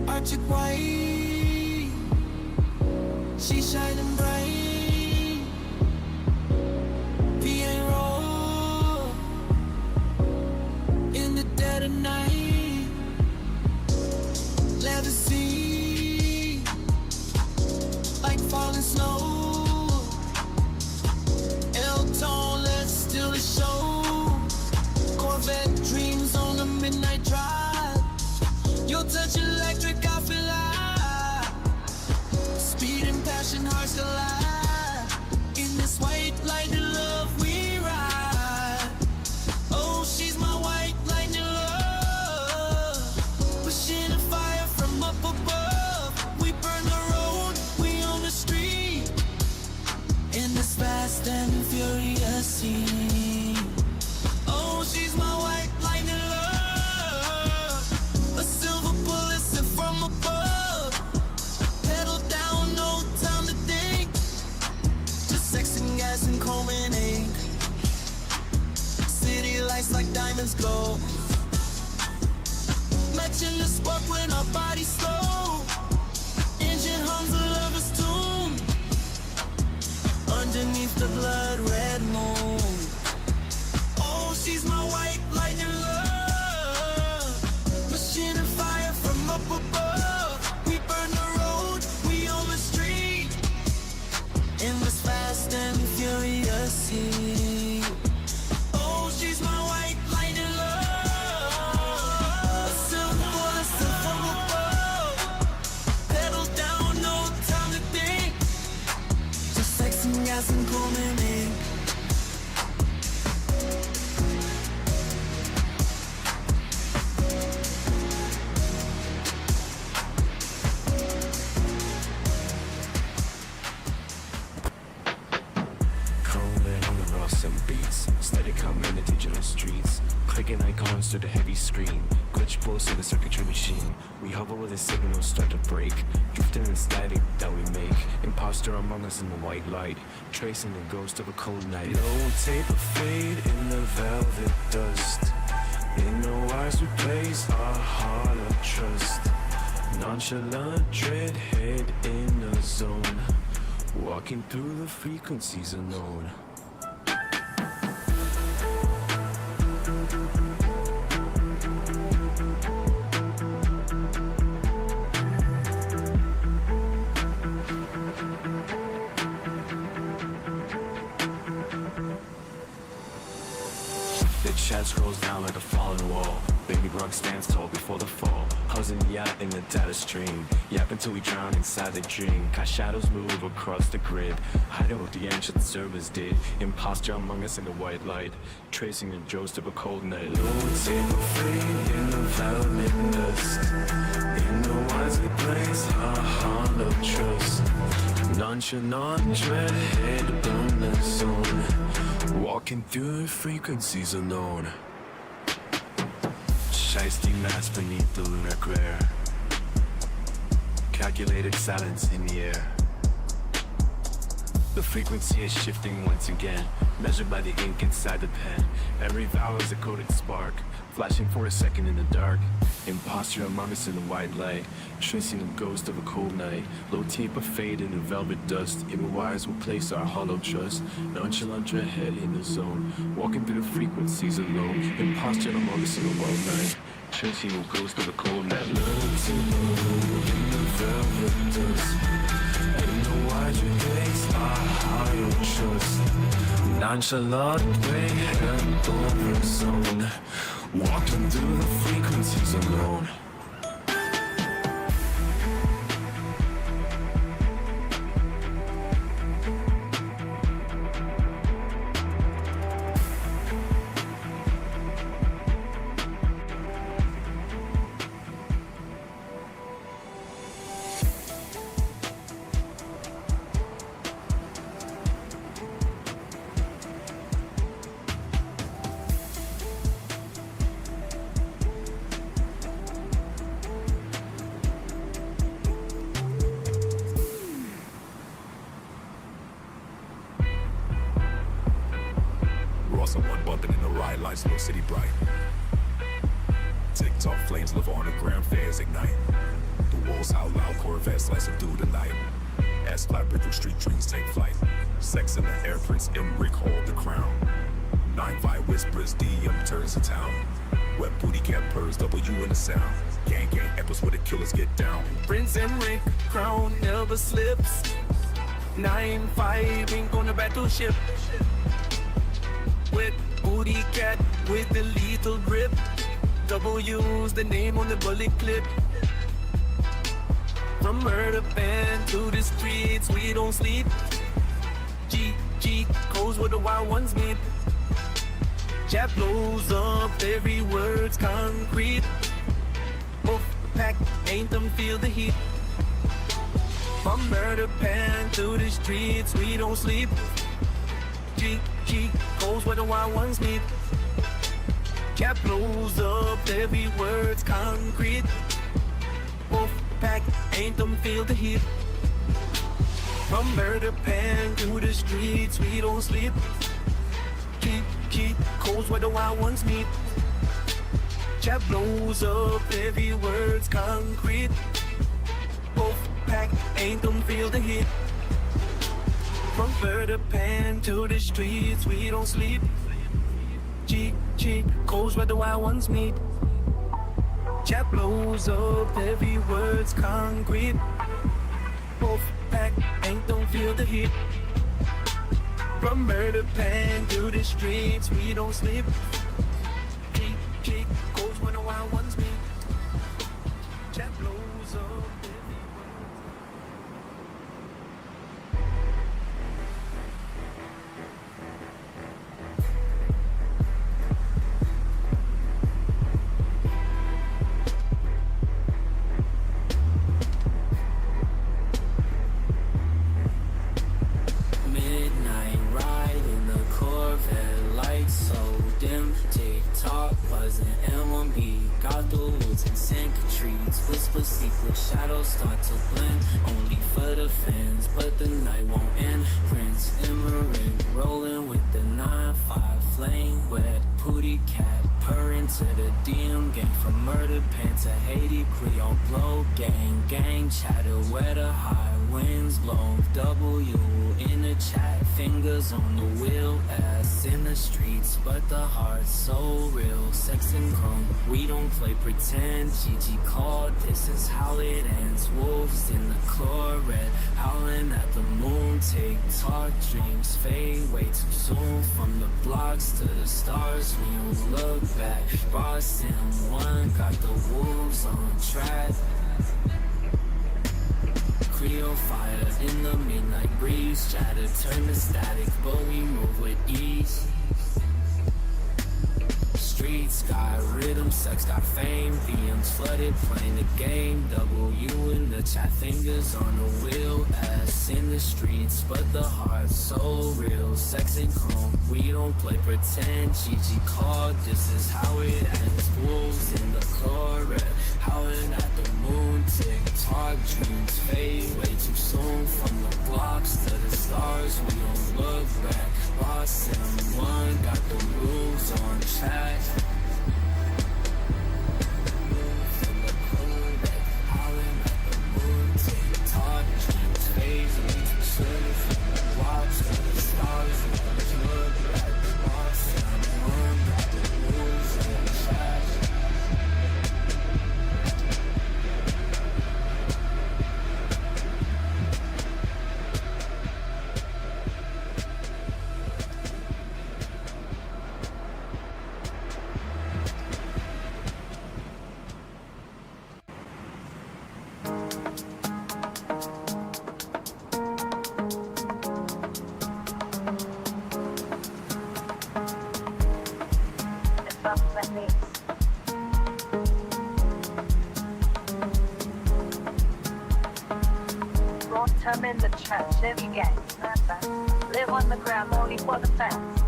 Arctic white, she's shining bright. PA roll in the dead of night. Let the sea like falling snow. L-tone, let's steal the show. Corvette dreams on the midnight drive. You'll touch electric, I feel like speed and passion, hearts collide. In this white lightning love we ride. Oh, she's my white lightning love, pushing a fire from up above. We burn the road, we on the street, in this fast and furious scene. Oh, she's my white lightning love, a silver bullet sent from above. Pedal down, no time to think, just sex and gas and combing ink. City lights like diamonds glow, matching the spark when our bodies slow. Engine hums a lover's tune underneath the blood red moon. Oh, she's my white lightning love, machine and fire from up above. We burn the road, we on the street, in this fast and furious scene. Oh, she's my white lightning love, a silver bullet sent from above. Pedal down, no time to think, just sex and gas and combing ink. Steady coming in the digital streets, clicking icons to the heavy screen. Glitch pulse in the circuitry machine. We hover with the signals start to break, drifting in the static that we make. Imposter among us in the white light, tracing the ghost of a cold night. Low tape of fade in the velvet dust. In the wires we place our heart of trust. Nonchalant dread head in the zone, walking through the frequencies unknown. The chat scrolls down like a fallen wall. Baby Brooke stands tall before the fall. Housing yacht in the data stream. Yap until we drown inside the dream. Cast shadows move across the grid. Hiding what the ancient servers did. Imposture among us in the white light, tracing the ghost of a cold night. Low tape of fade in the velvet dust. In the wisely place, our heart of trust. Nonchalant dread head burn the zone, walking through frequencies unknown. Shiesty mask beneath the lunar glare, calculated silence in the air. The frequency is shifting once again, measured by the ink inside the pen. Every vowel is a coded spark, flashing for a second in the dark. Imposture among us in the white light, tracing the ghost of a cold night. Low tape of fade in the velvet dust, even wires will place our hollow trust. Nonchalant ahead in the zone, walking through the frequencies alone. Imposture among us in the white night, tracing the ghost of a cold night. Low to low in the velvet dust, and the wires we place our hollow trust. Nonchalant way hand over zone, walking through the frequencies alone. Someone bumping in the ride lights, little city bright. TikTok flames live on the ground, fairs ignite. The walls howl loud, Corvettes slicing through the night. As flatbreak through street dreams take flight. Sex in the air, Prince Emmerich hold the crown. 9-5 whispers, DM turns the town. Wet booty cat purrs, W in the sound. Gang epics where the killers get down. Prince Emmerich, crown never slips. 9-5 ain't on the battleship. With booty cat with the lethal grip. W's the name on the bullet clip. From murder band to the streets, we don't sleep. G goes where the wild ones meet. Jab blows up, every word's concrete. Wolf pack, ain't them feel the heat. From murder pan to the streets, we don't sleep. G goes where the wild ones meet. Cap blows up, every word's concrete. Wolf pack, ain't them feel the heat. From murder pan to the streets, we don't sleep. G goes where the wild ones meet. Cap blows up, every word's concrete. Wolf pack, ain't them feel the heat. From murder pan to the streets, we don't sleep. G goes where the wild ones meet. Chat blows up, every word's concrete. Wolf pack, ain't don't feel the heat. From murder pan to the streets, we don't sleep. G goes where the wild ones meet. Chat blows up. Shadows start to blend, only for the fans, but the night won't end. Prince Emmerich rolling with the 9-5 flame, wet booty cat purring to the DM gang. From murder pan to Haiti, Creole blow gang chatter where the high winds blow. W in the chat, fingers on the wheel, ass in the streets, but the heart's so real. Sex and chrome, we don't play pretend. Gigi called, this is how it ends. Wolves in the chloride, howling at the moon. TikTok dreams fade way too soon. From the blocks to the stars, we don't look back. Boston one got the wolves on track. Creole fire in the midnight breeze. Try to turn the static, but we move with ease. Streets got rhythm, sex got fame. VM's flooded, playing the game. W in the chat, fingers on the wheel. Ass in the streets, but the heart's so real. Sex and chrome, we don't play pretend. Gigi called, this is how it ends. Wolves in the chloride, howling at the moon. TikTok dreams fade way too soon. From the blocks to the stars, we don't look back. Boss and one got the rules on track. I'm in the trap, Chevy gang, not that. Live on the ground, only for the fans.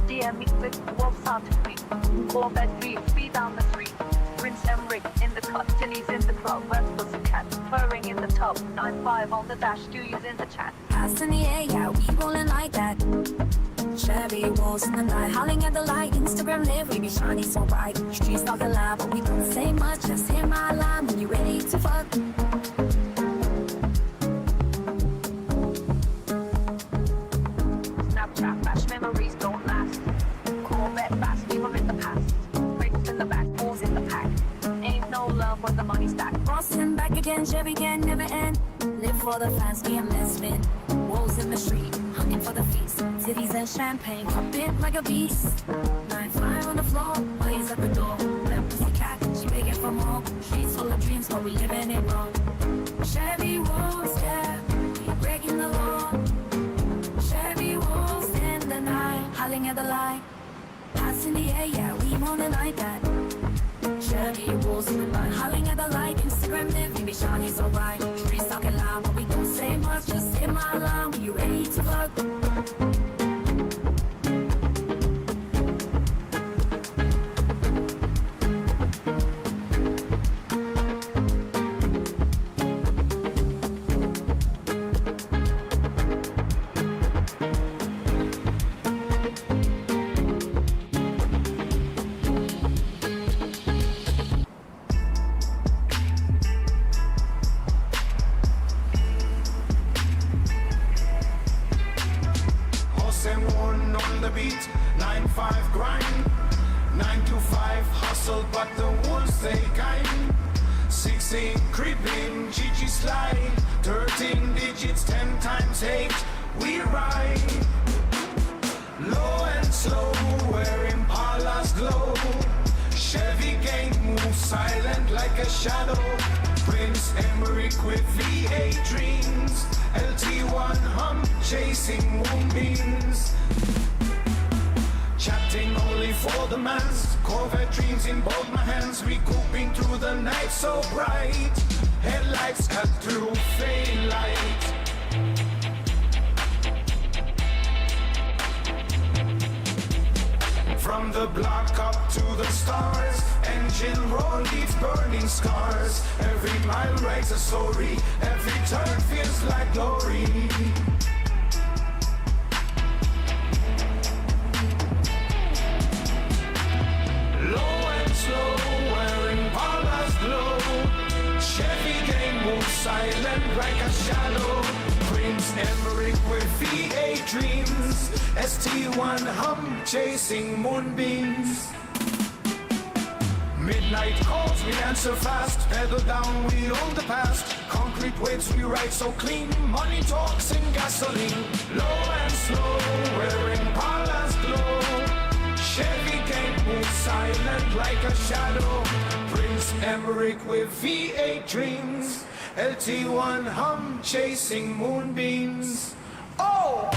DM me with wolves out to feet. Corvette dream, speed down the street. Prince Emmerich in the cut, Tilly's in the club. West was a cat, purring in the tub. 9-5 on the dash, Dewey's in the chat. Hands in the air, yeah, we rolling like that. Chevy rolls in the night, howling at the light. Instagram live, we be shining so bright. Streets talking loud, but we don't say much. Just hear my line when you ready to fuck. Snapchat, flash memories don't last. Corvette fast, we were in the past. Bricks in the back, balls in the pack. Ain't no love when the money's stacked. Crossing back again, Chevy gang never end. Live for the fans, be a misfit. Wolves in the street, hunting for the feast. Titties and champagne, pop it like a beast. 9-5 on the floor, blaze at the door. That pussy cat, she begging for more. Streets full of dreams, but we living it wrong. Chevy wolves, yeah, we breaking the law. Chevy wolves in the night, howling at the light. Hats in the air, yeah, we rolling like that. Chevy wolves in the night, howling at the light. Instagram live, we be shining so bright. Streets talking loud, but we don't say much. Just hit my line when you ready to fuck. Chasing moonbeams. Midnight calls, we answer fast. Pedal down, we own the past. Concrete waves, we ride so clean. Money talks in gasoline. Low and slow, wearing Impalas glow. Chevy can't move silent like a shadow. Prince Emmerich with V8 dreams. LT1 hum, chasing moonbeams. Oh!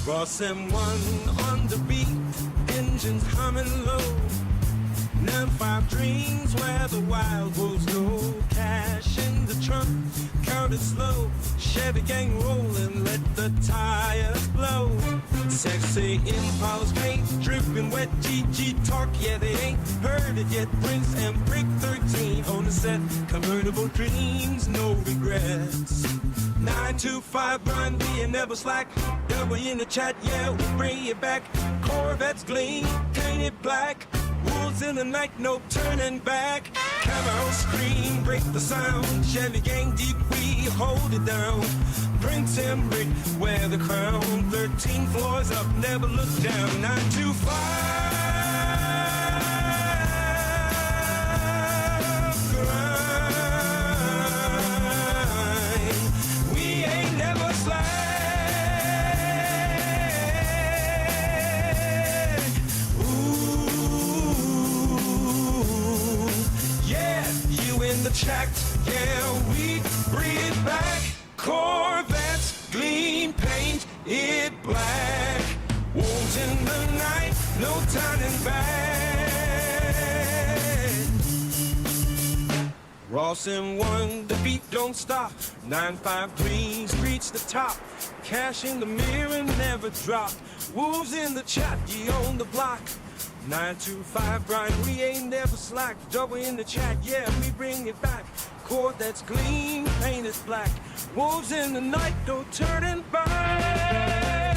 Ross M1 on the beat, engines humming low. 9-5 dreams where the wild wolves go. Cash in the trunk, count it slow. Chevy gang rolling, let the tires blow. Sexy Impala's paint, dripping wet GG talk. Yeah, they ain't heard it yet. Prince and Brick 13 on the set. Convertible dreams, no regrets. 925 grind, being never slack. Double in the chat, yeah, we bring it back. Corvettes gleam, painted black. Wolves in the night, no turning back. Camaro scream, break the sound. Chevy gang deep, we hold it down. Prince and Brick, wear the crown. 13 floors up, never look down. 925 grind. We ain't never slack. The track, yeah, we bring it back. Corvettes gleam, paint it black. Wolves in the night, no turning back. Ross M1, the beat don't stop. 953 reach the top. Cash in the mirror, never drop. Wolves in the chat, ye on the block. 925 grind, we ain't never slack. Double in the chat, yeah, we bring it back. Cord that's clean, paint is black. Wolves in the night, no turning back.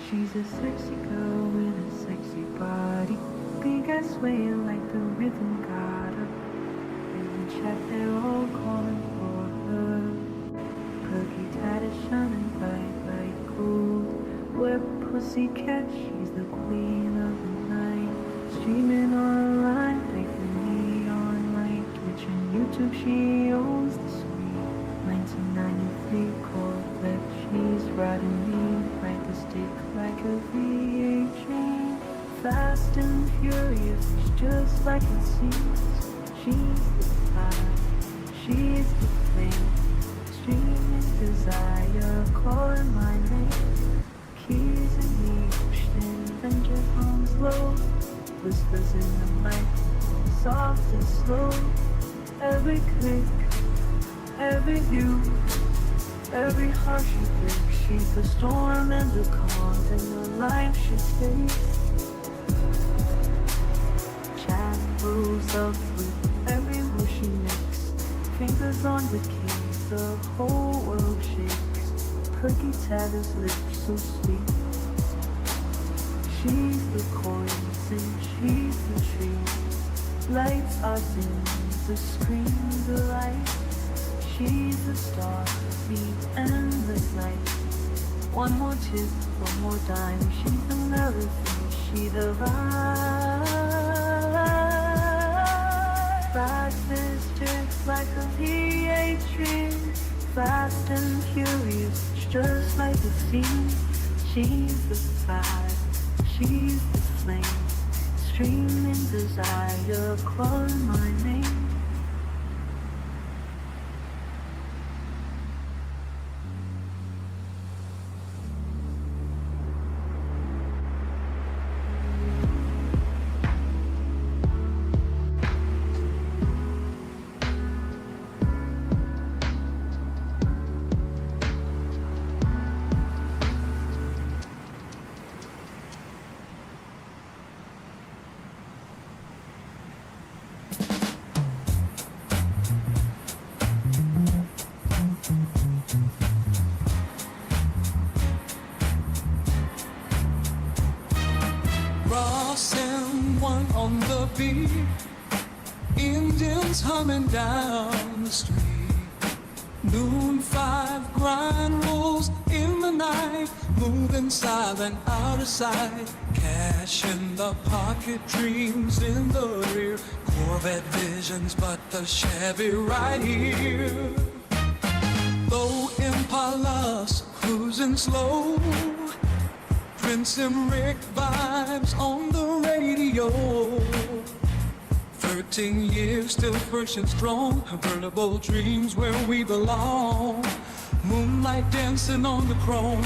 She's a sexy girl with a sexy body. Big ass swaying like the rhythm got her. In the chat they're all calling for her. Perky tat is shining bright like gold. Wet pussycat, she's the queen of the night. Streaming online, like the neon light. Twitch and YouTube, she owns the screen. 1993 Corvette, she's riding me. Right the stick like a V8 train. Fast and furious, just like it seems. She's the fire, she's the flame. Streaming desire, calling my name. Keys in the ocean, Avenger arms low. Whispers in the mic, soft and slow. Every click, every view, every heart she breaks. She's the storm and the calm, and the life she stays. Chat moves up with every move she makes. Fingers on the keys, the whole world shakes. Perky tat is lips so sweet. She's the coins and she's the trees. Lights are dim, the screen, the light. She's the star, the endless night. One more tip, one more dime. She's the melody, she the vibe. Fastest just like a V8 train. Fast and furious, just like the sea. She's the fire, she's the flame. Streaming desire, call my name. Ross and one on the beat, Indians humming down the street. Noon 5 grind rolls in the night, moving silent out of sight. Cash in the pocket, dreams in the rear. Corvette visions, but the Chevy right here. Low Impalas cruising slow. Prince and Rick vibes on the radio. 13 years still fresh and strong. Convertible dreams where we belong. Moonlight dancing on the chrome.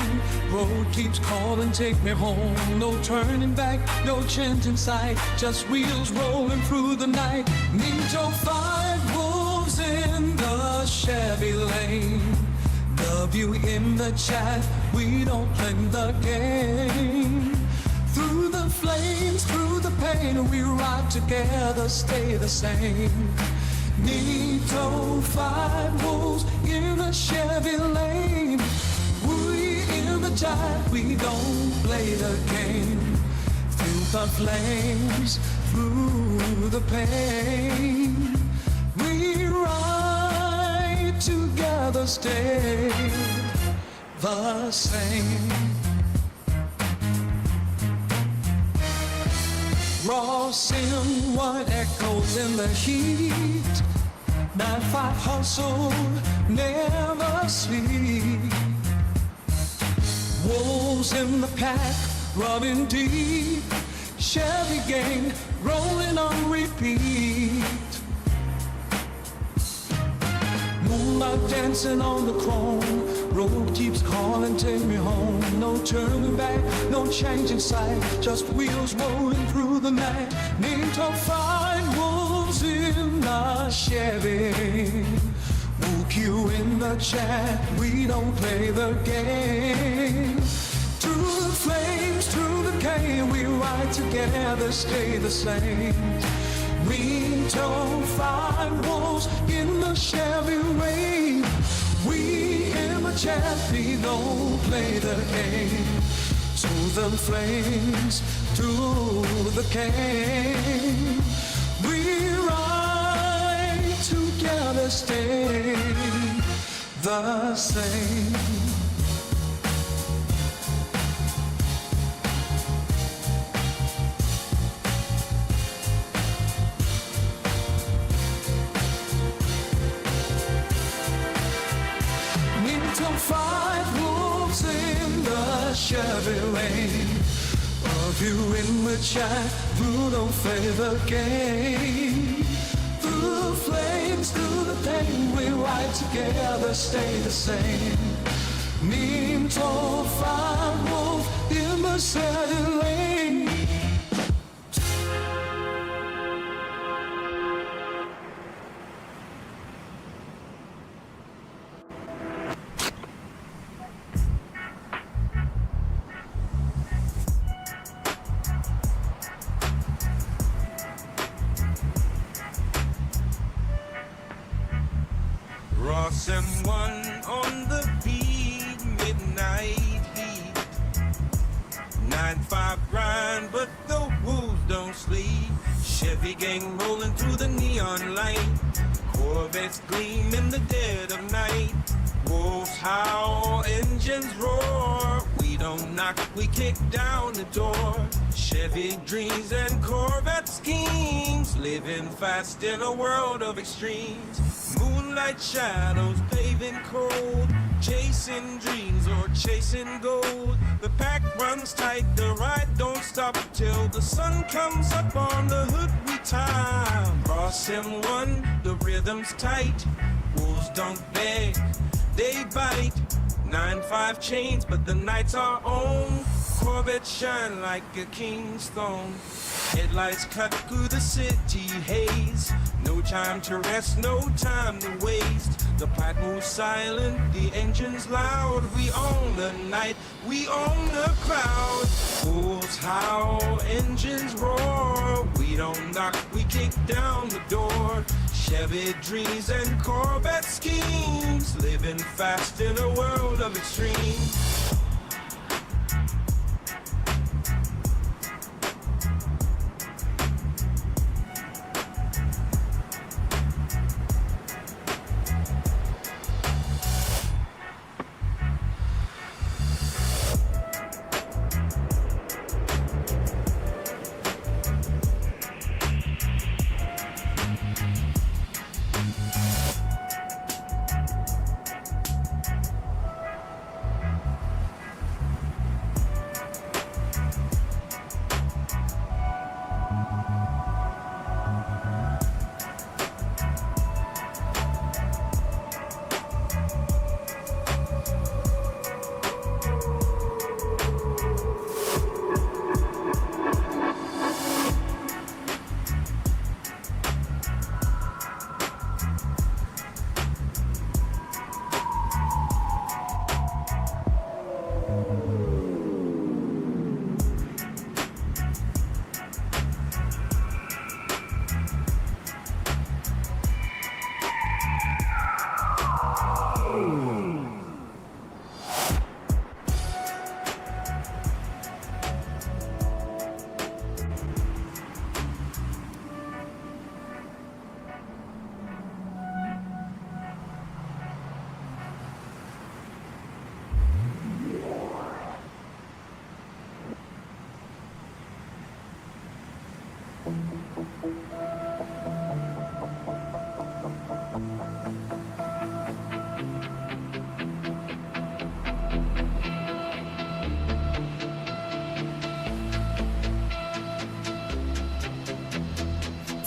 Road keeps calling, take me home. No turning back, no change in sight. Just wheels rolling through the night. Ninja 5 wolves in the Chevy lane. W in the chat, we don't play the game. Through the flames, through the pain, we ride together, stay the same. Nito 5 wolves in a Chevy lane. We in the chat, we don't play the game. Through the flames, through the pain, we ride together, stay the same. Ross in what echoes in the heat. 9-5 hustle, never sleep. Wolves in the pack, rubbing deep. Chevy gang, rolling on repeat. Moonlight dancing on the chrome. Road keeps calling, take me home. No turning back, no change in sight. Just wheels rolling through the night. Need to find wolves in the Chevy. Woke you in the chat, we don't play the game. Through the flames, through the cane, we ride together, stay the same. We don't find wolves in the Chevy rain. We in the chat, we don't play the game. Through the flames, through the cane, we ride together, stay the same. Five wolves in the Chevy lane. Of you in the chat, who don't play the game. Through the flames, through the pain, we ride together, stay the same. Neem told five wolves in the Chevy lane. Ross and one on the beat, midnight heat. 9-5 grind, but the wolves don't sleep. Chevy gang rolling through the neon light. Corvettes gleam in the dead of night. Wolves howl, engines roar. We don't knock, we kick down the door. Chevy dreams and Corvette schemes, living fast in a world of extremes. Moonlight shadows paving cold, chasing dreams or chasing gold. The pack runs tight, the ride don't stop till the sun comes up on the hood we tie. Cross M1, the rhythm's tight. Wolves don't beg, they bite. 9-5 chains, but the nights are on. Corvette shine like a king's throne. Headlights cut through the city haze. No time to rest, no time to waste. The plat moves silent, the engine's loud. We own the night, we own the crowd. Wolves howl, engines roar. We don't knock, we kick down the door. Chevy dreams and Corvette schemes, living fast in a world of extremes.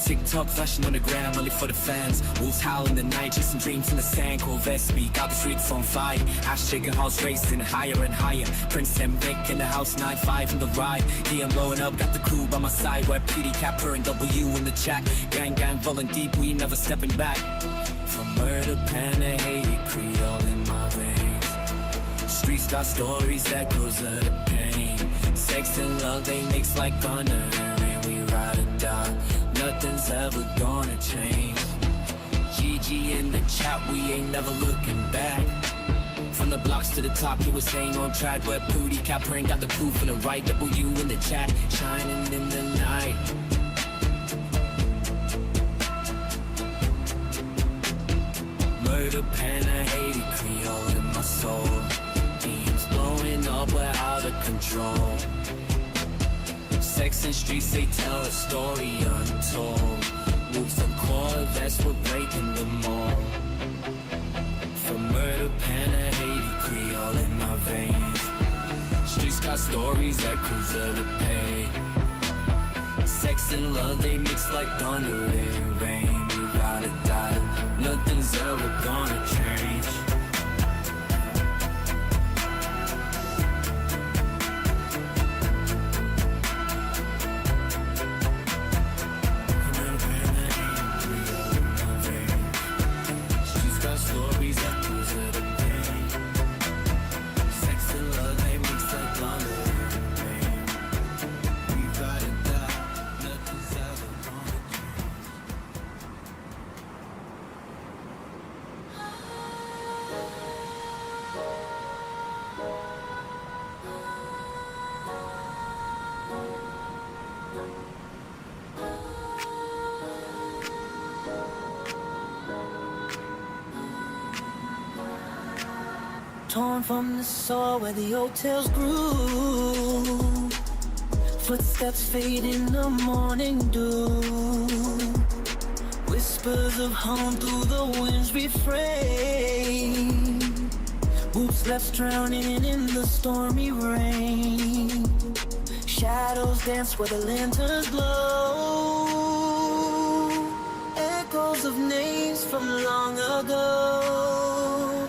TikTok flashing on the gram, only for the fans. Wolves howl in the night, chasing dreams in the sand. Corvette speak, out the streets on fire. Ash chicken house racing higher and higher. Prince M. Vic in the house, 9-5 in the ride. Yeah, I'm blowing up, got the crew by my side. Where PD Capper and W in the chat. Gang gang rolling deep, we never stepping back. From murder, pen to Haiti, Creole in my veins. Streets got stories, echoes of the pain. Sex and love, they mix like thunder. And we ride or die. Nothing's ever gonna change. GG in the chat, we ain't never looking back. From the blocks to the top, you were staying on track. Where Pooty Capper ain't got the crew for the right. W in the chat, shining in the night. Murder, Panna, Haiti, Creole in my soul. Beams blowing up, we're out of control. Sex and streets, they tell a story untold. Moves and Corvettes, we're breaking them all. From murder, Panna, Haiti, Creole in my veins. Streets got stories, echoes of the pain. Sex and love, they mix like thunder and rain. We ride or die, nothing's ever gonna change. torn from the soil where the old tales grew. Footsteps fade in the morning dew. Whispers of home through the wind's refrain. Boots left drowning in the stormy rain. Shadows dance where the lanterns glow. Echoes of names from long ago.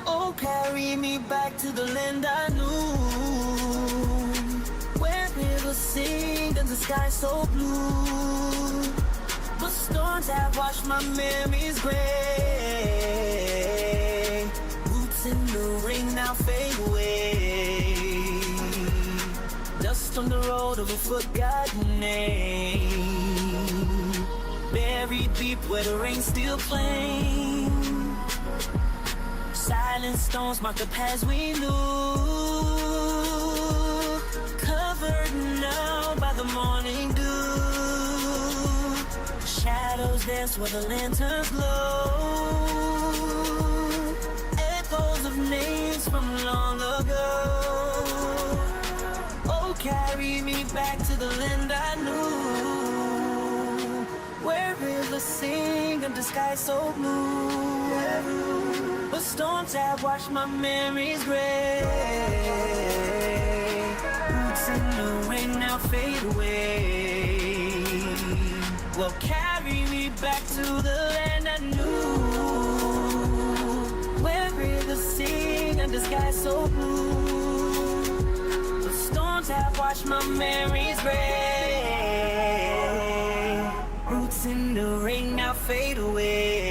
Oh, carry me back to the land I knew, where rivers sing and the sky so blue. But storms have washed my memories gray. Roots in the rain now fade away. Dust on the road of a forgotten name. Buried deep where the rain still flame. Silent stones mark the paths we knew. Covered now by the morning dew. Shadows dance where the lanterns glow. Echoes of names from long ago. Oh, carry me back to the land I knew, where rivers sing and the sky so blue. But storms have washed my memories gray. Roots in the rain now fade away. Well, carry me back to the land I knew, where rivers sing and the sky so blue. But storms have washed my memories gray. Roots in the rain now fade away.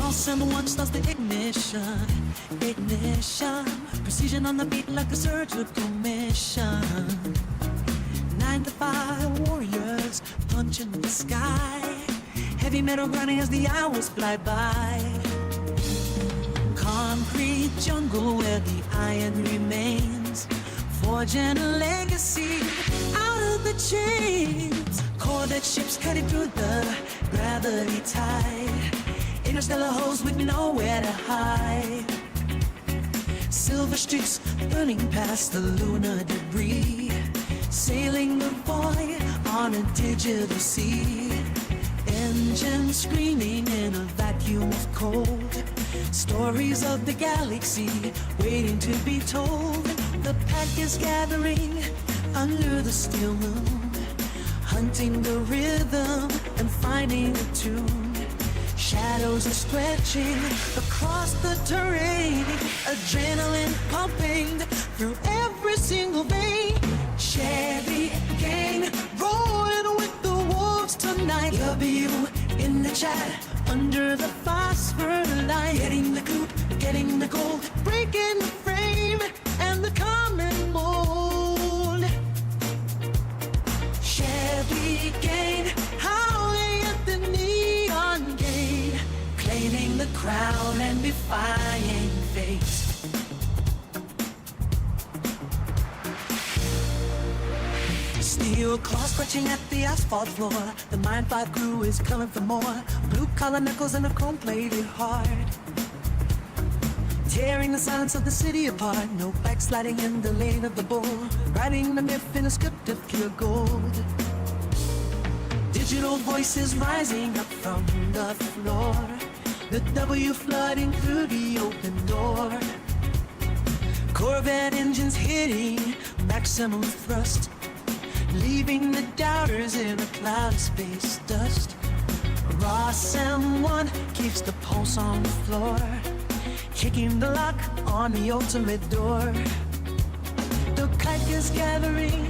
Someone starts the ignition. Precision on the beat like a surgical mission. 9 to 5 warriors punching the sky. Heavy metal grinding as the hours fly by. Concrete jungle where the iron remains, forging a legacy out of the chains. Corvette ships cutting through the gravity tide. Interstellar holes with nowhere to hide. Silver streaks burning past the lunar debris, sailing the void on a digital sea. Engines screaming in a vacuum of cold. Stories of the galaxy waiting to be told. The pack is gathering under the steel moon, hunting the rhythm and finding a tune. Shadows are stretching across the terrain, adrenaline pumping through every single vein. Chevy gang rolling with the wolves tonight. Love you in the chat under the phosphor light. Getting the coupe, getting the gold, breaking the frame and the common mold. Chevy gang howling at the neon gate, claiming the crown and defying fate. Steel claws scratching at the asphalt floor. The Mine 5 crew is coming for more. Blue collar knuckles and a chrome-plated heart, tearing the silence of the city apart. No backsliding in the lane of the bull, riding the myth in a script of pure gold. Digital voices rising up from the floor, the W flooding through the open door. Corvette engines hitting maximum thrust, leaving the doubters in a cloud of space dust. Ross M1 keeps the pulse on the floor, kicking the lock on the ultimate door. The kite is gathering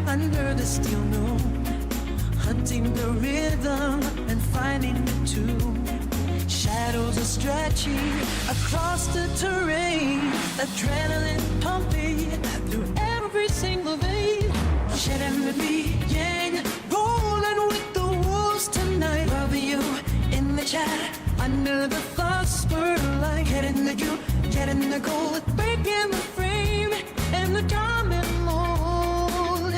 under the steel moon, hunting the rhythm and finding the tune. Shadows are stretching across the terrain, adrenaline pumping through every single vein. Shedding the being, rolling with the wolves tonight. Loving you in the chat, under the thought spotlight. Getting the you, getting the gold, breaking the frame and the diamond mold.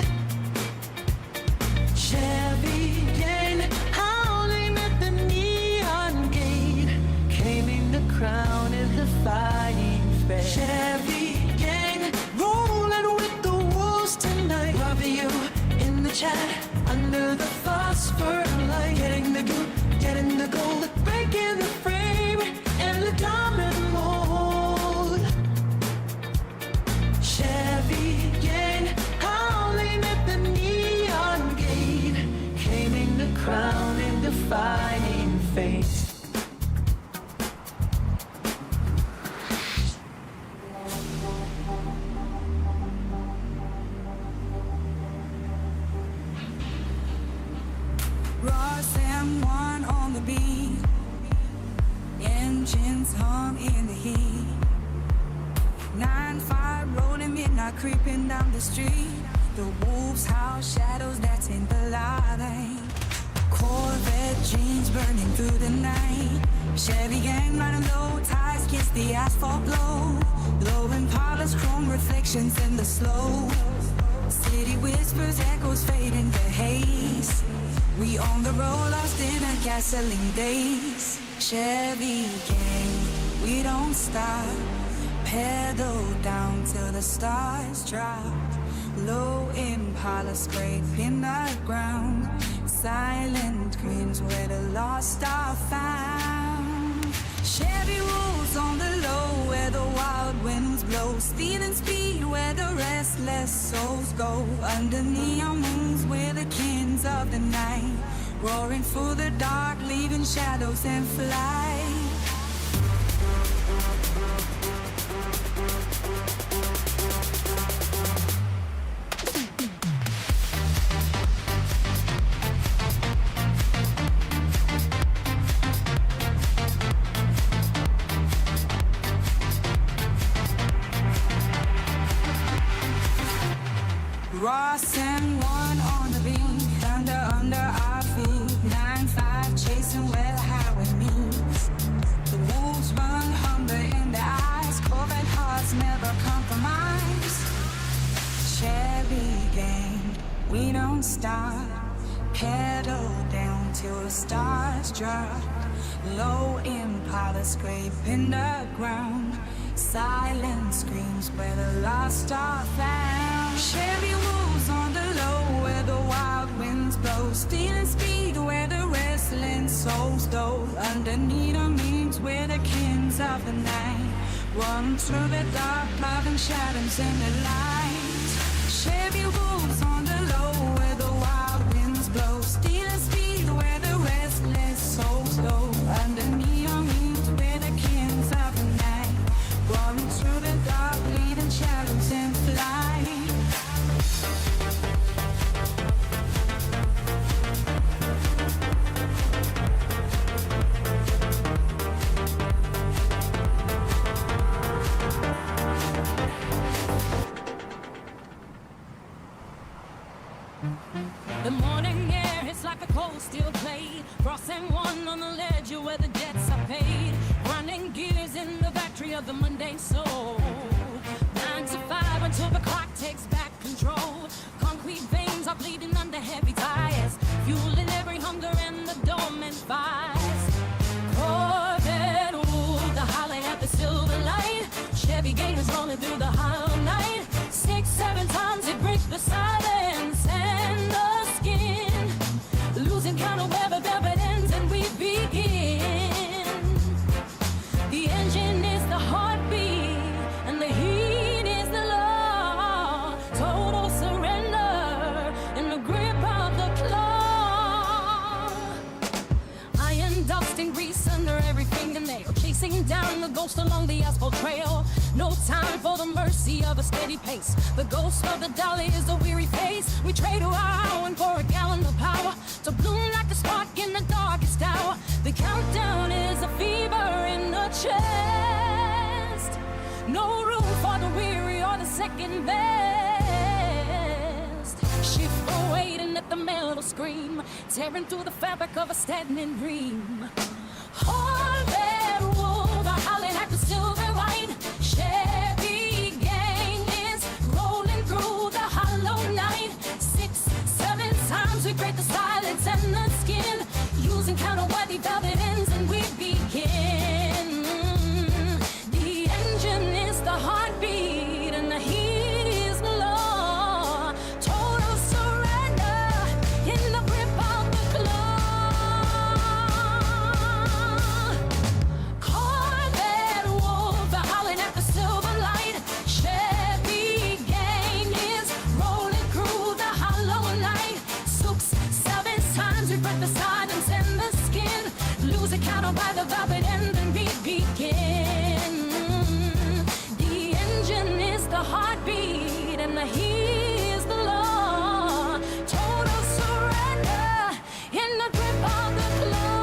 Chevy gang, howling at the neon gate, claiming the crown is the fighting fate. Chevy gang, rolling with the wolves tonight. Loving you in the chat, under the phosphor light. Getting the good, getting the gold, breaking the frame and the diamond mold. Chevy gang, howling at the neon gate, claiming the crown and defining fate. Ross and one on the beat, engines hum in the heat. 9-5 rolling midnight, creeping down the street. The wolves howl, shadows that's in the light. Corvette jeans burning through the night. Chevy gang running low, tires kiss the asphalt low. Low Impala's chrome reflections in the slow. City whispers, echoes fade in the haze. We on the road, lost in our gasoline days. Chevy gang, we don't stop. Pedal down till the stars drop. Low Impala scraping the ground. Silent screams where the lost are found. Chevy rolls on the low where the wild winds blow. Stealing speed where the restless souls go. Under neon moons we're the kings of the night. Roaring through the dark, leaving shadows in flight. Ross and one on the beat, thunder under our feet. 9-5 chasing where the highway meets. The wolves run hunger in their eyes. Corvette hearts never compromise. Chevy gang, we don't stop. Pedal down till the stars drop. Low Impala scraping the ground. Silent screams where the lost are found. Chevy wolves on the low where the wild winds blow. Stealing speed where the wrestling souls go. Underneath our means we're the kings of the night. Run through the dark, loving shadows in the light. Chevy wolves on the low where the wild winds blow. Stealing speed where the restless souls go. Underneath our means we're the kings of the night. Run through the dark, leaving shadows in flight. The morning air hits like a cold steel plate. Crossing one on the ledge where the debts are paid. Running gears in the factory of the mundane soul. 9 to 5 until the clock takes back control. Concrete veins are bleeding under heavy tires. Fueling every hunger and the dormant fires. Corvette, ooh, the holler at the silver light. Chevy gang is rolling through the hollow night. 6-7 times it breaks the silence and the skin. Losing count of where the velvet ends and we begin. The engine is the heartbeat and the heat is the law. Total surrender in the grip of the claw. Iron dust and grease under every fingernail. Chasing down the ghost along the asphalt trail. No time for the mercy of a steady pace. The ghost of the dolly is a weary face. We trade a hour for a gallon of power to The countdown is a fever in the chest. No room for the weary or the second best. Shift for waiting at the metal scream, tearing through the fabric of a stagnant dream. All that wolves are howling at the silver light. Chevy gang is rolling through the hollow night. 6, 7 times we break the silence and the skin, using counterworthy velvet ends, and we begin. The engine is the heartbeat and the heat is the law. Total surrender in the grip of the claw. Corvette wolves are howling at the silver light. Chevy gang is rolling through the hollow night. 6, 7 times we break the silence and the skin, losing count by the velvet end, and we begin. The engine is the heartbeat and the heat is the law. Total surrender in the grip of the claw.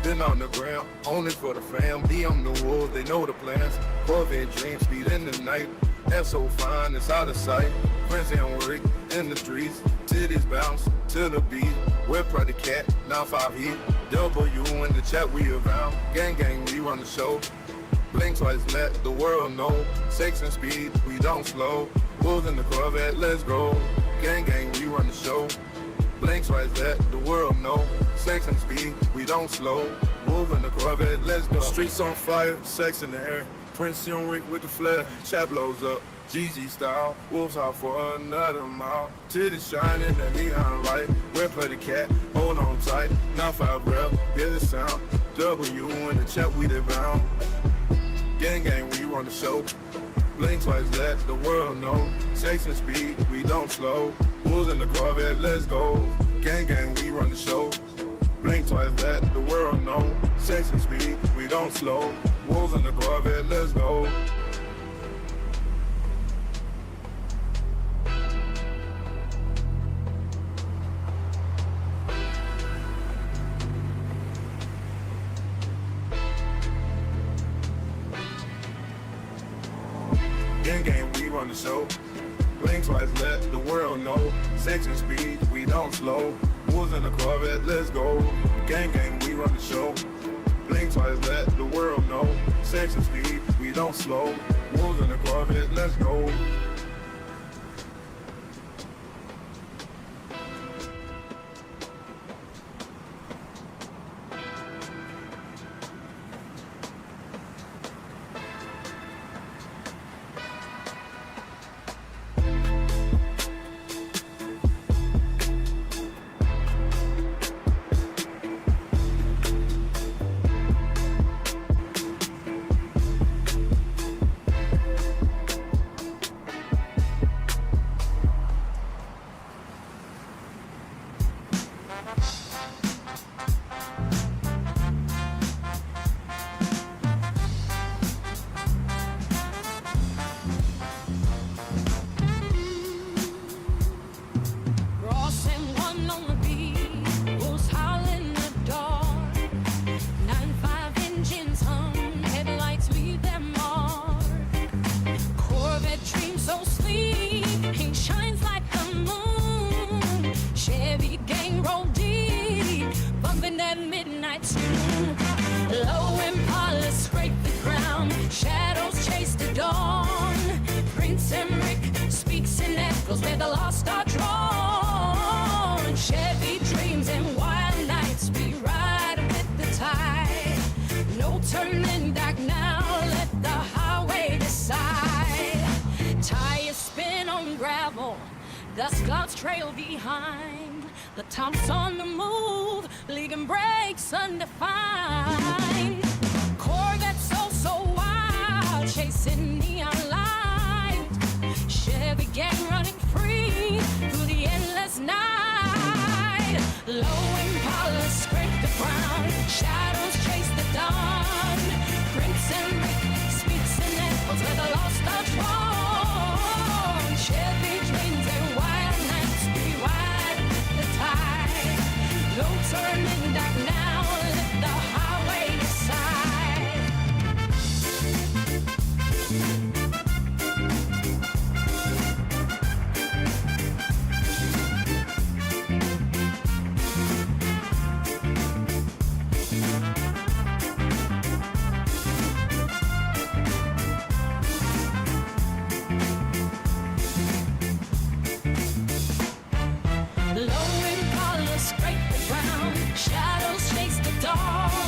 Been on the ground, only for the fam. DM the wolves, they know the plans. Corvette dream speed in the night. That's so fine, it's out of sight. Friends and work in the streets. Titties bounce to the beat. We're Pride the Cat, now 5 heat. W in the chat, we around. Gang, we run the show. Blink twice, let the world know. Sex and speed, we don't slow. Wolves in the Corvette, let's go. Gang, we run the show. Blink twice, let the world know. Sex and speed, we don't slow. Wolves in the Corvette, let's go. Streets on fire, sex in the air. Prince Young Rick with the flare. Chat blows up, GG style. Wolves out for another mile. Titties shining, that neon light. We're Pride the Cat, hold on tight. Now 5 rep, hear the sound. W in the chat, we devound. Gang, we run the show. Blink twice, let the world know. Sex and speed, we don't slow. Wolves in the Corvette, let's go. Gang, we run the show. Blink twice, let the world know. Sex and speed, we don't slow. Wolves in the Corvette, let's go. Gang, we run the show. Blink twice, let the world know. Sex and speed, we don't slow. Wolves in the Corvette, let's go. Gang, we run the show. Blink twice, let the world know. Sex and speed, we don't slow. Wolves in the Corvette, let's go. lost are drawn. Chevy dreams and wild nights, we ride with the tide. No turning back now, let the highway decide. Tires spin on gravel, dust clouds trail behind. The town's on the move, leaving brakes undefined. Corvette so wild, chasing neon light. Chevy gang running free through the endless night. Low Impala scrape the ground, shadows chase the dawn. Prince and Rick speaks in echoes where the lost are drawn. Chevy dreams and wild nights, we ride the tide. No turning back now, let the highway decide. Low Impala scrape the ground, shadows chase the dawn.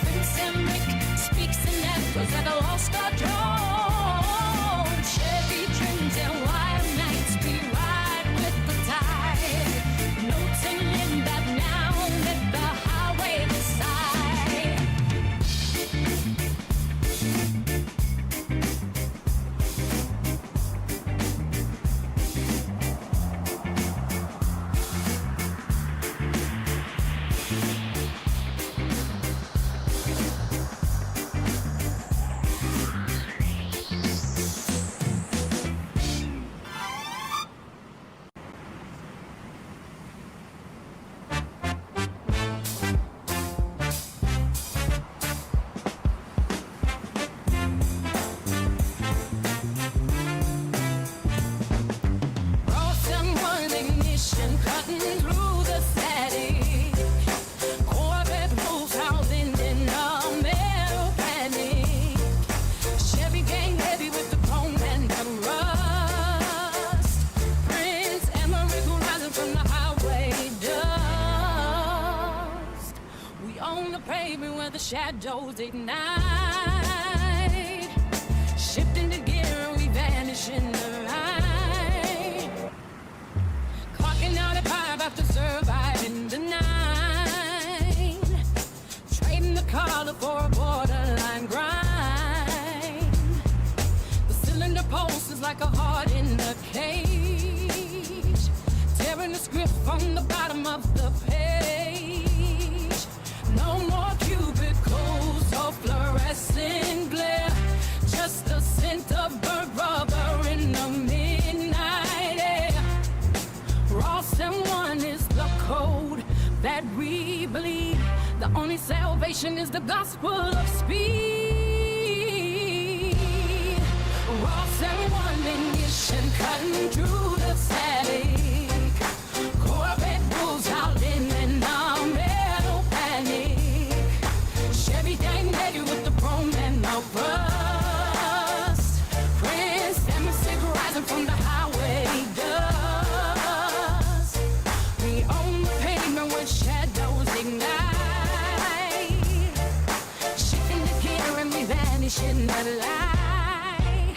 Prince and Rick speaks in echoes that are lost are drawn. Chevy dreams and wild nights, we ride with the tide. No turning back now, let the highway decide. Cross and one ignition, cutting through the static. Corvette moves howling in a metal panic. Chevy gang heavy with the chrome and the rust. Prince Emmerich rising from the highway dust. We own the pavement where the shadows ignite. Shifting the gear and we vanish in the light. Clocking out at 5 after surviving the night. Trading the collar for a borderline grind. The cylinder pulse is like a heart in the cage. Tearing the script from the bottom of the page. No more cubicles or fluorescent glare. Just the scent of burnt rubber in the midnight air. Ross and one is the code that we believe. The only salvation is the gospel of speed. Ross and one ignition cutting through the static. Corvette moves out in a metal panic. Chevy gang heavy with the chrome and the rust. Prince Emmerich rising from the highway dust. We own the pavement where shadows ignite. Shifting the gear and we vanish in the light.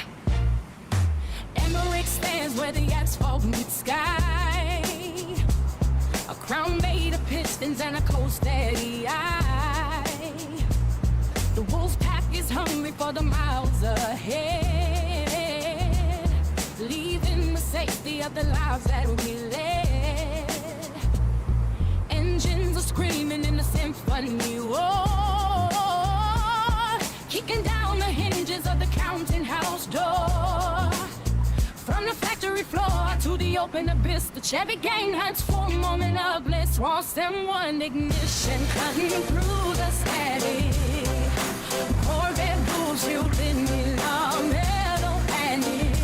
Emmerich stands where the asphalt meets sky. A crown made of pistons and a cold steady eye. The wolf pack is hungry for the miles ahead, leaving the safety of the lives that we led. Engines are screaming in a symphony war, kicking down the hinges of the counting house door. From the factory floor to the open abyss, the Chevy gang hunts for a moment of bliss. Ross and one ignition cutting through the static. Corvette moves sealed in a metal panic.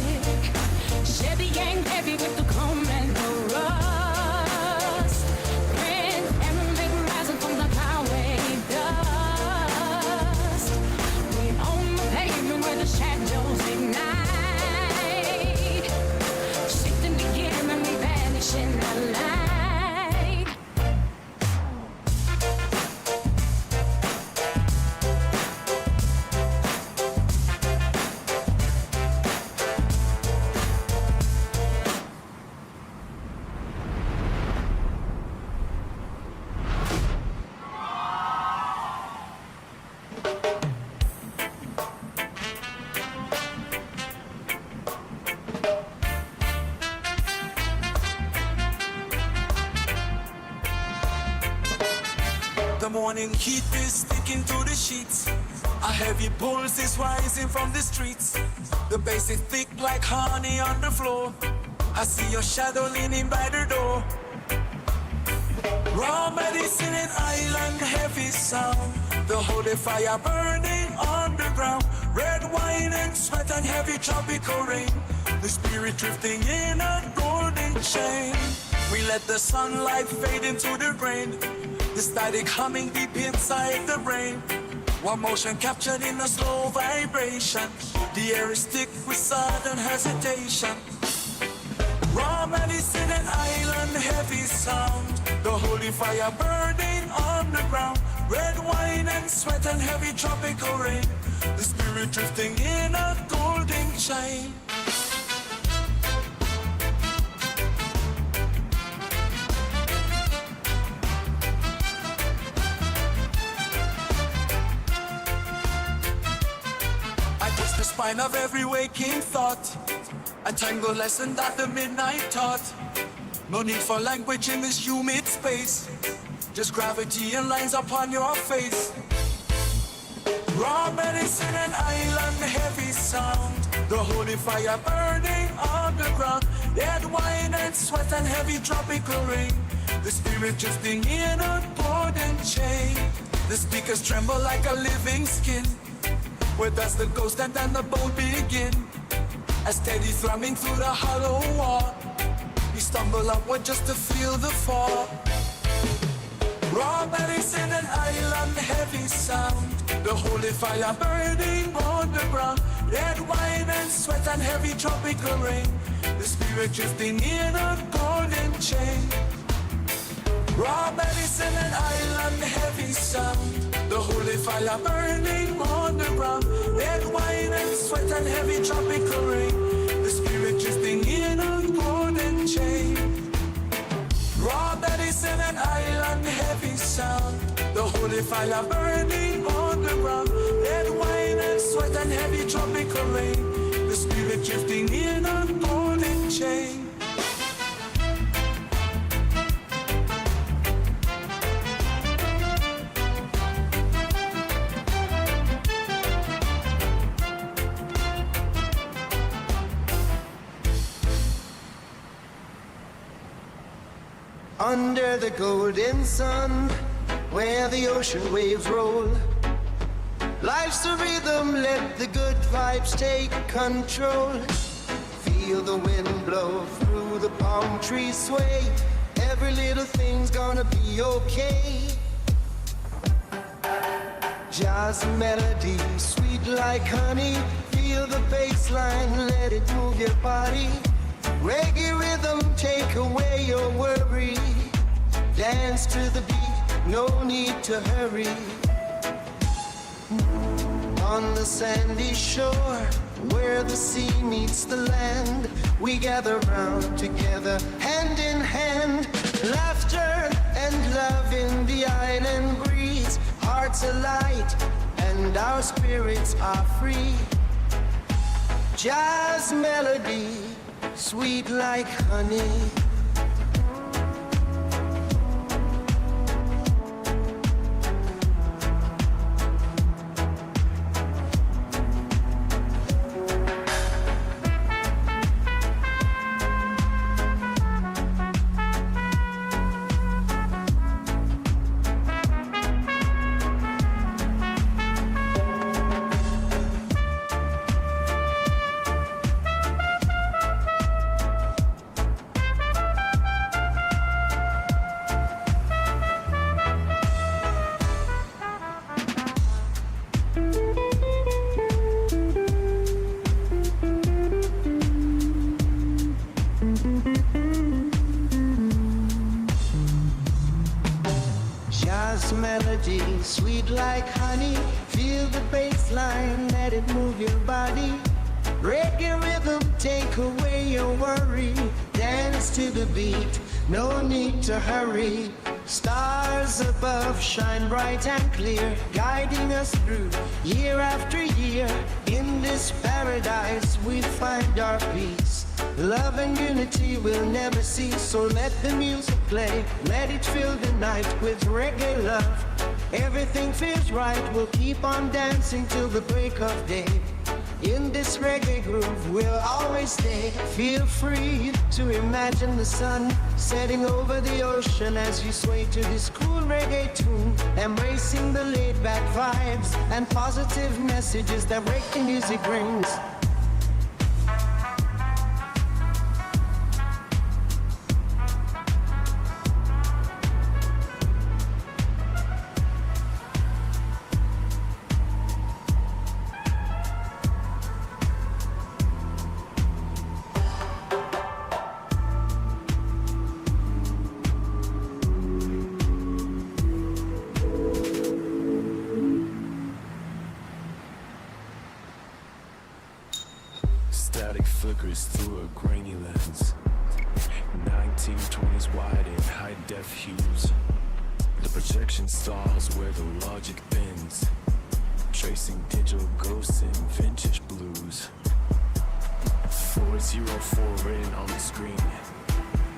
Chevy gang heavy with the chrome and the rust. Prince Emmerich rising from the highway dust. We own the pavement where the shadows ignite. Shifting the gear and we The morning heat is sticking to the sheets. A heavy pulse is rising from the streets. The bass is thick like honey on the floor. I see your shadow leaning by the door. Raw medicine and island heavy sound. The holy fire burning underground. Red wine and sweat and heavy tropical rain. The spirit drifting in a golden chain. We let the sunlight fade into the rain. The static humming deep inside the brain. One motion captured in a slow vibration. The air is thick with sudden hesitation. Raw medicine and island heavy sound. The holy fire burning underground. Red wine and sweat and heavy tropical rain. The spirit drifting in a golden chain. I twist the spine of every waking thought. A tangled lesson that the midnight taught. No need for language in this humid space. Just gravity and lines upon your face. Raw medicine and island heavy sound. The holy fire burning underground. Red wine and sweat and heavy tropical rain. The spirit drifting in a golden chain. The speakers tremble like a living skin. Where does the ghost and then the boat begin? A steady thrumming through the hollow wall. We stumble upward just to feel the fall. Raw medicine and island heavy sound. The holy fire burning underground. Red wine and sweat and heavy tropical rain. The spirit drifting in a golden chain. Raw medicine and island heavy sound. The holy fire burning underground. Red wine and sweat and heavy tropical rain. The spirit drifting in a golden chain. Raw medicine and island heavy sound. The holy fire burning underground. Red wine and sweat and heavy tropical rain. The spirit drifting in a golden chain. Under the golden sun, where the ocean waves roll, life's a rhythm, let the good vibes take control. Feel the wind blow through the palm trees sway. Every little thing's gonna be okay. Jazz melody, sweet like honey. Feel the bass line, let it move your body. Reggae rhythm, take away your worry. Dance to the beat, no need to hurry. On the sandy shore, where the sea meets the land, we gather round together, hand in hand. Laughter and love in the island breeze. Hearts alight and our spirits are free. Jazz melody, sweet like honey. Melody, sweet like honey. Feel the bass line, let it move your body. Reggae rhythm, take away your worry. Dance to the beat, no need to hurry. Stars above shine bright and clear, guiding us through year after year. In this paradise we find our peace. Love and unity will never cease. So let the music play, let it fill the night with reggae love. Everything feels right, we'll keep on dancing till the break of day. In this reggae groove, we'll always stay. Feel free to imagine the sun setting over the ocean as you sway to this cool reggae tune, embracing the laid-back vibes and positive messages that reggae music brings. Static flickers through a grainy lens. 1920s wide and high def hues. The projection stalls where the logic bends, tracing digital ghosts and vintage blues. 404 written on the screen,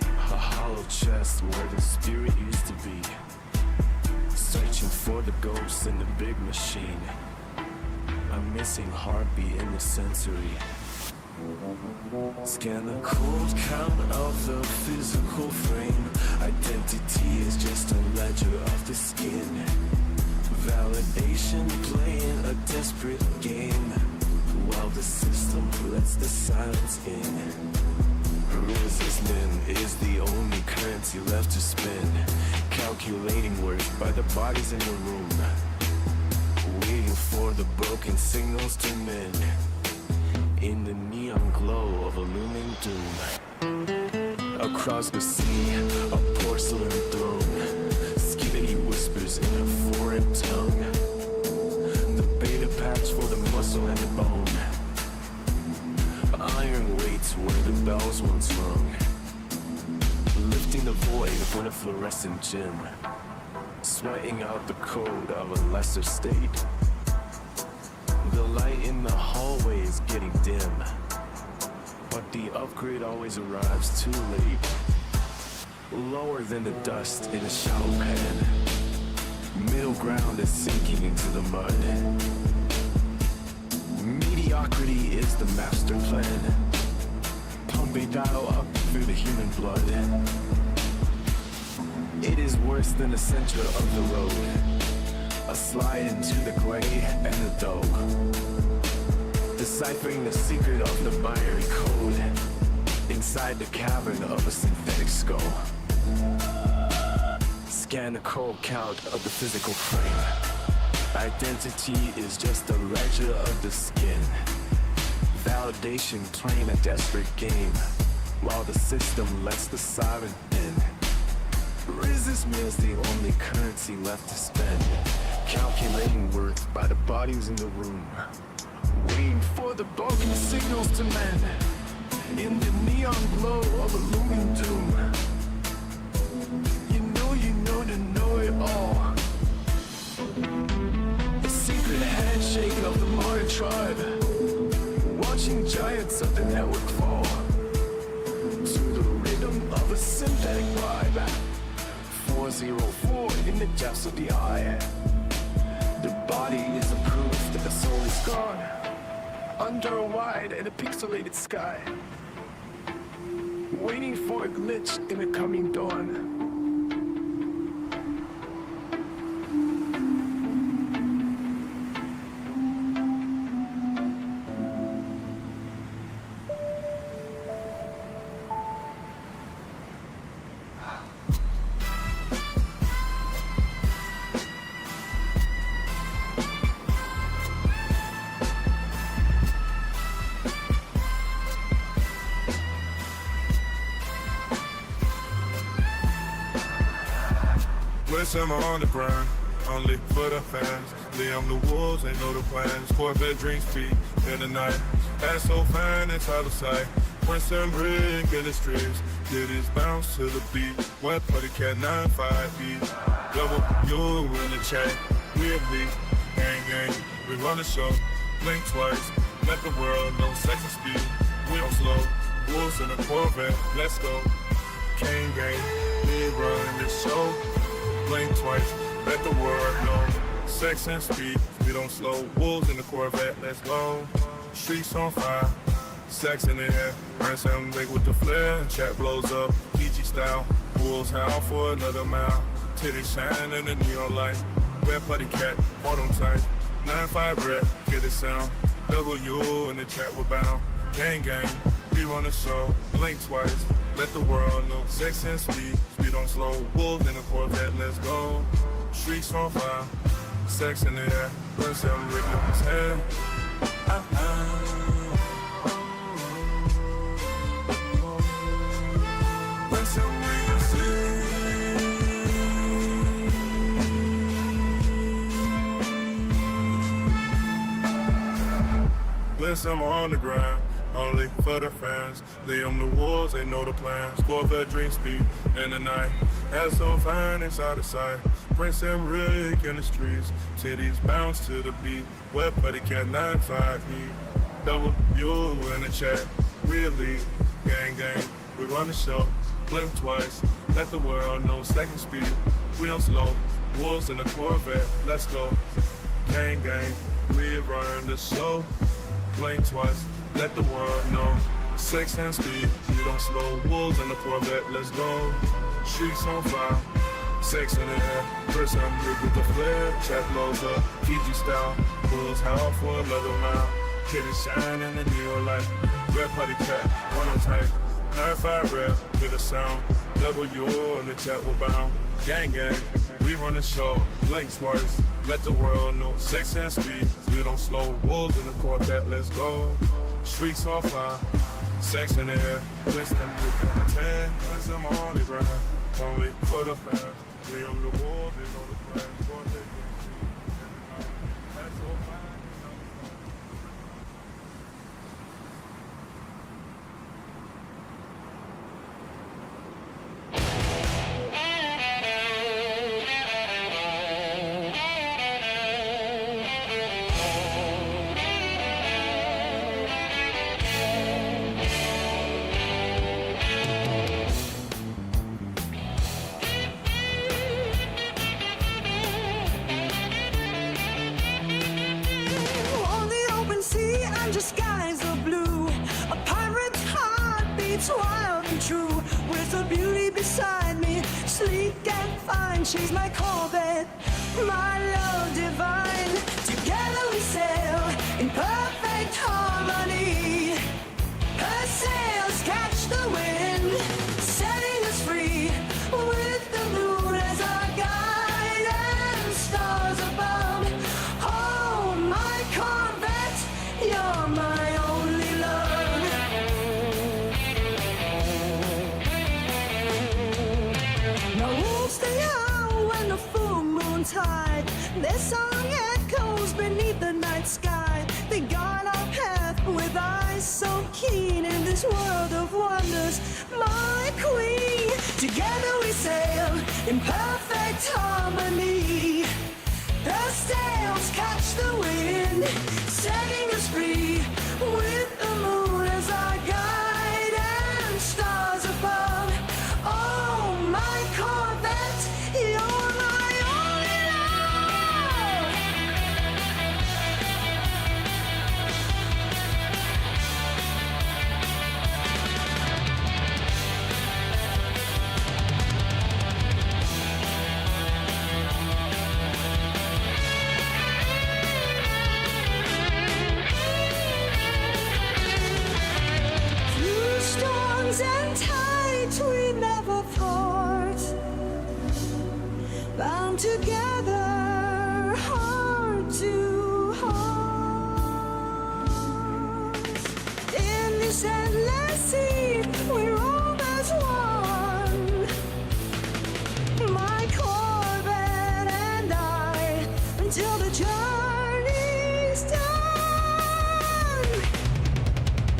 a hollow chest where the spirit used to be, searching for the ghosts in the big machine. A missing heartbeat in the sensory. Scan the cold count of the physical frame. Identity is just a ledger of the skin. Validation playing a desperate game, while the system lets the silence in. Resistance is the only currency left to spend, calculating worth by the bodies in the room, waiting for the broken signals to mend. In the neon glow of a looming doom, across the sea, a porcelain throne, skibbity whispers in a foreign tongue. The beta patch for the muscle and the bone, iron weights where the bells once rung, lifting the void when a fluorescent gem, sweating out the code of a lesser state. The light in the hallway is getting dim, but the upgrade always arrives too late. Lower than the dust in a shallow pan, middle ground is sinking into the mud. Mediocrity is the master plan. Pump a dial up through the human blood. It is worse than the center of the road, a slide into the gray and the dough, deciphering the secret of the binary code inside the cavern of a synthetic skull. Scan the cold count of the physical frame. Identity is just a ledger of the skin. Validation playing a desperate game, while the system lets the siren in. Resist me is the only currency left to spend, calculating worth by the bodies in the room, waiting for the broken signals to mend. In the neon glow of a looming doom, you know to know it all. The secret handshake of the modern tribe, watching giants of the network fall to the rhythm of a synthetic vibe. 404 in the depths of the eye. The body is a proof that the soul is gone, under a wide and a pixelated sky, waiting for a glitch in the coming dawn. Listen, I'm on the grind, only for the fans. Liam the wolves, they know the plans. Corvette dreams speed in the night. Ass so fine, it's out of sight. Prince and Brick in the streets. Did his bounce to the beat. Wet Putty Cat 9-5 beat. Double you in the chat. We a beat. Gang, we run the show. Blink twice. Let the world know sex and speed. We don't slow. Wolves in a Corvette. Let's go. Gang, we run the show. Blink twice, let the world know. Sex and speed, we don't slow. Wolves in the Corvette, let's go. Streets on fire, sex in the air. Burn something big with the flare. Chat blows up, PG style. Wolves howl for another mile. Titties shine in the neon light. Wet putty cat, autumn tight. 9-5 breath, get it sound. W in the chat we're bound. Gang gang, we run the show. Blink twice, let the world know. Sex and speed, we don't slow. Wolves in the Corvette, let's go. Streets on fire, sex in the air. Burn something big with his hair. Burn something big with his hair. Bless them on the ground, only for the fans. They on the walls, they know the plans. Corvette dream speed in the night. That's so fine inside the sight. Prince and Rick in the streets. Titties bounce to the beat. Wet putty cat 9-5 heat. Double U in the chat. Really, gang gang, we run the show. Blink twice, let the world know. Second speed, we don't slow. Wolves in the Corvette, let's go. Gang gang, we run the show. Blink twice, let the world know. Sex and speed, we don't slow. Wolves in the Corvette, let's go. Streets on fire, sex in the air. First I'm big with the flare. Chat blows up, PG style. Wolves howl for another mile. Kitties shine in the neon light. Red party cat, one on tight. 9-5 rap, with a sound. W in the chat we're bound. Gang gang, we run the show. Blink twice, let the world know. Sex and speed, we don't slow. Wolves in the Corvette, let's go. Streets on fire, sex in the air. Bless them with the 10, bless them on the ground. Only for the fans, we on the wall, they know the plan. Corvette, that's so fine. Skies are blue. A pirate's heart beats wild and true. With her beauty beside me, sleek and fine. She's my Corvette, my love divine. Together we sail in perfect harmony. Her sails catch the wind, setting us free. With the moon as our guide and stars above. Oh, my Corvette, you're my only love. Now wolves they howl when the full moon's high. Their song echoes beneath the night sky. They guard our path with eyes so keen. In this world of wonders, my queen. Together we sail in perfect harmony. Her sails catch the wind, setting us free. With the moon as our guide and stars above. Oh, my Corvette, you're my only love. Through storms and tides we never part. Bound together, heart to heart. In this endless sea, we roam as one. My Corvette and I, until the journey's done.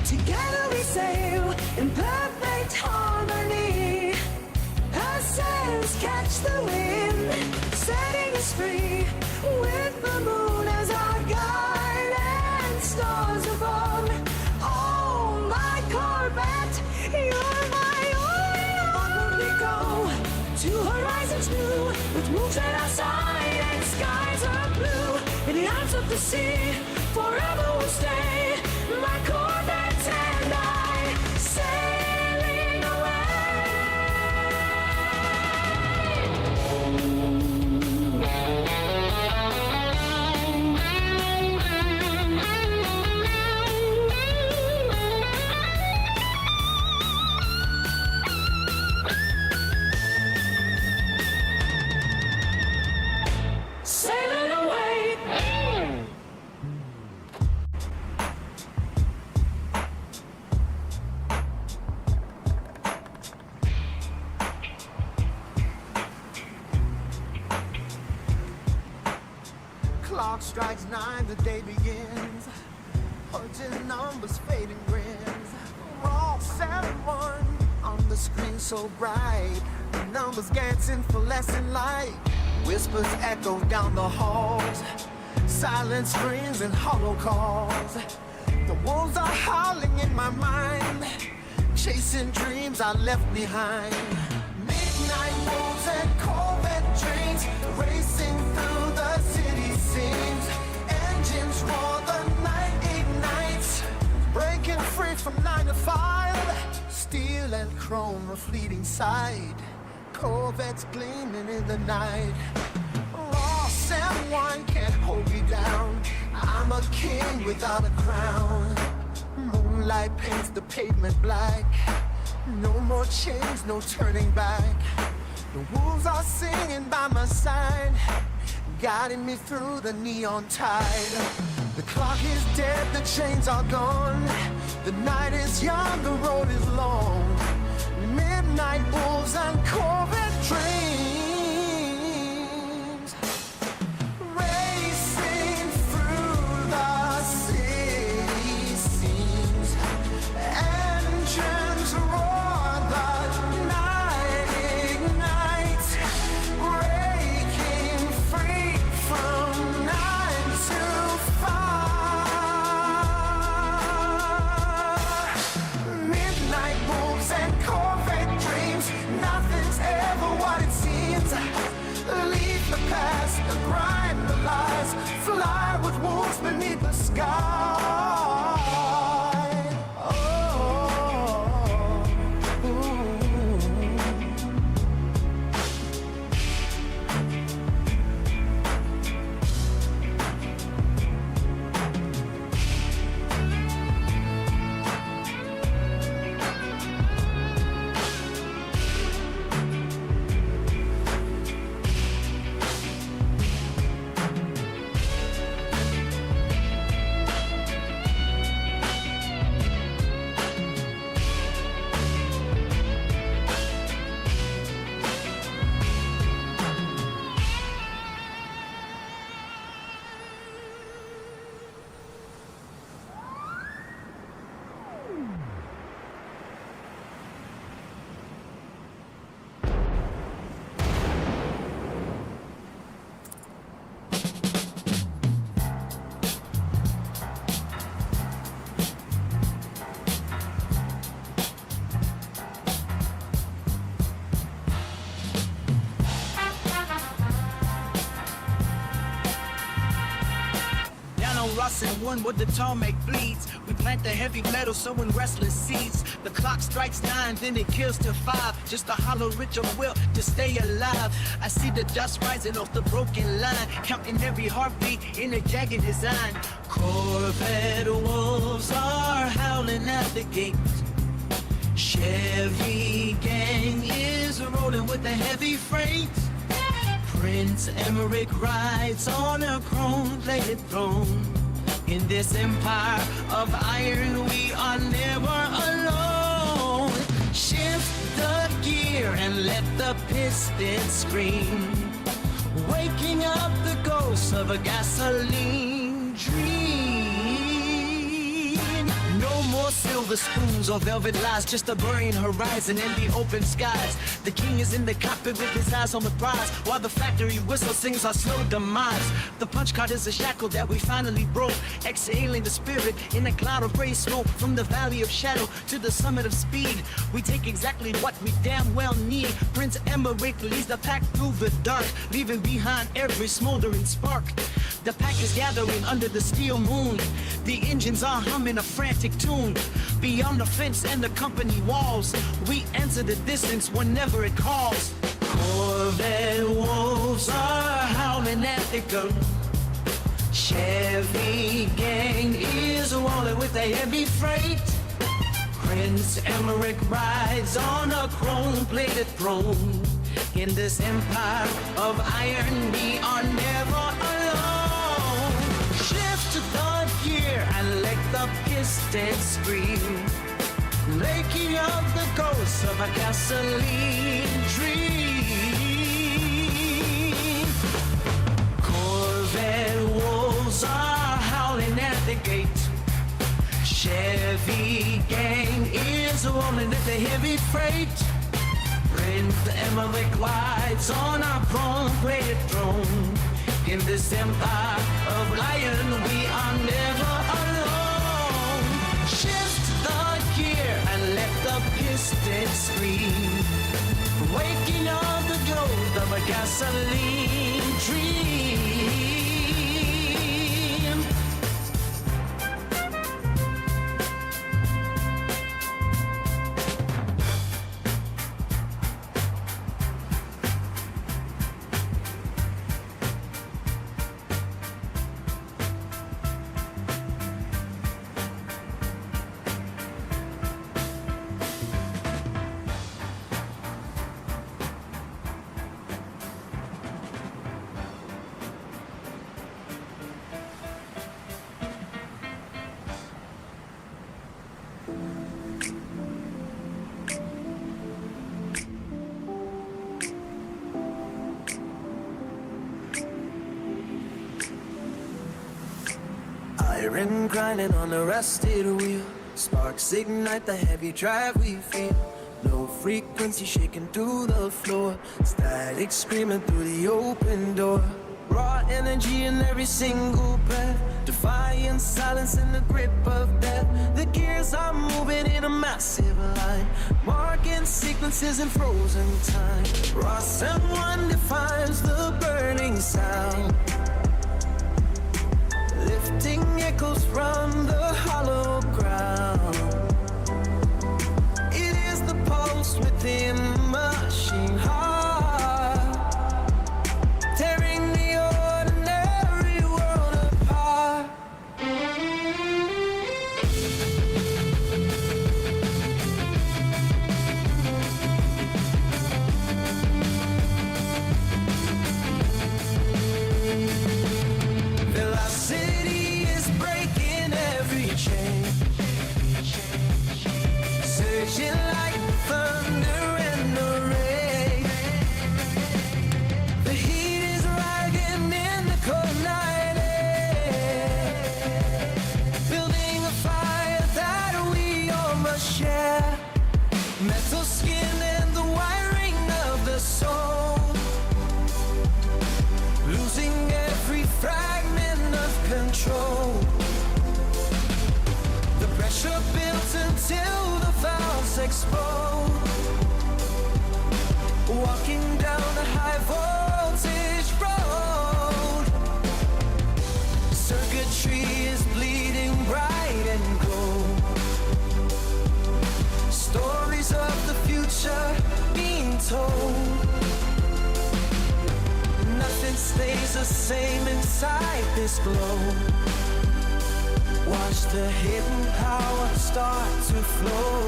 Together we sail in perfect harmony. Her sails catch the wind, setting us free. With the moon as our guide and stars above. Oh, my Corvette, you're my only love. On we go to horizons new, with moons at our side. skies are blue, it lights up the sea. Forever will stay. My Corvette and I sailing sailing away. Clock strikes 9, the day begins. Punching numbers, fading grins. Raw 7-1 on the screen so bright. The numbers dancing for lesson light. Whispers echo down the halls. Silent screams and hollow calls. The wolves are howling in my mind. Chasing dreams I left behind. Midnight wolves and Corvette trains racing through the city scenes. Engines roar, the night ignites. Breaking free from 9 to 5. Steel and chrome, a fleeting sight. Corvettes gleaming in the night. Lost and wine can't hold me down. I'm a king without a crown. Moonlight paints the pavement black. No more chains, no turning back. The wolves are singing by my side, guiding me through the neon tide. The clock is dead, the chains are gone. The night is young, the road is long. Midnight wolves and Corvette dreams, racing through the city scenes. Engines roar, the night ignites. Breaking free from 9 to 5. Midnight wolves and Corvette dreams. Nothing's ever what it seems. Leave the past, the grind, the lies. Fly with wolves beneath the sky. Oh, ooh. Ross and one where the tarmac bleeds. We plant the heavy metal sowing restless seeds. The clock strikes 9, then it kills to 5. Just a hollow ritual will to stay alive. I see the dust rising off the broken line, counting every heartbeat in a jagged design. Corvette wolves are howling at the gate. Chevy gang is rolling with a heavy freight. Prince Emmerich rides on a chrome-plated throne. In this empire of iron, we are never alone. Shift the gear and let the pistons scream, waking up the ghosts of a gasoline dream. No more silver spoons or velvet lies, just a burning horizon and the open skies. The king is in the cockpit with his eyes on the prize, while the factory whistle sings our slow demise. The punch card is a shackle that we finally broke, exhaling the spirit in a cloud of gray smoke. From the valley of shadow to the summit of speed, we take exactly what we damn well need. Prince Emmerich leads the pack through the dark, leaving behind every smoldering spark. The pack is gathering under the steel moon. The engines are humming a frantic tune. Beyond the fence and the company walls, we enter the distance whenever it calls. Corvette wolves are howling at the gun. Chevy gang is rolling with a heavy freight. Prince Emmerich rides on a chrome-plated throne. In this empire of iron, we are never alone. Shift to third gear and let the piston scream, making up the ghost of a gasoline dream. Corvette wolves are howling at the gate. Chevy gang is rolling at the heavy freight. Prince Emmerich rides on our chrome-plated throne. In this empire of lion, we are never alone. Shift the gear and let the piston scream, waking up the ghost of a gasoline dream. Iron grinding on the rusted wheel, sparks ignite the heavy drive we feel. Low frequency shaking through the floor, static screaming through the open door. Raw energy in every single breath, defying silence in the grip of death. The gears are moving in a massive line, marking sequences in frozen time. Ross and One defines the burning sound, lifting echoes from the hollow ground. It is the pulse within the machine heart, tearing the ordinary world apart. Velocity is breaking every chain, surging like thunder in the rain. The heat is rising in the cold night air, building a fire that we all must share. Metal skin and the wiring of the soul, losing every fragment of control. The pressure builds until the valves explode, walking down a high voltage road. Circuitry is bleeding bright and gold, stories of the future being told. Nothing stays the same inside this glow. Watch the hidden power start to flow.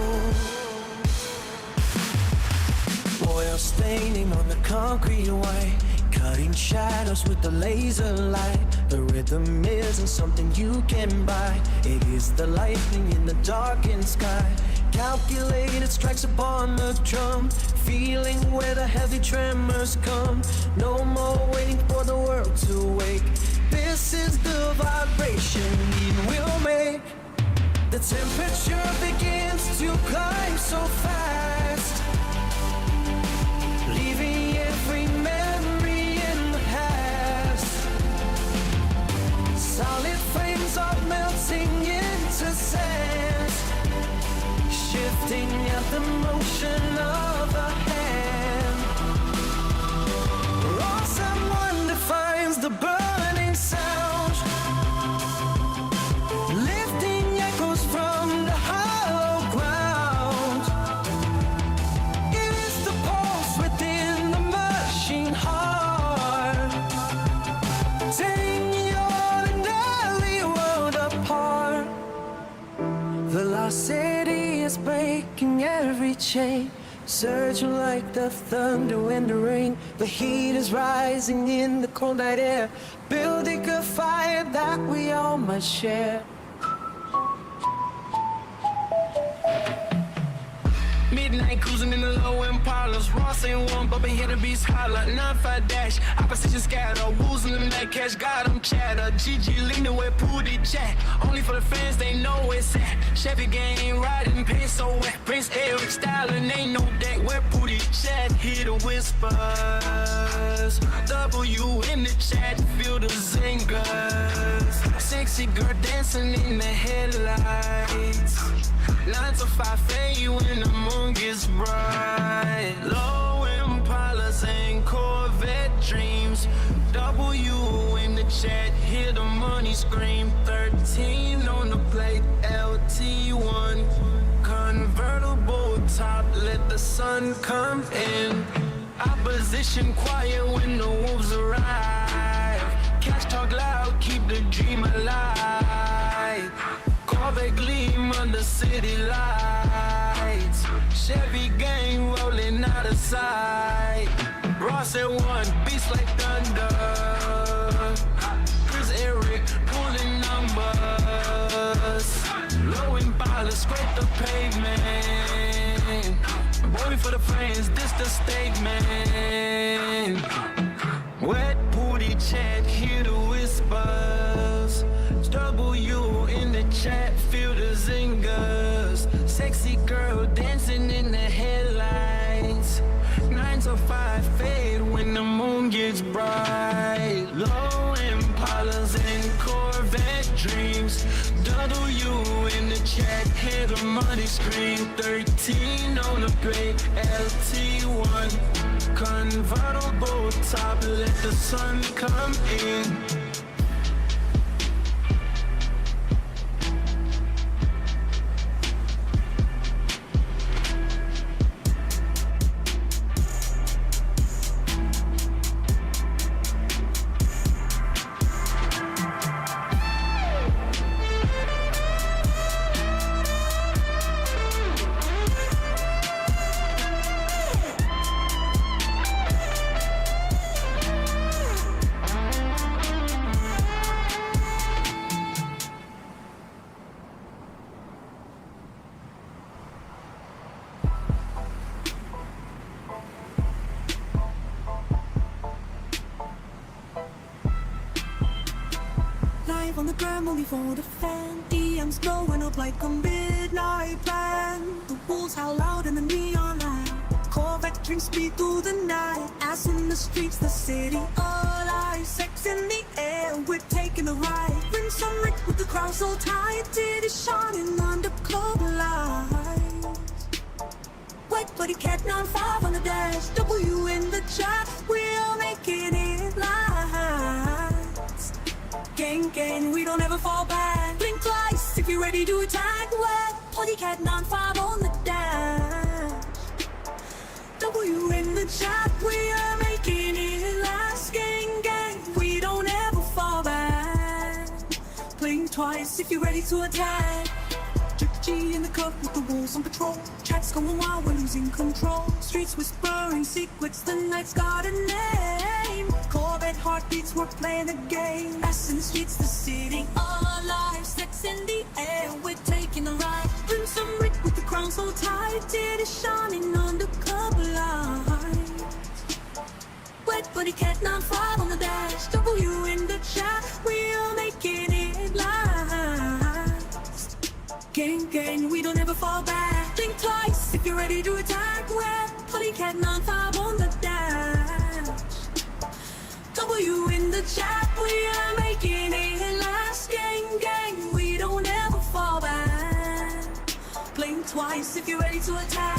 Oil staining on the concrete white, cutting shadows with the laser light. The rhythm isn't something you can buy, it is the lightning in the darkened sky. Calculated strikes upon the drum, feeling where the heavy tremors come. No more waiting for the world to wake. This is the vibration we will make. The temperature begins to climb so fast, leaving every memory in the past. Solid frames are melting into sand, shifting at the motion of a hand. Raw someone defines the burning sound, lifting echoes from the hollow ground. It is the pulse within the machine heart, tearing your ordinary world apart. Velocity is breaking every chain, surging like the thunder when the rain. The heat is rising in the cold night air, building a fire that we all must share. Midnight cruising in the low Impalas. Ross ain't one, but been here to beast holler. 9-5 dash, opposition scatter. Wolves in the night, catch God, I'm chatter. GG leaning with Pooty chat. Only for the fans, they know it's at. Chevy gang riding, paint so wet. Prince Eric styling, ain't no deck. Where Pooty chat, hear the whispers. W in the chat, feel the zingers. Sexy girl dancing in the headlights. 9 to 5 fade when the moon gets bright. Low Impalas and Corvette dreams. W in the chat, hear the money scream. 13 on the plate, LT1. Convertible top, let the sun come in. Opposition quiet when the wolves arrive. Cash talk loud, keep the dream alive. Corvette gleam under city lights. Chevy gang rolling out of sight. Ross at one, beats like thunder. Chris Eric pulling numbers. Low Impala scrape the pavement. Boy for the friends, this the statement. Wet Pooty chat, hear the whispers. W in the chat, feel the zingers. Sexy girl dancing in the headlights. 9 to 5 fade when the moon gets bright. Low Impalas and Corvette dreams. W in the chat, hear the money scream. 13 on the plate, LT1. Convertible top, let the sun come in. On the gram only for the fan. DMs blowing up like a midnight plan. The wolves howl loud in the neon light. Corvette drinks speed through the night. Ass in the streets, the city alive. Sex in the air, we're taking a ride. Bring some Rick with the crowd so tight. Titties shining under club lights. White body cat 9-5 on the dash. W in the chat, we're making it live. Gang, gang, we don't ever fall back. Blink twice if you're ready to attack. Wet Pooty cat 9-5 on the dash. W in the chat, we are making it last. Gang, gang, we don't ever fall back. Blink twice if you're ready to attack. G in the cup with the wolves on patrol. Chats going wild, we're losing control. Streets whispering secrets, the night's got a name. Corvette heartbeats, we're playing a game. Ass in the streets, the city alive. Sex in the air, we're taking a ride. Bring some Rick with the crown so tight. It is shining under club lights. Wet body cat 9-5 on the dash. W in the chat, we are making it last. Gang, gang, we don't ever fall back. Think twice if you're ready to attack. We're Polycat 95 on the dash. W in the chat, we are making it last. Gang, gang, we don't ever fall back. Blink twice if you're ready to attack.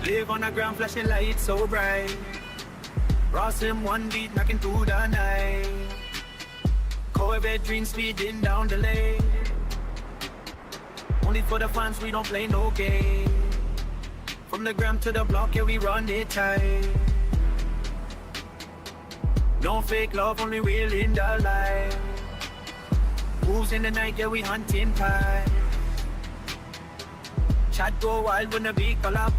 Live on the ground, flashing lights so bright. Ross him one beat, knocking through the night. Corvette dream speeding down the lane. Only for the fans, we don't play no game. From the gram to the block, yeah, we run it tight. No fake love, only real in the light. Moves in the night, yeah, we hunting pie. Chat go wild when the beat collapse.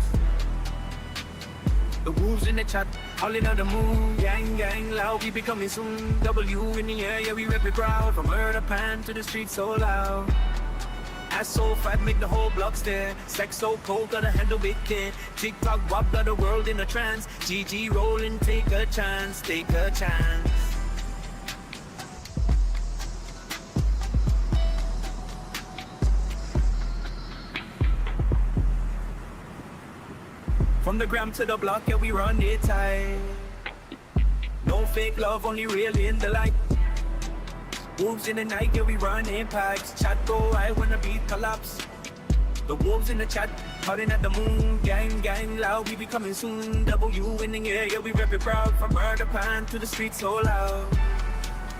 The wolves in the chat, howling at the moon. Gang, gang, loud, we be coming soon. W in the air, yeah, we rep it proud. From murder pan to the streets so loud. Ass so fat, make the whole block stare. Sex so cold, gotta handle it care. TikTok, wop, got the world in a trance. GG rolling, take a chance, take a chance. From the gram to the block, yeah, we run it tight. No fake love, only real in the light. Wolves in the night, yeah, we run in packs. Chat go high when the beat collapse. The wolves in the chat, howling at the moon. Gang, gang, loud, we be coming soon. W in the air, yeah, we rep it proud. From murder pan to the streets so loud.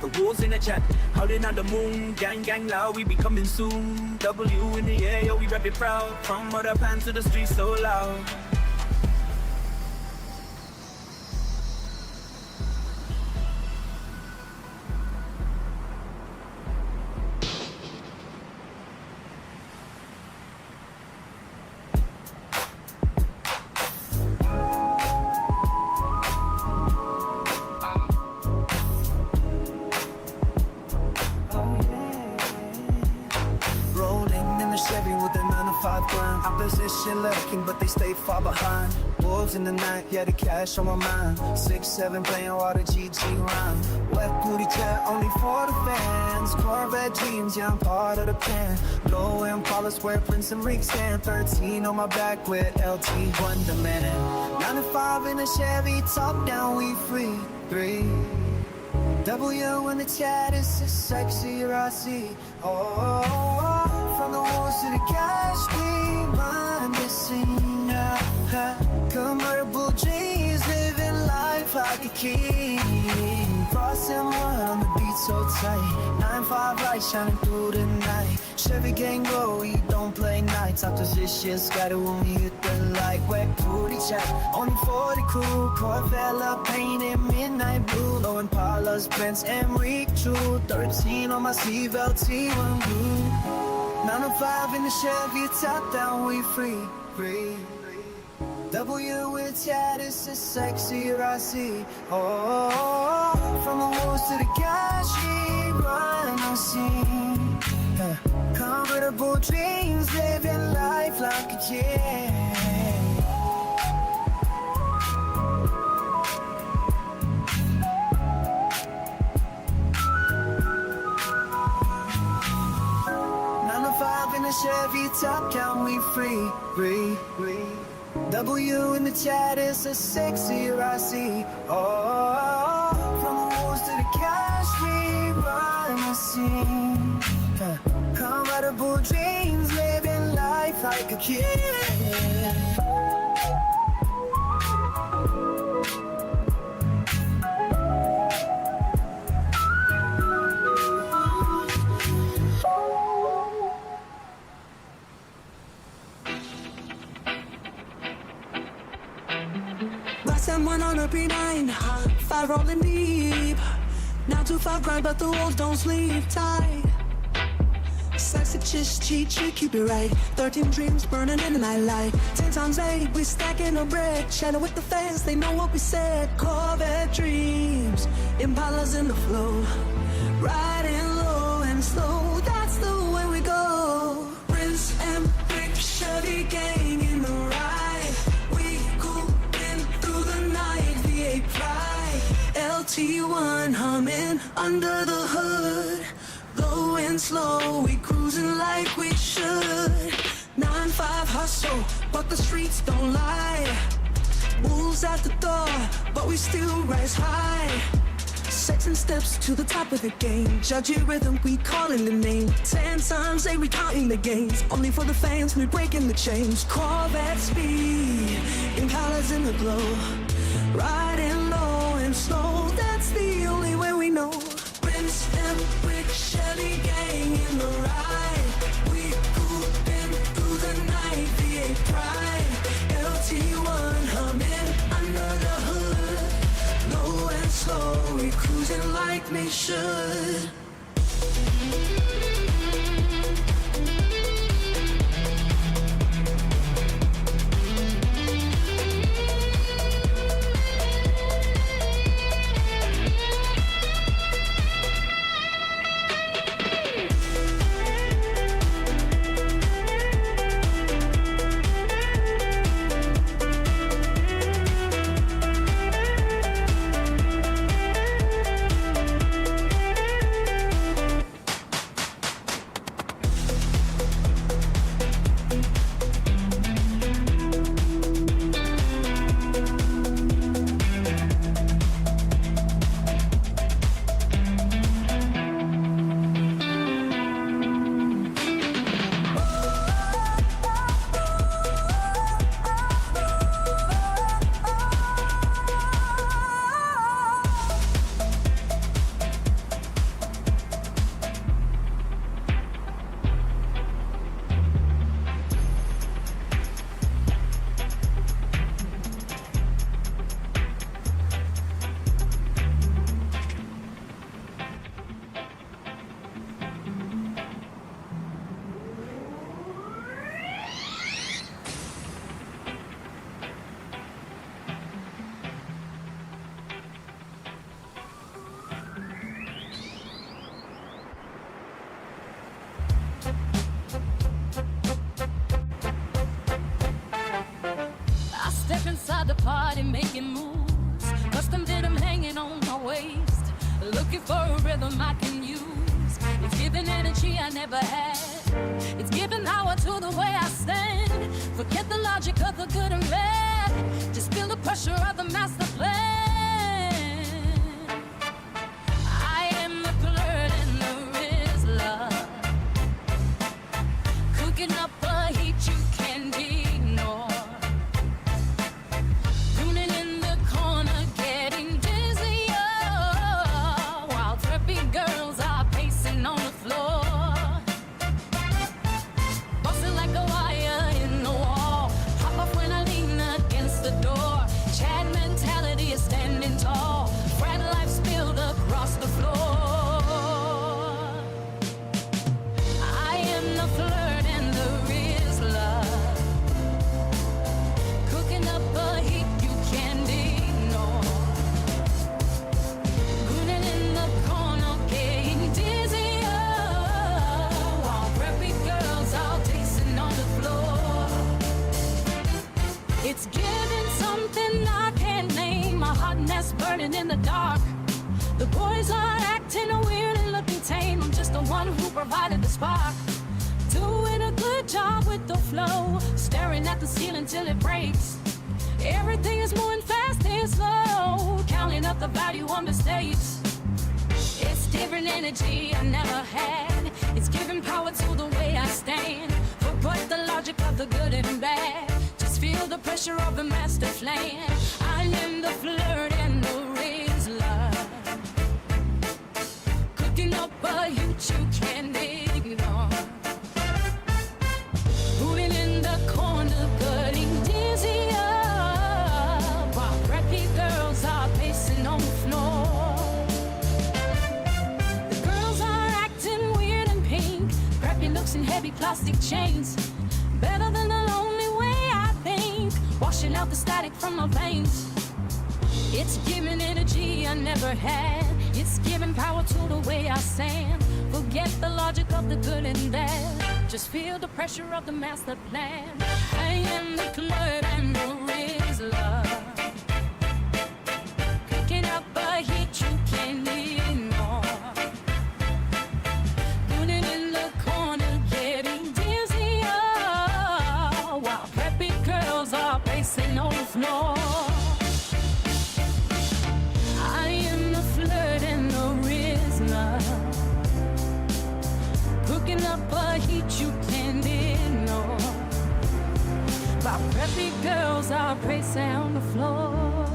The wolves in the chat, howling at the moon. Gang, gang, loud, we be coming soon. W in the air, yeah, we rep it proud. From murder pan to the streets so loud. Opposition lurking, but they stay far behind. Wolves in the night, yeah, the cash on my mind. 6-7 playing while the GG rhyme. Wet booty chat, only for the fans. Corvette dreams, yeah, I'm part of the plan. Low Impalas where Prince and Rick stand. 13 on my back with LT Wonderland. 9 to 5 in a Chevy, top down, we free. 3 W in the chat, it's just sexy, I see. Oh, from the walls to the cash, we run this scene. Convertible dreams, living life like a king. Crossing one on the beat so tight. 9-5 light shining through the night. Chevy gang go, we don't play nights. Opposition scatter when we hit the light. Wet booty chat, only for the crew. Corvette painted midnight blue. Low Impalas, Benz, Emric, True. 13 on my sleeve, LT1 blue. 9 to 5 in the Chevy, top down, we free. W with chat, it's a sexy I see. Oh, from the walls to the cash, we run the scene. Convertible dreams, living life like a king. In the Chevy top down, we free. W in the chat, it's a sexy I see. Oh, from the walls to the cash, we run the scene. Convertible dreams, living life like a kid. 9, 5 rolling deep. 9 to 5 grind, but the wolves don't sleep tight. Sexy chicks, cheat, keep it right. 13 dreams burning in the nightlight. 10 times 8, we stacking a bread. Chatting with the fans, they know what we said. Corvette dreams, Impalas in the flow. Riding low and slow, that's the way we go. Prince and Rick, Chevy gang in the ride. We coolin' through the night, V8 Pride. LT1 humming under the hood. Low and slow, we cruising like we should. 9-5 hustle, but the streets don't lie. Wolves at the door, but we still rise high. Sex and steps to the top of the game. Judge your rhythm, we calling the name. 10 times 8, we counting the gains. Only for the fans, we breaking the chains. Corvette speed, Impalas in the glow. Riding low and slow, that's the only way we know. Prince and Rick, Chevy gang in the ride. We coolin' through the night, V8 Pride. LT1 humming under the hood. Low and slow, we cruising like we should. The party making moves, custom did them hanging on my waist. Looking for a rhythm I can use. It's giving energy I never had. It's giving power to the way I stand. Forget the logic of the good and bad. Just feel the pressure of the master plan. I am the flirt and the Rizzler, cooking up a heat you can't ignore. In the dark, the boys are acting weird and looking tame. I'm just the one who provided the spark. Doing a good job with the flow, staring at the ceiling till it breaks. Everything is moving fast and slow, counting up the value on mistakes. It's different energy I never had. It's giving power to the way I stand. Forget the logic of the good and bad. Just feel the pressure of the master plan. I am the flirt and the Rizzler, cooking up a youth you can't ignore. Moving in the corner, getting dizzy up, while preppy girls are heavy plastic chains. Better than the lonely way I think, washing out the static from my veins. It's giving energy I never had. It's giving power to the way I stand. Forget the logic of the good and bad. Just feel the pressure of the master plan. I am the flirt and the Rizzler. Picking up a heat you can't ignore. Putting in the corner, getting dizzier, while preppy girls are pacing on the floor. I am the flirt and the Rizzler. Cooking up a heat you can't ignore. While preppy girls are pacing on the floor.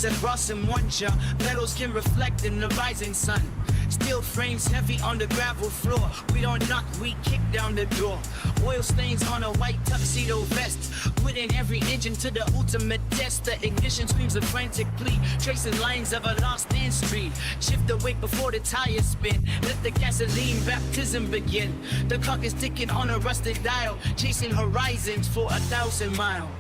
At Ross and Wonder, petals can reflect in the rising sun. Steel frames heavy on the gravel floor. We don't knock, we kick down the door. Oil stains on a white tuxedo vest. Putting every engine to the ultimate test. The ignition screams a frantic plea, tracing lines of a lost end street. Shift the weight before the tires spin. Let the gasoline baptism begin. The clock is ticking on a rusted dial, chasing horizons for 1,000 miles.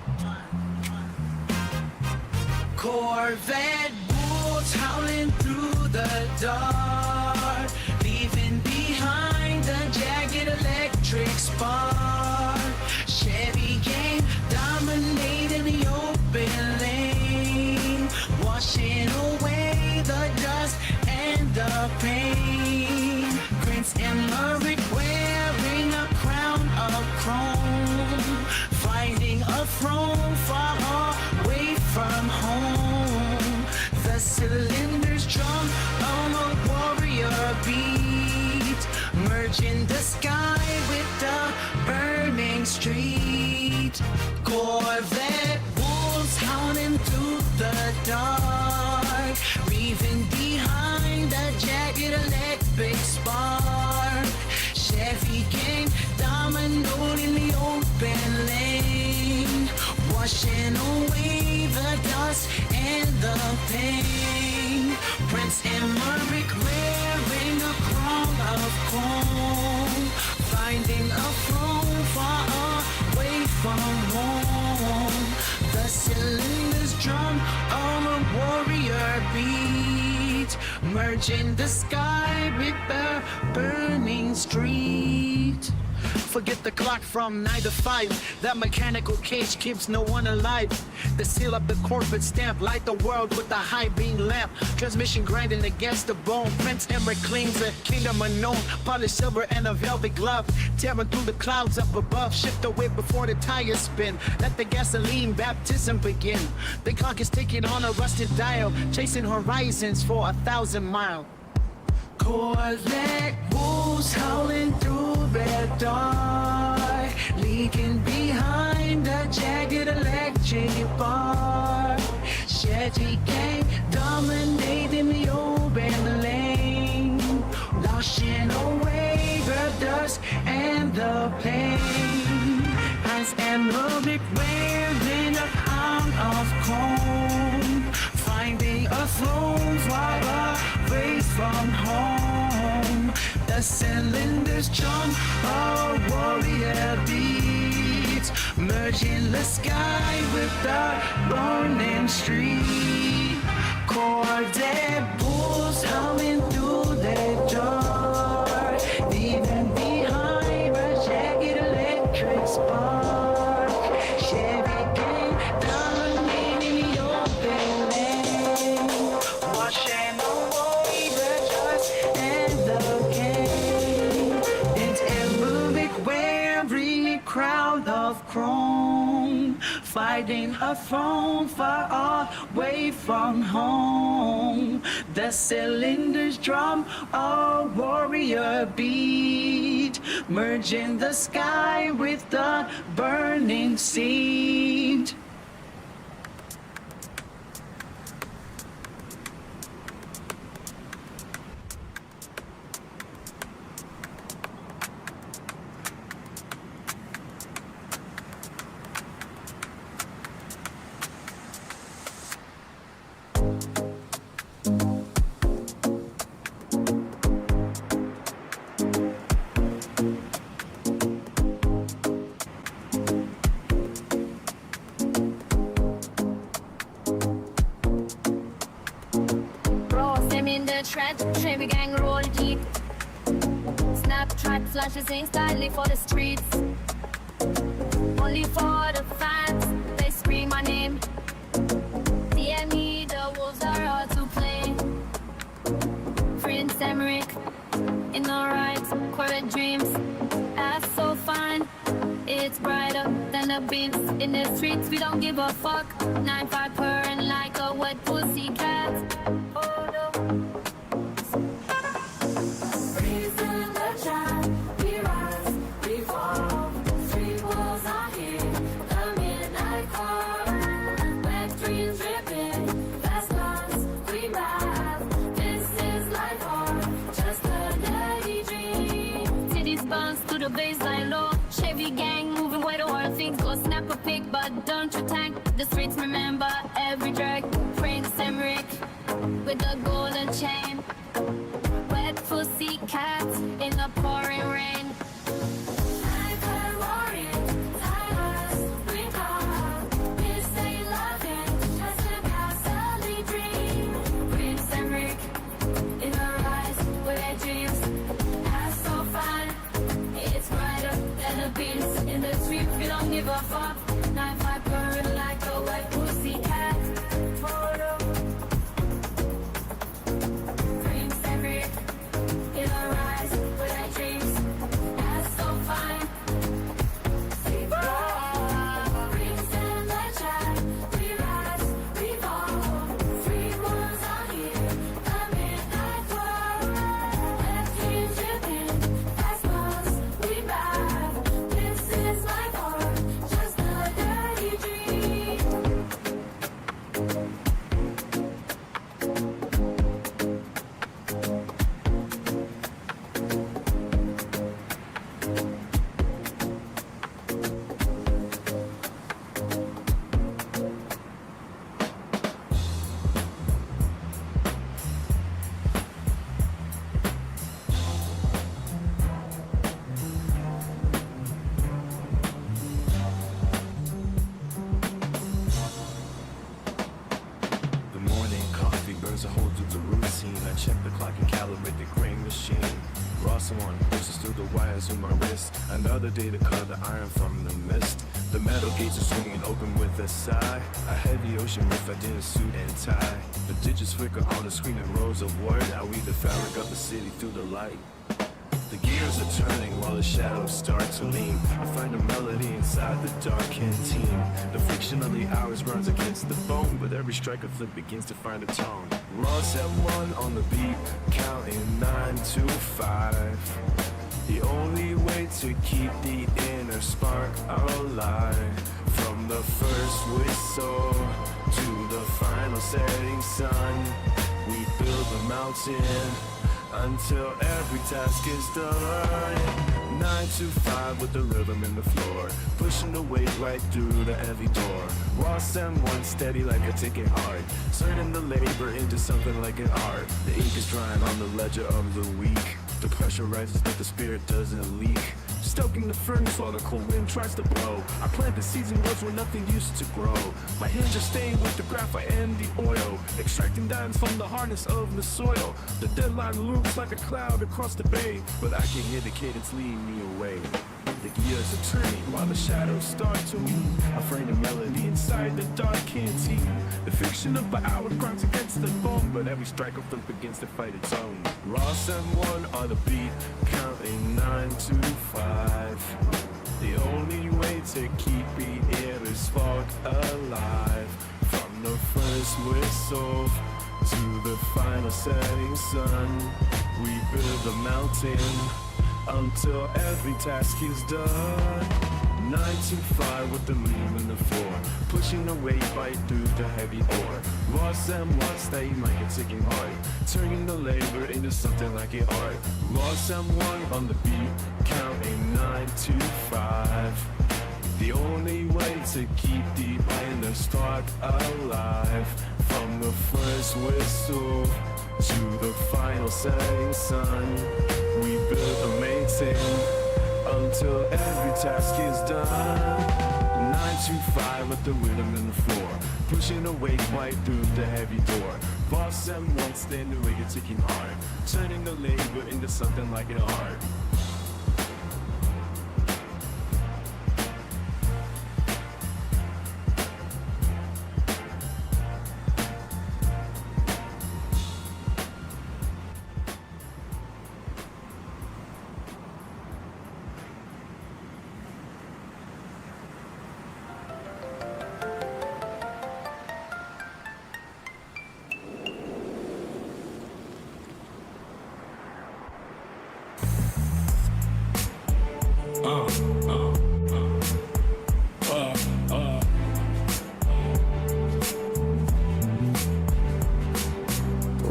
Corvette bulls howling through the dark, leaving behind the jagged electric spark. Chevy gang dominating the open lane, washing away the dust and the pain. Prince Emmerich wearing a crown of chrome, finding a throne far away from home. The cylinders drum on a warrior beat, merging the sky with the burning street. Corvette wolves howling through the dark, leaving behind a jagged electric spark. Chevy gang dominating the open lane, washing away the dust and the pain. Prince Emmerich wearing a crown of chrome, finding a throne far away from home. The cylinders drum on a warrior beat, merging the sky with the burning street. Forget the clock from 9 to 5. That mechanical cage keeps no one alive. The seal of the corporate stamp, light the world with a high beam lamp. Transmission grinding against the bone. Prince Emmerich claims a kingdom unknown. Polished silver and a velvet glove, tearing through the clouds up above. Shift the weight before the tires spin. Let the gasoline baptism begin. The clock is ticking on a rusted dial, chasing horizons for 1,000 miles. Corvette wolves howling through the dark, leaking behind a jagged electric bar. Chevy gang dominating the open lane, washing away the dust and the pain. Prince Emmerich wearing a crown of chrome, finding a throne far away from home. The cylinders drum a warrior beat, merging the sky with the burning street. Corvette bulls howling through the dark, leaving behind a jagged electric spark. Chevy gang dominating the open lane, washing away the dust and the pain. It's Emmerich wearing a crown of chrome, fighting a throne far away from home. The cylinders drum a warrior beat, merging the sky with the burning seed. Chevy gang roll deep. Snapchat flashes instantly for the streets. Only for the fans, they scream my name. DME, the wolves are hard to play. Prince Emmerich, in the right, Corvette dreams. That's so fine. It's brighter than the beams. In the streets, we don't give a fuck. 9-5 purring like a wet pussy cat. Oh no. Breeze in the chat, we rise, we fall. Street walls are here, the midnight car. Wet dreams dripping, fast cars, we laugh. This is life hard, just a dirty dream. Titties bounce to the baseline low. Chevy gang moving where the world thinks go. Snap a pic, but don't you tank. The streets remember every drag. Prince Emmerich with the golden chain. Wet pussy cat in the pouring rain. In the street, we don't give a fuck. 9-5 purring like a wet pussy cat. Photo. Dreams every in our eyes with our dreams. That's so fine. See, dreams in the chat. We rise, we fall. Street walls are here. The midnight war. Let dreams dripping. Fast cars, we back. This is my heart, just a dirty dream. The morning coffee burns a hole through the routine. I check the clock and calibrate the grain machine. Ross one pushes through the wires on my wrist. Another day to cut the iron from the mist. The metal gates are swinging open with a sigh. A heavy ocean riff, I didn't suit and tie. The digits flicker on the screen in rows of word. I weave the fabric of the city through the light. The gears are turning while the shadows start to lean. I find a melody inside the dark canteen. The friction of the hours runs against the bone, but every strike of flip begins to find a tone. Ross at 1 on the beat, counting 9 to 5. The only way to keep the inner spark alive. From the first whistle to the final setting sun, we build a mountain until every task is done. 9 to 5 with the rhythm in the floor, pushing the weight right through the heavy door. Ross M1 steady like a ticking heart, turning the labor into something like an art. The ink is drying on the ledger of the week. The pressure rises but the spirit doesn't leak. Stoking the furnace while the cold wind tries to blow. I planted seeds in woods where nothing used to grow. My hands are stained with the graphite and the oil, extracting diamonds from the hardness of the soil. The deadline looms like a cloud across the bay, but I can hear the cadence lead me away. The gears are turning while the shadows start to move. I frame a melody inside the dark canteen. The fiction of the hour grinds against the bone, but every strike of flip begins to fight its own. Ross M1 on the beat, counting 9 to 5. The only way to keep the inner spark alive. From the first whistle to the final setting sun, we build a mountain until every task is done. 9 to 5 with the move in the floor, pushing the weight right through the heavy ore. Ross M1 stay like a ticking heart, turning the labor into something like an art. Ross M1 on the beat, counting 9 to 5. The only way to keep the inner spark alive. From the first whistle to the final setting sun, we build a mountain until every task is done. 9 to 5 with the rhythm in the floor, pushing the weight right through the heavy door. Boss M1 stand the way you're taking hard, turning the labor into something like an art.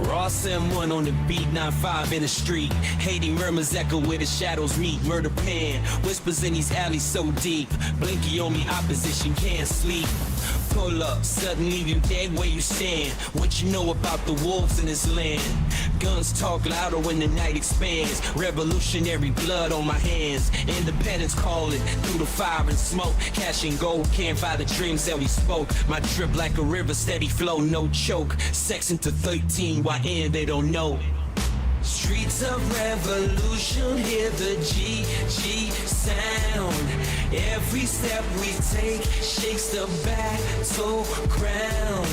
Ross M1 on the beat, 9-5 in the street. Hating murmurs echo where the shadows meet. Murder pen, whispers in these alleys so deep. Blinky on me, opposition can't sleep. Pull up, suddenly leave you dead where you stand. What you know about the wolves in this land? Guns talk louder when the night expands. Revolutionary blood on my hands. Independence calling through the fire and smoke. Cash and gold can't buy the dreams that we spoke. My drip like a river, steady flow, no choke. Section to 13, YN they don't know. Streets of revolution, hear the GG sound. Every step we take shakes the battleground.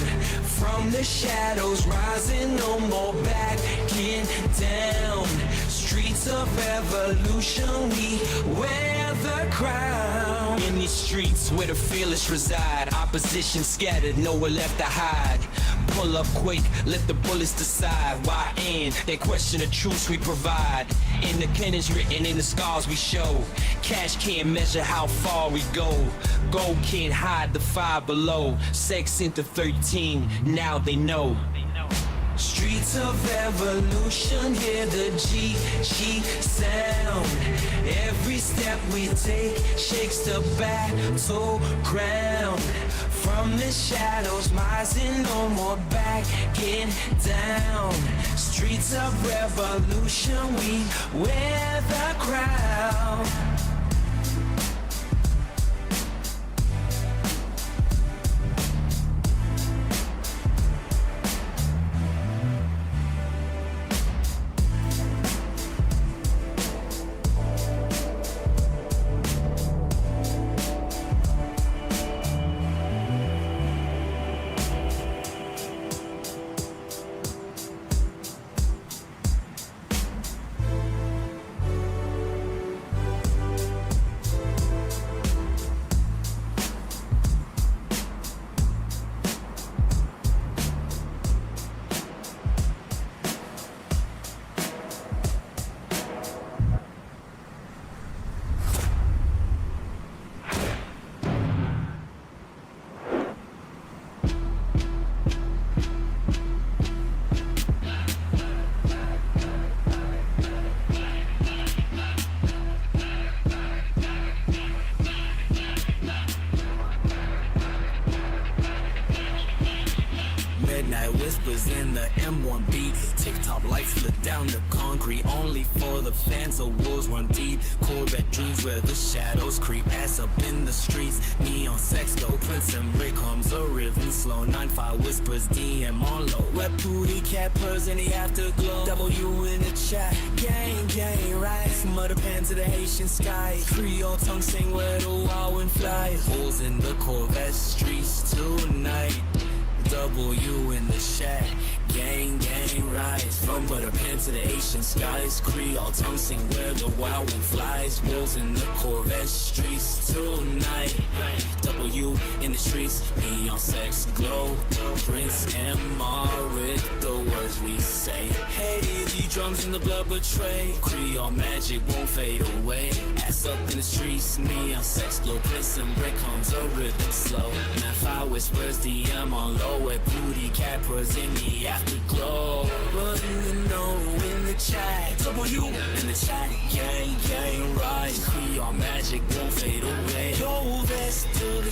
From the shadows rising, no more backing down. Streets of revolution, we wear the crown. In these streets where the fearless reside, opposition scattered, nowhere left to hide. Pull up quick, let the bullets decide. Why end? They question the truths we provide. Independence written in the scars we show. Cash can't measure how far we go. Gold can't hide the fire below. Sex into 13, now they know. Streets of revolution, hear the GG sound. Every step we take shakes the battleground. From the shadows rising, no more backing down. Streets of revolution, we wear the crown. Midnight whispers in the M1 beat. Tick-tock lights flit down the concrete. Only for the fans, the wolves run deep. Corvette dreams where the shadows creep. Ass up in the streets. Neon sex go. Prince and Rick comes a rhythm slow. 9-5 whispers DM on low. Wet booty cat purrs in the afterglow. W in the chat. Gang, gang, rise. Mother pen to the Haitian sky. Creole tongue sing where the wild wind flies. Holes in the Corvette streets tonight. W in the shack, gang, gang, rise. From butter pen to the Asian skies. Creole tongue sing where the wild wind flies. Wolves in the Corvette streets tonight. W in the streets, neon sex glow. Prince MR with the words we say. Hey, the drums and the blood betray. Creole magic won't fade away. Ass up in the streets, neon sex glow. Prince and Rick comes a rhythm slow. 9-5 whispers, DM on low. Wet booty cappers in the afterglow. But you know in the chat, W in the chat, gang, gang, rise. Creole magic won't fade away. Yo, vest to the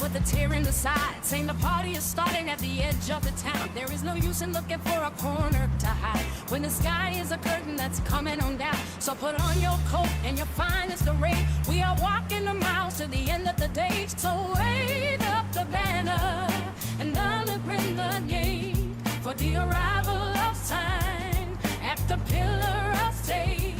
with a tear in the side, saying the party is starting at the edge of the town. There is no use in looking for a corner to hide when the sky is a curtain that's coming on down. So put on your coat and your finest array. We are walking the miles to the end of the day. So wave up the banner and celebrate the day for the arrival of sign at the pillar of state.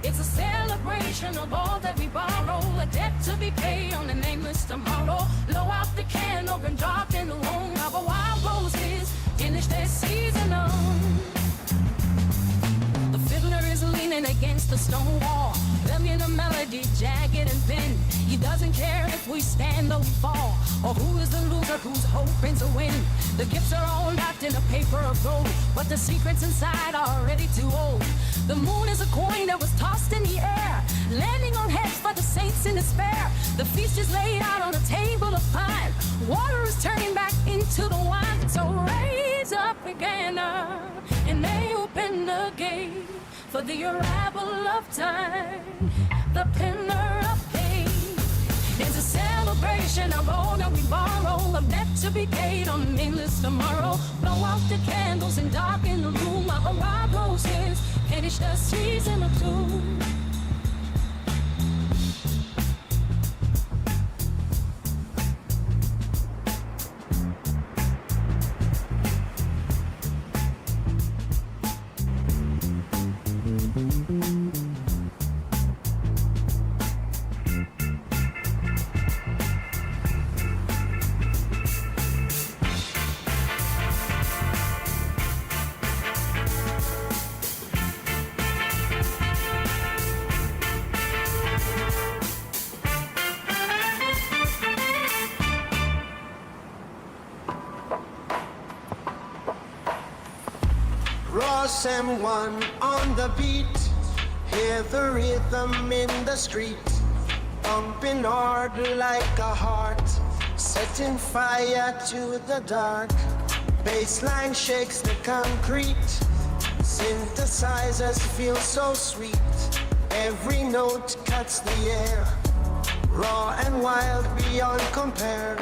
It's a celebration of all that we borrow, a debt to be paid on the nameless tomorrow. Blow out the candle and darken the room. Our wild roses finish their season on. The fiddler is leaning against the stone wall, plugging a melody jagged and thin. He doesn't care if we stand or we fall, or who is the loser who's hoping to win. The gifts are all locked in a paper of gold, but the secrets inside are already too old. The moon is a coin that was tossed in the air, landing on heads for the saints in despair. The feast is laid out on a table of pine. Water is turning back into the wine. So raise up a banner and they open the gate for the arrival of time, the pillar of faith. It's a celebration of all that we borrow, a debt to be paid on the nameless tomorrow. Blow out the candles and darken the room. Our wild roses finish the season of doom. Ross M1 on the beat, hear the rhythm in the street, pumping hard like a heart, setting fire to the dark. Bassline shakes the concrete, synthesizers feel so sweet. Every note cuts the air, raw and wild beyond compare.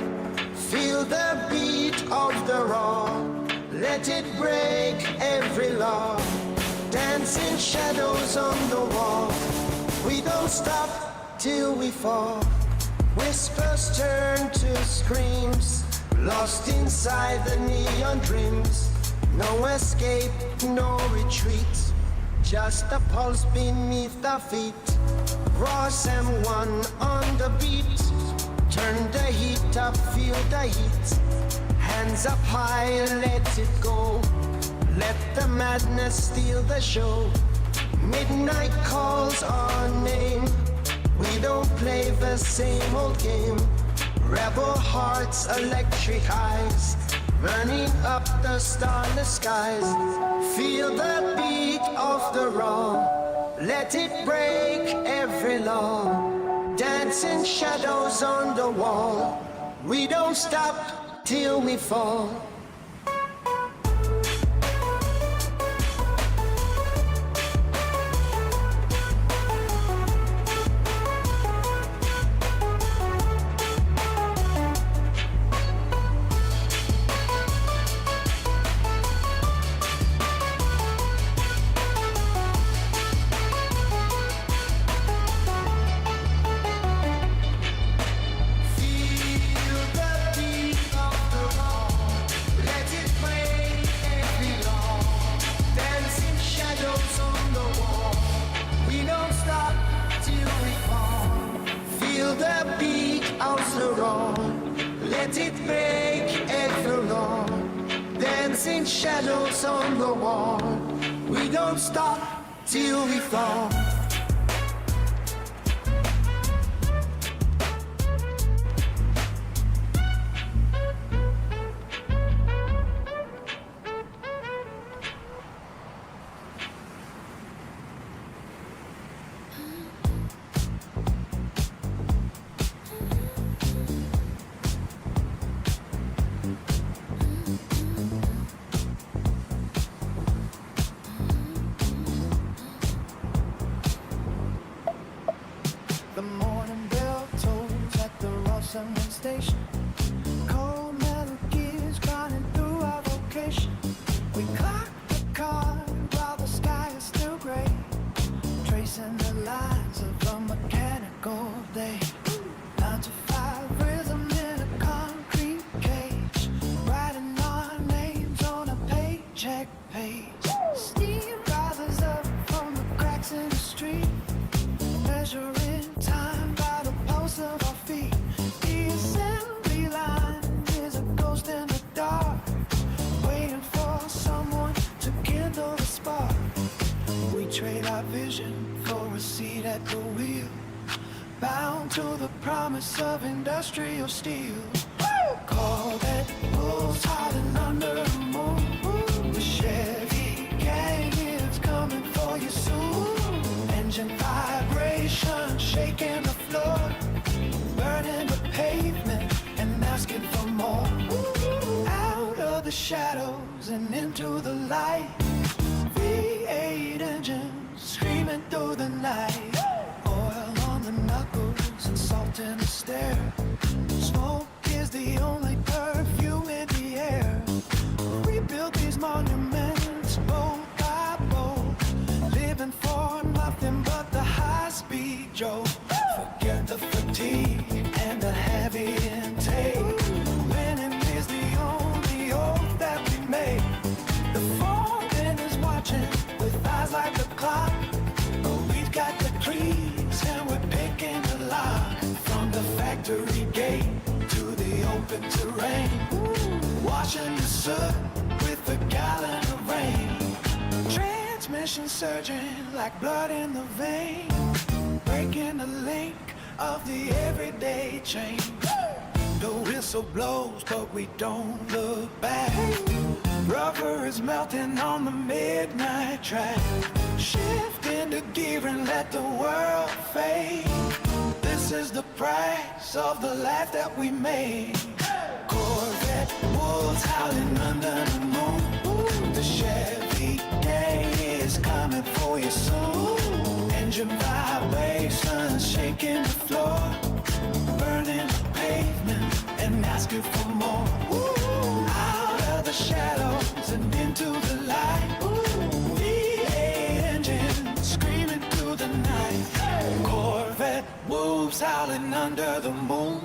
Feel the beat of the raw, let it break every law. Dancing shadows on the wall, we don't stop till we fall. Whispers turn to screams, lost inside the neon dreams. No escape, no retreat, just a pulse beneath our feet. Ross M1 on the beat, turn the heat up, feel the heat. Hands up high, let it go. Let the madness steal the show. Midnight calls our name. We don't play the same old game. Rebel hearts, electric eyes, burning up the starless skies. Feel the beat of the raw, let it break every law. Dancing shadows on the wall, we don't stop till we fall. Let it break every law. Dancing shadows on the wall. We don't stop till we fall. The morning bell tolls at the Ross M1 station. check page. Steam rises up from the cracks in the street, measuring time by the pulse of our feet. The assembly line is a ghost in the dark, waiting for someone to kindle the spark. We trade our vision for a seat at the wheel, bound to the promise of industrial steel. Corvette wolves hiding under the moon. The Chevy gang is coming for you soon. Engine vibration shaking the floor, burning the pavement and asking for more. Out of the shadows and into the light, V8 engines screaming through the night. Oil on the knuckles and salt in the stare. Smoke is the only perfume in the air. We built these monuments bolt by bolt, living for nothing but the high-speed joke. Forget the fatigue and the heavy intake. Winning is the only oath that we make. The foreman is watching with eyes like the clock, but we've got the keys and we're picking the lock. From the factory gate to the open terrain, washing the soot with a gallon of rain. Transmission surging like blood in the vein, breaking the link of the everyday chain. The whistle blows, but we don't look back. Rubber is melting on the midnight track. Shift into gear and let the world fade. This is the price of the life that we made. Corvette wolves howling under the moon. The Chevy gang is coming for you soon. Engine vibrations shaking the floor, burning the pavement and asking for more. Out of the shadows and into the light. V8 engine screaming through the night. Corvette wolves howling under the moon.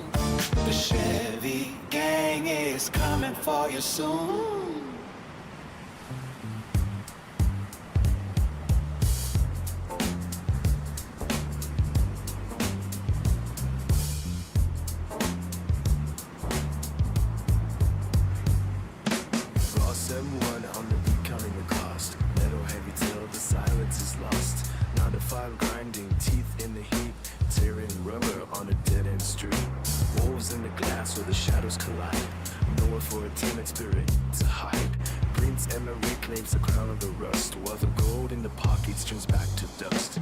The Chevy gang is coming for you soon. Ross M1 on the beat counting the cost. Metal heavy till the silence is lost. 9 to 5 grinding, teeth in the heat, tearing rubber on a dead-end street. Wolves in the glass where the shadows collide, nowhere for a timid spirit to hide. Prince Emmerich claims the crown of the rust, while the gold in the pockets turns back to dust.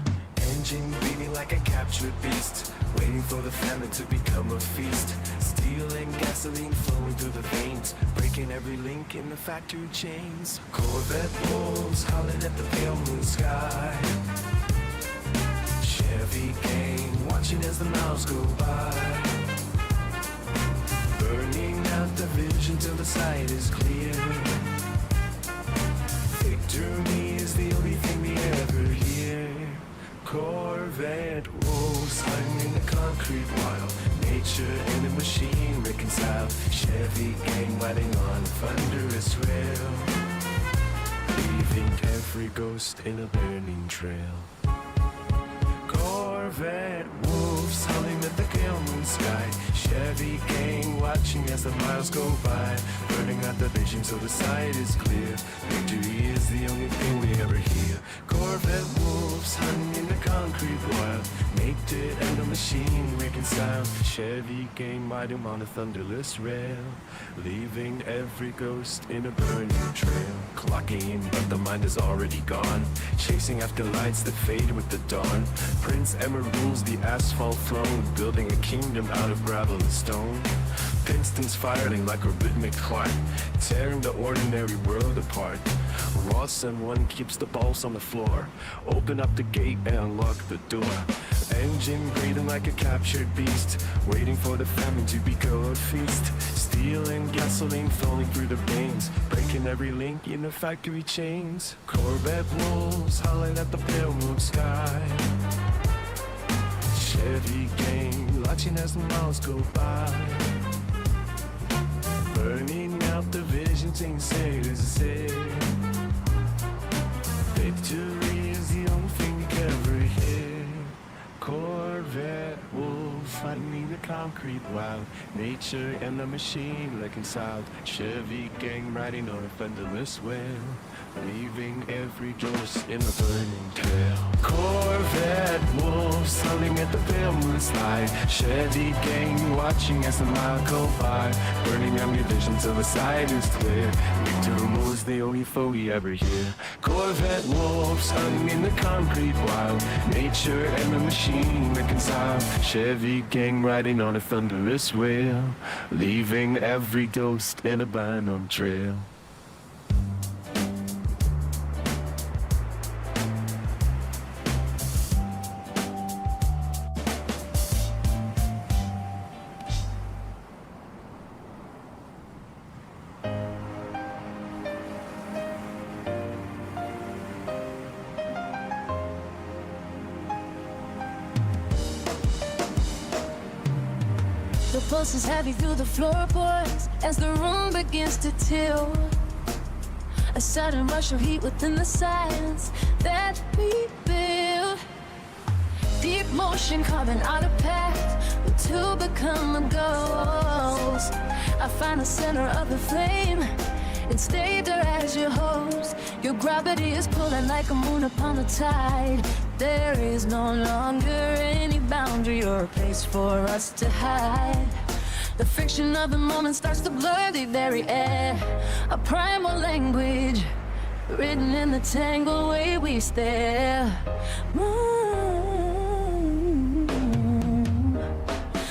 Engine beating like a captured beast, waiting for the famine to become a feast. Steel and gasoline flowing through the veins, breaking every link in the factory chains. Corvette wolves howling at the pale moon sky. Chevy gang watching as the miles go by, burning out the vision till the sight is clear. Victory is the only thing we ever hear. Corvette wolves hiding in the concrete while nature and the machine reconcile. Chevy gang riding on thunderous rail, leaving every ghost in a burning trail. Corvette wolves howling at the pale moon sky. Chevy gang watching as the miles go by, burning out the vision so the sight is clear. Victory is the only thing we ever hear. Corvette wolves hunting in the concrete while nature and the machine reconcile. Chevy gang riding on a thunderless rail, leaving every ghost in a burning trail. Clocking, but the mind is already gone, chasing after lights that fade with the dawn. Prince Emmer rules the asphalt throne, building a kingdom out of gravel and stone. Pistons firing like a rhythmic clock, tearing the ordinary world apart. Ross M1 keeps the balls on the floor, open up the gate and unlock the door. Engine breathing like a captured beast, waiting for the famine to become a feast. Steel and gasoline flowing through the veins, breaking every link in the factory chains. Corvette wolves howling at the pale moon sky. Chevy gang watching as the miles go by, burning out the visions ain't safe to say. concrete wild. Nature and the machine reconciled. Chevy gang riding on a fenderless wheel, leaving every ghost in a burning trail. Corvette wolves howling at the pale moon's light. Chevy gang watching as the mile go by, burning ammunition till the sight is clear. Victor Moore's the only foe we ever hear. Corvette wolves howling in the concrete wild. Nature and the machine reconciled. Chevy gang riding on a thunderous wheel, leaving every ghost in a blind trail. The pulse is heavy through the floorboards as the room begins to tilt. A sudden rush of heat within the silence that we build. Deep motion carving out a path to become a ghost. I find the center of the flame and stay there as your host. Your gravity is pulling like a moon upon the tide. There is no longer any boundary or place for us to hide. The friction of the moment starts to blur the very air. A primal language written in the tangled way we stare.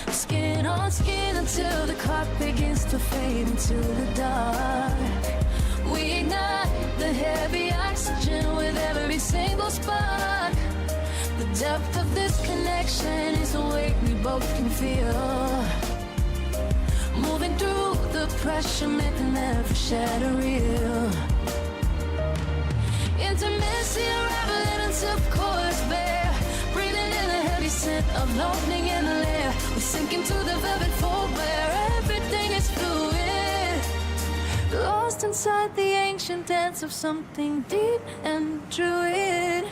Skin on skin until the clock begins to fade into the dark. We ignite the heavy oxygen with every single spark. The depth of this connection is a weight we both can feel. Moving through the pressure, making every shadow real. Intimacy unraveling until the core is bare. Breathing in the heavy scent of opening in the lair. We sink into the velvet fold where everything is fluid. Lost inside the ancient dance of something deep and druid.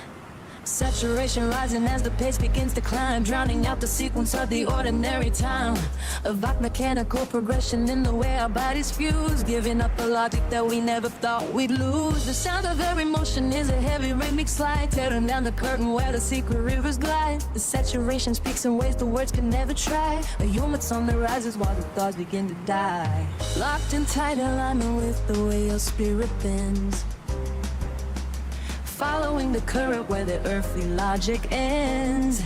Saturation rising as the pace begins to climb, drowning out the sequence of the ordinary time. A vague mechanical progression in the way our bodies fuse, giving up the logic that we never thought we'd lose. The sound of every motion is a heavy rhythmic slide, tearing down the curtain where the secret rivers glide. The saturation speaks in ways the words can never try. A humid's on the rises while the thoughts begin to die. Locked in tight alignment with the way your spirit bends, following the current where the earthly logic ends.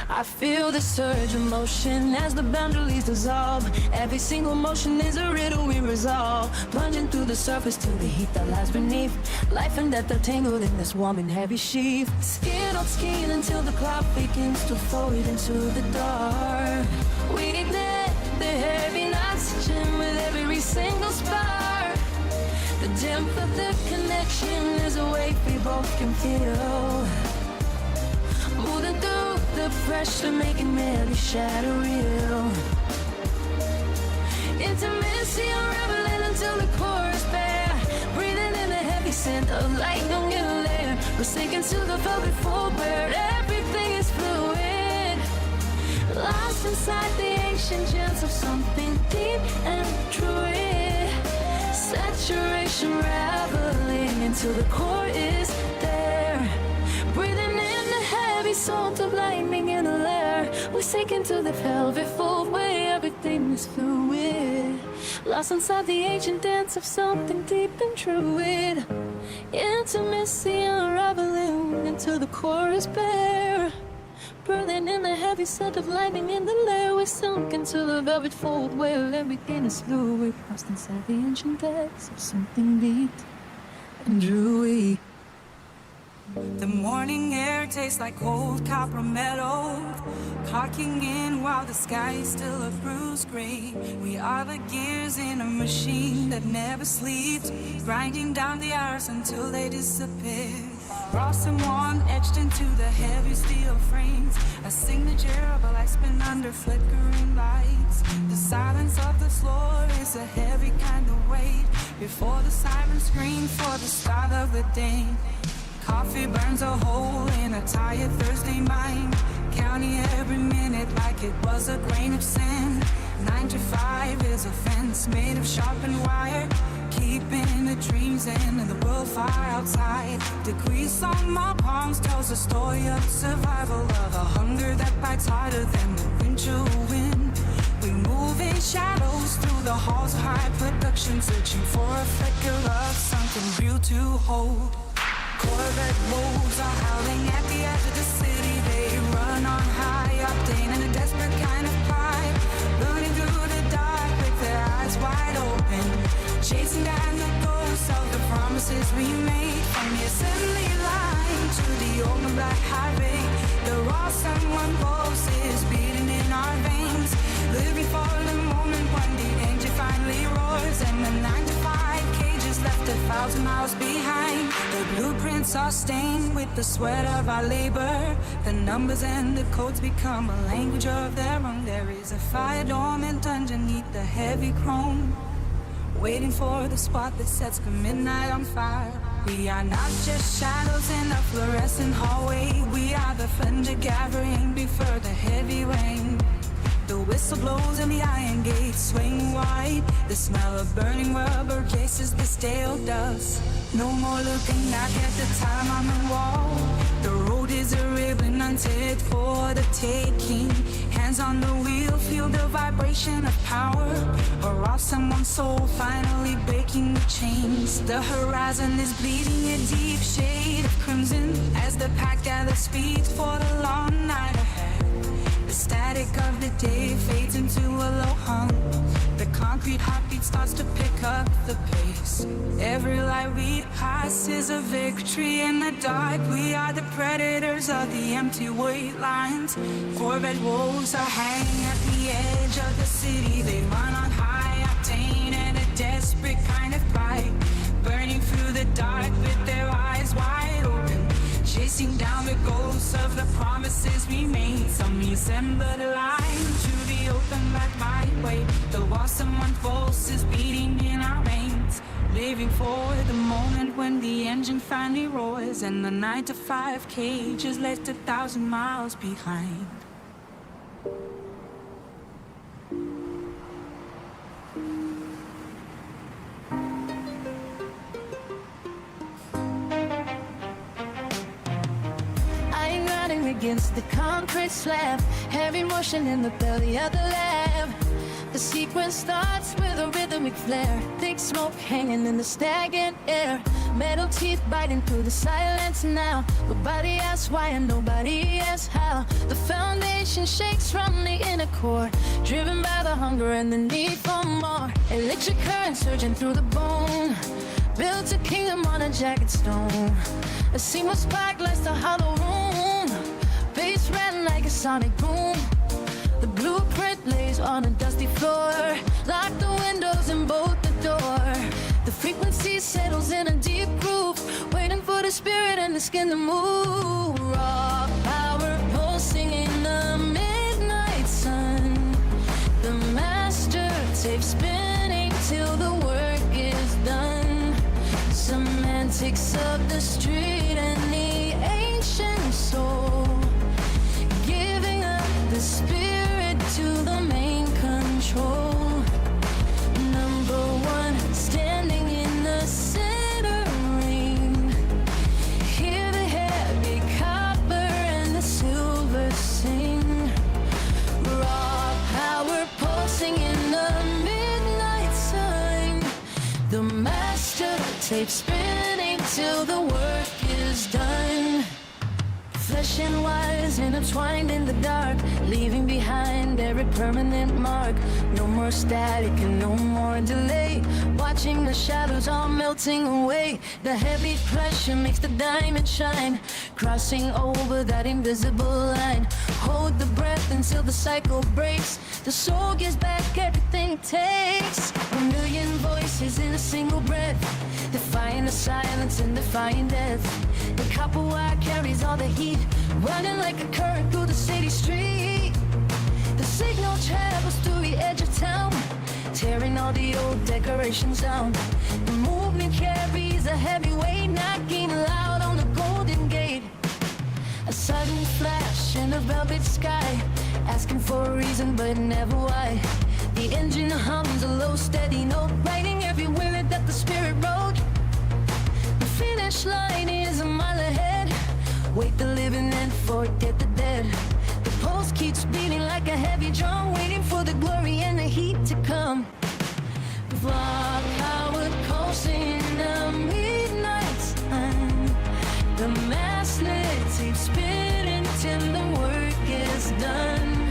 I feel the surge of motion as the boundaries dissolve. Every single motion is a riddle we resolve, plunging through the surface to the heat that lies beneath. Life and death are tangled in this warm and heavy sheath. Skin on skin until the clock begins to fold into the dark. We ignite the heavy oxygen with every single spark. The depth of the connection is a weight we both can feel. Moving through the pressure, making every shadow real. Intimacy unraveling until the core is bare. Breathing in the heavy scent of light on your lair. We're sinking to the velvet fold where everything is fluid. Lost inside the ancient gems of something deep and druid. Saturation raveling until the core is there. Breathing in the heavy salt of lightning in the lair. We sink into the velvet fold where everything is fluid. Lost inside the ancient dance of something deep and druid. Intimacy unraveling until the core is bare. Burning in the heavy scent of lightning in the lair. We sunk into the velvet fold where everything is fluid. Lost inside the ancient depths of something deep and druid. The morning air tastes like cold copper metal, clocking in while the sky is still a bruised green. We are the gears in a machine that never sleeps, grinding down the hours until they disappear. Frost and one etched into the heavy steel frames. A signature of a light spin under flickering lights. The silence of the floor is a heavy kind of weight before the siren scream for the start of the day. Coffee burns a hole in a tired Thursday mind. Counting every minute like it was a grain of sand. 9 to 5 is a fence made of sharpened wire, keeping the dreams in and the world fire outside. Degrees on my palms tells a story of survival, of a hunger that bites harder than the winter wind. We move in shadows through the halls of high production, searching for a flicker of something real to hold. Corvette wolves are howling at the edge of the city. They run on high, octane in a desperate kind of pride, running through the dark with their eyes wide open, chasing down the ghosts of the promises we made. From the assembly line to the open black highway, the raw someone pulse is beating in our veins, living for the moment when the engine finally roars and the 9 to 5 cages left 1,000 miles behind. The blueprints are stained with the sweat of our labor. The numbers and the codes become a language of their own. There is a fire dormant underneath the heavy chrome, waiting for the spot that sets the midnight on fire. We are not just shadows in a fluorescent hallway. We are the thunder gathering before the heavy rain. The whistle blows and the iron gates swing wide. The smell of burning rubber chases the stale dust. No more looking back at the time on the wall. The road is a ribbon untit for the taking. Hands on the wheel, feel the vibration of power, or of someone's soul finally breaking the chains. The horizon is bleeding a deep shade of crimson as the pack gathers speed for the long night ahead. The static of the day fades into a low hum. The concrete heartbeat starts to pick up the pace. Every light we pass is a victory in the dark. We are the predators of the empty weight lines. Corvette wolves are hanging at the edge of the city. They run on high octane and a desperate kind of pride, burning through the dark with their eyes wide open, chasing down the ghosts of the promises we made. Some resemble the line to the open black byway. The wall someone false is beating in our veins, living for the moment when the engine finally roars and the 9 to 5 cage is left 1,000 miles behind. Against the concrete slab, heavy motion in the belly of the lab. The sequence starts with a rhythmic flare, thick smoke hanging in the stagnant air, metal teeth biting through the silence now. Nobody asks why and nobody asks how. The foundation shakes from the inner core, driven by the hunger and the need for more. Electric current surging through the bone, built a kingdom on a jagged stone. A seamless spark lights the hollow room, bass ran like a sonic boom. The blueprint lays on a dusty floor, lock the windows and bolt the door. The frequency settles in a deep groove, waiting for the spirit and the skin to move. Raw power pulsing in the midnight sun. The master tape spinning till the work is done. Semantics of the street and the ancient soul, giving up the spirit to the main control. Number one, standing in the center ring. Hear the heavy copper and the silver sing. Raw power pulsing in the midnight sun. The master tape spinning till the work is done. Flesh and wires intertwined in the dark, leaving behind every permanent mark. No more static and no more delay, watching the shadows all melting away. The heavy pressure makes the diamond shine, crossing over that invisible line. Hold the breath until the cycle breaks. The soul gives back everything it takes. 1,000,000 voices in a single breath, defying the silence and defying death. The copper wire carries all the heat, running like a current through the city street. The signal travels through the edge of town, tearing all the old decorations down. The movement carries a heavy weight, knocking loud on the gold the velvet sky, asking for a reason but never why. The engine hums a low steady note, writing every word that the spirit wrote. The finish line is a mile ahead. Wake the living and forget the dead. The pulse keeps beating like a heavy drum, waiting for the glory and the heat to come. Powered pulsing in the midnight sun. The master tape spinning till the work is done.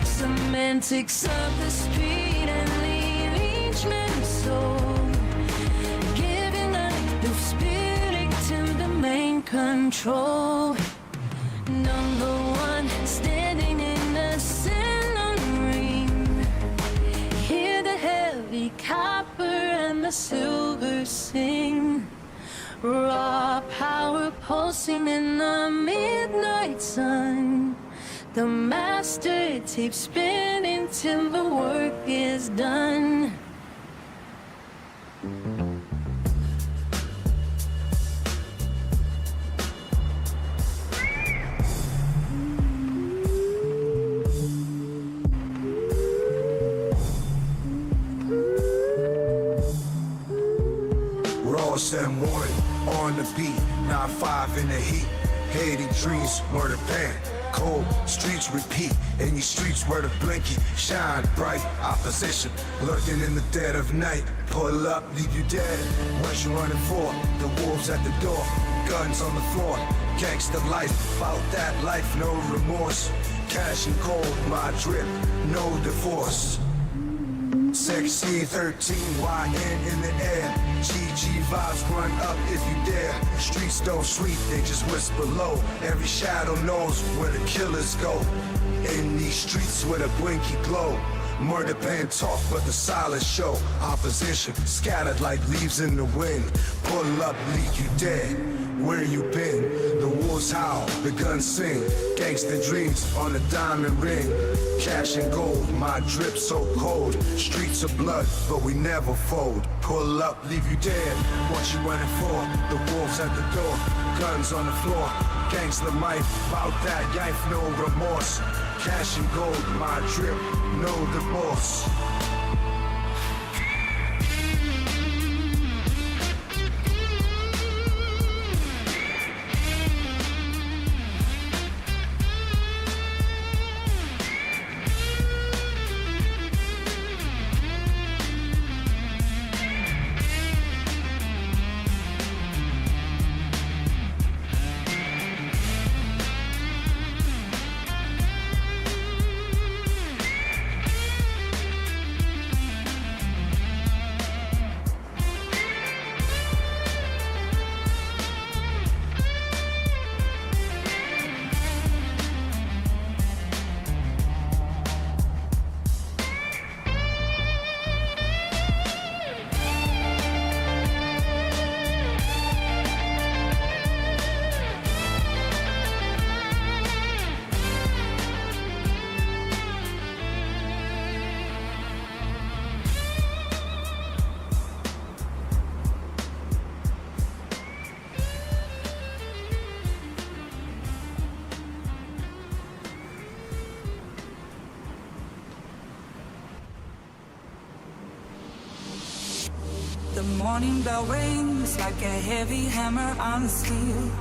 Semantics of the street and the arrangement soul, giving the spirit to the main control. Number one, standing in the center ring. Hear the heavy copper and the silver sing. Raw power pulsing in the midnight sun. The master tape spinning till the work is done. Ross M1 on the beat, 9-5 in the heat. Haiti dreams, murder band. Cold streets repeat, in these streets where the blinky shine bright. Opposition lurking in the dead of night. Pull up, leave you dead. What you running for? The wolves at the door, guns on the floor. Gangsta life, about that life, no remorse. Cash and gold, my drip, no divorce. Sexy 13, YN in the air. GG vibes run up if you dare. Streets don't sleep, they just whisper low. Every shadow knows where the killers go. In these streets with a blinky glow. Murder band talk, but the silence show. Opposition scattered like leaves in the wind. Pull up, leave you dead. Where you been? The wolves howl, the guns sing. Gangsta dreams on a diamond ring. Cash and gold, my drip so cold. Streets of blood, but we never fold. Pull up, leave you dead. What you running for? The wolves at the door, guns on the floor. Gangsta life, bout that life, no remorse. Cash and gold, my drip, no divorce. The morning bell rings like a heavy hammer on the steel.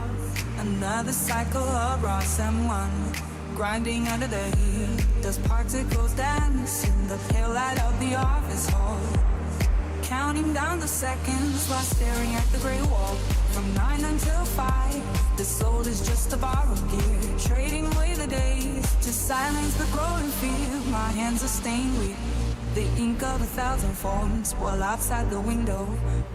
Another cycle of Ross M1, grinding under the heat. Does particles dance in the pale light of the office hall? Counting down the seconds while staring at the gray wall. From 9 until 5, the soul is just a borrowed gear. Trading away the days to silence the growing fear. My hands are stained with the ink of 1,000 forms, while outside the window,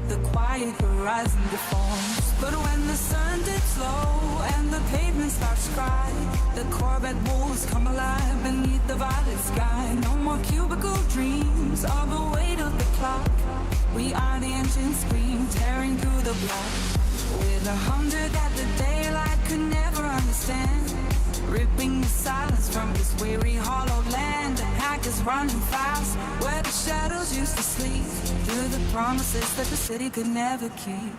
the quiet horizon deforms. But when the sun dips low and the pavement starts to cry, the Corvette wolves come alive beneath the violet sky. No more cubicle dreams of the weight of the clock. We are the engine scream tearing through the block. With a hunger that the daylight could never understand, ripping the silence from this weary hollowed land. The pack is running fast where the shadows used to sleep, through the promises that the city could never keep.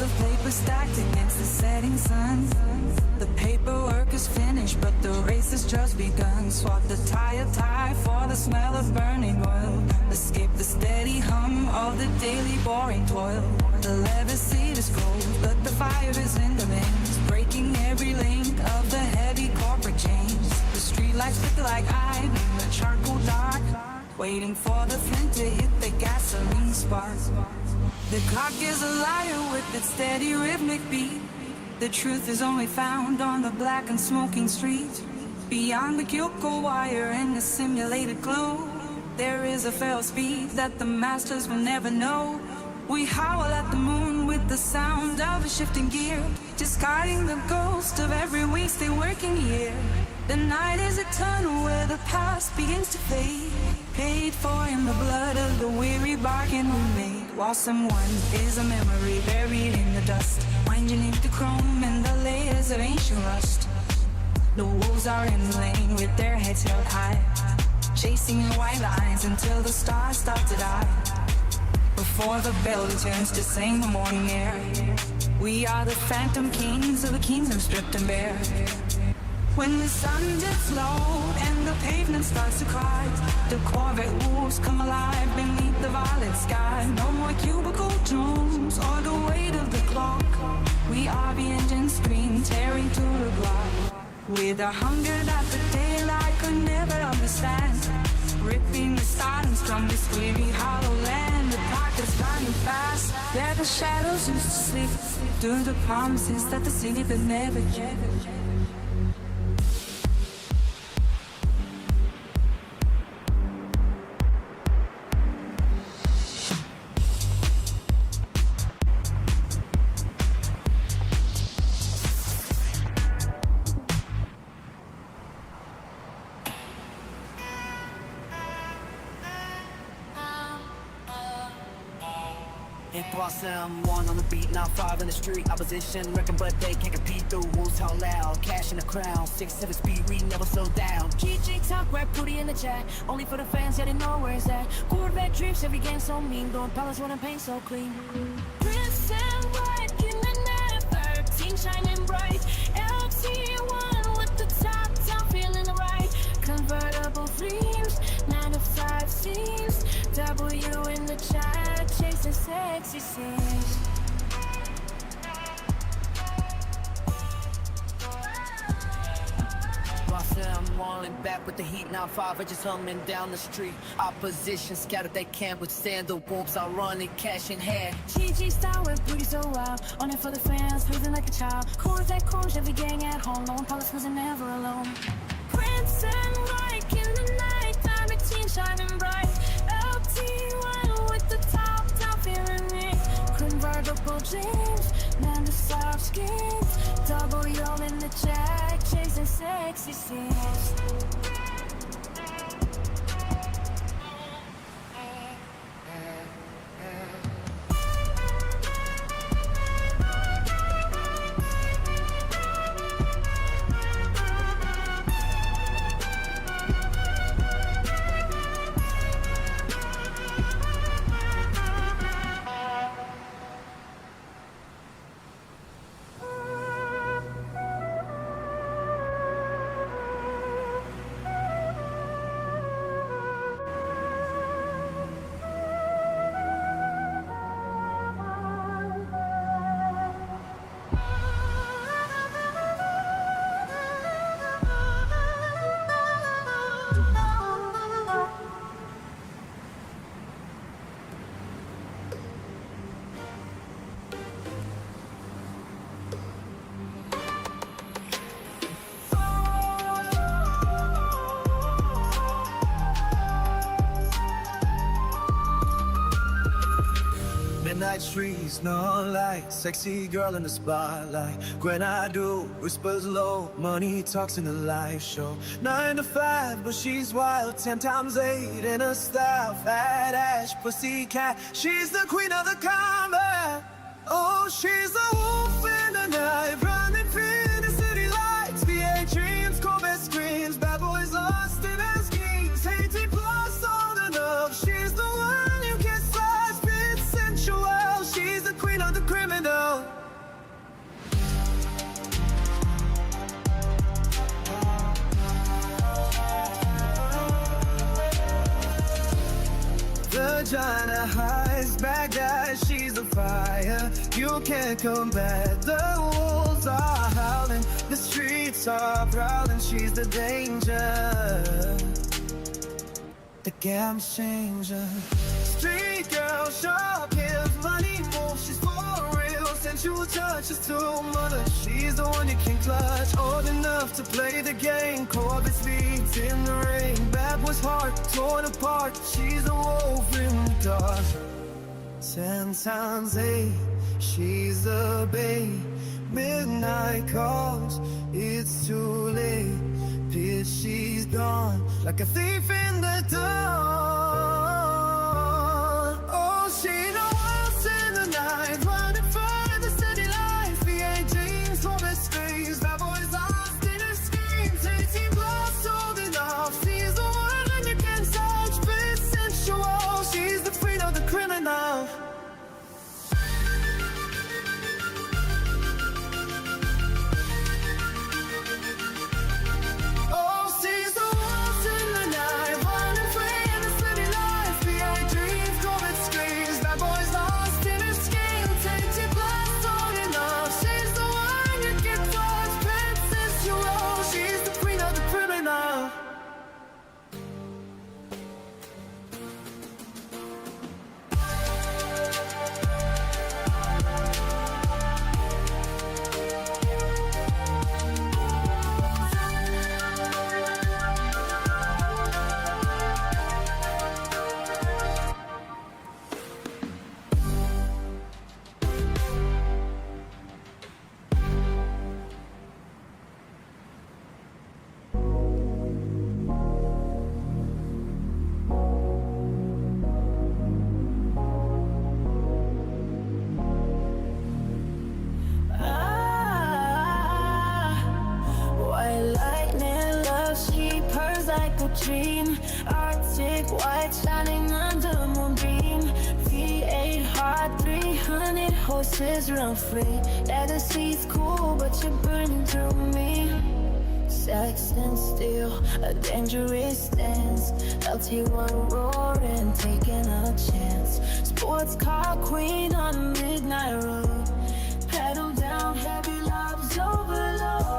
of paper stacked against the setting sun. The paperwork is finished, but the race has just begun. Swap the tire for the smell of burning oil. Escape the steady hum of the daily boring toil. The leather seat is cold, but the fire is in the veins, breaking every link of the heavy corporate chains. The streetlights flicker like I in the charcoal dark, waiting for the flint to hit the gasoline spark. The clock is a liar with its steady rhythmic beat. The truth is only found on the black and smoking street. Beyond the cubicle wire and the simulated glow, there is a feral speed that the masters will never know. We howl at the moon with the sound of a shifting gear, discarding the ghost of every wasted working year. The night is a tunnel where the past begins to fade, paid for in the blood of the weary bargain we made. While someone is a memory buried in the dust, winding into chrome and the layers of ancient rust. The wolves are in the lane with their heads held high, chasing the white lines until the stars start to die. Before the bell turns to sing the morning air, we are the phantom kings of a kingdom stripped and bare. When the sun gets low and the pavement starts to cry, the Corvette wolves come alive beneath the violet sky. No more cubicle drums or the weight of the clock. We are the engine scream tearing through the block, with a hunger that the daylight could never understand, ripping the silence from this weary hollow land. The clock is running fast, where the shadows used to sleep, through the promises that the city could never keep. M1 on the beat, now 5 in the street. Opposition wrecking, but they can't compete. The wolves how loud, cash in the crown. 6-7 speed, we never slow down. GG talk, rap booty in the chat. Only for the fans, yeah, they know where it's at. Corvette drifts, every game so mean. Doing palace running paint so clean. Prince and white in the night, 13 shining bright. LT1 with the top down, feeling right. Convertible dreams, 9 to 5 scenes. W in the chat, chasing sexy scenes. I'm rolling back with the heat, now 5 inches humming down the street. Opposition scattered, they can't withstand. The wolves are running, cash in hand. GG style with booty so wild, on it for the fans, losing like a child. Corvette cruise, every gang at home, lone police was never alone. Prince and white in the night, time 18 shining bright. LT1 with the top down, feeling it. Convertible dreams, 9 to 5 schemes. W in the jack, chasing sexy scenes. Midnight streets, no light, sexy girl in the spotlight. Grenado whispers low, money talks in the live show. 9 to 5, but she's wild, 10 times 8 in a style. Fat ash, pussy cat, she's the queen of the combat. Oh, she's the wolf in the night, running through the city lights. V8 dreams, Corvette screams, bad boys lost in their schemes. 18 plus on and up, she's the one you can slide, spit sensual. She's the queen of the criminal. Regina Heights, Baghdad, she's a fire you can't combat. The wolves are howling, the streets are prowling, she's the danger, the game changer. Street girl, sharp hips, money moves, she's for real. Sensual touch is too much. She's the one you can clutch. Old enough to play the game. Corbett's feet in the rain. Bad boy's heart torn apart. She's a wolf in the dark. 10 times 8, she's a babe. Midnight calls, it's too late. Bitch, she's gone like a thief in the dawn. Oh, she knows in the night, running for the city lights. V8 jeans, Corvette screams, bad boys lost in her screams. 18 plus holding off, she's the one that you can touch. Bit sensual, she's the queen of the criminal. Dream, Arctic white shining under moonbeam. V8 hard, 300 horses run free. Legacy's cool, but you're burning through me. Sex and steel, a dangerous dance. LT1 roaring, taking a chance. Sports car queen on a midnight road. Pedal down, heavy love's overload.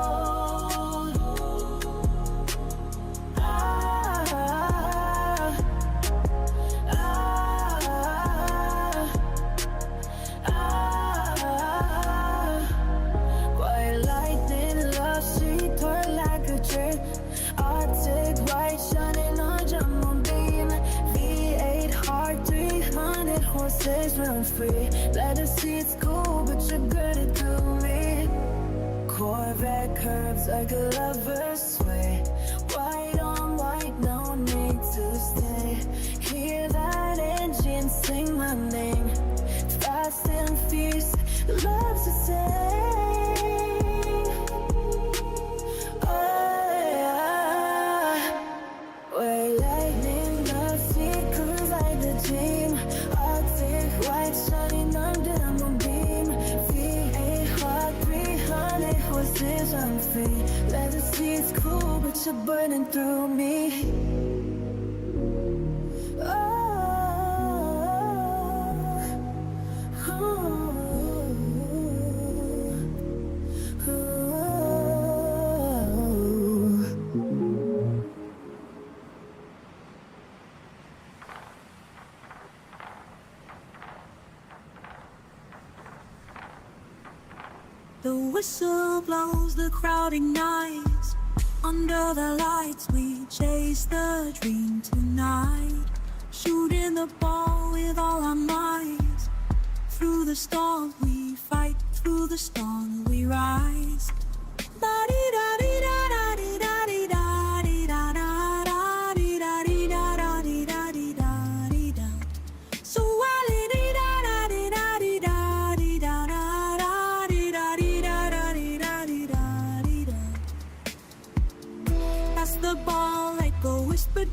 Arctic white shining on Jumbo beam. V8 hard, 300 horses run free. Let us see it's cool, but you're good at to me. Corvette curves like a lover's sway. White on white, no need to stay. Hear that engine sing my name. Fast and fierce, love's the same. I'm free. Let us see it's cool, but you're burning through me. The whistle blows, the crowd ignites. Under the lights we chase the dream tonight. Shooting the ball with all our might. Through the storm we fight, through the storm we rise.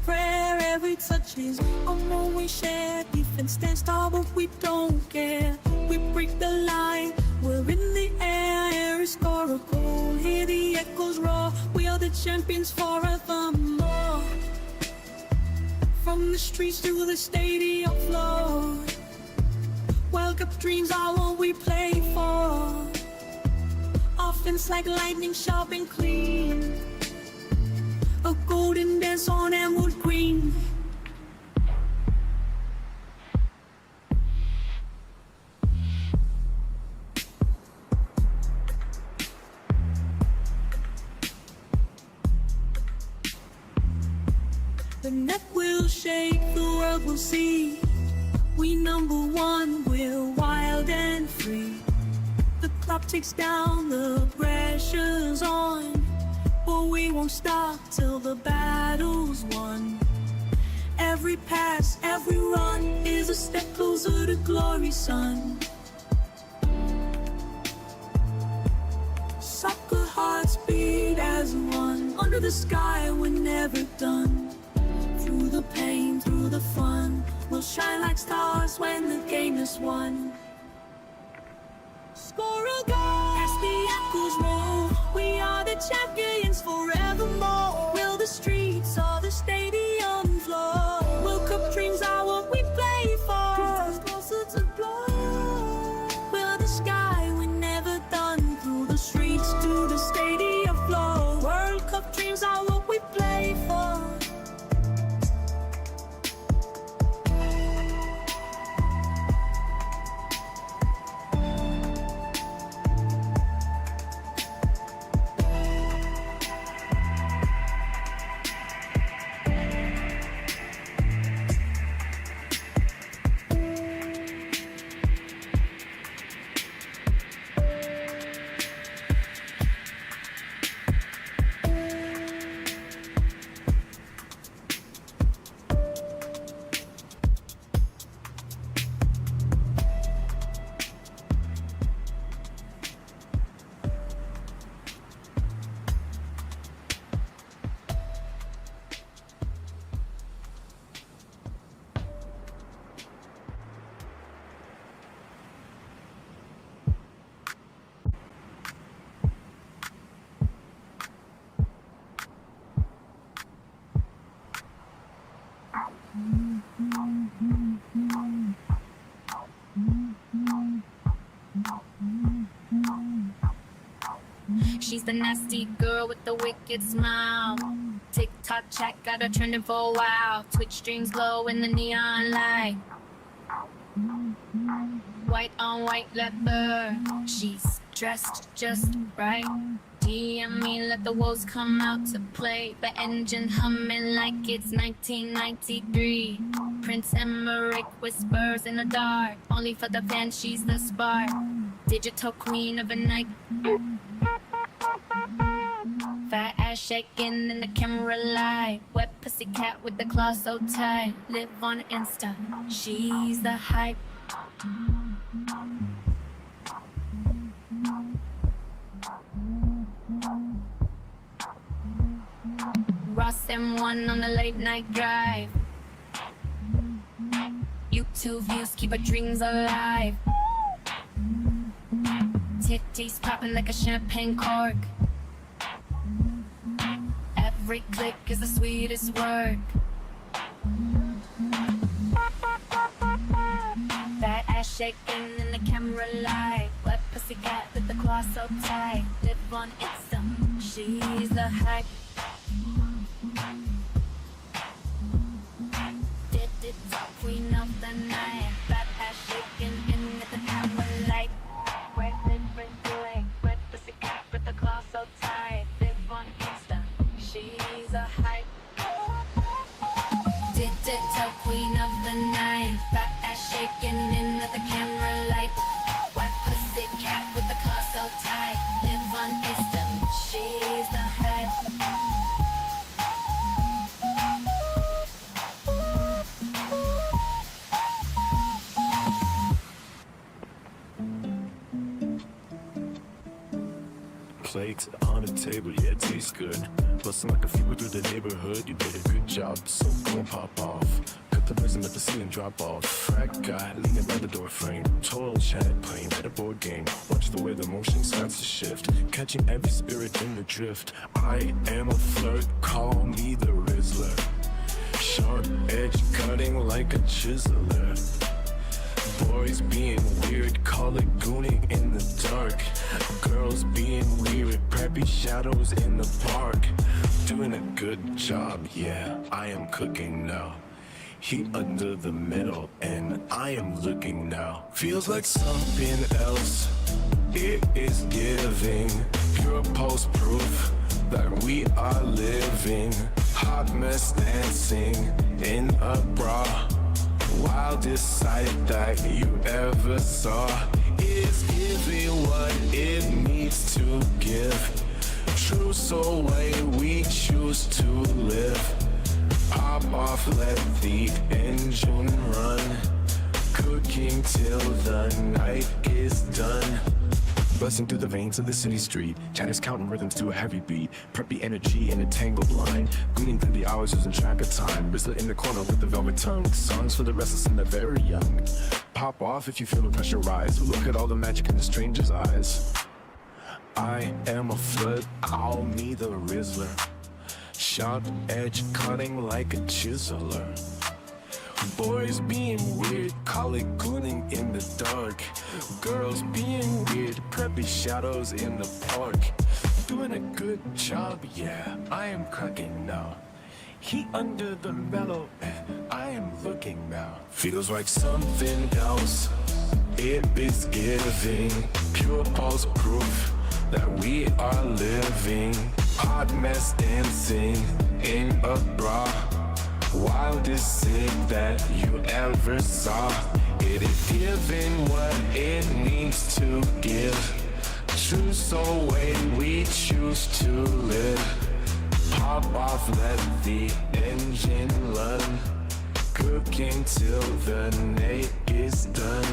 Prayer, every touch is a moment we share. Defense stands tall, but we don't care. We break the line, we're in the air. Air is score a goal, hear the echoes roar. We are the champions forevermore. From the streets to the stadium. overflow. World Cup dreams are what we play for. Offense like lightning, sharp and clean. A golden dance on emerald green. The net will shake, the world will see. We number one, we're wild and free. The clock ticks down, the pressure's on. But we won't stop till the battle's won. Every pass, every run is a step closer to glory, son. Soccer hearts beat as one. Under the sky, we're never done. Through the pain, through the fun, we'll shine like stars when the game is won. Score a goal as the echoes roll. We are the champions forevermore. Will the streets or the stadium floor? World Cup dreams are what we play for. Us closer to glory. We're the sky, we're never done. Through the streets to the stadium floor. World Cup dreams are what we play for. She's the nasty girl with the wicked smile. TikTok chat got her trending for a while. Twitch streams glow in the neon light. White on white leather. She's dressed just right. DM me, let the wolves come out to play. The engine humming like it's 1993. Prince Emmerich whispers in the dark. Only for the fans, she's the spark. Digital queen of the night. Fat ass shaking in the camera light. Wet pussycat with the claw so tight. Live on Insta, she's the hype. Ross M1 on the late night drive. YouTube views keep our dreams alive. Titties popping like a champagne cork. Every click is the sweetest work. That ass shaking in the camera light. Wet pussycat with the claw so tight. Live on Insta, she's the hype. Did it top queen of the night. That ass shaking in the camera light. Wet different doing. Wet pussycat with the claw so tight. Live on Insta, she's a hype. Digital queen of the night. Fat ass shaking in the camera light. Wet pussy cat with the claw so tight. Live on Insta, she's the hype. Plate on the table, yeah, it tastes good. Bustin' like a fever through the neighborhood. You did a good job, so don't pop off. Cut the prism at the ceiling, drop off. Frat guy leaning by the door frame. Total chat playing at a board game. Watch the way the motion starts to shift. Catching every spirit in the drift. I am a flirt, call me the Rizzler. Sharp edge cutting like a chiseler. Boys being weird, call it gooning in the dark. Girls being weird, preppy shadows in the park. Doing a good job, yeah, I am cooking now. Heat under the middle, and I am looking now. Feels like something else, it is giving. Pure post-proof that we are living. Hot mess dancing in a bra. Wildest sight that you ever saw. Is giving what it needs to give. True soul way we choose to live. Pop off, let the engine run. Cooking till the night is done. Busting through the veins of the city street. Chatters counting rhythms to a heavy beat. Preppy energy in a tangled line. Gleaning through the hours losing track of time. Brizzler in the corner with the velvet tongue. Songs for the restless and the very young. Pop off if you feel the pressure rise. Look at all the magic in the stranger's eyes. I am a flood, I'll me the Rizzler. Sharp edge cutting like a chiseler. Boys being weird, call it gooning in the dark. Girls being weird, preppy shadows in the park. Doing a good job, yeah, I am cracking now. Heat under the mellow, and I am looking now. Feels like something else, it is giving. Pure pulse proof that we are living. Hot mess dancing in a bra. Wildest thing that you ever saw. It is giving what it needs to give. True soul way we choose to live. Pop off, let the engine run. Cooking till the night is done.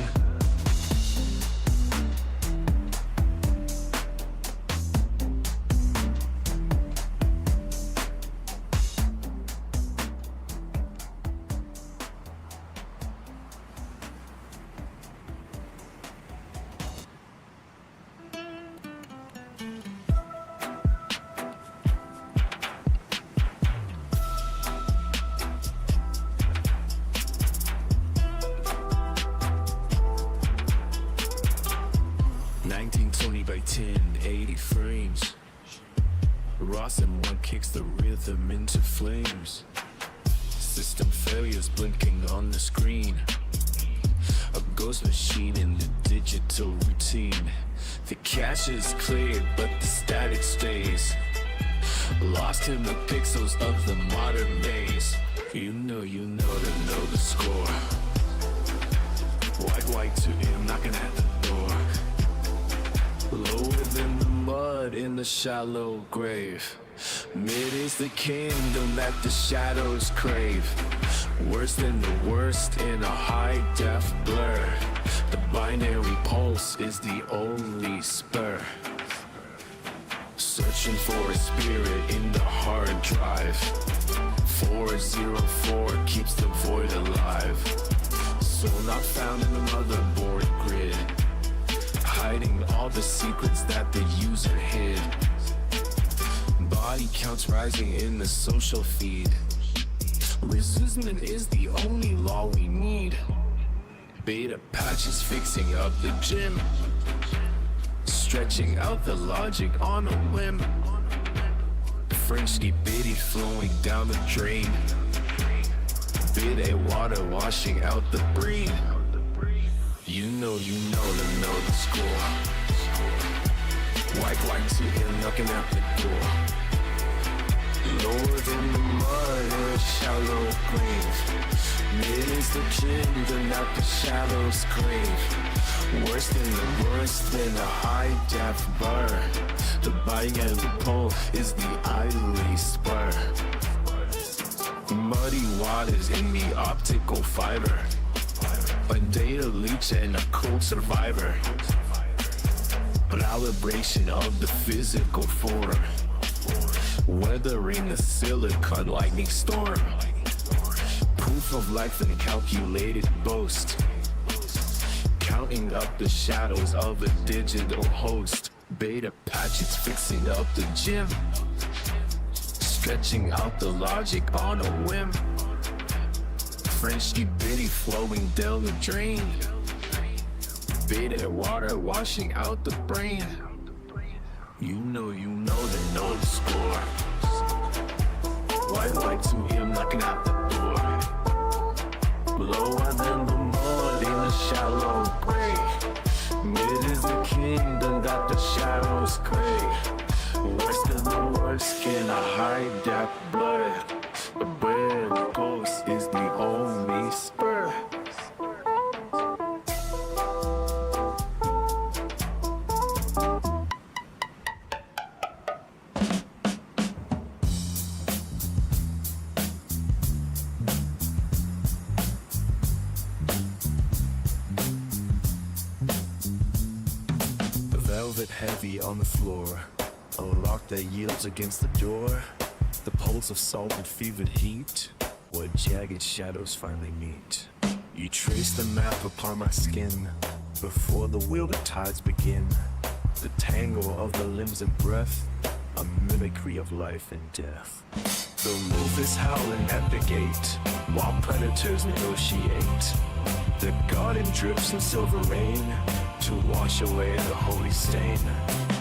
By 1080 frames. Ross and one kicks the rhythm into flames. System failures blinking on the screen. A ghost machine in the digital routine. The cache is cleared, but the static stays. Lost in the pixels of the modern maze. You know to know the score. White to him knocking at the door. Lower than the mud in the shallow grave. Mid is the kingdom that the shadows crave. Worse than the worst in a high-def blur. The binary pulse is the only spur. Searching for a spirit in the hard drive. 404 keeps the void alive. Soul not found in the motherboard grid. Hiding all the secrets that the user hid. Body counts rising in the social feed. Resistance is the only law we need. Beta patches fixing up the gym. Stretching out the logic on a whim. French bitty flowing down the drain. Bit water washing out the breed. You know to know the score. White to him knocking at the door. Lower than the mud in a shallow grave. Mid is the kingdom that the shadows crave. Worse than the worst in a high-def blur. The binary pole is the idly spur. Muddy waters in the optical fiber. A data leech and a cold survivor. Calibration of the physical form. Weathering a silicon lightning storm. Proof of life and calculated boast. Counting up the shadows of a digital host. Beta patches fixing up the gym. Stretching out the logic on a whim. French bitty flowing down the drain. faded water washing out the brain. You know they know the score. White light to him knocking at the door. Lower than the mud in the shallow gray. Mid is the kingdom that the shadows gray. Worst of the worst cannot hide that blood. Where the ghost is the only spur. Velvet heavy on the floor, a lock that yields against the door. The pulse of salt and fevered heat, where jagged shadows finally meet. You trace the map upon my skin, before the wilder tides begin. The tangle of the limbs and breath, a mimicry of life and death. The wolf is howling at the gate, while predators negotiate. The garden drips in silver rain, to wash away the holy stain.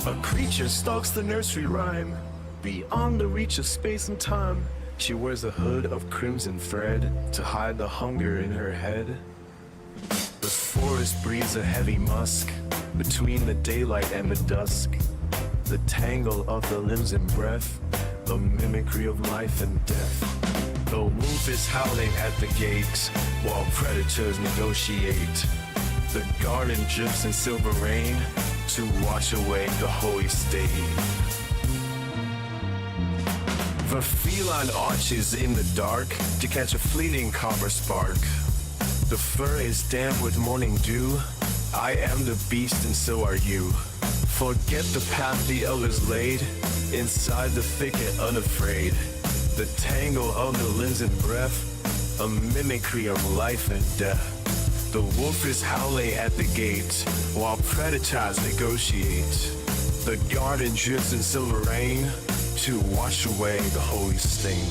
A creature stalks the nursery rhyme, beyond the reach of space and time. She wears a hood of crimson thread, to hide the hunger in her head. The forest breathes a heavy musk, between the daylight and the dusk. The tangle of the limbs and breath, a mimicry of life and death. The wolf is howling at the gate, while predators negotiate. The garden drips in silver rain, to wash away the holy stain. The feline arches in the dark, to catch a fleeting copper spark. The fur is damp with morning dew, I am the beast and so are you. Forget the path the elders laid, inside the thicket unafraid. The tangle of the limbs and breath, a mimicry of life and death. The wolf is howling at the gate, while predators negotiate. The garden drips in silver rain, to wash away the holy stain.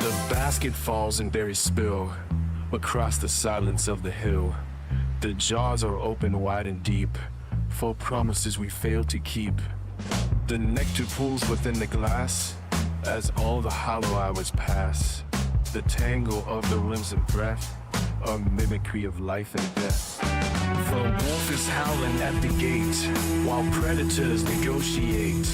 The basket falls and berries spill across the silence of the hill. The jaws are open wide and deep, for promises we fail to keep. The nectar pools within the glass, as all the hollow hours pass. The tangle of the limbs and breath, a mimicry of life and death. The wolf is howling at the gate, while predators negotiate.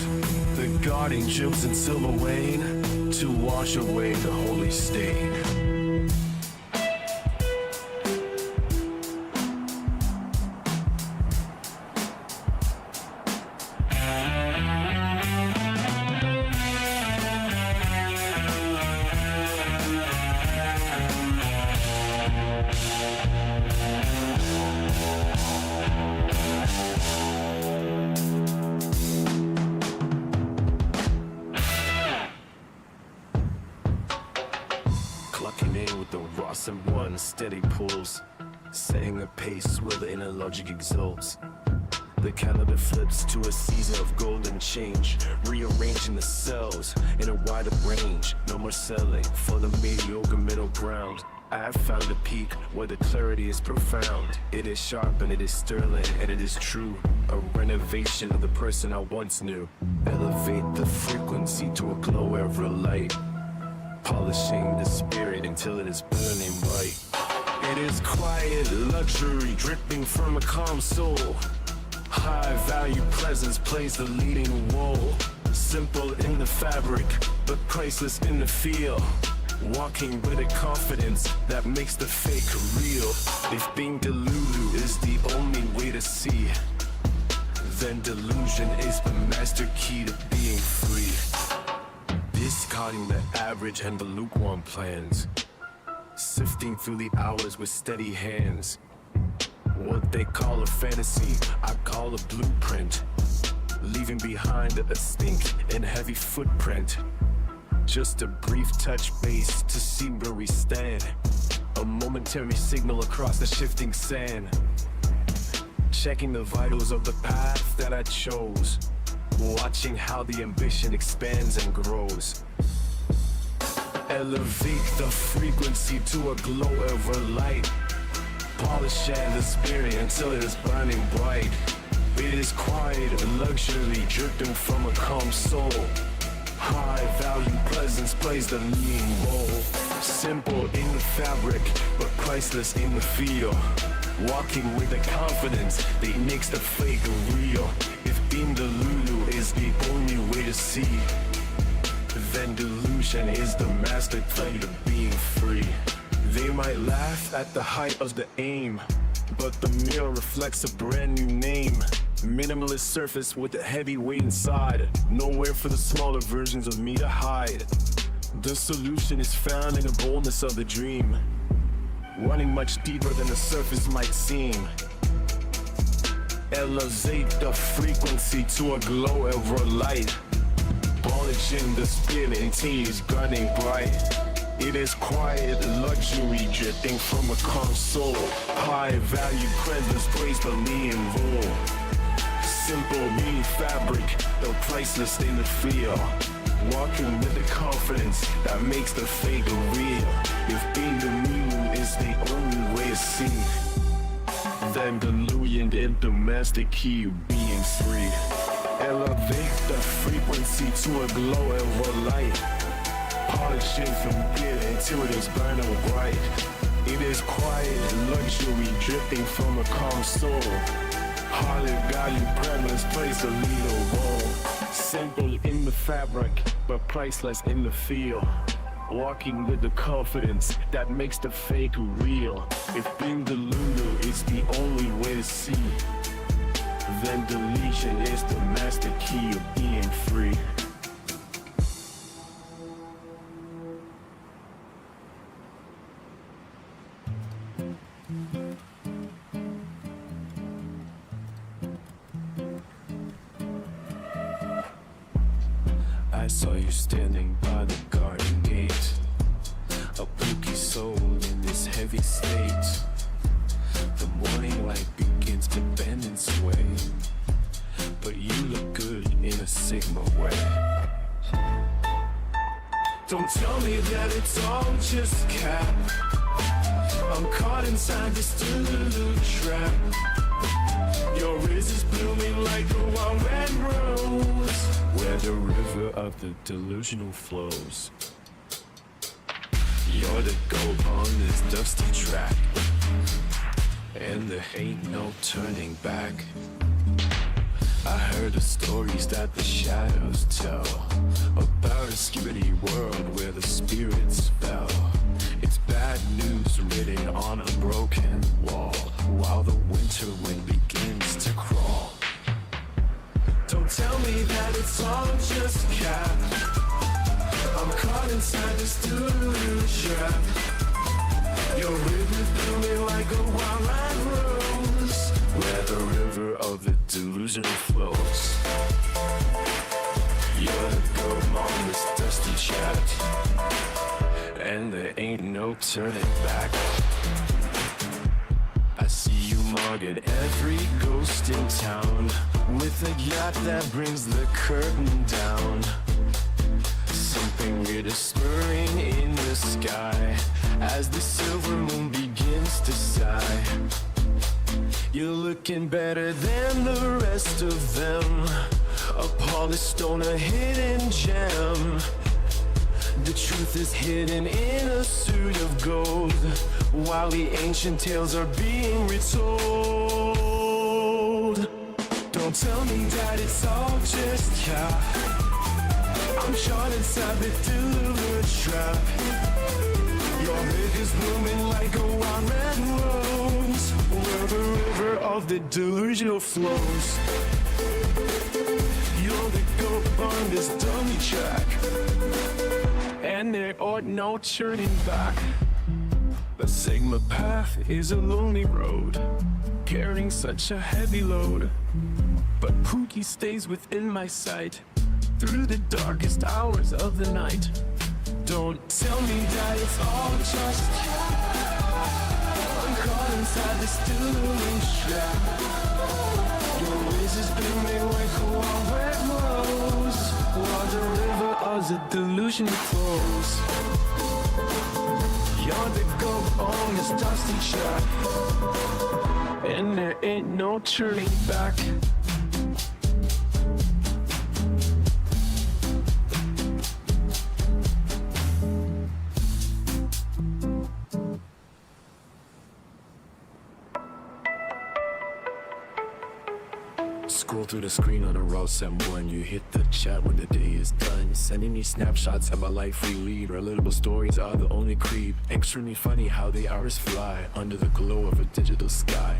The garden drips in silver rain, to wash away the holy stain. One steady pulls, setting a pace where the inner logic exalts. The calendar flips to a season of golden change, rearranging the cells in a wider range. No more selling for the mediocre middle ground. I have found a peak where the clarity is profound. It is sharp and it is sterling and it is true. A renovation of the person I once knew. Elevate the frequency to a glow ever light, polishing the spirit until it is burning bright. It is quiet luxury dripping from a calm soul. High value presence plays the leading role. Simple in the fabric, but priceless in the feel. Walking with a confidence that makes the fake real. If being delulu is the only way to see, then delusion is the master key to being free. Discarding the average and the lukewarm plans, sifting through the hours with steady hands. What they call a fantasy, I call a blueprint. Leaving behind a stink and heavy footprint. Just a brief touch base to see where we stand. A momentary signal across the shifting sand. Checking the vitals of the path that I chose. watching how the ambition expands and grows. Elevate the frequency to a glow over light. Polish the spirit until it is burning bright. It is quiet, luxury drifting from a calm soul. High value presence plays the leading role. Simple in the fabric, but priceless in the feel. Walking with the confidence that makes the fake real. If being the Lulu is the only way to see, then delusion is the master play to being free. They might laugh at the height of the aim, but the mirror reflects a brand new name. Minimalist surface with a heavy weight inside. Nowhere for the smaller versions of me to hide. The solution is found in the boldness of the dream, running much deeper than the surface might seem. Elevate the frequency to a glow over light. Polishing the spirit until it's burning bright. It is quiet luxury drifting from a calm soul. High value presence plays the leading role. Simple mean fabric, though priceless in the feel. Walking with the confidence that makes the fake real. If being the new is the only way to see, then delusion is the master key of being free. Elevate the frequency to a glow over light. Polishing from good until it is burning bright. It is quiet luxury drifting from a calm soul. Highly valued premise plays the leading role. Simple in the fabric, but priceless in the feel. Walking with the confidence that makes the fake real. If being the Lulu is the only way to see, then deletion is the master key of being free. I saw you standing by the garden gate, a pooky soul in this heavy state. The morning light begins to bend and sway, but you look good in a Sigma way. Don't tell me that it's all just cap. I'm caught inside this Delulu trap. Your wrist is blooming like a wild red rose, where the river of the delusional flows. You're the gold on this dusty track, and there ain't no turning back. I heard the stories that the shadows tell about a skibidi world where the spirits fell. It's bad news written on a broken wall, while the winter wind begins to crawl. Don't tell me that it's all just cap. I'm caught inside this Delulu trap. Your river's blooming like a wild red rose, where the river of the delusion flows. You're the goat on this dusty chat, and there ain't no turning back. I see you mugging every ghost in town, with a yacht that brings the curtain down. Something weird is stirring in the sky as the silver moon begins to sigh. You're looking better than the rest of them, a polished stone, a hidden gem. The truth is hidden in a suit of gold, while the ancient tales are being retold. Don't tell me that it's all just cap. I'm shot inside the Delulu trap. Your head is blooming like a wild red rose, where the river of the delusional flows. You're the goat on this dummy track, and there ought no turning back. The Sigma path is a lonely road, carrying such a heavy load, but Pookie stays within my sight through the darkest hours of the night. Don't tell me that it's all just I'm caught inside this Delulu trap. Your ways is blooming like a wild red rose, illusion it flows. You're the goat on this dusty track, and there ain't no turning back. Scroll through the screen on a raw symbol and you hit the chat when the day is done. Sending me snapshots of my life we lead. Relatable stories are the only creep. Extremely funny how the hours fly under the glow of a digital sky.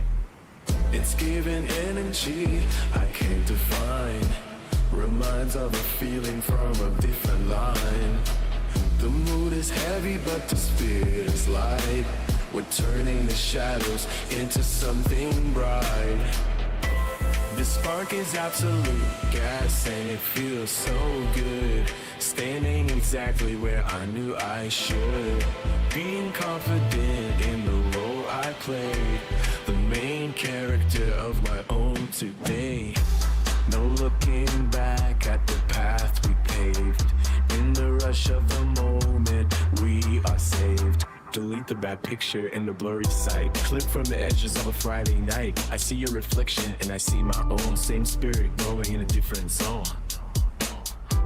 It's giving energy I can't define. Reminds of a feeling from a different line. The mood is heavy but the spirit is light. We're turning the shadows into something bright. The spark is absolute gas and it feels so good. Standing exactly where I knew I should. Being confident in the role I played. The main character of my own today. No looking back at the path we paved. In the rush of the moment, we are saved. Delete the bad picture in the blurry sight. Clip from the edges of a Friday night. I see your reflection and I see my own. Same spirit growing in a different zone.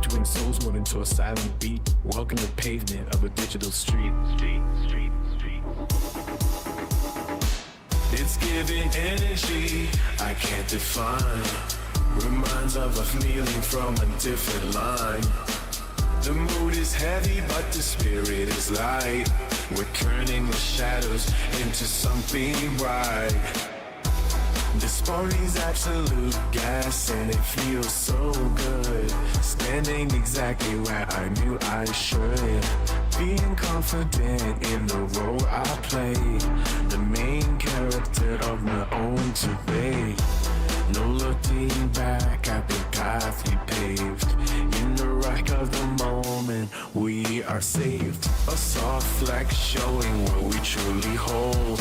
Twin souls one into a silent beat. Walking the pavement of a digital street. It's giving energy I can't define. Reminds of a feeling from a different line. The mood is heavy but the spirit is light. We're turning the shadows into something bright. This party's absolute gas and it feels so good. Standing exactly where I knew I should. Being confident in the role I play. The main character of my own today. No looking back at the path we paved. In the rush of the moment, we are saved. A soft flex showing what we truly hold.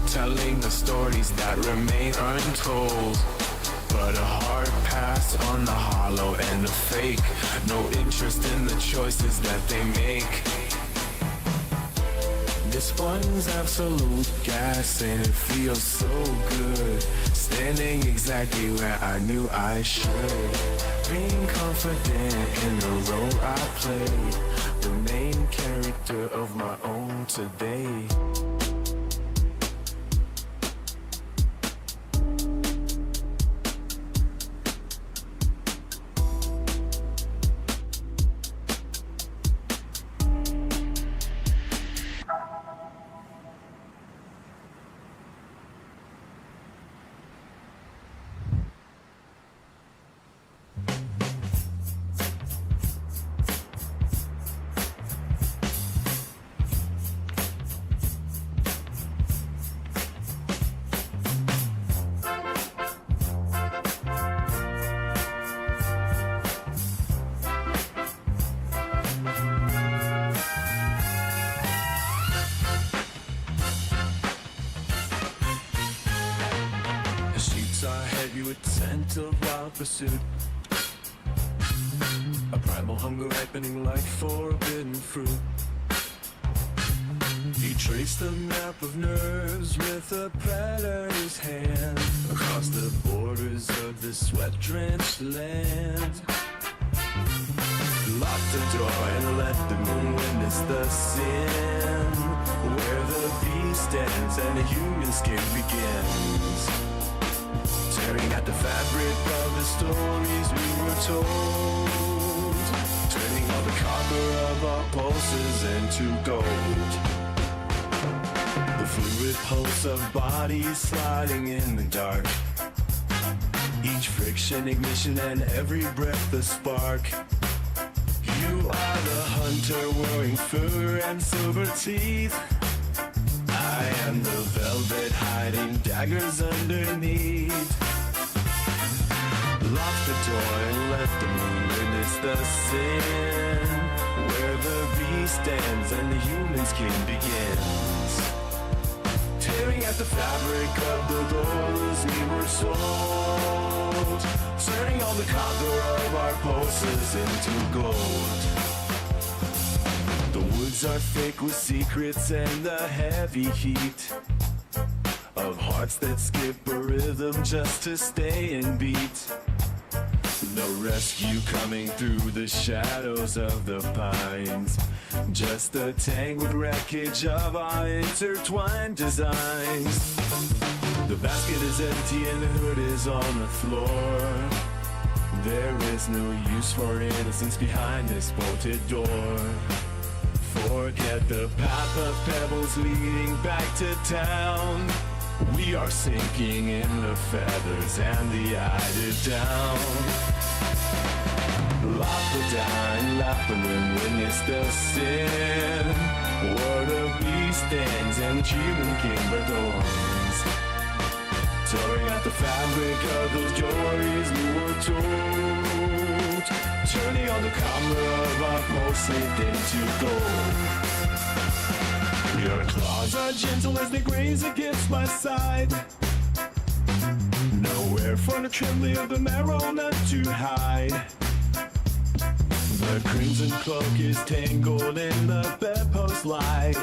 Telling the stories that remain untold. But a hard pass on the hollow and the fake. No interest in the choices that they make. This one's absolute gas and it feels so good. Standing exactly where I knew I should. Being confident in the role I play. The main character of my own today. Pursuit. A primal hunger ripening like forbidden fruit. He traced the map of nerves with a pattern in his hand. Across the borders of the sweat-drenched land. Lock the door and let the moon witness the sin. Where the beast ends and the human skin begins. Tearing at the fabric of the stories we were told. Turning all the copper of our pulses into gold. The fluid pulse of bodies sliding in the dark. Each friction ignition and every breath the spark. You are the hunter wearing fur and silver teeth. I am the velvet hiding daggers underneath. Lock the door and let the moon witness the sin. Where the beast stands and the human skin begins. Tearing at the fabric of the doors we were sold. Turning all the copper of our pulses into gold. Walls are thick with secrets and the heavy heat of hearts that skip a rhythm just to stay in beat. No rescue coming through the shadows of the pines, just the tangled wreckage of our intertwined designs. The basket is empty and the hood is on the floor. There is no use for innocence behind this bolted door. Forget the path of pebbles leading back to town. We are sinking in the feathers and the eider down. Lock the dying, laugh and witness the sin. What a beast stands and human kimber dawns, tearing at the fabric of those joys we were told, turning on the copper of our pulsate into gold. Your claws are gentle as they graze against my side. Nowhere for the trembling of the marrow, not to hide. The crimson cloak is tangled in the bedpost light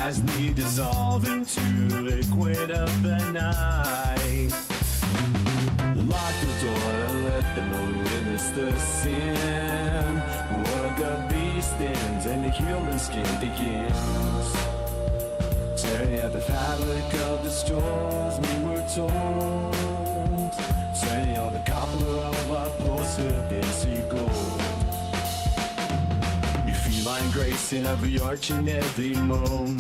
as we dissolve into liquid of the night. Lock the door and let them witness the sin. What the beast ends and the human skin begins, tearing at the fabric of the stories we were told, turning on the copper of our possibility gold. You feline grace in every arch and every moan,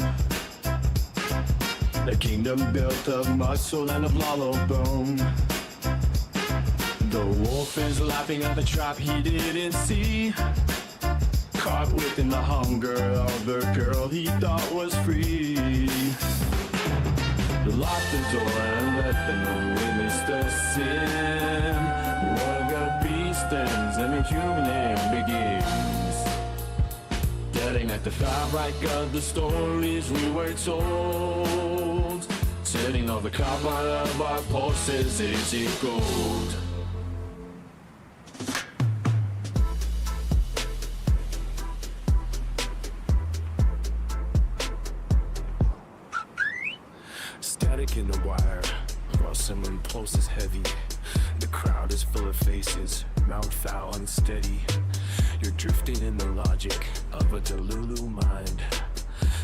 the kingdom built of muscle and of hollow bone. The wolf is lapping at the trap he didn't see, caught within the hunger of the girl he thought was free. Lock the door and let them witness the sin. What a beast ends and the human end begins, getting at the fabric of the stories we were told, turning all the copper of our pulses into gold. Static in the wire, while someone pulses heavy. The crowd is full of faces, mouth foul, unsteady. You're drifting in the logic of a Delulu mind,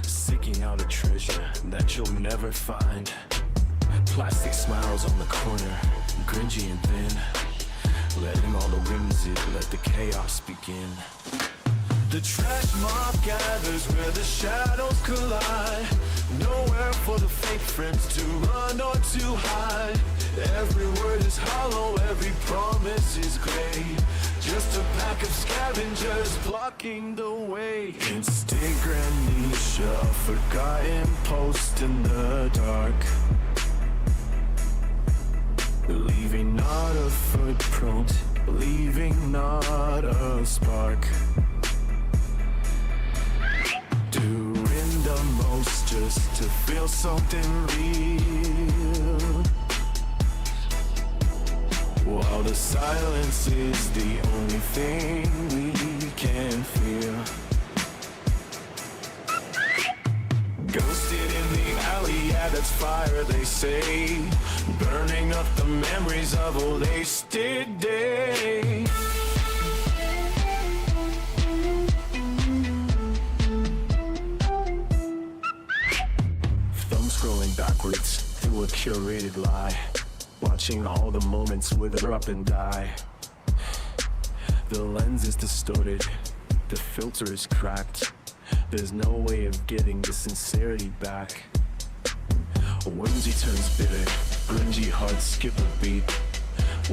seeking out a treasure that you'll never find. Plastic smiles on the corner, cringy and thin, letting all the whimsy let the chaos begin. The trash mob gathers where the shadows collide. Nowhere for the fake friends to run or to hide. Every word is hollow, every promise is gray. Just a pack of scavengers blocking the way. Instinct amnesia, forgotten post in the dark, leaving not a footprint, leaving not a spark. Doing the most just to feel something real, while the silence is the only thing we can feel. Ghosted in the alley, yeah, that's fire, they say, burning up the memories of a wasted day. Scrolling backwards through a curated lie, watching all the moments wither up and die. The lens is distorted, the filter is cracked. There's no way of getting the sincerity back. Whimsy turns bitter, grungy hearts skip a beat,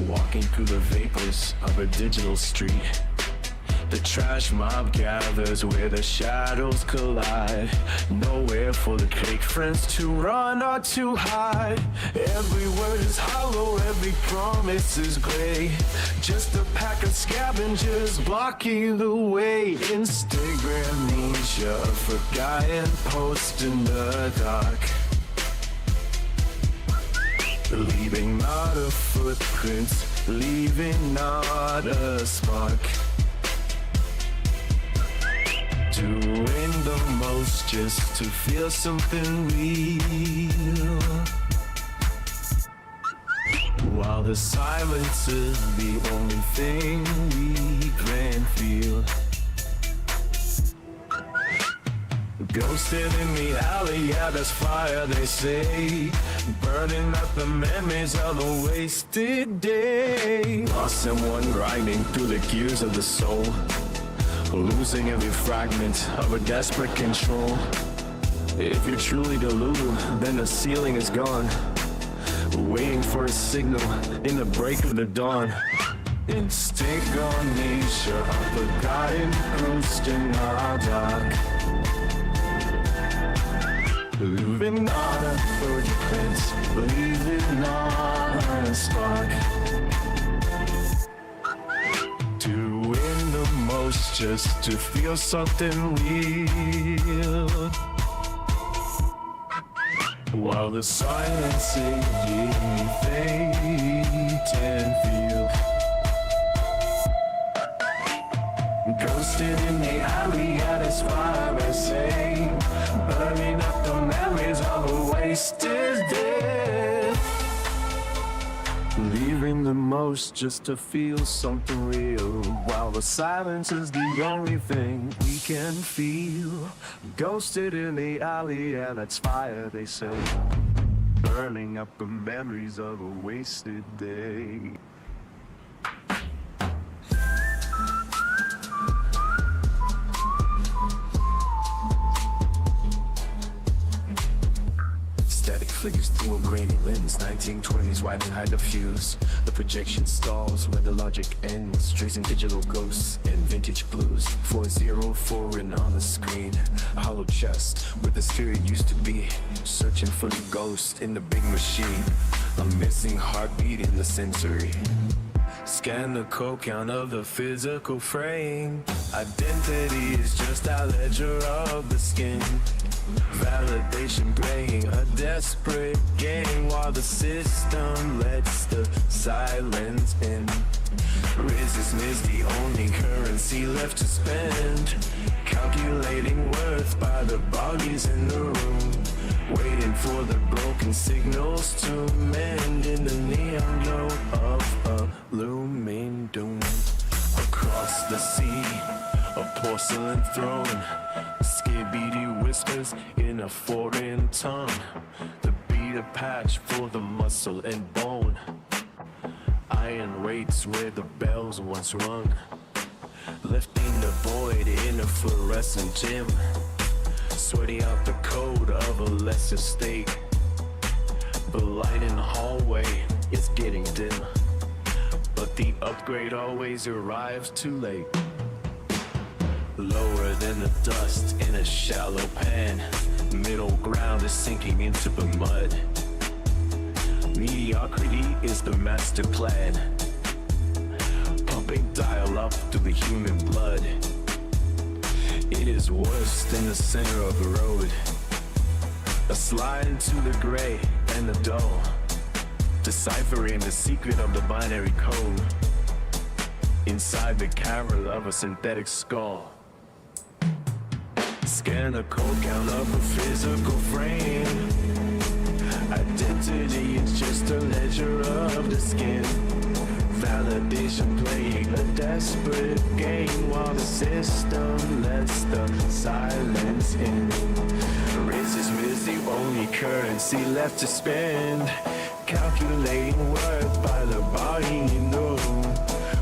walking through the vapors of a digital street. The trash mob gathers where the shadows collide. Nowhere for the fake friends to run or to hide. Every word is hollow, every promise is gray. Just a pack of scavengers blocking the way. Instagram amnesia, forgotten post in the dark, leaving not a footprint, leaving not a spark. Doing the most just to feel something real. While the silence is the only thing we can feel. Ghosted in the alley, yeah, there's fire, they say. Burning up the memories of a wasted day. Lost someone grinding through the gears of the soul. Losing every fragment of a desperate control. If you're truly deluded, then the ceiling is gone. Waiting for a signal in the break of the dawn. Instinct on nature, a forgotten ghost in our dark. Living on a footprint, believing on a spark. Doing the most just to feel something real. While the silence is giving me fate and feel. Ghosted in the alley at as far as say. Burning up the memories of a wasted day. Leaving the most just to feel something real. While the silence is the only thing we can feel. Ghosted in the alley and it's fire, they say. Burning up the memories of a wasted day. Flickers through a grainy lens, 1920s wide and high diffuse. The projection stalls where the logic ends, tracing digital ghosts and vintage blues. 404 and on the screen, a hollow chest where the spirit used to be. Searching for the ghost in the big machine, a missing heartbeat in the sensory. Scan the code count of the physical frame. Identity is just a ledger of the skin. Validation playing a desperate game while the system lets the silence in. Resistance is the only currency left to spend. Calculating worth by the bodies in the room. Waiting for the broken signals to mend in the neon glow of a looming doom. Across the sea, a porcelain throne. Skibidi whispers in a foreign tongue. The beat a patch for the muscle and bone. Iron weights where the bells once rung. Lifting the void in a fluorescent gym. Sweating out the code of a lesser state. The light in the hallway is getting dim. But the upgrade always arrives too late. Lower than the dust in a shallow pan. Middle ground is sinking into the mud. Mediocrity is the master plan. Pumping dial up through the human blood. It is worse than the center of the road. A slide into the gray and the dull. Deciphering the secret of the binary code. Inside the camera of a synthetic skull. Scan the code count of a physical frame. Identity is just a ledger of the skin. Validation playing a desperate game while the system lets the silence in. Racism is the only currency left to spend. Calculating worth by the body in the room.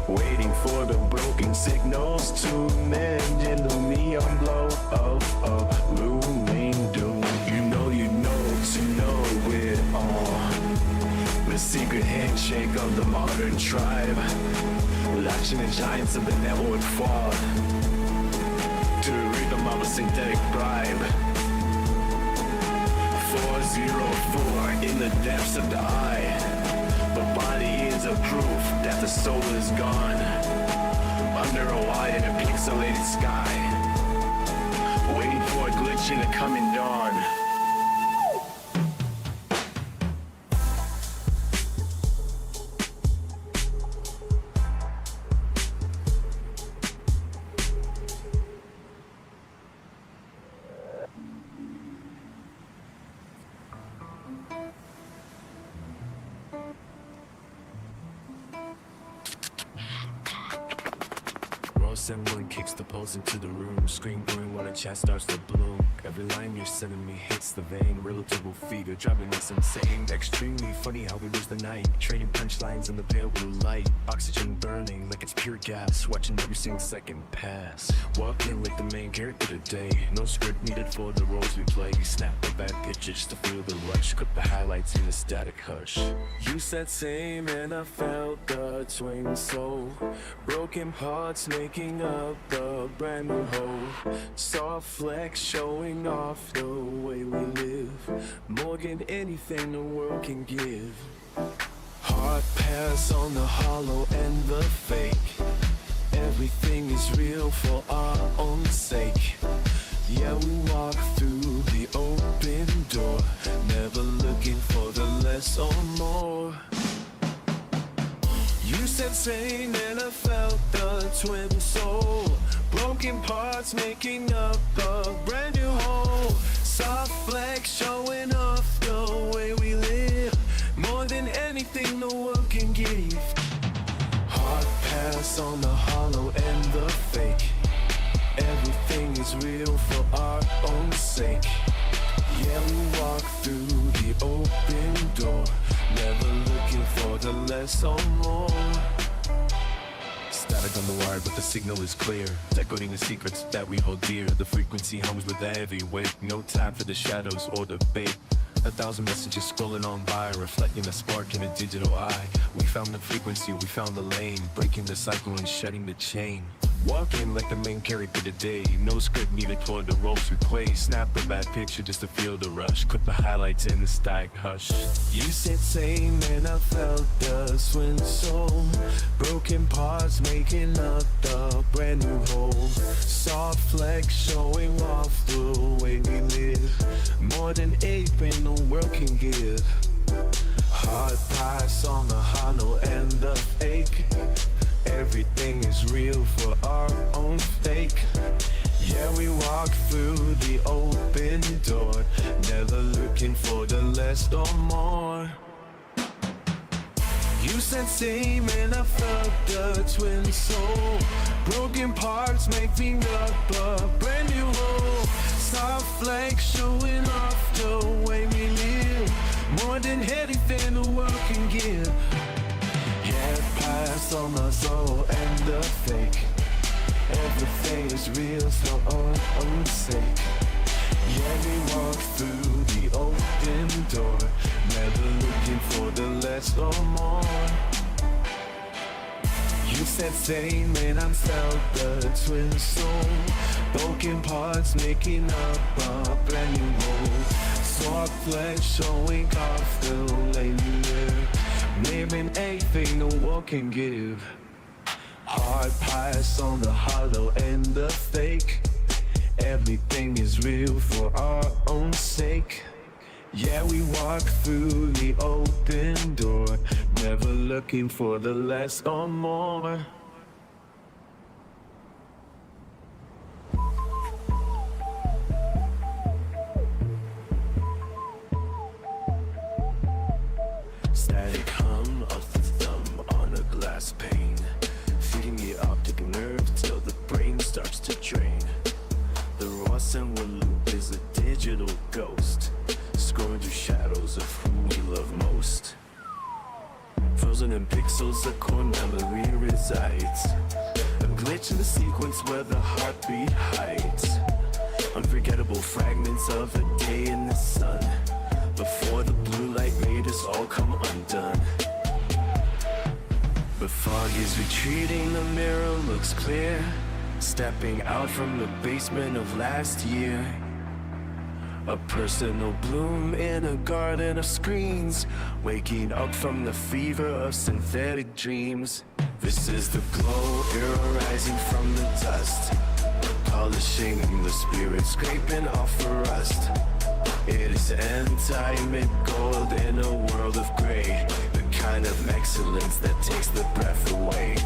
Waiting for the broken signals to mend in the neon glow of a looming doom. You know to know it all. The secret handshake of the modern tribe. Latching the giants of the network fall. To the rhythm of a synthetic bribe. 404 in the depths of the eye. The body is a proof that the soul is gone. Under a wide and a pixelated sky. Waiting for a glitch in the coming dawn. Ross and one kicks the pulse into the room. Scream growing when a chat starts to bloom. Every line you're sending me hits the vein. Relatable figure driving us insane. Extremely funny how we lose the night. Trading punchlines in the pale blue light. Oxygen burning like it's pure gas. Watching every single second pass. Walking like the main character today. No script needed for the roles we play. Snap the bad picture just to feel the rush. Cut the highlights in a static hush. You said same and I felt the swing soul. Broken parts making up a brand new whole. Soft flex showing off the way we live. More than anything the world can give. Hard pass on the hollow and the fake. Everything is real for our own sake. Yeah, we walk through the open door. Never looking for the less or more. You said same and I felt the twin soul. Broken parts making up a brand new whole. Soft flex showing off the way we live. More than anything the world can give. Hard pass on the hollow and the fake. Everything is real for our own sake. Yeah, we walk through the open door. Never looking for the less or more. Static on the wire, but the signal is clear. Decoding the secrets that we hold dear. The frequency hums with a heavy weight. No time for the shadows or debate. 1,000 messages scrolling on by, reflecting a spark in a digital eye. We found the frequency, we found the lane. Breaking the cycle and shedding the chain. Walking like the main character today. No script needed for the roles we play. Snap a bad picture just to feel the rush. Cut the highlights in the static hush. You said same and I felt the swing soul. Broken parts making up the brand new whole. Soft flex showing off the way we live. More than anything the world can give. Hard pass on the hollow and the fake. Everything is real for our own sake. Yeah, we walk through the open door. Never looking for the less or more. You said same and I felt the twin soul. Broken parts making up a brand new whole. Soft flex showing off the way we live. More than anything the world can give. Yeah, pass on the soul and the fake. Everything is real for our own sake. Yeah, we walk through the open door. Never looking for the less or more. You said same and I felt the twin soul. Broken parts making up a brand new whole. Soft flesh showing off the way we live. Naming anything the world can give. Hard pass on the hollow and the fake. Everything is real for our own sake. Yeah, we walk through the open door. Never looking for the less or more. Static hum of the thumb on a glass pane. Feeding the optic nerve till the brain starts to drain. The Ross and Wood loop is a digital ghost, scrolling through shadows of who we love most. Frozen in pixels, a core memory resides. A glitch in the sequence where the heartbeat hides. Unforgettable fragments of a day in the sun, before the blue light made us all come undone. But fog is retreating, the mirror looks clear. Stepping out from the basement of last year. A personal bloom in a garden of screens. Waking up from the fever of synthetic dreams. This is the glow, arrow rising from the dust. Polishing the spirit, scraping off the rust. It is anti-mid gold in a world of gray. The kind of excellence that takes the breath away.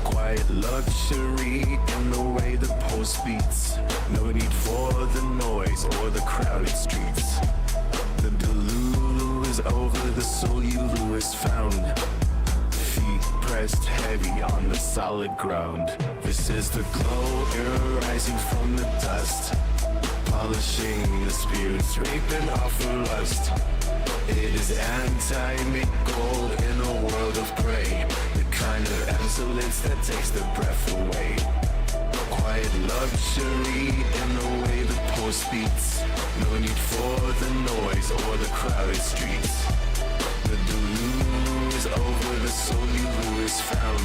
Quiet luxury in the way the pulse beats. No need for the noise or the crowded streets. The Delulu is over the soul you is found. Feet pressed heavy on the solid ground. This is the glow rising from the dust, polishing the spirits, raping off her lust. It is anti-make gold in a world of gray, the kind of excellence that takes the breath away. Quiet luxury in the way the post beats, no need for the noise or the crowded streets. The Dulu is over, the Solulu is found,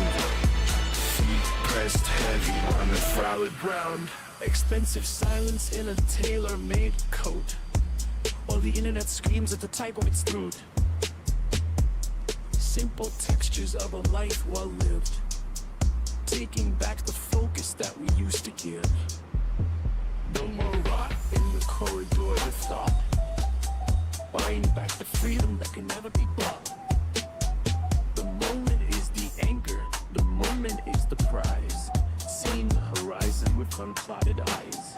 feet pressed heavy on the froward ground. Expensive silence in a tailor-made coat, while the internet screams at the typoid's throat. Simple textures of a life well lived, taking back the focus that we used to give. No more rot in the corridor of thought, buying back the freedom that can never be bought. The moment is the anchor, the moment is the prize, seeing the horizon with unclouded eyes.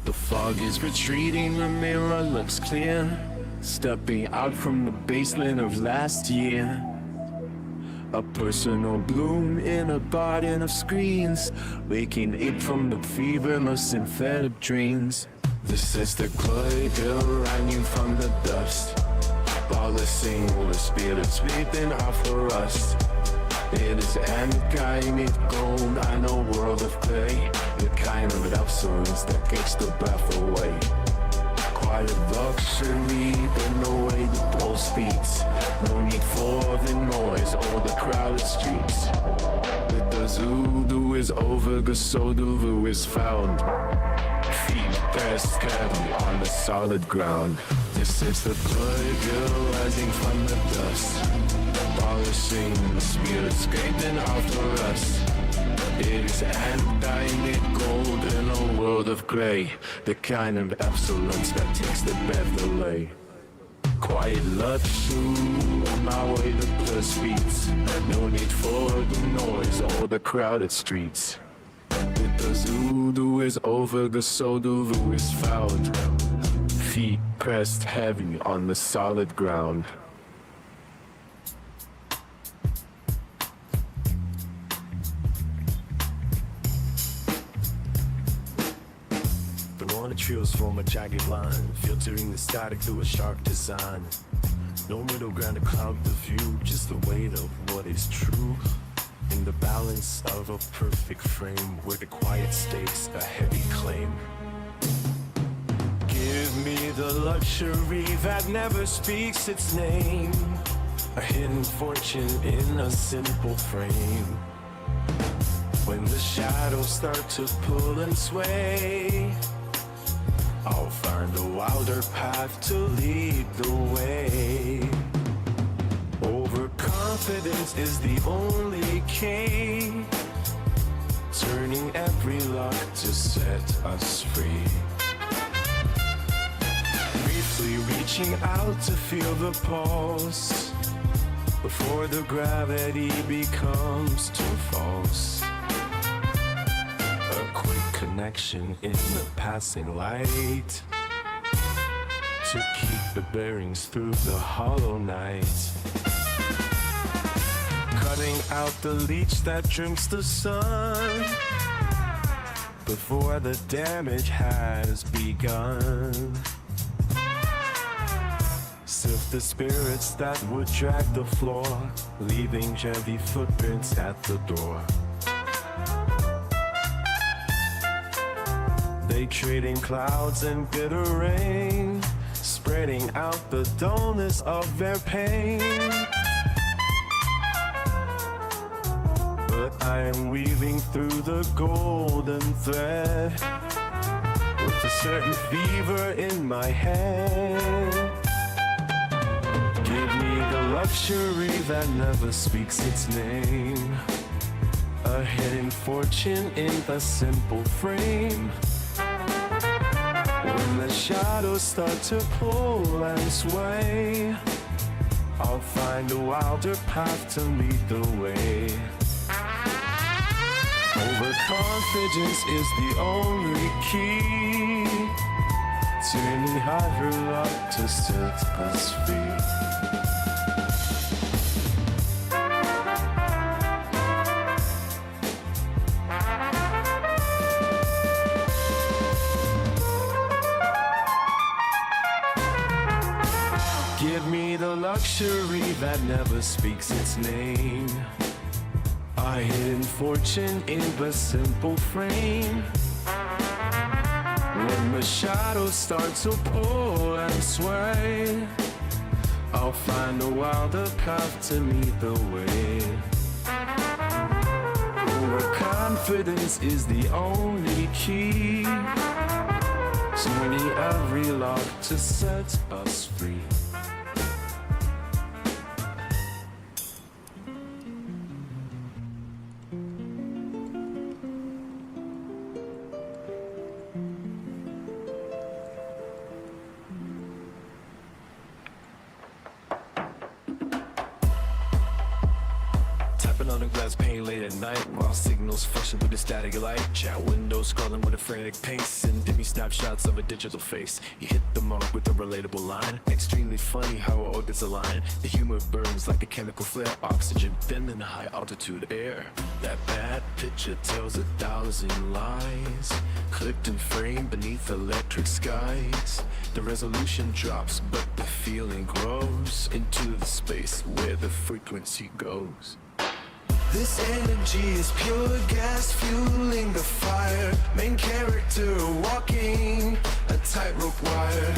The fog is retreating, the mirror looks clear, stepping out from the basement of last year. A personal bloom in a garden of screens, waking ache from the fever of synthetic dreams. This is the clay rising from the dust, polishing the spirits weeping off for rust. It is anti-made gold in a world of clay, the kind of absence that takes the breath away. Quiet luxury in the way the pulse beats, no need for the noise or the crowded streets. The Zulu is over, the Soduvu is found, feet pressed heavy on the solid ground. This is the blood rising from the dust, polishing the spirit, scraping off the rust. It is anti-made gold in a world of gray, the kind of excellence that takes the breath away. Quiet luxury on my way to the streets, no need for the noise or the crowded streets. The Zulu is over, the Soduvu is found, feet pressed heavy on the solid ground. The trios form a jagged line, filtering the static through a sharp design. No middle ground to cloud the view, just the weight of what is true. In the balance of a perfect frame, where the quiet stakes a heavy claim. Give me the luxury that never speaks its name, a hidden fortune in a simple frame. When the shadows start to pull and sway, I'll find a wilder path to lead the way. Overconfidence is the only key, turning every lock to set us free. Briefly reaching out to feel the pulse, before the gravity becomes too false. A quick connection in the passing light, to keep the bearings through the hollow night. Cutting out the leech that drinks the sun, before the damage has begun. Sift the spirits that would drag the floor, leaving heavy footprints at the door. They trading clouds and bitter rain, spreading out the dullness of their pain. But I am weaving through the golden thread, with a certain fever in my head. Give me the luxury that never speaks its name, a hidden fortune in the simple frame. When the shadows start to pull and sway, I'll find a wilder path to lead the way. Overconfidence is the only key, turning harder luck to set us free. mystery that never speaks its name. A hidden fortune in the simple frame. When the shadows start to pull and sway, I'll find a wilder path to meet the way. Overconfidence is the only key. Turning every lock to set us free. On a glass pane late at night, while signals flashing through the static light. Chat windows scrolling with a frantic pace, and dimmy snapshots of a digital face. You hit the mark with a relatable line. Extremely funny how our orbits align. The humor burns like a chemical flare. Oxygen thin in high altitude air. That bad picture tells 1,000 lies, clipped and framed beneath electric skies. The resolution drops, but the feeling grows into the space where the frequency goes. This energy is pure gas fueling the fire. Main character walking a tightrope wire.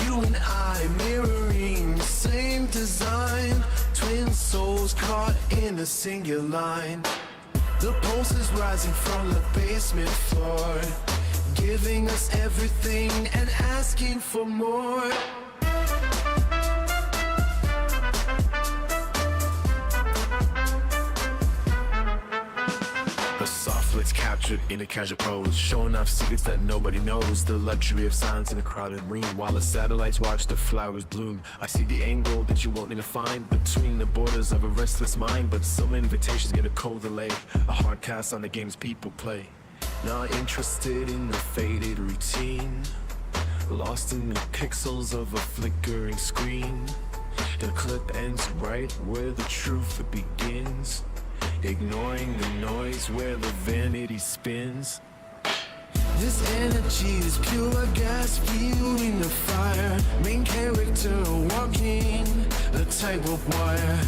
You and I mirroring the same design. Twin souls caught in a single line. The pulse is rising from the basement floor, giving us everything and asking for more. The soft lights captured in a casual pose, showing off secrets that nobody knows. The luxury of silence in a crowded room, while the satellites watch the flowers bloom. I see the angle that you won't need to find between the borders of a restless mind. But some invitations get a cold delay, a hard cast on the games people play. Not interested in the faded routine, lost in the pixels of a flickering screen. The clip ends right where the truth begins, ignoring the noise where the vanity spins. This energy is pure gas fueling the fire. Main character walking a tightrope wire.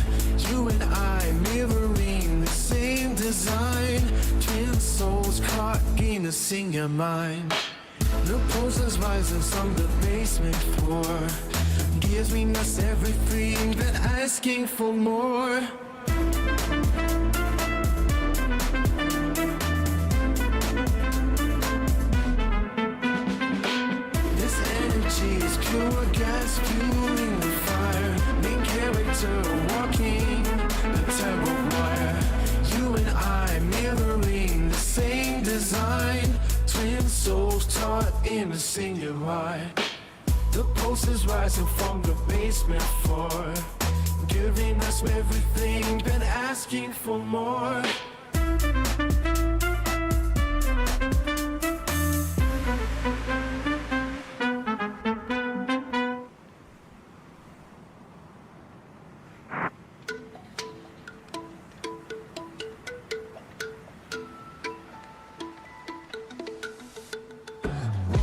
You and I mirroring the same design. Twin souls caught in a single mind. The pulse is rising from the basement floor, giving us everything but asking for more. Is pure gas fueling the fire. Main character walking a tightrope wire. You and I mirroring the same design. Twin souls taught in a single ride. The pulse is rising from the basement floor, giving us everything but asking for more.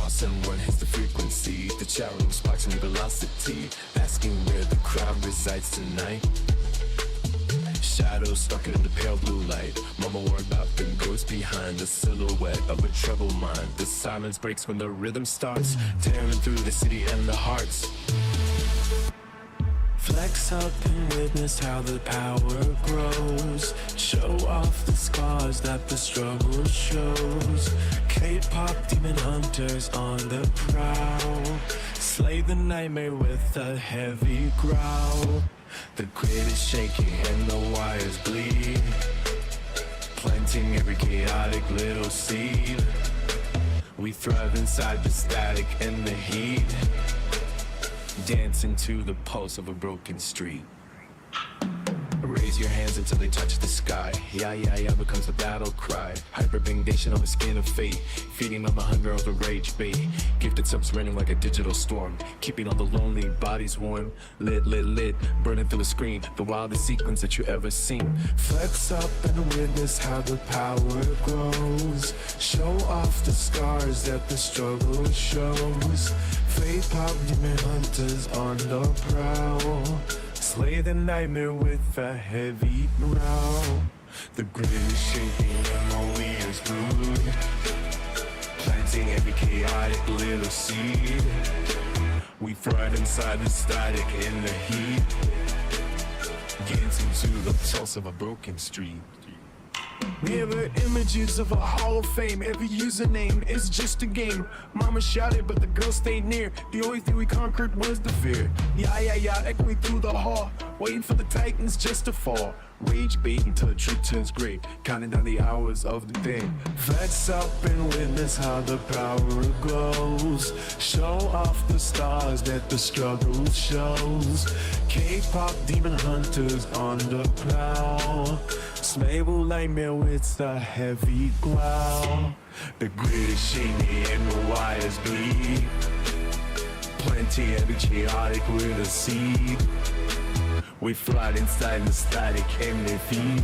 Someone hits the frequency, the chat room sparks new velocity, asking where the crowd resides tonight. Shadows stuck in the pale blue light. Mama worried about the ghost behind the silhouette of a troubled mind. The silence breaks when the rhythm starts, tearing through the city and the hearts. Flex up and witness how the power grows. Show off the scars that the struggle shows. K-pop demon hunters on the prowl, slay the nightmare with a heavy growl. The grid is shaking and the wires bleed, planting every chaotic little seed. We thrive inside the static and the heat, dancing to the pulse of a broken street. Raise your hands until they touch the sky. Yeah, yeah, yeah becomes a battle cry. Hyperventilation on the skin of fate, feeding on the hunger of the rage bait. Gifted subs running like a digital storm, keeping all the lonely bodies warm. Lit, lit, lit, burning through the screen, the wildest sequence that you ever seen. Flex up and witness how the power grows. Show off the scars that the struggle shows. Fake pop demon hunters on the prowl, Slay the nightmare with a heavy growl. The grid is shaking and only is blue. Planting every chaotic little seed. We thrive inside the static in the heat. Dancing to the pulse of a broken street. Mirror images of a hall of fame. Every username is just a game. Mama shouted, but the girl stayed near. The only thing we conquered was the fear. Yeah, echoing through the hall, waiting for the titans just to fall. Rage bait until the truth turns gray, counting down the hours of the day. Flex up and witness how the power glows. Show off the stars that the struggle shows. K-pop demon hunters on the prowl. Smable nightmare with a heavy growl. The grid is shaky and the wires bleed. Plenty every chaotic with a seed. We float inside the static in their feet.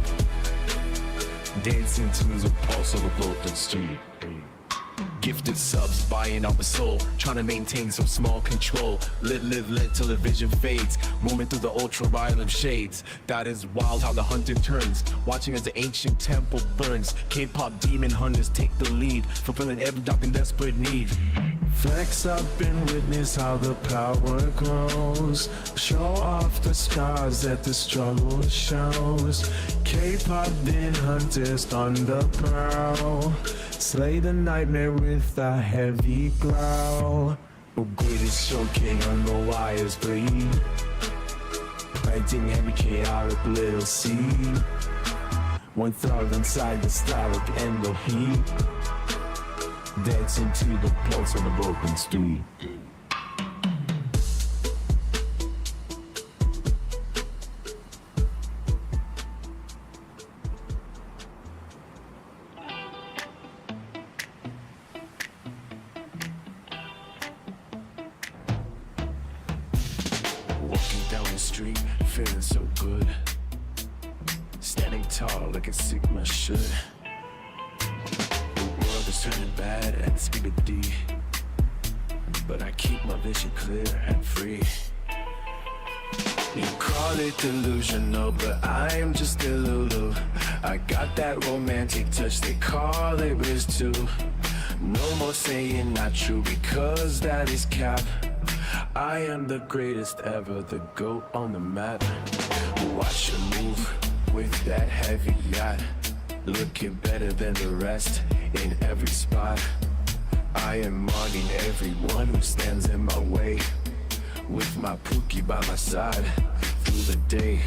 Dancing to the pulse of a broken street. Gifted subs buying out my soul, trying to maintain some small control. Live till the vision fades, moving through the ultraviolet shades. That is wild how the hunter turns, watching as the ancient temple burns. K-pop demon hunters take the lead, fulfilling every dark and desperate need. Flex up and witness how the power grows. Show off the scars that the struggle shows. K-pop demon hunters on the prowl. Slay the nightmare with a heavy growl. The grid is choking on the wires bleed. Planting every chaotic little seed. One throb inside the static and the heat. Dancing to the pulse of the broken street. Walking down the street, feeling so good. Standing tall like a Sigma should. Is turning bad and speed D, but I keep my vision clear and free. You call it delusional, but I am just a Lulu. I got that romantic touch, they call it Riz too. No more saying not true, because that is cap. I am the greatest ever, the GOAT on the map. Watch you move with that heavy yacht, looking better than the rest in every spot. I am mugging everyone who stands in my way, with my Pookie by my side through the day.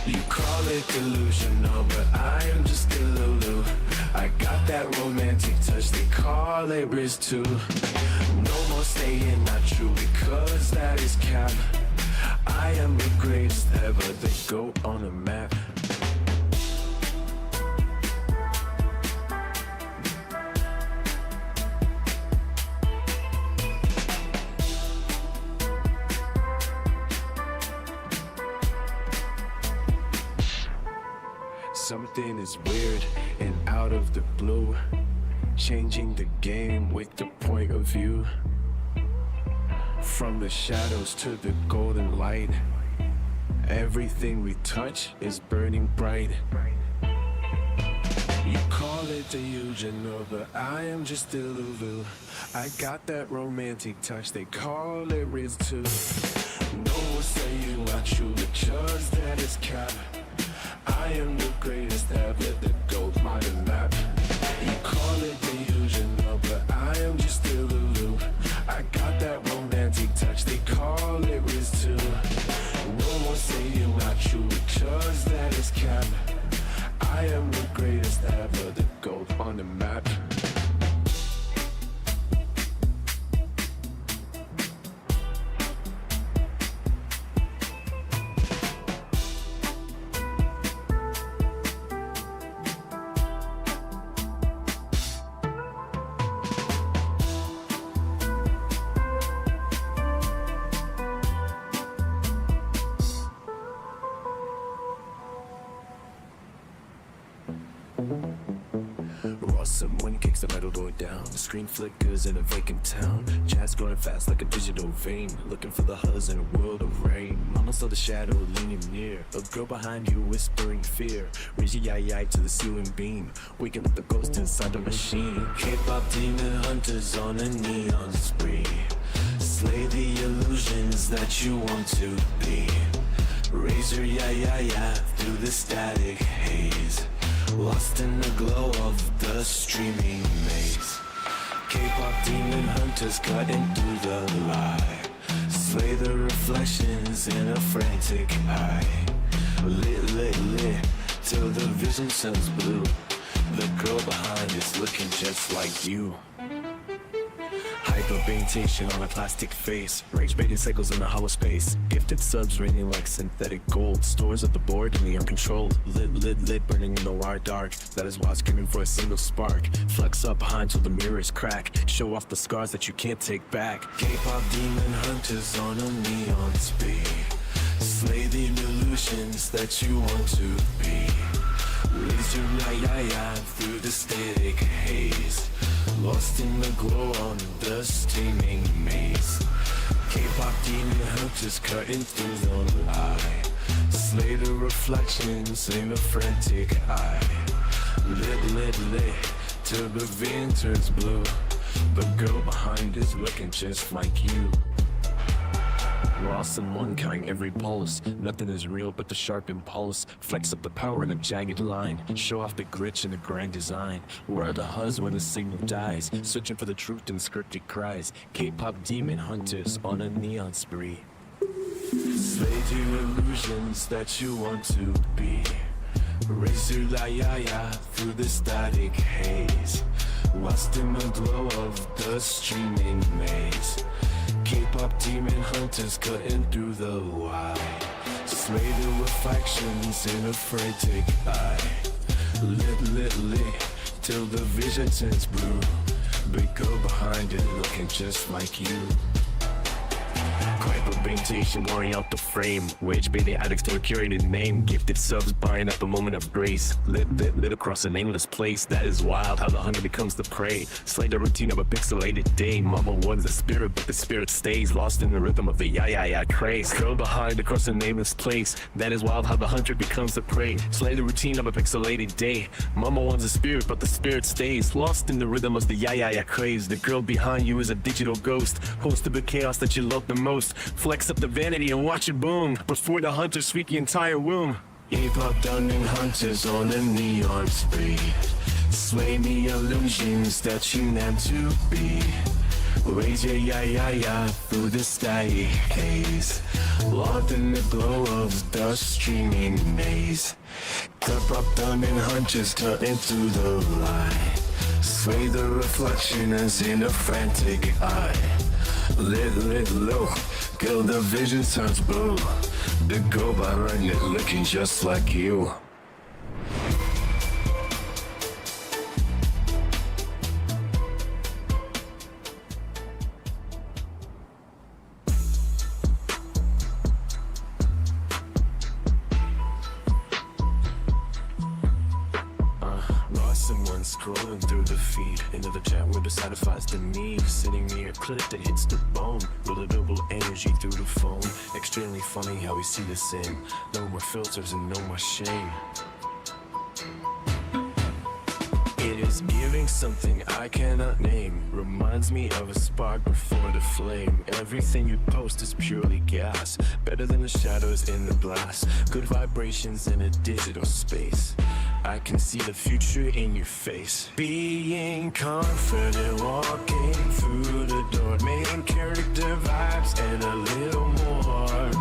You call it delusional, but I am just a Lulu. I got that romantic touch, they call it Riz too. No more saying not true, because that is cap. I am the greatest ever, the GOAT on the map. Something is weird and out of the blue, changing the game with the point of view. From the shadows to the golden light, everything we touch is burning bright. You call it delusional, but I am just a Lulu. I got that romantic touch, they call it Riz too. No one say you are true, because that is cap. I am the greatest ever, the GOAT modern map. You call it delusional, but I am just a Lulu. I got that romantic touch, they call it Riz too. No more say you're not true, because that is cap. I am the greatest ever, the GOAT on the map. While someone kicks the metal door down, the screen flickers in a vacant town. Chat's growing fast like a digital vein, looking for the huzz in a world of rain. Mama saw the shadow leaning near, a girl behind you whispering fear. Raise your yai to the ceiling beam, waking up the ghost inside the machine. K-pop demon hunters on a neon spree, slay the illusions that you want to be. Raise your ya through the static haze, lost in the glow of the streaming maze. K-pop demon hunters cutting through the lie, slay the reflections in a frantic eye. Lit, till the vision turns blue. The girl behind is looking just like you. Hyperpigmentation on a plastic face, rage baiting cycles in a hollow space. Gifted subs raining like synthetic gold, stores at the board in the uncontrolled. Lit, burning in the wire dark. That is why screaming for a single spark. Flex up behind till the mirrors crack, show off the scars that you can't take back. K-pop demon hunters on a neon spree, slay the illusions that you want to be. Raise your ya through the static haze, lost in the glow on the steaming maze. K-pop demon hunters cutting through the lie, slay the reflections in a frantic eye. Lit, till the vision turns blue. The girl behind is looking just like you. Lost in one kind, every pulse. Nothing is real but the sharp impulse. Flex up the power in a jagged line, show off the glitch in the grand design. Where are the huzz when the signal dies, searching for the truth in scripted cries. K-pop demon hunters on a neon spree, slay the illusions that you want to be. Raise your ya through the static haze, lost in the glow of the streaming maze. K-pop demon hunters cutting through the wire, slay the reflections in a frantic eye. Lit, till the vision turns blue. Big girl behind it looking just like you. Hyperpigmentation wearing out the frame, wage baiting addicts to a curated name. Gifted subs buying up a moment of grace, lit across a nameless place. That is wild how the hunter becomes the prey, slay the routine of a pixelated day. Mama wants the spirit but the spirit stays, lost in the rhythm of the ya craze. Girl behind across a nameless place, that is wild how the hunter becomes the prey, slay the routine of a pixelated day. Mama wants the spirit but the spirit stays, lost in the rhythm of the ya craze. The girl behind you is a digital ghost, host of the chaos that you love the most. Flex up the vanity and watch it boom, before the hunters sweep the entire womb. K-pop dunning hunters on a neon spree, slay me illusions that you meant to be. Raise your ya through the static haze, lost in the glow of the streaming maze. K-pop dunning hunters cutting through the lie, slay the reflections in a frantic eye. Lit low, till the vision turns blue. The girl behind it looking just like you. Someone scrolling through the feed, another chat where the satisfies the need. Sitting near a clip that hits the bone, relatable energy through the phone. Extremely funny how we see the same. No more filters and no more shame. It is giving something I cannot name, reminds me of a spark before the flame. Everything you post is purely gas, better than the shadows in the glass. Good vibrations in a digital space, I can see the future in your face. Being confident, walking through the door, main character vibes and a little more.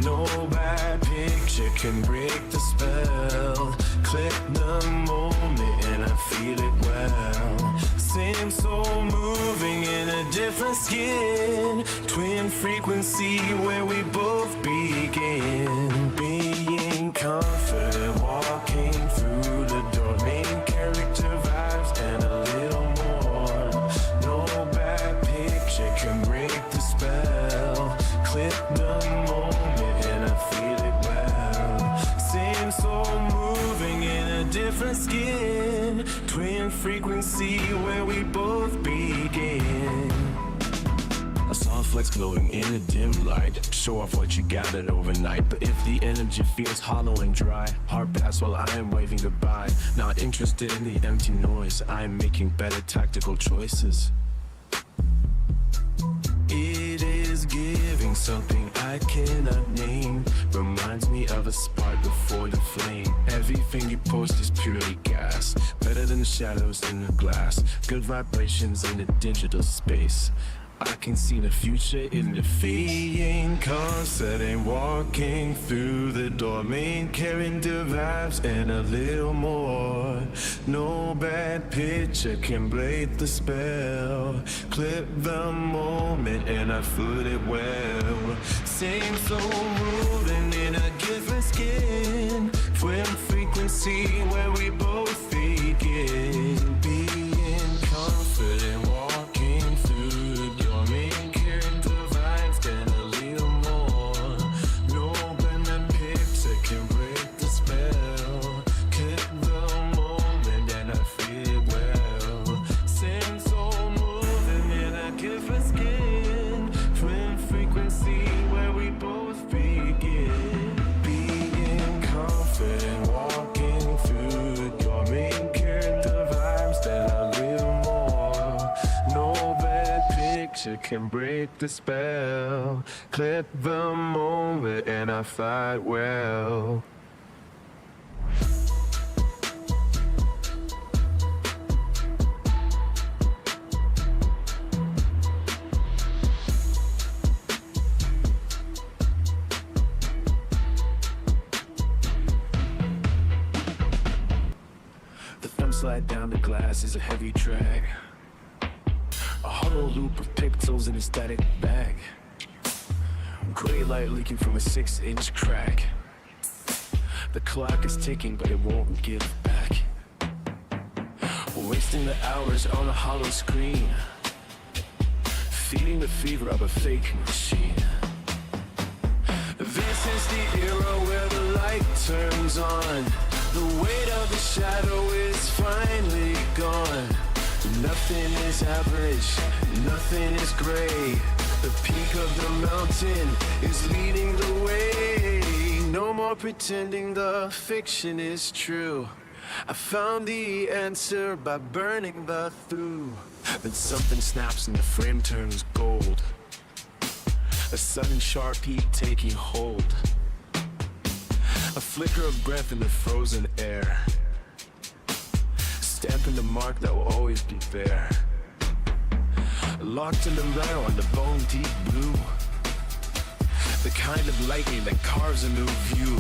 No bad picture can break the spell. Click the moment and I feel it well. Same soul moving in a different skin, twin frequency where we both begin. Being confident, walking through the door, main character vibes and a little more. No bad picture can break the spell. Click the moment and I feel it well. Same soul moving in a different skin, twin, twin frequency where we both begin. I saw flex glowing in a dim light. Show off what you gathered overnight. But if the energy feels hollow and dry, hard pass while I am waving goodbye. Not interested in the empty noise, I am making better tactical choices. It is giving something I cannot name. Reminds me of a spark before the flame. Everything you post is purely gas. Better than the shadows in the glass. Good vibrations in the digital space. I can see the future in the fading concert and walking through the door. Main character vibes and a little more. No bad picture can break the spell. Clip the moment and I feel it well. Same soul moving in a different skin. Twin frequency where we both begin. Being confident, walking through the door. Main character vibes and a little more. No bad picture can break the spell. Clip the moment and I feel it well. Same soul moving in a different skin. Twin frequency where we both begin. Being confident, walking through the door. Main character vibes and a little more. No bad picture can break the spell. Clip the moment and I fight well. The thumb slide down the glass is a heavy drag. A hollow loop of pixels in a static bag. Gray light leaking from a 6-inch crack. The clock is ticking but it won't give back. Wasting the hours on a hollow screen. Feeding the fever of a fake machine. This is the era where the light turns on. The weight of the shadow is finally gone. Nothing is average, nothing is gray. The peak of the mountain is leading the way. No more pretending the fiction is true. I found the answer by burning the through. Then something snaps and the frame turns gold. A sudden sharp heat taking hold. A flicker of breath in the frozen air. Stamping the mark that will always be there. Locked in the metal on the bone deep blue. The kind of lightning that carves a new view.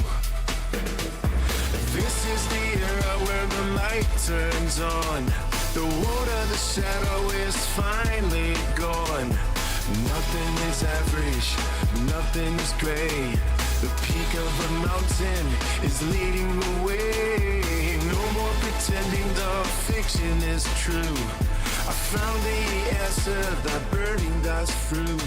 This is the era where the light turns on. The world of the shadow is finally gone. Nothing is average, nothing is gray. The peak of the mountain is leading the way. No more pretending the fiction is true. I found the answer that burning does through.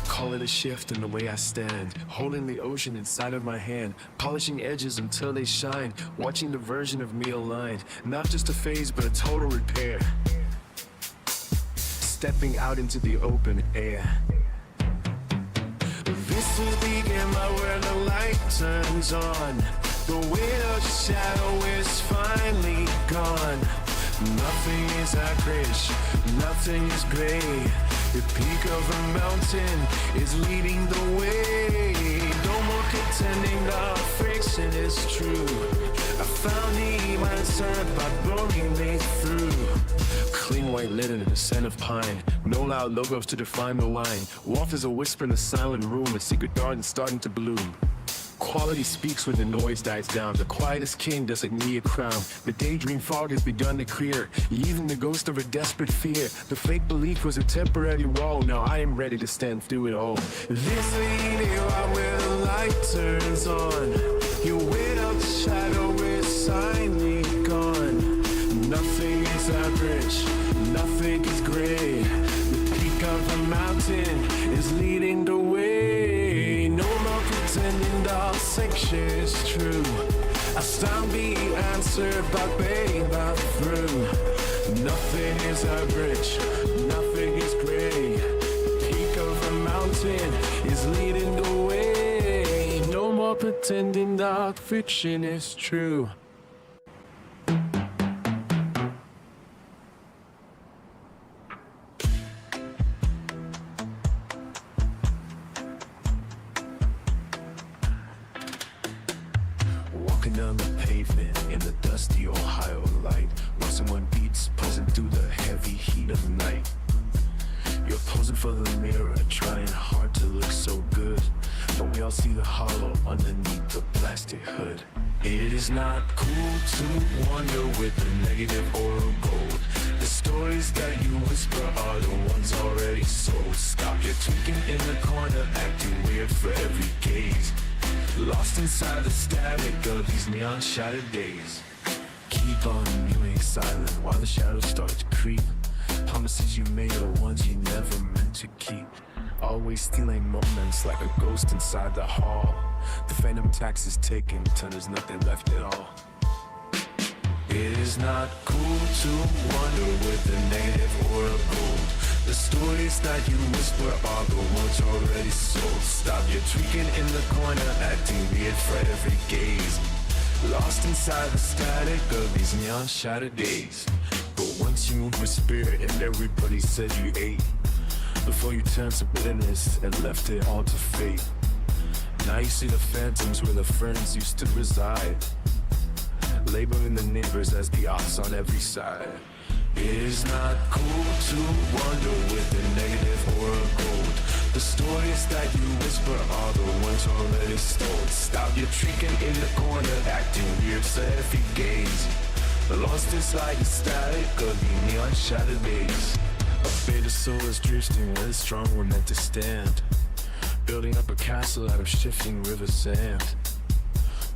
Call it a shift in the way I stand, holding the ocean inside of my hand, polishing edges until they shine, watching the version of me aligned. Not just a phase, but a total repair. Stepping out into the open air. This is the gamma where the light turns on. The weight of the shadow is finally gone. Nothing is average, nothing is gray. The peak of a mountain is leading the way. No more pretending the fiction is true. I found the answer by blowing me through. Clean white linen and the scent of pine. No loud logos to define the line. Warmth is a whisper in a silent room. A secret garden starting to bloom. Quality speaks when the noise dies down. The quietest king doesn't need a crown. The daydream fog has begun to clear, leaving the ghost of a desperate fear. The fake belief was a temporary wall. Now I am ready to stand through it all. This is the era where the light turns on. Your weight of the shadow is finally gone. Nothing is average, nothing is gray. The peak of the mountain is leading the way. No more pretending the section is true. I found the answer by being the through. through. Nothing is average, nothing is gray. Peak of a mountain is leading the way. No more pretending that fiction is true. Walking down the pavement in the dusty Ohio light, while someone beats posing through the heavy heat of the night. You're posing for the mirror, trying hard to look so good, but we all see the hollow underneath the plastic hood. It is not cool to wander with a negative or a gold. The stories that you whisper are the ones already sold. Stop your tweaking in the corner, acting weird for every gaze. Lost inside the static of these neon shattered days. Keep on viewing silent while the shadows start to creep. Promises you made are ones you never meant to keep. Always stealing moments like a ghost inside the hall. The phantom tax is taken till there's nothing left at all. It is not cool to wander with a negative or a gold. The stories that you whisper are the ones already sold. Stop your tweaking in the corner, acting weird for every gaze. Lost inside the static of these neon shattered days. But once you moved with spirit and everybody said you ate, before you turned to bitterness and left it all to fate. Now you see the phantoms where the friends used to reside, labeling the neighbors as the odds on every side. It is not cool to wander with a negative or a gold. The stories that you whisper are the ones already told. Stop your tricking in the corner, acting weird for every gaze. Lost inside the static of the neon shattered days. A beta soul is drifting where the strong were meant to stand, building up a castle out of shifting river sand.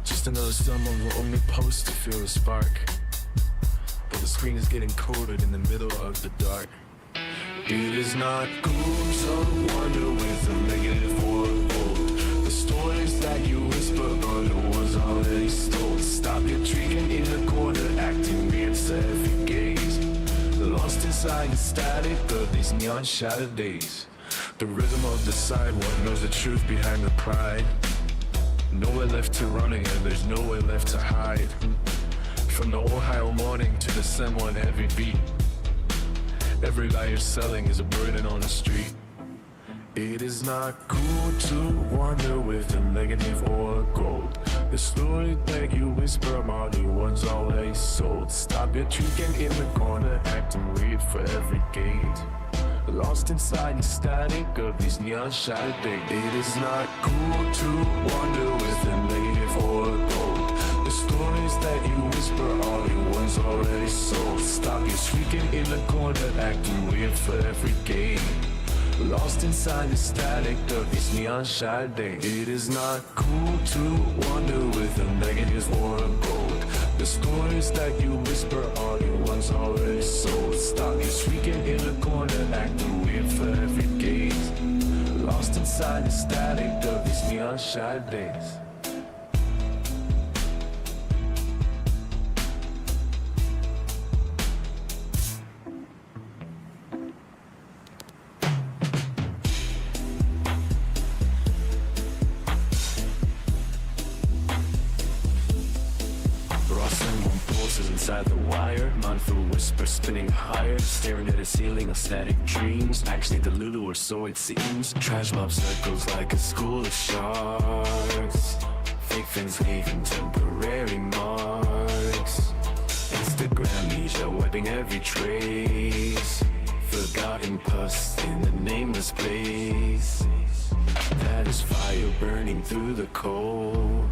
Just another someone will only post to feel the spark, but the screen is getting coded in the middle of the dark. It is not cool to wander with a negative or a gold. The stories that you whisper are the ones already told. Stop your tweaking in the corner, acting weird for every gaze. Lost inside the static of these neon shattered days. The rhythm of the sidewalk knows the truth behind the pride. Nowhere left to running and there's nowhere left to hide. From the Ohio morning to the San Juan heavy beat, every lie you're selling is a burden on the street. It is not cool to wander with a negative or a gold. The stories that you whisper are the ones already sold. Stop your tweaking in the corner, acting weird for every gaze. Lost inside the static of these neon shattered days. It is not cool to wander with a negative or a gold. The stories that you whisper are the ones already sold. Stop your shrieking in the corner, acting weird for every game. Lost inside the static of these neon shattered days. It is not cool to wander with a negative or a gold. The stories that you whisper are the ones already sold. Stop your shrieking in the corner, acting weird for every gaze. Lost inside the static of these neon shattered days. Inside the wire, mindful whisper spinning higher, staring at a ceiling of static dreams. Actually the Lulu or so it seems. Trash mob circles like a school of sharks. Fake friends leaving temporary marks. Instagram media wiping every trace. Forgotten pus in the nameless place. That is fire burning through the cold.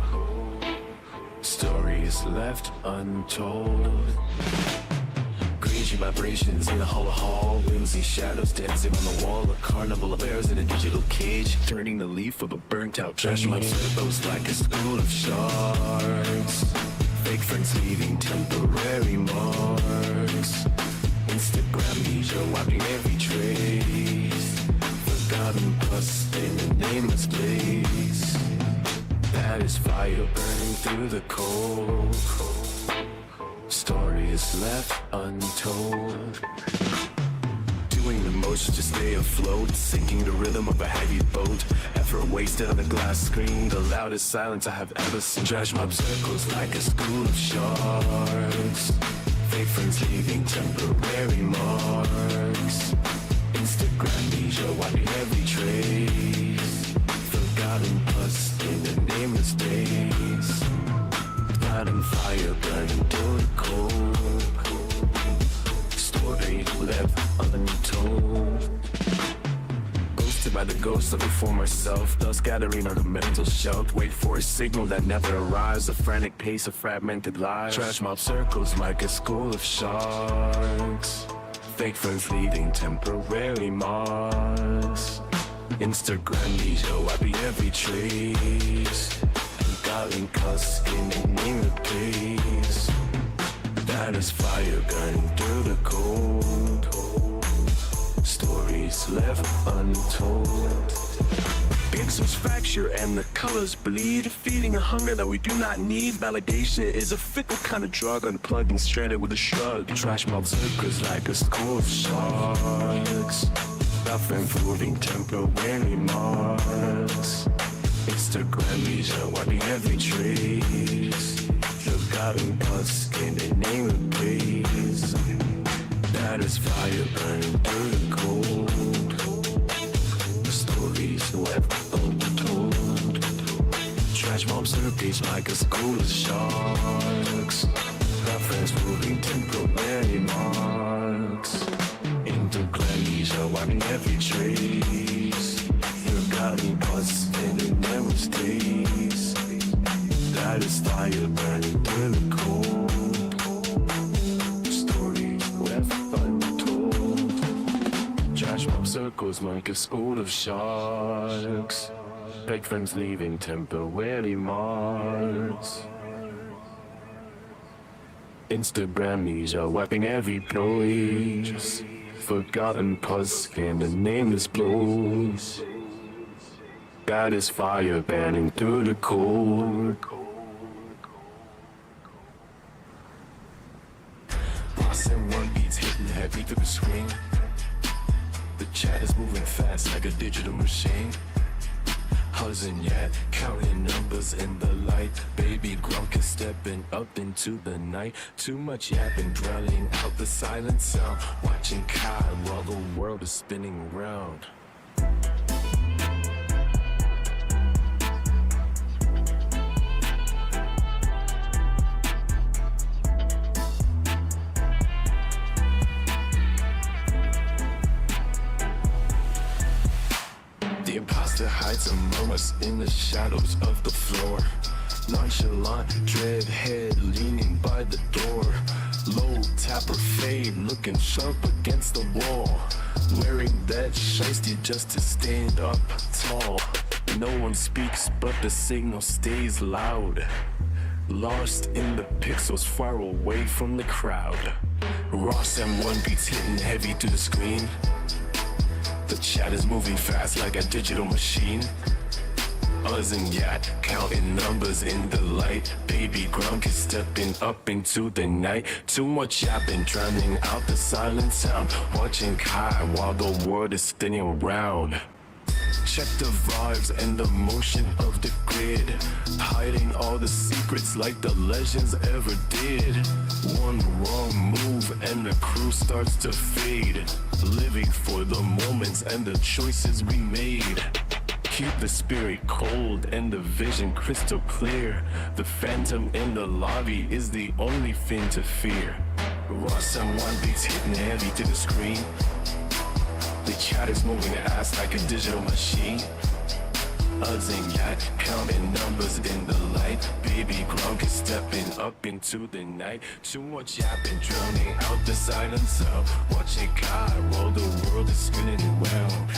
Stories left untold. Crazy vibrations in the hall. Whimsy shadows dancing on the wall. A carnival of bears in a digital cage, turning the leaf of a burnt out trash mob circles like a school of sharks. Fake friends leaving temporary marks. Instagram media wiping every trace. Forgotten pus in a nameless place. That is fire burning through the cold. Stories left untold. Doing the most to stay afloat, sinking the rhythm of a heavy boat. Effort wasted on a glass screen, the loudest silence I have ever seen. Trash mob circles like a school of sharks. Fake friends leaving temporary marks. Instagram leisure wiping every trace. Forgotten pus in the nameless days. Blood and fire burning to the cold. Story left untold. Ghosted by the ghost of a former self. Dust gathering on a mental shelf. Wait for a signal that never arrives. A frantic pace of fragmented lives. Trash mob circles like a school of sharks. Fake friends leaving temporary marks. Instagram leisure wiping every trace. Forgotten cuss in the name of peace. That is fire burning through the cold. Stories left untold. Pixels fracture and the colors bleed, feeding a hunger that we do not need. Validation is a fickle kind of drug, unplugging stranded with a shrug. Trash mob circles like a school of sharks. Nothing moving temporary marks. Instagram leisure wiping every trace. Forgotten pus in the name of peace. That is fire burning through the cold. Stories left untold. Trash mob circuits like a school of sharks. Reference moving temporary marks. Interclan leisure wiping every trace. Forgotten pus in the name of days. That is fire burning through the cold. Stories left untold. Trash mob circles like a school of sharks. Fake friends leaving temporary marks. Instagram leisure wiping every place. Forgotten pus in the nameless blows. God is fire burning through the cold. Boss and one beats hitting heavy through the screen. The chat is moving fast like a digital machine. Buzzing yet, counting numbers in the light. Baby Grunk is stepping up into the night. Too much yapping, drowning out the silent sound. Watching Kai while the world is spinning around. The imposter hides among us in the shadows of the floor. Nonchalant, dread head leaning by the door. Low tapper fade, looking sharp against the wall. Wearing that shiesty just to stand up tall. No one speaks, but the signal stays loud. Lost in the pixels far away from the crowd. Ross M1 beats hitting heavy to the screen. The chat is moving fast like a digital machine. Buzzing yet, counting numbers in the light. Baby Grunk is stepping up into the night. Too much yapping, drowning out the silent sound. Watching Kai while the world is spinning around. Check the vibes and the motion of the grid. Hiding all the secrets like the legends ever did. One wrong move and the crew starts to fade. Living for the moments and the choices we made. Keep the spirit cold and the vision crystal clear. The phantom in the lobby is the only thing to fear. Ross and one beats hitting heavy to the screen. The chat is moving ass like a digital machine. Buzzing yet, counting numbers in the light. Baby Grunk is stepping up into the night. Too much yapping, drowning out the silent sound. Watching Kai while the world is spinning around.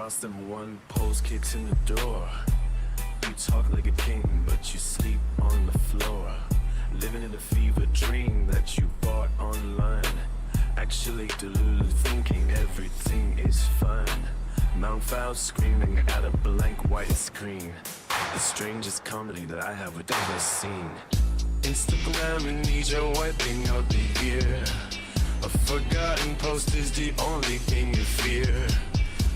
lost and one post kicks in the door. You talk like a king, but you sleep on the floor. Living in a fever dream that you bought online. Actually deluded, thinking everything is fine. Mount foul screaming at a blank white screen. The strangest comedy that I have ever seen. Instagram needs your wiping out the year. A forgotten post is the only thing you fear.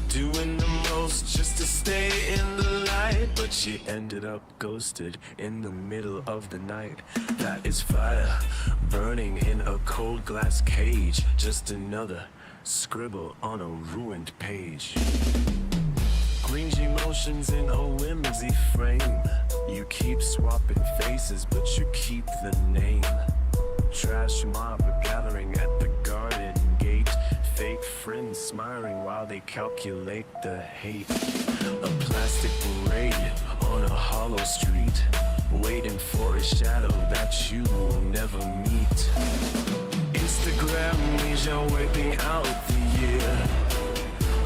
Doing the most just to stay in the light, but she ended up ghosted in the middle of the night. That is fire burning in a cold glass cage. Just another scribble on a ruined page. Cringy emotions in a whimsy frame. You keep swapping faces, but you keep the name. Trash mob gathering at the garden gate. Fake friends smiling while they calculate the hate. A plastic parade on a hollow street, waiting for a shadow that you will never meet. Instagram means you're wiping out the year.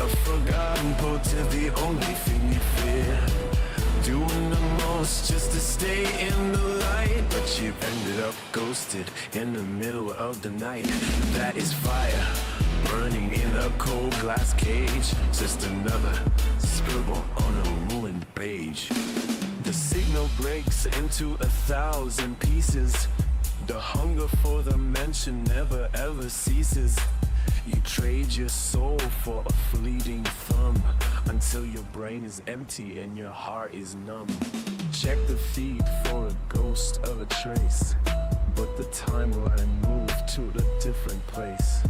A forgotten post is the only thing you fear. Doing the most just to stay in the light, but you ended up ghosted in the middle of the night. That is fire burning in a cold glass cage. Just another scribble on a ruined page. The signal breaks into 1,000 pieces. The hunger for the mention never ever ceases. You trade your soul for a fleeting thumb, until your brain is empty and your heart is numb. Check the feed for a ghost of a trace, but the timeline moved to a different place.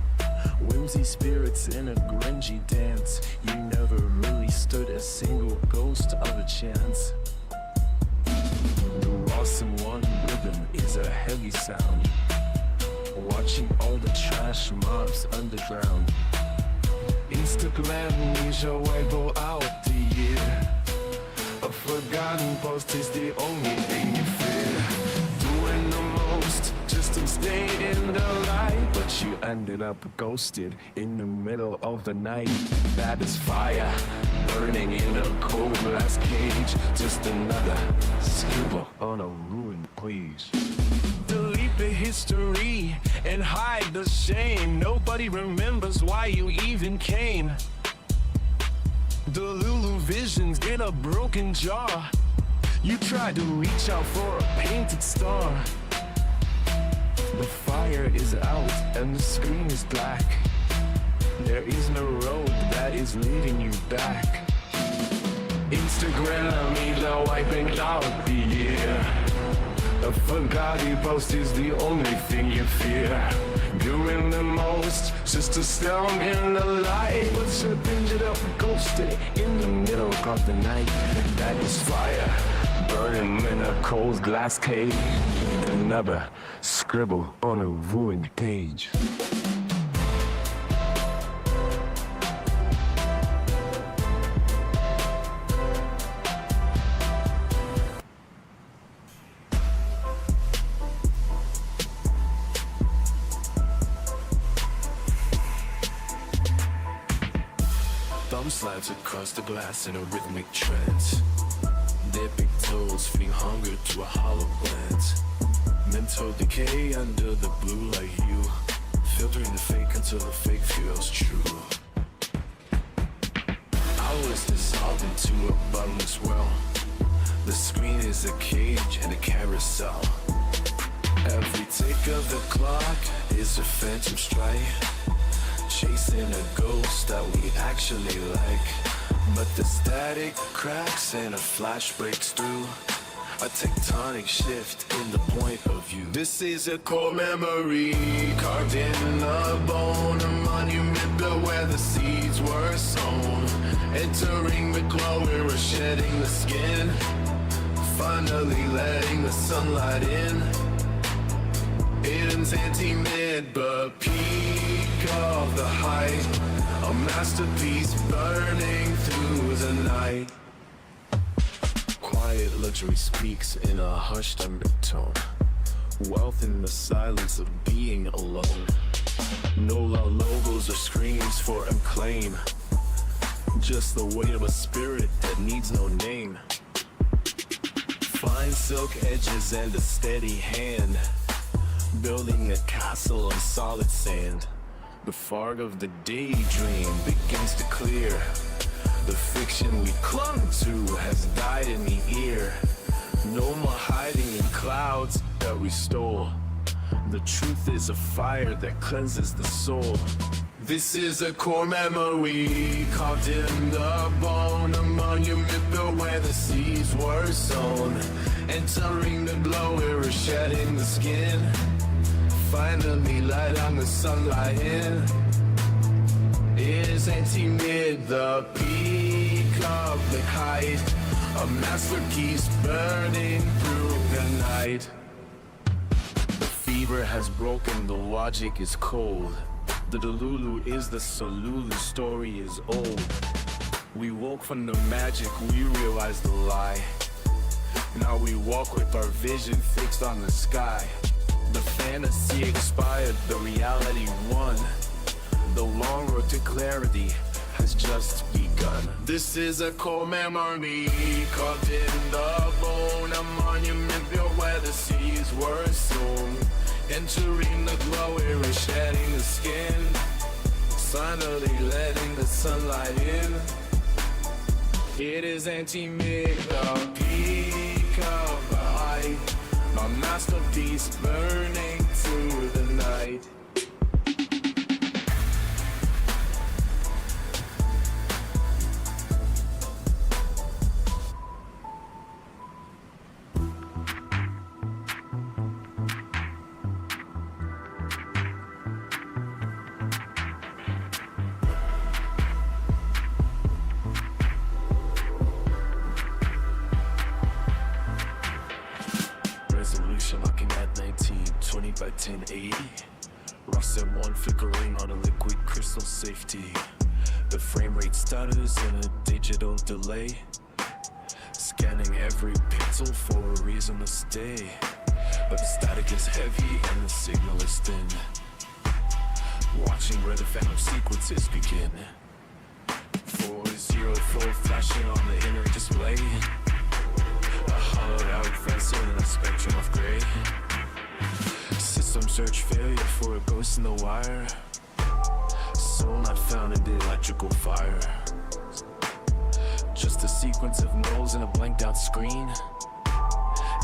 Whimsy spirits in a grungy dance. You never really stood a single ghost of a chance. The awesome one rhythm is a heavy sound. Watching all the trash mobs underground. Instagram needs your wipe out the year. A forgotten post is the only thing you fear. Doing the most just to stay in the light, but you ended up ghosted in the middle of the night. That is fire burning in a cold glass cage. Just another scribble on a ruined page. Delete the history and hide the shame. Nobody remembers why you even came. The Lulu visions in a broken jar. You tried to reach out for a painted star. The fire is out and the screen is black. There is no road that is leading you back. Instagram is wiping out the year. A forgotten post is the only thing you fear. Doing the most just to stand in the light, but you ended up ghosted in the middle of the night. That is fire burning in a cold glass cage. Another scribble on a ruined page. Thumb slides across the glass in a rhythmic trance. Their big toes feeding hunger to a hollow glance. Mental decay under the blue light hue, filtering the fake until the fake feels true. Hours dissolved into a bottomless well. The screen is a cage and a carousel. Every tick of the clock is a phantom strike, chasing a ghost that we actually like. But the static cracks and a flash breaks through, a tectonic shift in the point of view. This is a core memory, carved in the bone, a monument built where the seeds were sown. Entering the glow, we're shedding the skin, finally letting the sunlight in. Eden's anti-mid, but peak of the height, a masterpiece burning through the night. Quiet luxury speaks in a hushed undertone, wealth in the silence of being alone. No loud logos or screams for acclaim, just the weight of a spirit that needs no name. Fine silk edges and a steady hand, building a castle on solid sand. The fog of the daydream begins to clear. The fiction we clung to has died in the ear. No more hiding in clouds that we stole. The truth is a fire that cleanses the soul. This is a core memory carved in the bone, a monument built where the seeds were sown. Entering the glow, we're shedding the skin. Finally light on the sunlight in. Is anti-mid the peak of the height? A masterpiece burning through the night. The fever has broken, the logic is cold. The Delulu is the Solulu, story is old. We woke from the magic, we realized the lie. Now we walk with our vision fixed on the sky. The fantasy expired, the reality won. The long road to clarity has just begun. This is a core memory carved in the bone, a monument built where the seas were sown. Entering the glow, we're shedding the skin. Finally letting the sunlight in. It is anti-mig, the peak of the height. My masterpiece burning through the night. Looking at 1920 by 1080. Ross M1 flickering on a liquid crystal safety. The frame rate stutters in a digital delay. Scanning every pixel for a reason to stay. But the static is heavy and the signal is thin. Watching where the phantom sequences begin. 404 flashing on the inner display. A hollowed out vessel in a spectrum of gray. System search failure for a ghost in the wire. Soul not found in the electrical fire. Just a sequence of nulls in a blanked out screen.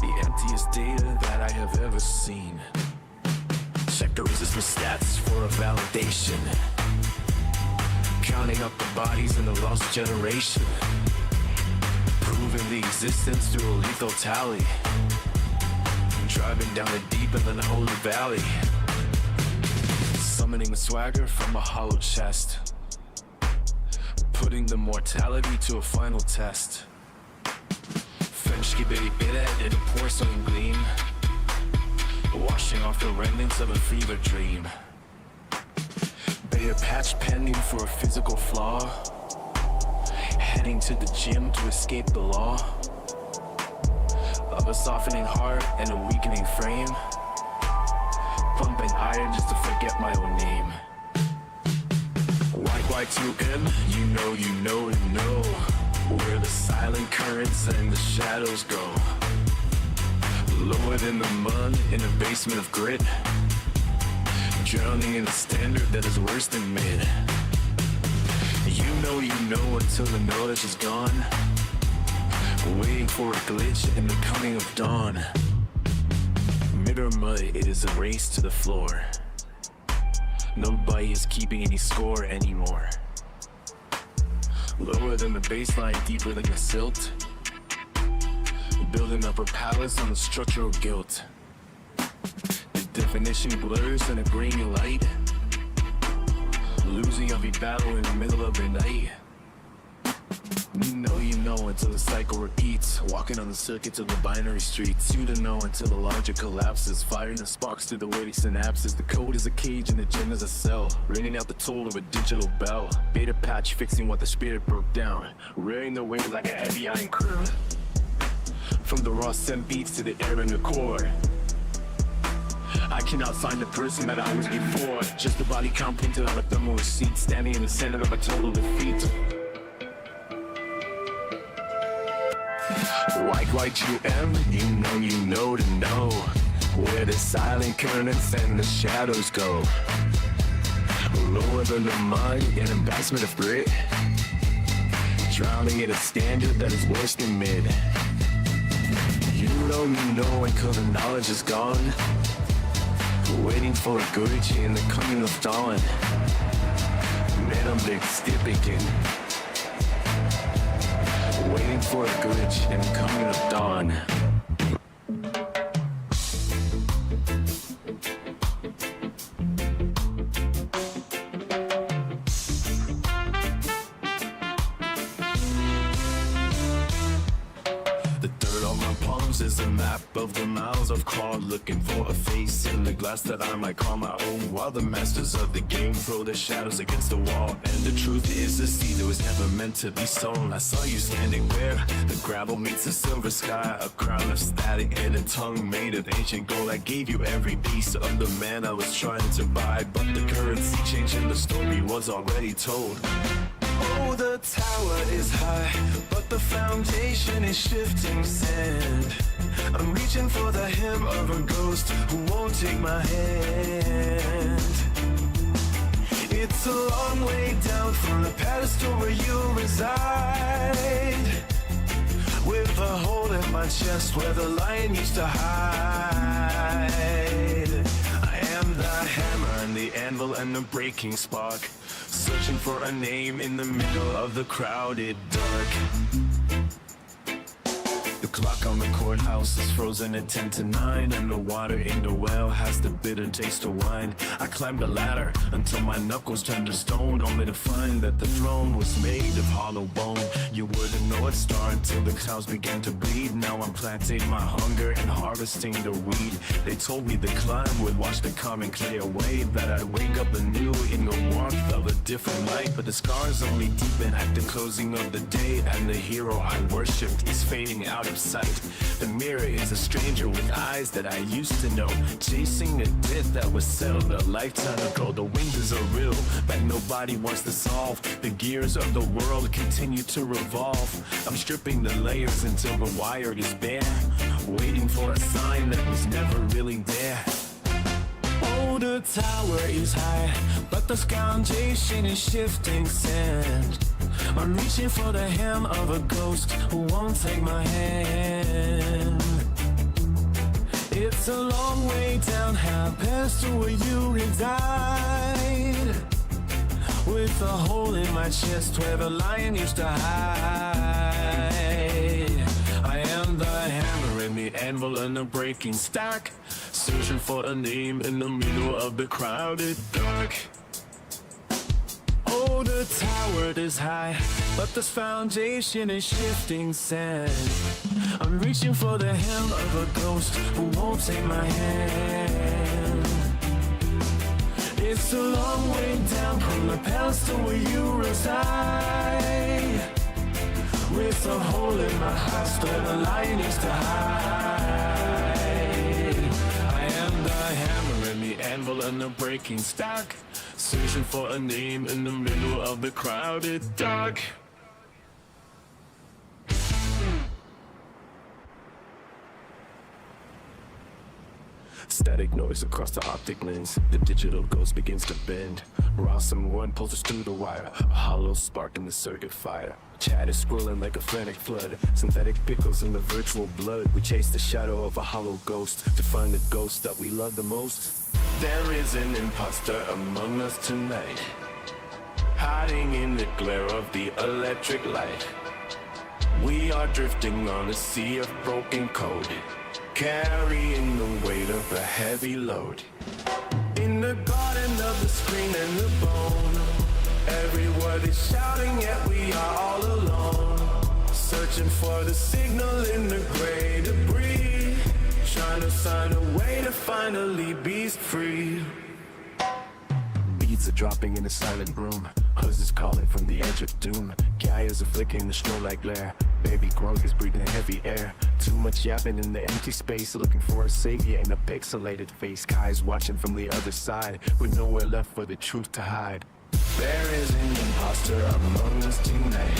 The emptiest data that I have ever seen. Check the resistor stats for a validation. Counting up the bodies in the lost generation. Proving the existence through a lethal tally. Driving down a deep and unholy valley. Summoning swagger from a hollow chest. Putting the mortality to a final test. French skibidi bit in a porcelain gleam. Washing off the remnants of a fever dream. Beta patch pending for a physical flaw. Heading to the gym to escape the law. Of a softening heart and a weakening frame. Pumping iron just to forget my own name. Y2M, you know, where the silent currents and the shadows go. Lower than the mud in a basement of grit. Drowning in a standard that is worse than mid. You know until the knowledge is gone. Waiting for a glitch in the coming of dawn. Mirror mud, it is a race to the floor. Nobody is keeping any score anymore. Lower than the baseline, deeper than the silt. Building up a palace on the structure of guilt. The definition blurs in a grainy light. Losing every battle in the middle of the night. You know until the cycle repeats. Walking on the circuits of the binary streets. You don't know until the logic collapses. Firing the sparks through the wavy synapses. The code is a cage and the gem is a cell. Ringing out the toll of a digital bell. Beta patch fixing what the spirit broke down. Rearing the wave like a heavy iron crew. From the raw scent beats to the air in the core. I cannot find the person that I was before. Just a body count painted on a thermal receipt. Standing in the center of a total defeat. YYQM, you know to know where the silent currents and the shadows go. Lower than the mud, an embarrassment of grit, drowning in a standard that is worse than mid. You know until the knowledge is gone, waiting for a courage in the coming of dawn. Medemblik Stipiken, waiting for a courage in the coming of dawn. Is a map of the miles I've crawled, looking for a face in the glass that I might call my own. While the masters of the game throw their shadows against the wall, and the truth is the seed that was never meant to be sown. I saw you standing where the gravel meets the silver sky, a crown of static and a tongue made of ancient gold. I gave you every piece of the man I was trying to buy, but the currency changed and the story was already told. Oh, the tower is high, but the foundation is shifting sand. I'm reaching for the hem of a ghost who won't take my hand. It's a long way down from the pedestal where you reside, with a hole in my chest where the lion used to hide. I am the hammer and the anvil and the breaking spark, searching for a name in the middle of the crowded dark. The clock on the courthouse is frozen at 10 to 9, and the water in the well has the bitter taste of wine. I climbed the ladder until my knuckles turned to stone, only to find that the throne was made of hollow bone. You wouldn't know it started until the clouds began to bleed. Now I'm planting my hunger and harvesting the weed. They told me the climb would wash the common clay away, that I'd wake up anew in the warmth of a different light. But the scars only deepen at the closing of the day, and the hero I worshipped is fading out of sight. The mirror is a stranger with eyes that I used to know, chasing a debt that was settled a lifetime ago. The windows are real, but nobody wants to solve. The gears of the world continue to revolve. I'm stripping the layers until the wire is bare, waiting for a sign that was never really there. Oh, the tower is high, but the foundation is shifting sand. I'm reaching for the hem of a ghost who won't take my hand. It's a long way down, half past to where you reside, with a hole in my chest where the lion used to hide. I am the hammer and the anvil and the breaking stack, searching for a name in the middle of the crowded dark. Oh, the tower is high, but this foundation is shifting sand. I'm reaching for the hem of a ghost who won't take my hand. It's a long way down from the palace to where you reside, with a hole in my heart where the lion used to hide. I am the hammer and the anvil and the breaking stack, searching for a name in the middle of the crowded dark. Static noise across the optic lens. The digital ghost begins to bend. Rossum one pulls us through the wire. A hollow spark in the circuit fire. Chat is swirling like a frantic flood. Synthetic pickles in the virtual blood. We chase the shadow of a hollow ghost to find the ghost that we love the most. There is an imposter among us tonight, hiding in the glare of the electric light. We are drifting on a sea of broken code, carrying the weight of a heavy load. In the garden of the screen and the bone, every word is shouting, yet we are all alone, searching for the signal in the gray debris, trying to find a way to finally be free. Beats are dropping in a silent room. Huzz is calling from the edge of doom. Gaia's are flicking the strobe like glare. Baby Grunk is breathing heavy air. Too much yapping in the empty space, looking for a savior in a pixelated face. Kai's watching from the other side, with nowhere left for the truth to hide. There is an imposter among us tonight,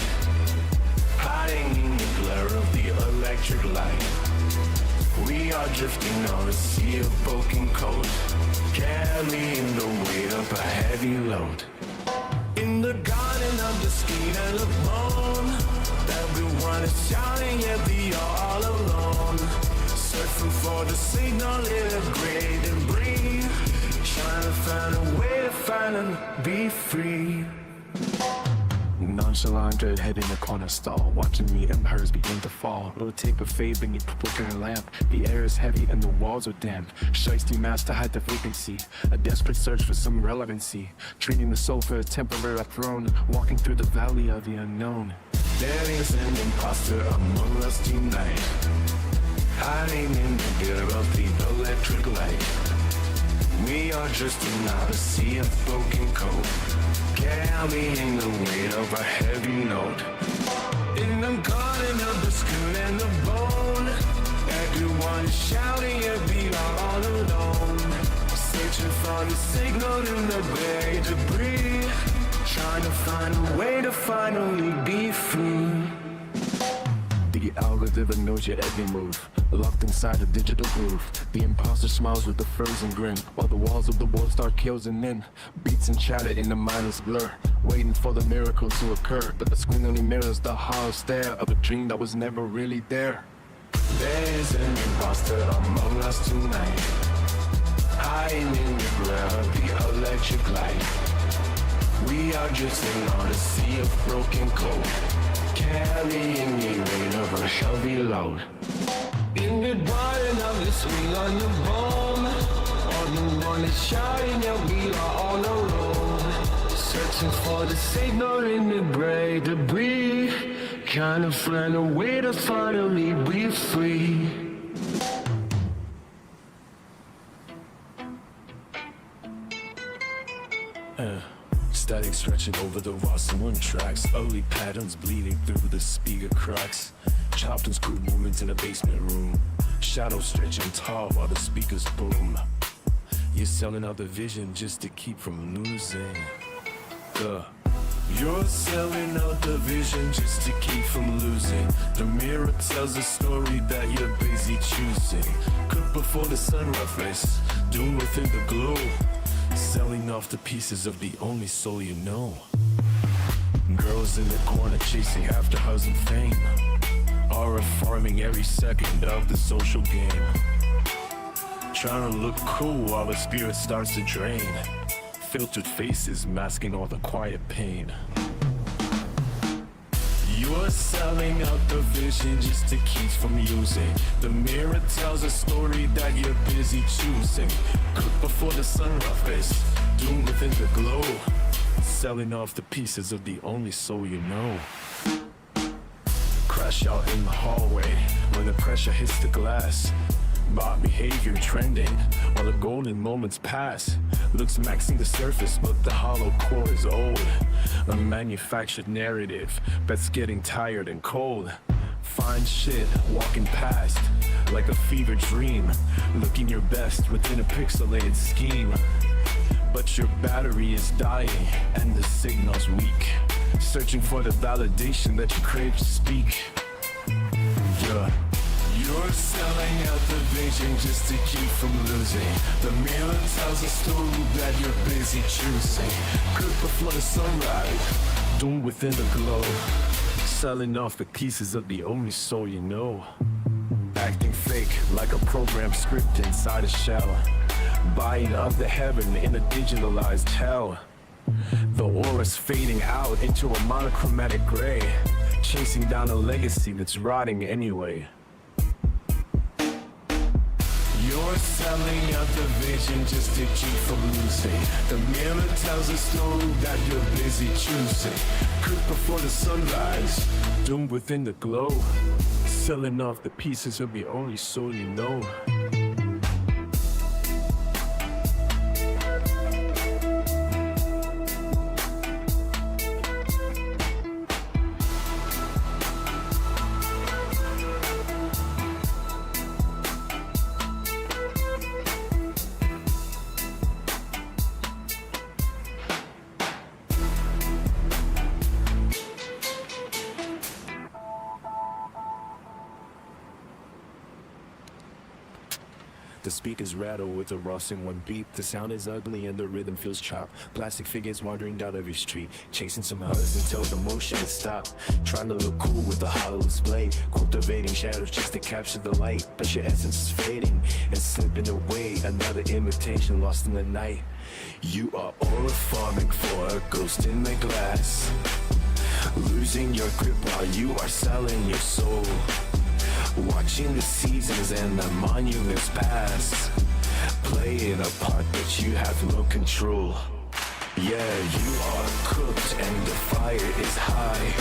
hiding in the glare beware of the electric light. We are drifting on a sea of broken code, carrying the weight of a heavy load. In the garden of the speed and the bone, everyone is shouting yet we are all alone. Searching for the signal in the gray debris, trying to find a way to finally be free. Nonchalant head in the corner stall, watching me and hers begin to fall. Little tape of fade beneath the flickering lamp. The air is heavy and the walls are damp. Shiesty mask to hide the vacancy, a desperate search for some relevancy. Treating the soul for a temporary throne, walking through the valley of the unknown. There is an imposter among us tonight, hiding in the glare of the electric light. We are drifting out a sea of broken code, carrying the weight of a heavy note. In the garden of the skull and the bone, everyone is shouting and we are all alone. Searching for the signal in the gray debris, trying to find a way to finally be free. The algorithm knows your every move, locked inside a digital groove. The imposter smiles with a frozen grin, while the walls of the world start closing in. Beats and chatter in a mindless blur, waiting for the miracle to occur. But the screen only mirrors the hollow stare of a dream that was never really there. There is an imposter among us tonight, hiding in the glare of the electric light. We are drifting on a sea of broken code, carrying the weight of a heavy load. In the garden of the swing on the bone, everyone is shouting that we are all alone. Searching for the signal in the gray debris, trying to find a way to finally be free. Static stretching over the Ross-1 tracks, early patterns bleeding through the speaker cracks. Chopped and screwed movements in a basement room, shadows stretching tall while the speakers boom. You're selling out the vision just to keep from losing. You're selling out the vision just to keep from losing. The mirror tells a story that you're busy choosing. Cook before the sunrise, doom within the glow, selling off the pieces of the only soul you know. Girls in the corner chasing after hustle and fame, aura farming every second of the social game. Trying to look cool while the spirit starts to drain. Filtered faces masking all the quiet pain. You're selling out the vision just to keep from using. The mirror tells a story that you're busy choosing. Cook before the sunrise, doom within the glow, selling off the pieces of the only soul you know. Crash out in the hallway when the pressure hits the glass. Bot behavior trending while the golden moments pass. Looks maxing the surface, but the hollow core is old. A manufactured narrative that's getting tired and cold. Fine shit walking past like a fever dream, looking your best within a pixelated scheme. But your battery is dying and the signal's weak, searching for the validation that you crave to speak. You're selling out the vision just to keep from losing. The mirror tells a story that you're busy choosing. Cook before the sunrise, doom within the glow, selling off the pieces of the only soul you know. Acting fake like a program script inside a shell, buying up the heaven in a digitalized hell. The aura's fading out into a monochromatic gray, chasing down a legacy that's rotting anyway. You're selling out the vision just to keep from losing. The mirror tells a story that you're busy choosing. Cook before the sunrise, doom within the glow, selling off the pieces of the only soul you know. The speakers rattle with a Ross in one beat. The sound is ugly and the rhythm feels chopped. Plastic figures wandering down every street, chasing some hugs until the motion is stopped. Trying to look cool with a hollow display, cultivating shadows just to capture the light. But your essence is fading and slipping away. Another imitation lost in the night. You are oraphobic for a ghost in the glass, losing your grip while you are selling your soul. Watching the seasons and the monuments pass, playing a part that you have no control. Yeah, you are cooked and the fire is high,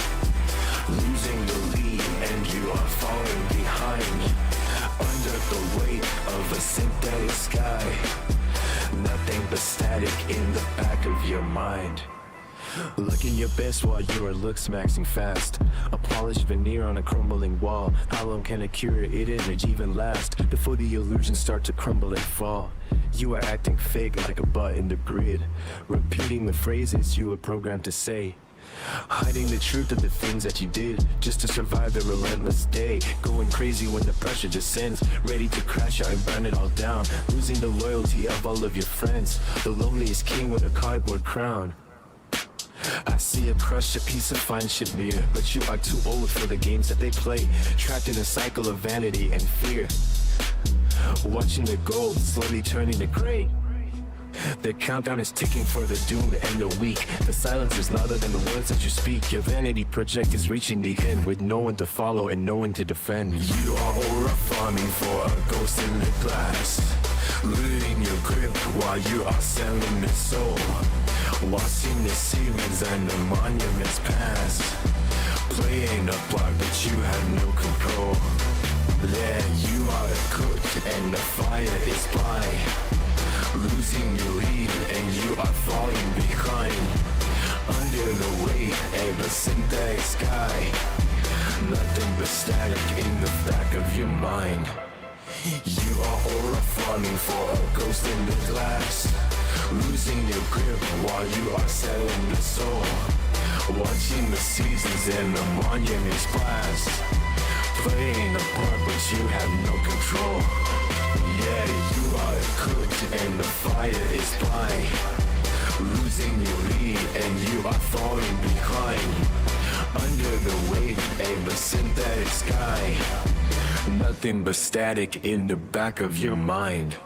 losing the lead and you are falling behind, under the weight of a synthetic sky. Nothing but static in the back of your mind. Looking your best while you are looks maxing fast. A polished veneer on a crumbling wall. How long can a curated image even last before the illusions start to crumble and fall? You are acting fake like a butt in the grid, repeating the phrases you were programmed to say, hiding the truth of the things that you did just to survive the relentless day. Going crazy when the pressure descends, ready to crash out and burn it all down, losing the loyalty of all of your friends, the loneliest king with a cardboard crown. I see a crushed piece of fine shit near, but you are too old for the games that they play, trapped in a cycle of vanity and fear, watching the gold slowly turning to gray. The countdown is ticking for the doomed and the weak. The silence is louder than the words that you speak. Your vanity project is reaching the end with no one to follow and no one to defend. You are aura farming for a ghost in the glass, losing your grip while you are selling the soul. Watching the ceilings and the monuments pass, playing a part that you have no control. There you are cooked and the fire is by, losing your lead and you are falling behind, under the weight of a synthetic sky. Nothing but static in the back of your mind. You are aura farming for a ghost in the glass, losing your grip while you are selling the soul. Watching the seasons and the monuments pass, playing a part but you have no control. Yeah, you are cooked and the fire is by, losing your lead and you are falling behind, under the weight of a synthetic sky. Nothing but static in the back of your mind.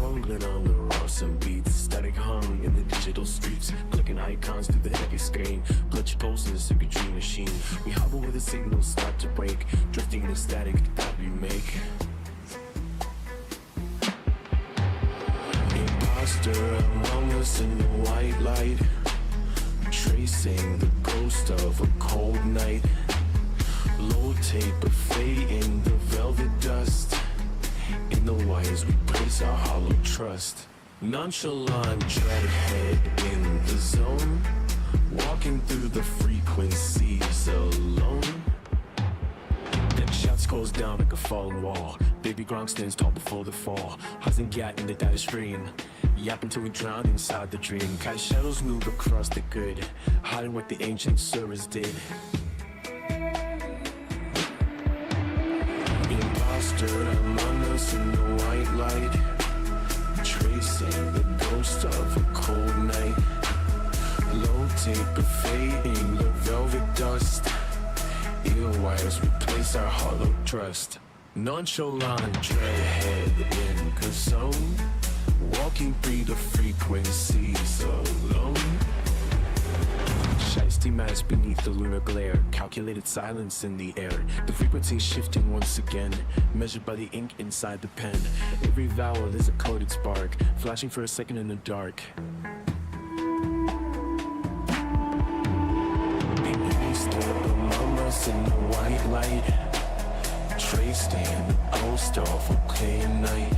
On the Ross and beats, static hung in the digital streets, clicking icons through the heavy screen, glitch pulses, circuitry machine. We hobble where the signals start to break, drifting in the static that we make. Imposter among us in the white light, tracing the ghost of a cold night. Low tape buffet in the velvet dust, in the wires we place our hollow trust. Nonchalant dreadhead in the zone, walking through the frequencies alone. Then shouts goes down like a fallen wall. Baby Gronk stands tall before the fall. Hasn't got in the data stream, yap until we drown inside the dream. Kite shadows move across the grid, hiding what the ancient servers did. Imposter among us in the white light, tracing the ghost of a cold night. Low tape fading the velvet dust, earwires replace our hollow trust. Nonchalant dreadhead in the zone, walking through the frequencies alone. Shiesty mask beneath the lunar glare, calculated silence in the air. The frequency shifting once again, measured by the ink inside the pen. Every vowel is a coded spark, flashing for a second in the dark. Among us in the white light, traced in the ghost of a clear night.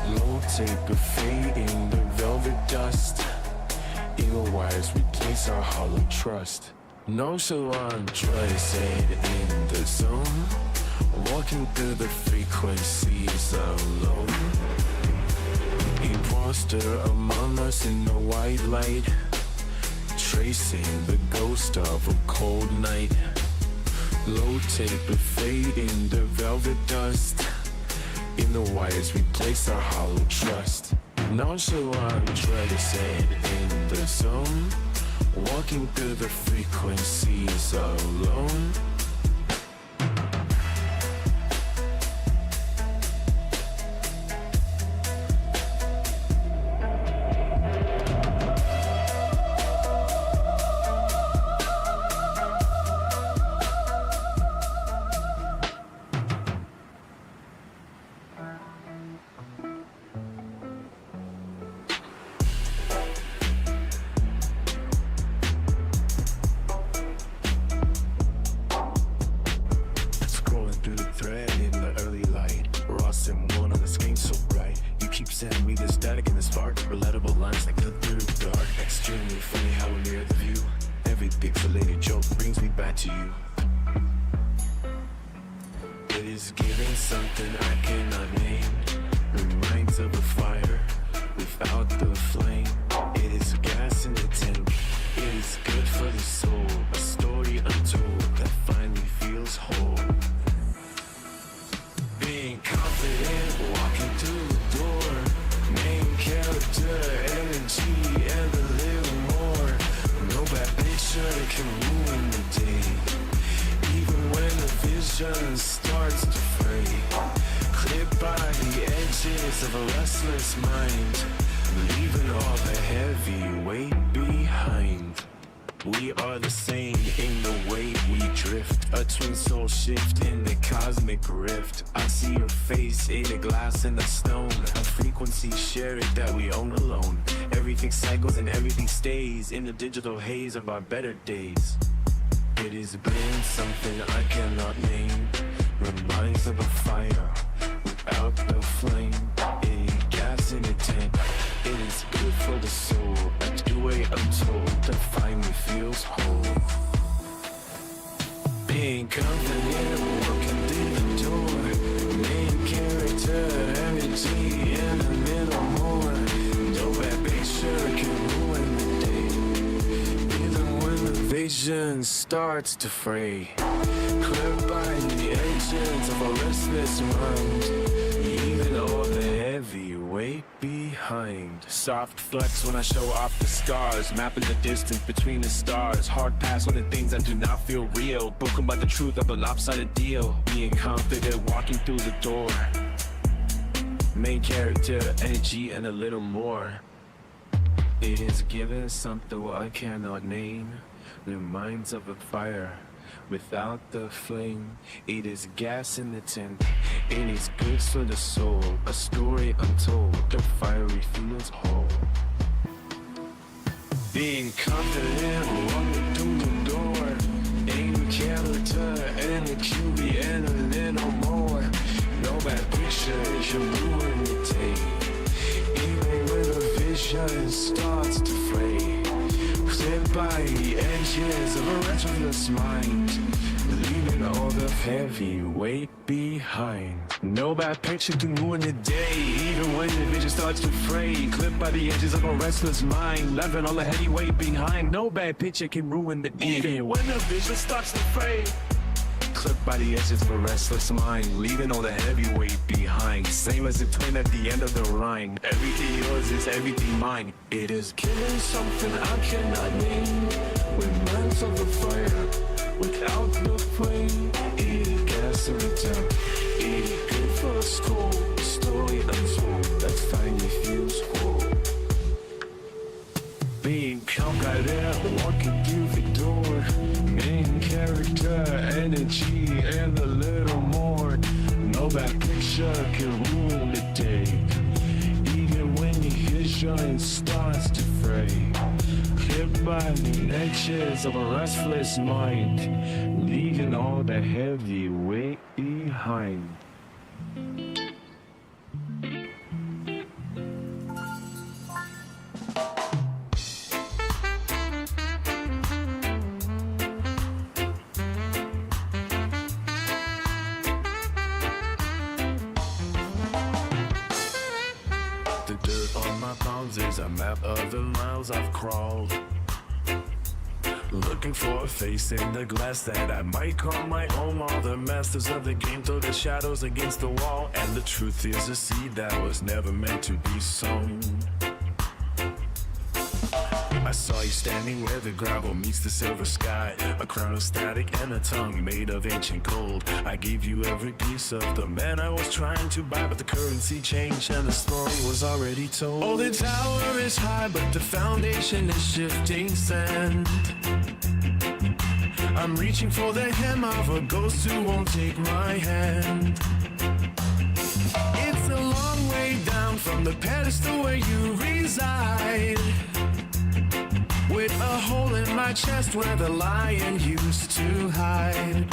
Low tape of fade in the velvet dust. Eagle wires replace our hollow trust. No show on said in the zone. Walking through the frequencies alone. Imposter among us in the white light. Tracing the ghost of a cold night. Low tape of fade in the velvet dust. In the wires replace our hollow trust. Nonchalant said in the zone. Walking through the frequencies alone. Send me the static and the spark. Relatable lines that cut through the dark. Extremely funny how we mirror the view. Every pixelated joke brings me back to you. It is giving something I cannot name. Reminds of a fire without the flame. It is gas in the tank. It is good for the soul. A story untold that finally feels whole. Being confident, walking through the door. Main character, energy, and a little more. No bad picture can ruin the day. Even when the vision starts to fray. Clipped by the edges of a restless mind. Leaving all the heavy weight behind. We are the same in the way we drift. A twin soul shift in the cosmic rift. I see your face in a glass and a stone. A frequency shared that we own alone. Everything cycles and everything stays in the digital haze of our better days. It has been something I cannot name. Reminds of a fire without the flame. A gas in a tank. It is good for the soul. A two-way untold that finally feels whole. Being confident, walking through the door. Main character, energy, and a little more. No bad picture can ruin the day. Even when the vision starts to fray. Clipped by the edges of a restless mind. Even all the heavy weight behind. Soft flex when I show off the scars. Mapping the distance between the stars. Hard pass on the things that do not feel real. Broken by the truth of a lopsided deal. Being confident, walking through the door. Main character, energy, and a little more. It is given something I cannot name. Reminds of a fire without the flame. It is gas in the tank. It is good for the soul. A story untold. The fiery feels whole. Being confident, walking through the door. Main character and a QB and a little more. No bad picture can ruin the day. Even when the vision starts to fray. Clipped by the edges of a restless mind. Leaving all the heavy weight behind. No bad picture can ruin the day. Even when the vision starts to fray. Clipped by the edges of a restless mind. Leaving all the heavy weight behind. No bad picture can ruin the day. Even when the vision starts to fray. Clipped by the edges of a restless mind. Leaving all the heavy weight behind. Same as the twin at the end of the line. Everything yours is everything mine. It is killing something I cannot name. Reminds of the fire without the flame. It is gas in the tank. It is good for a school. Story untold that finally feels whole. Being confident, walking through the door. Main character, energy, and a little more. No bad picture can ruin the day. Even when your vision starts to fray. Clipped by the edges of a restless mind. Leaving all the heavy weight behind. behind. The dirt on my palms is a map of the miles I've crawled. Looking for a face in the glass that I might call my own. All the masters of the game throw their shadows against the wall, and the truth is a seed that was never meant to be sown. I saw you standing where the gravel meets the silver sky, a crown of static and a tongue made of ancient gold. I gave you every piece of the man I was trying to buy, but the currency changed and the story was already told. Oh, the tower is high, but the foundation is shifting sand. I'm reaching for the hem of a ghost who won't take my hand. It's a long way down from the pedestal where you reside, with a hole in my chest where the lion used to hide.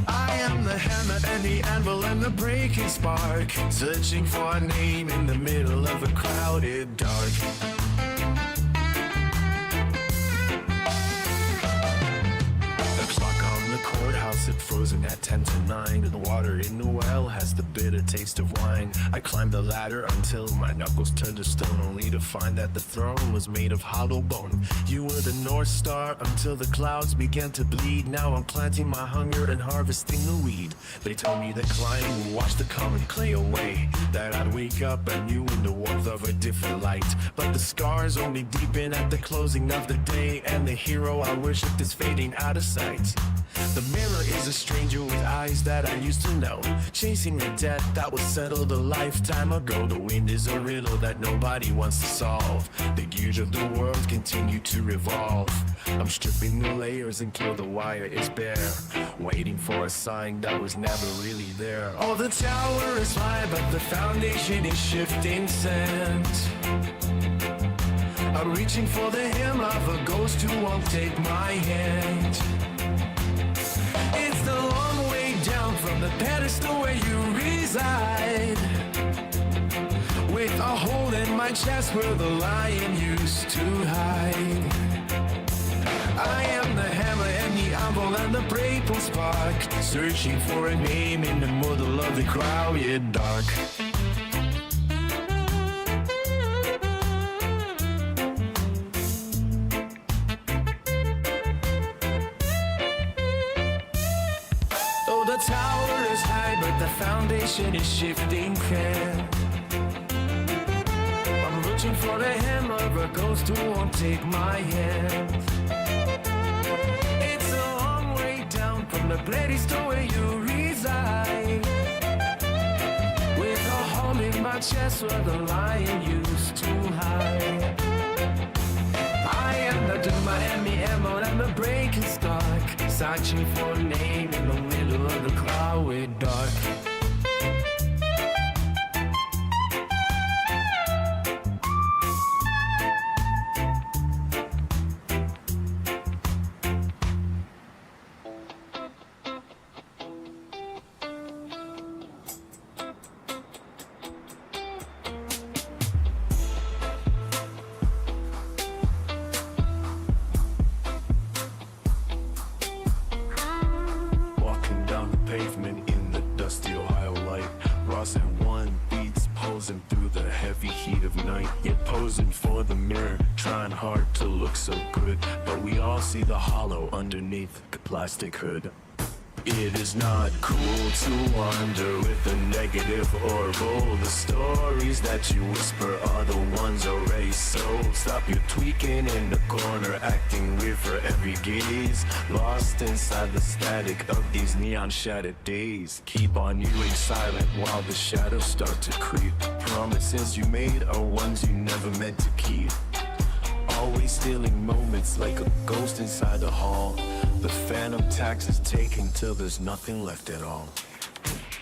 I am the hammer and the anvil and the breaking spark, searching for a name in the middle of a crowded dark. Courthouse had frozen at 10 to 9. The water in the well has the bitter taste of wine. I climbed the ladder until my knuckles turned to stone, only to find that the throne was made of hollow bone. You were the North Star until the clouds began to bleed. Now I'm planting my hunger and harvesting the weed. They told me that climbing would wash the common clay away, that I'd wake up anew in the warmth of a different light. But the scars only deepen at the closing of the day, and the hero I worshipped is fading out of sight. The mirror is a stranger with eyes that I used to know, chasing a death that was settled a lifetime ago. The wind is a riddle that nobody wants to solve. The gears of the world continue to revolve. I'm stripping the layers until the wire is bare, waiting for a sign that was never really there. Oh, the tower is high, but the foundation is shifting sand. I'm reaching for the hem of a ghost who won't take my hand. It's the long way down from the pedestal where you reside, with a hole in my chest where the lion used to hide. I am the hammer and the anvil and the breaking spark, searching for a name in the middle of the crowded dark. The tower is high, but the foundation is shifting hand. I'm reaching for the hem of a ghost who won't take my hand. It's a long way down from the pedestal where you reside, with a hole in my chest where the lion used to hide. I am the doom, I am the emerald and the breaking spark, searching for a name in the middle of the crowded dark. Through the heavy heat of night, yet posing for the mirror, trying hard to look so good, but we all see the hollow underneath the plastic hood. It is not cool to wander with a negative or bold. The stories that you whisper are the ones already sold. Stop your tweaking in the corner, acting weird for every gaze, lost inside the static of these neon shattered days. Keep on viewing silent while the shadows start to creep. Promises you made are ones you never meant to keep. Always stealing moments like a ghost inside the hall. The phantom tax is taken till there's nothing left at all.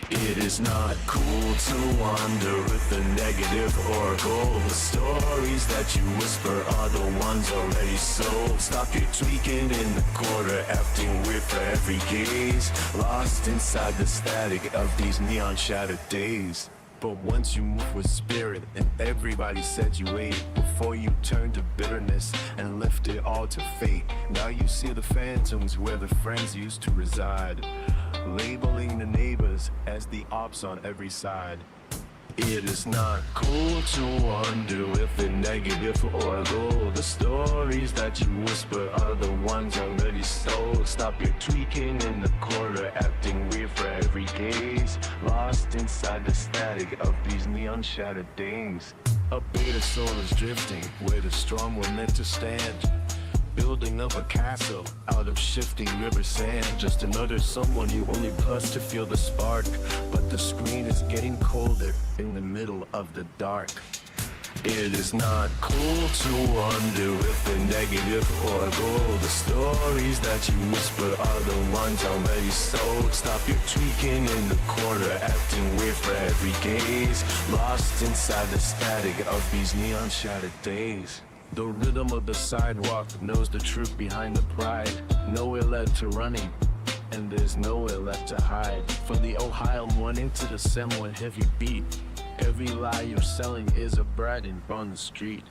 It is not cool to wonder if the negative or gold. The stories that you whisper are the ones already sold. Stop your tweaking in the corner, acting weird for every gaze. Lost inside the static of these neon shattered days. But once you move with spirit and everybody said you ate before you turned to bitterness and left it all to fate. Now you see the phantoms where the friends used to reside, labeling the neighbors as the ops on every side. It is not cool to wonder if the negative or gold. The stories that you whisper are the ones already sold. Stop your tweaking in the corner, acting weird for every gaze. Lost inside the static of these neon shattered days. A beta soul is drifting where the strong were meant to stand, building up a castle out of shifting river sand. Just another someone you only plus to feel the spark. But the screen is getting colder in the middle of the dark. It is not cool to wonder if the negative or gold. The stories that you whisper are the ones already sold. Stop your tweaking in the corner, acting weird for every gaze. Lost inside the static of these neon shattered days. The rhythm of the sidewalk knows the truth behind the pride. Nowhere left to running, and there's nowhere left to hide. From the Ohio morning to the Samoan heavy beat, every lie you're selling is a brand on the street.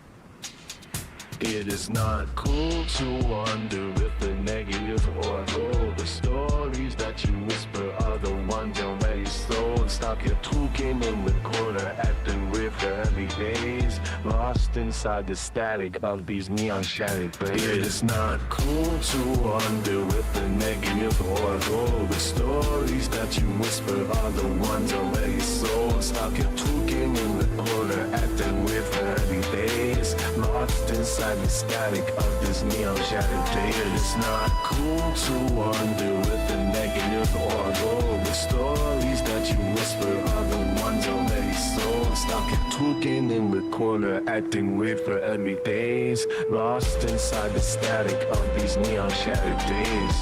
It is not cool to wonder if the negative or gold. The stories that you whisper are the ones already sold. Stop your tweaking in the corner, acting weird for every days. Lost inside the static of these neon shattered days. It is not cool to wonder if the negative or gold. The stories that you whisper are the ones already sold. Stop your tweaking in the corner, acting weird for every days. Lost inside the static of this neon shattered day. It's not cool to wonder with the negative or gold. The stories that you whisper are the ones already sold. Stop your tweaking in the corner, acting weird for every days. Lost inside the static of these neon shattered days.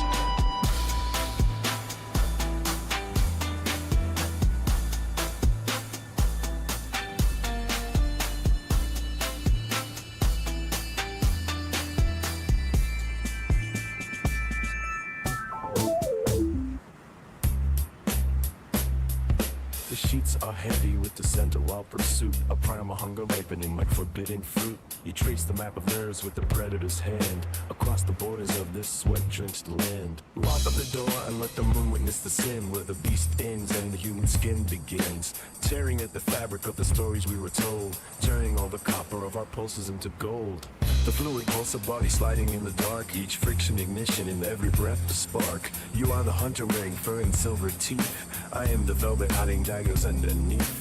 The sheets are heavy with the scent of wild pursuit, a primal hunger ripening like forbidden fruit. You trace the map of nerves with the predator's hand across the borders of this sweat-drenched land. Lock up the door and let the moon witness the sin, where the beast ends and the human skin begins, tearing at the fabric of the stories we were told, turning all the copper of our pulses into gold. The fluid pulse of body sliding in the dark, each friction ignition in every breath to spark. You are the hunter wearing fur and silver teeth, I am the velvet hiding daggers underneath.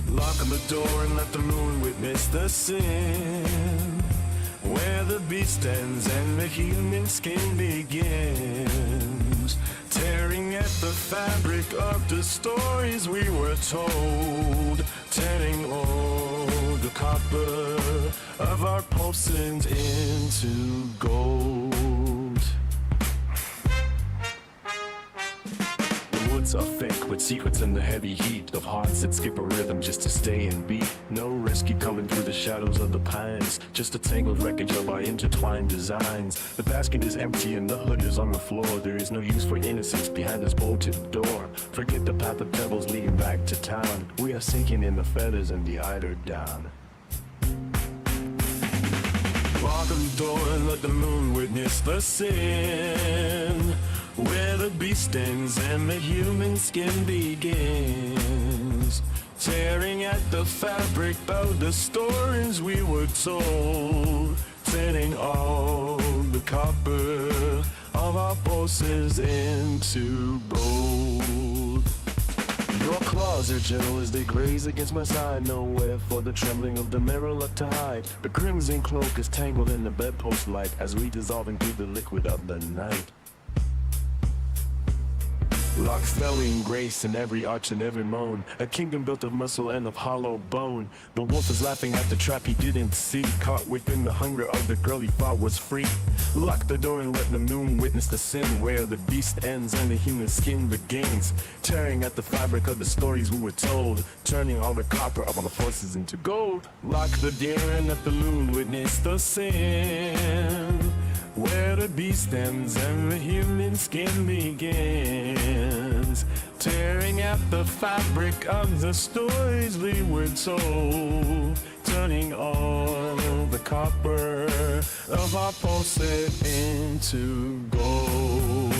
Lock on the door and let the moon witness the sin, where the beast ends and the human skin begins, tearing at the fabric of the stories we were told, turning all the copper of our pulses into gold. Are thick with secrets in the heavy heat of hearts that skip a rhythm just to stay and beat. No rescue coming through the shadows of the pines, just a tangled wreckage of our intertwined designs. The basket is empty and the hood is on the floor. There is no use for innocence behind this bolted door. Forget the path of pebbles leading back to town. We are sinking in the feathers and the eider down. Lock on the door and let the moon witness the sin, where the beast ends and the human skin begins, tearing at the fabric of the stories we were told, turning all the copper of our pulses into gold. Your claws are gentle as they graze against my side, nowhere for the trembling of the mirror left to hide. The crimson cloak is tangled in the bedpost light as we dissolve into the liquid of the night. Lock spelling grace in every arch and every moan. A kingdom built of muscle and of hollow bone. The wolf is laughing at the trap he didn't see. Caught within the hunger of the girl he thought was free. Lock the door and let the moon witness the sin, where the beast ends and the human skin begins. Tearing at the fabric of the stories we were told, turning all the copper of our forces into gold. Lock the deer and let the moon witness the sin, where the beast ends and the human skin begins. Tearing at the fabric of the stories we were told, turning all the copper of our pulses into gold.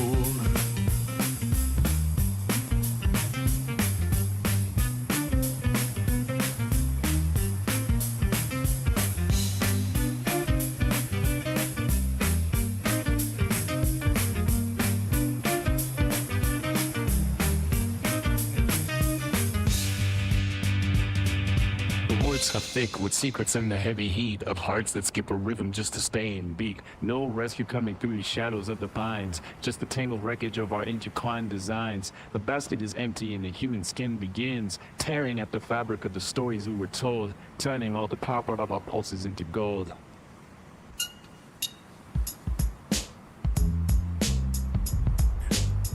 Are thick with secrets in the heavy heat of hearts that skip a rhythm just to stay in beat. No rescue coming through the shadows of the pines, just the tangled wreckage of our intertwined designs. The basket is empty and the human skin begins, tearing at the fabric of the stories we were told, turning all the copper of our pulses into gold.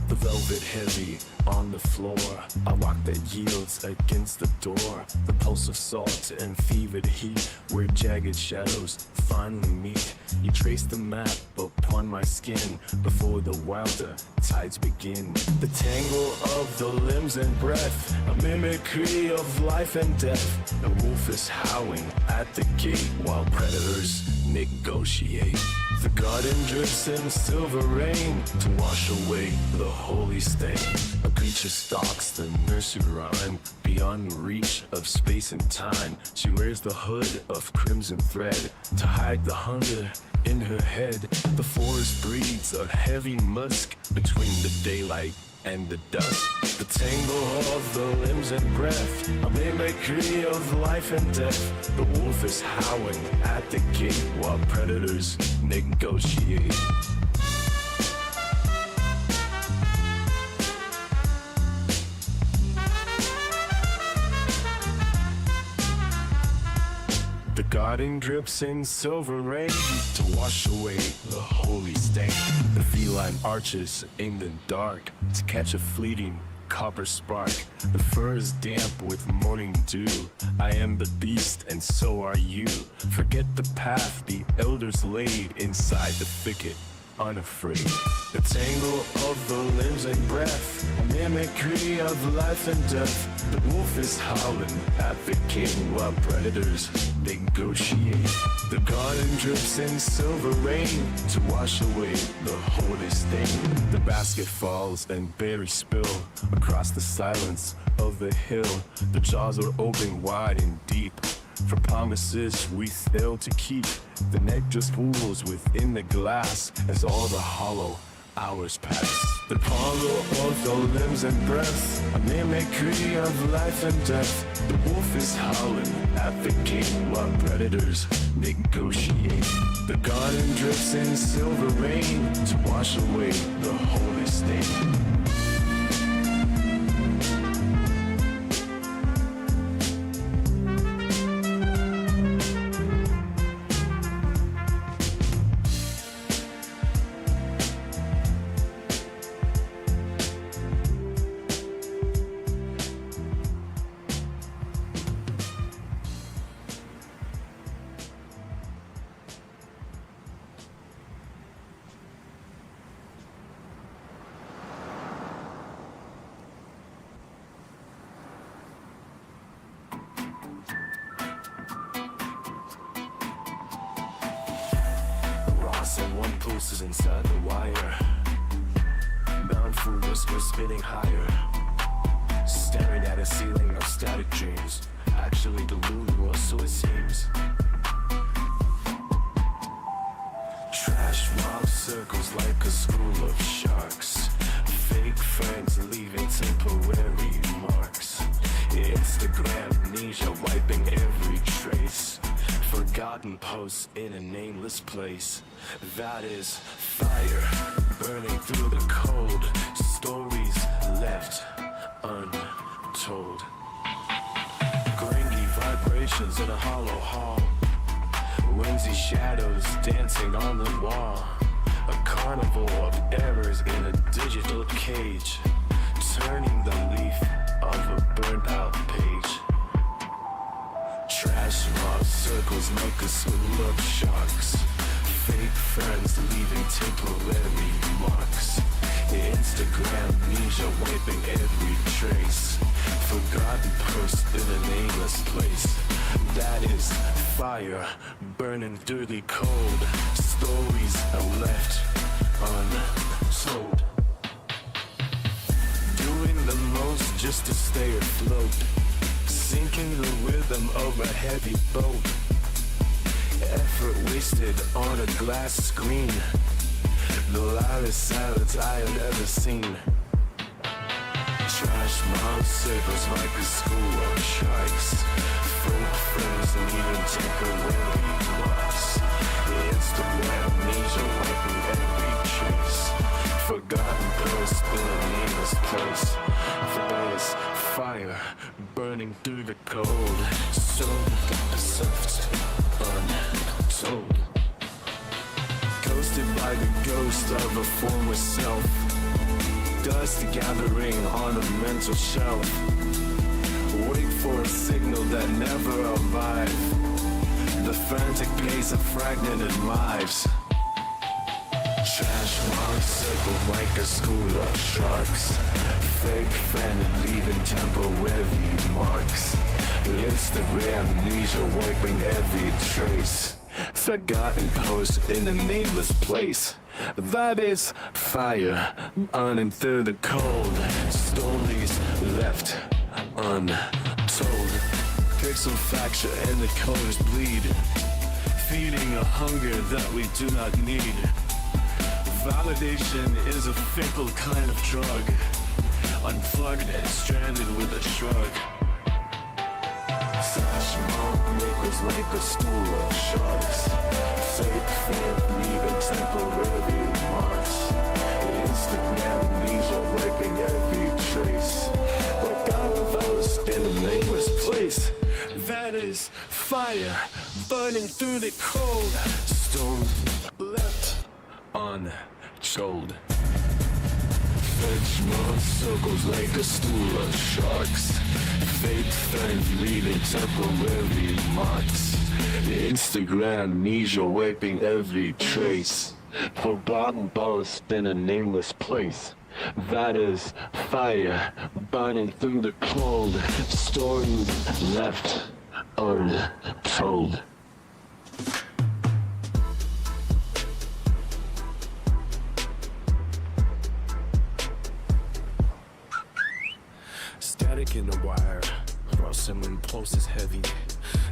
The velvet heavy on the floor, a lock that yields against the door. The pulse of salt and fevered heat, where jagged shadows finally meet. You trace the map upon my skin before the wilder tides begin. The tangle of the limbs and breath, a mimicry of life and death. The wolf is howling at the gate while predators negotiate. The garden drips in silver rain to wash away the holy stain. A creature stalks the nursery rhyme beyond the reach of space and time. She wears the hood of crimson thread to hide the hunger in her head. The forest breathes a heavy musk between the daylight and the dusk. The tangle of the limbs and breath, a mimicry of life and death. The wolf is howling at the gate while predators negotiate. The garden drips in silver rain to wash away the holy stain. The feline arches aimed in dark to catch a fleeting copper spark. The fur is damp with morning dew. I am the beast and so are you. Forget the path the elders laid inside the thicket, unafraid. The tangle of the limbs and breath, a mimicry of life and death. The wolf is howling at the king while predators negotiate. The garden drips in silver rain to wash away the holy stain. The basket falls and berries spill across the silence of the hill. The jaws are open wide and deep for promises we fail to keep. The nectar pools within the glass as all the hollow hours pass. The pongo of the limbs and breath, a mimicry of life and death. The wolf is howling at the gate while predators negotiate. The garden drips in silver rain to wash away the holy stain. And one pulse is inside the wire, bound for whispers spinning higher, staring at a ceiling of static dreams, actually delusional, so it seems. Trash mob circles like a school of sharks, fake friends leaving temporary marks. Instagram amnesia wiping every trace, forgotten posts in a nameless place. That is fire burning through the cold. Stories left untold. Gringy vibrations in a hollow hall. Whimsy shadows dancing on the wall. A carnival of errors in a digital cage, turning the leaf of a burnt out page. Trash mob circles like a school of sharks. Fake friends leaving temporary marks. Instagram amnesia wiping every trace. Forgotten post in a nameless place. That is fire burning dirty cold. Stories are left untold. Doing the most just to stay afloat. Sinking the rhythm of a heavy boat. Effort wasted on a glass screen. The loudest silence I have ever seen. Trash mom circles like a school of sharks. Fake friends leaving temporary marks. Instagram amnesia wiping every trace. Forgotten post in a nameless place. There's fire burning through the cold. So soft, untold. Ghosted by the ghost of a former self. Dust gathering on a mental shelf. Wait for a signal that never arrived. The frantic pace of fragmented lives. Trash marks circled like a school of sharks. Fake fan leaving temporary marks. Instagram amnesia wiping every trace. Forgotten post in a nameless place. That is fire burning through the cold. Stories left untold. Pixel fracture and the colors bleed. Feeding a hunger that we do not need. Validation is a fickle kind of drug. Unplugged and stranded with a shrug. Slash mom makers like a school of sharks. Fake fan leaving temporary marks. Instagram amnesia wiping every trace. But God lost in a nameless place. That is fire burning through the cold. Stone left untold. French mob circles like a stool of sharks. Fake friends leaving temporary marks. Instagram amnesia wiping every trace. Forgotten post in a nameless place. That is fire burning through the cold. Stories left untold. Static in the wire, rustling pulse is heavy.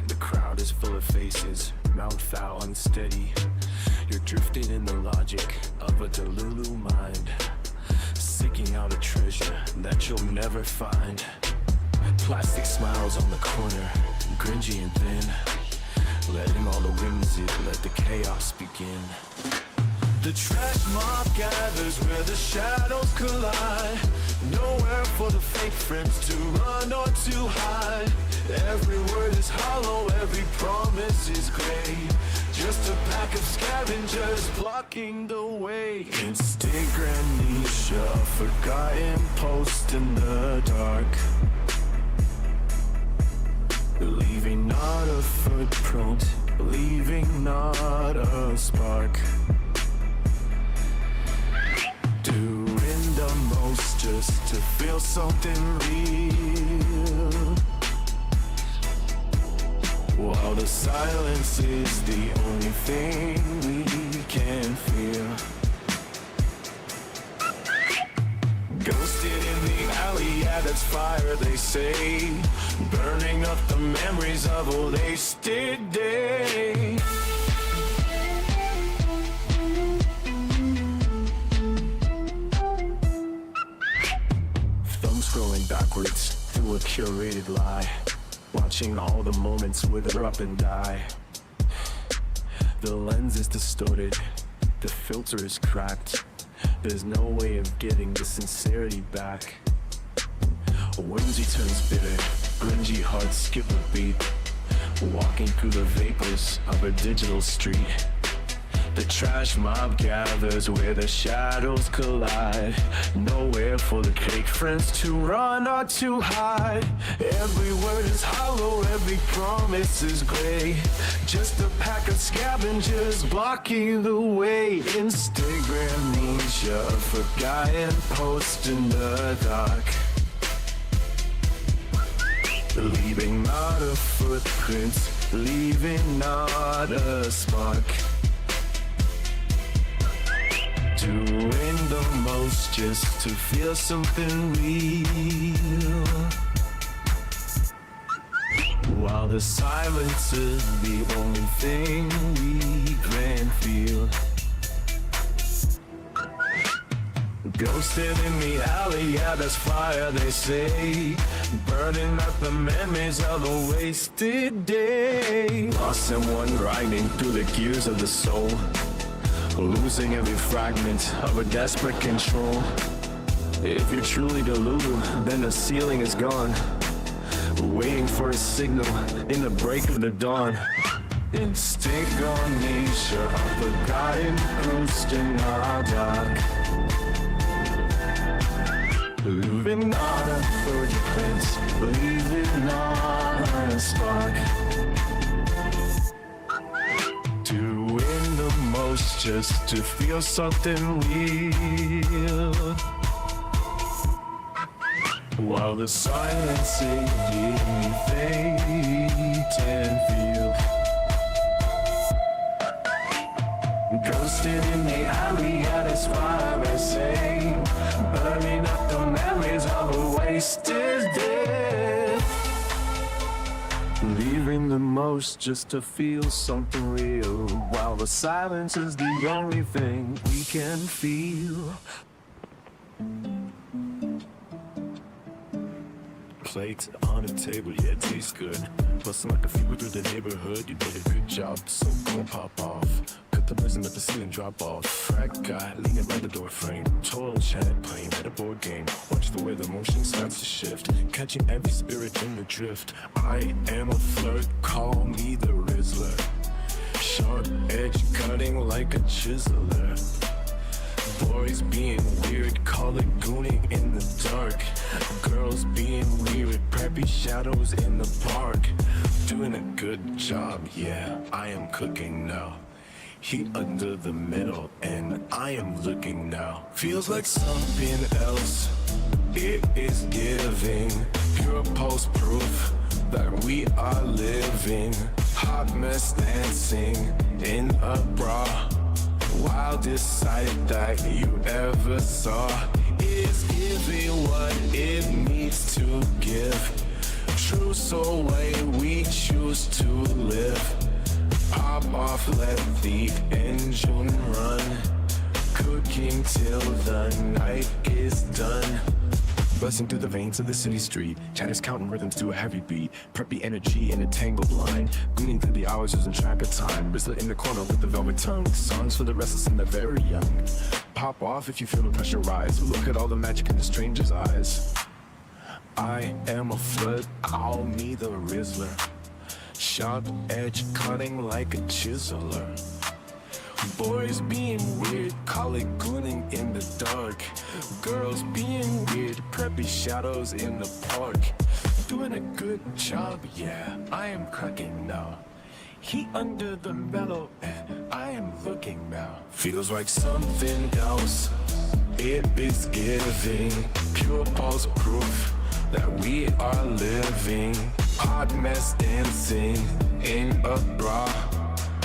The crowd is full of faces, mouth foul unsteady. You're drifting in the logic of a Delulu mind, seeking out a treasure that you'll never find. Plastic smiles on the corner, cringy and thin, letting all the whimsy let the chaos begin. The trash mob gathers where the shadows collide. Nowhere for the fake friends to run or to hide. Every word is hollow, every promise is gray. Just a pack of scavengers blocking the way. Instagram amnesia, forgotten post in the dark. Leaving not a footprint, leaving not a spark. Doing the most just to feel something real, while the silence is the only thing we can feel. Ghosted in the alley, yeah, that's fire, they say. Burning up the memories of a wasted day. Scrolling backwards through a curated lie, watching all the moments wither up and die. The lens is distorted, the filter is cracked. There's no way of getting the sincerity back. Whimsy turns bitter, grungy hearts skip a beat. Walking through the vapors of a digital street. The trash mob gathers where the shadows collide. Nowhere for the cake friends to run or to hide. Every word is hollow, every promise is gray. Just a pack of scavengers blocking the way. Instagram needs you, a forgotten post in the dark. Leaving not a footprint, leaving not a spark. Doing the most just to feel something real. While the silence is the only thing we can feel. Ghosted in the alley, yeah, there's fire, they say. Burning up the memories of a wasted day. Lost someone grinding through the gears of the soul. Losing every fragment of a desperate control. If you're truly deluded, then the ceiling is gone. Waiting for a signal in the break of the dawn. Instinct on nature, a forgotten ghost in our dark. Leaving on a footprint, leaving on a spark. Doing the most just to feel something real. While the silence ain't anything and feel. Ghosted in the alley at his fire, I say. Burning up the memories of a wasted day. Leaving the most just to feel something real. While the silence is the only thing we can feel. Plates on the table, yeah, it tastes good. Bustin' like a fever through the neighborhood, you did a good job, so gon' pop off. Cut the prism at the ceiling, drop off. Frat guy leaning by the door frame. Toil chat, playing at a board game. Watch the way the motion starts to shift. Catching every spirit in the drift. I am a flirt, call me the Rizzler. Sharp edge cutting like a chiseler. Boys being weird, call it gooning in the dark. Girls being weird, preppy shadows in the park. Doing a good job, yeah, I am cooking now. Heat under the middle, and I am looking now. Feels like something else, it is giving. Pure post proof that we are living. Hot mess dancing in a bra. Wildest sight that you ever saw is giving what it needs to give. True soul way we choose to live. Pop off, let the engine run. Cooking till the night is done. Buzzing through the veins of the city street. Chatters counting rhythms to a heavy beat. Preppy energy in a tangled line. Gleaning through the hours losing track of time. Rizzler in the corner with the velvet tongue. Songs for the restless and the very young. Pop off if you feel the pressure rise. Look at all the magic in the stranger's eyes. I am a flood, call me the Rizzler. Sharp edge cutting like a chiseler. Boys being weird, call it gooning in the dark. Girls being weird, preppy shadows in the park. Doing a good job, yeah, I am cracking now. Heat under the mellow, and I am looking now. Feels like something else, it is giving. Pure pulse proof that we are living. Hot mess dancing in a bra.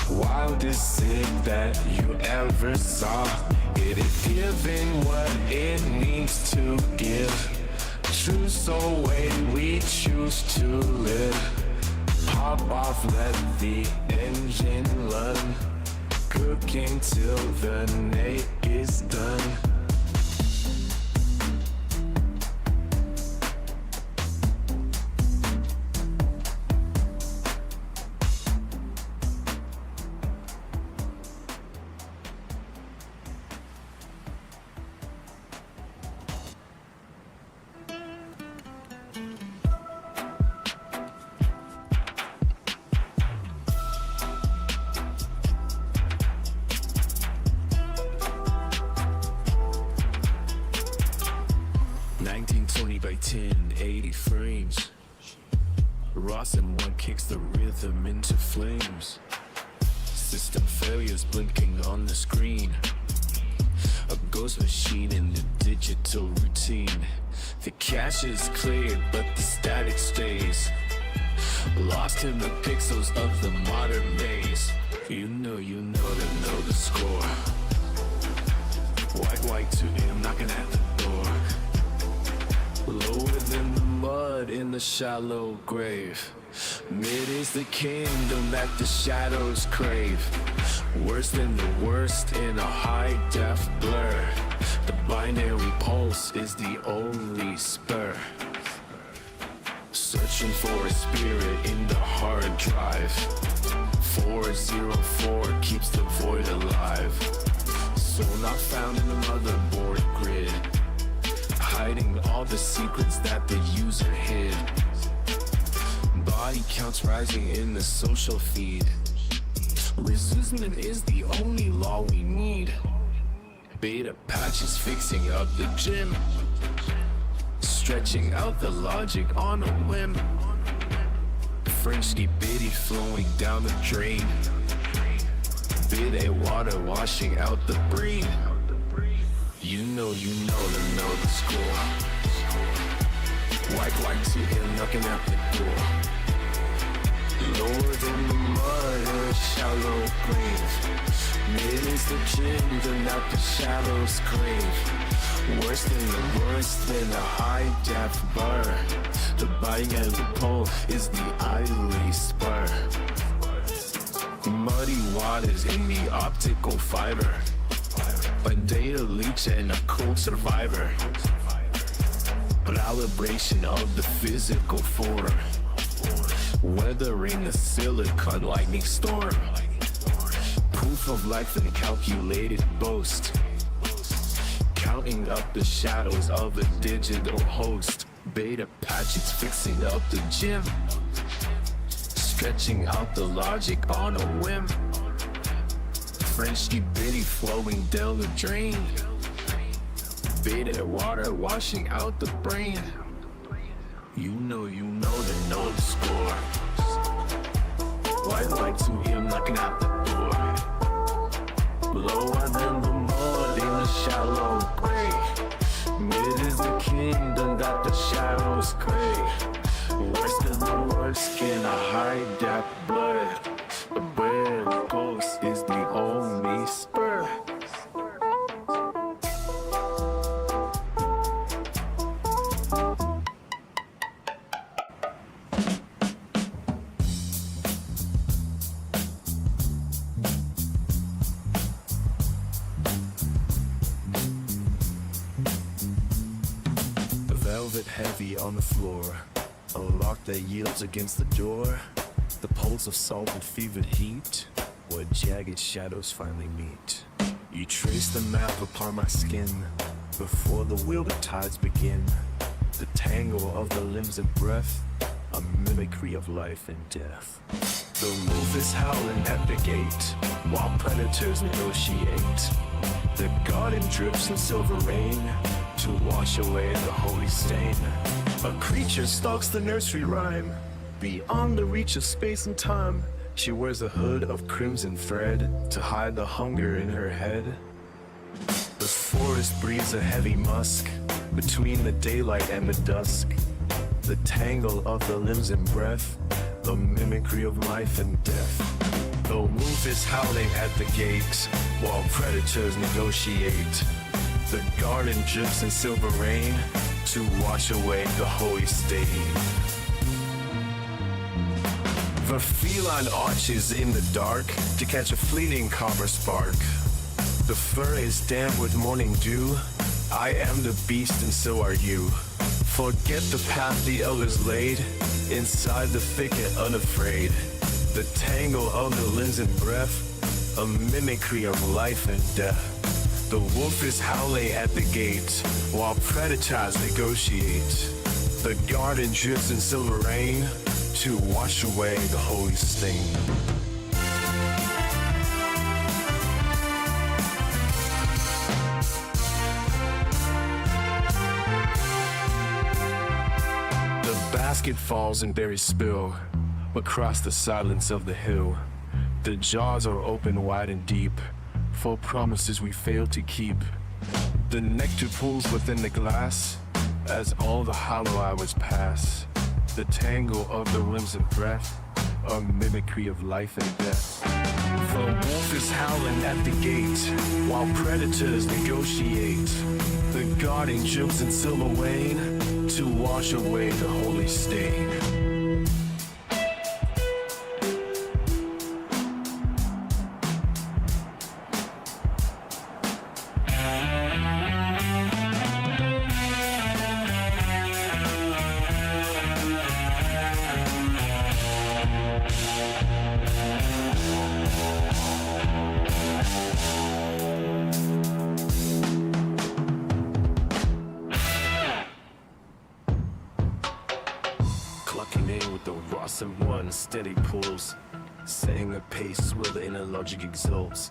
Wildest sick that you ever saw. It is giving what it needs to give. True soul way we choose to live. Pop off, let the engine run. Cooking till the night is done. fingers blinking on the screen. A ghost machine in the digital routine. The cache is cleared, but the static stays. Lost in the pixels of the modern maze. You know to know the score. White to him knocking at the door. Lower than the mud in the shallow grave. Mid is the kingdom that the shadows crave. Worse than the worst in a high-def blur. The binary pulse is the only spur. Searching for a spirit in the hard drive. 404 keeps the void alive. Soul not found in the motherboard grid. Hiding all the secrets that the user hid. Body counts rising in the social feed. Resistance is the only law we need. Beta patches fixing up the gym. Stretching out the logic on a whim. French bitty flowing down the drain. Bidet water washing out the brain. You know to know the score. White to him knocking at the door. Lower than the mud in a shallow grave. Mid is the kingdom that the shadows crave. Worse than the worst in a high-def blur. The binary pole is the idly spur. Muddy waters in the optical fiber. A data leech and a cold survivor. Calibration of the physical form. Weathering the silicon lightning storm. Proof of life and calculated boast. Counting up the shadows of a digital host. Beta patches fixing up the gym. Stretching out the logic on a whim. French bitty flowing down the drain. Beta water washing out the brain. You know to know the score. White to him knocking at the door. Lower than the mud in the shallow grave. Mid is the kingdom that the shadows crave. Worse than the worst in a high-def blur. A bird ghost is the only spur. Velvet heavy on the floor. A lock that yields against the door. The pulse of salt and fevered heat, where jagged shadows finally meet. You trace the map upon my skin, before the wilder tides begin. The tangle of the limbs and breath, a mimicry of life and death. The wolf is howling at the gate, while predators negotiate. The garden drips in silver rain, to wash away the holy stain. A creature stalks the nursery rhyme, beyond the reach of space and time. She wears a hood of crimson thread, to hide the hunger in her head. The forest breathes a heavy musk, between the daylight and the dusk. The tangle of the limbs and breath, the mimicry of life and death. The wolf is howling at the gate, while predators negotiate. The garden drips in silver rain, to wash away the holy stain. The feline arches in the dark, to catch a fleeting copper spark. The fur is damp with morning dew, I am the beast and so are you. Forget the path the elders laid, inside the thicket unafraid. The tangle of the limbs and breath, a mimicry of life and death. The wolf is howling at the gate, while predators negotiate. The garden drips in silver rain, to wash away the holy stain. The basket falls and berries spill across the silence of the hill. The jaws are open wide and deep, full promises we fail to keep. The nectar pools within the glass, as all the hollow hours pass. The tangle of the limbs and breath, a mimicry of life and death. The wolf is howling at the gate, while predators negotiate. The guarding jumps in silver wane to wash away the holy stain. One steady pulls, setting a pace where the inner logic exults.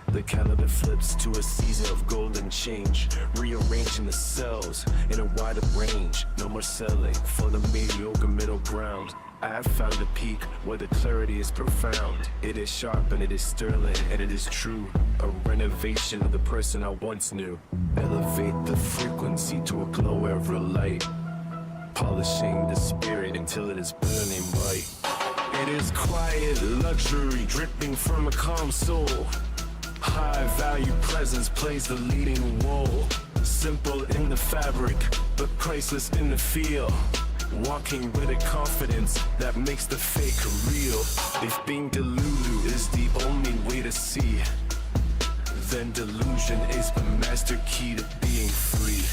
The calendar flips to a season of golden change, rearranging the cells in a wider range. No more selling for the mediocre middle ground. I have found a peak where the clarity is profound. It is sharp and it is sterling and it is true. A renovation of the person I once knew. Elevate the frequency to a glow ever light, polishing the spirit until it is burning bright. It is quiet luxury dripping from a calm soul. High value presence plays the leading role. Simple in the fabric, but priceless in the feel. Walking with a confidence that makes the fake real. If being delulu is the only way to see, then delusion is the master key to being free.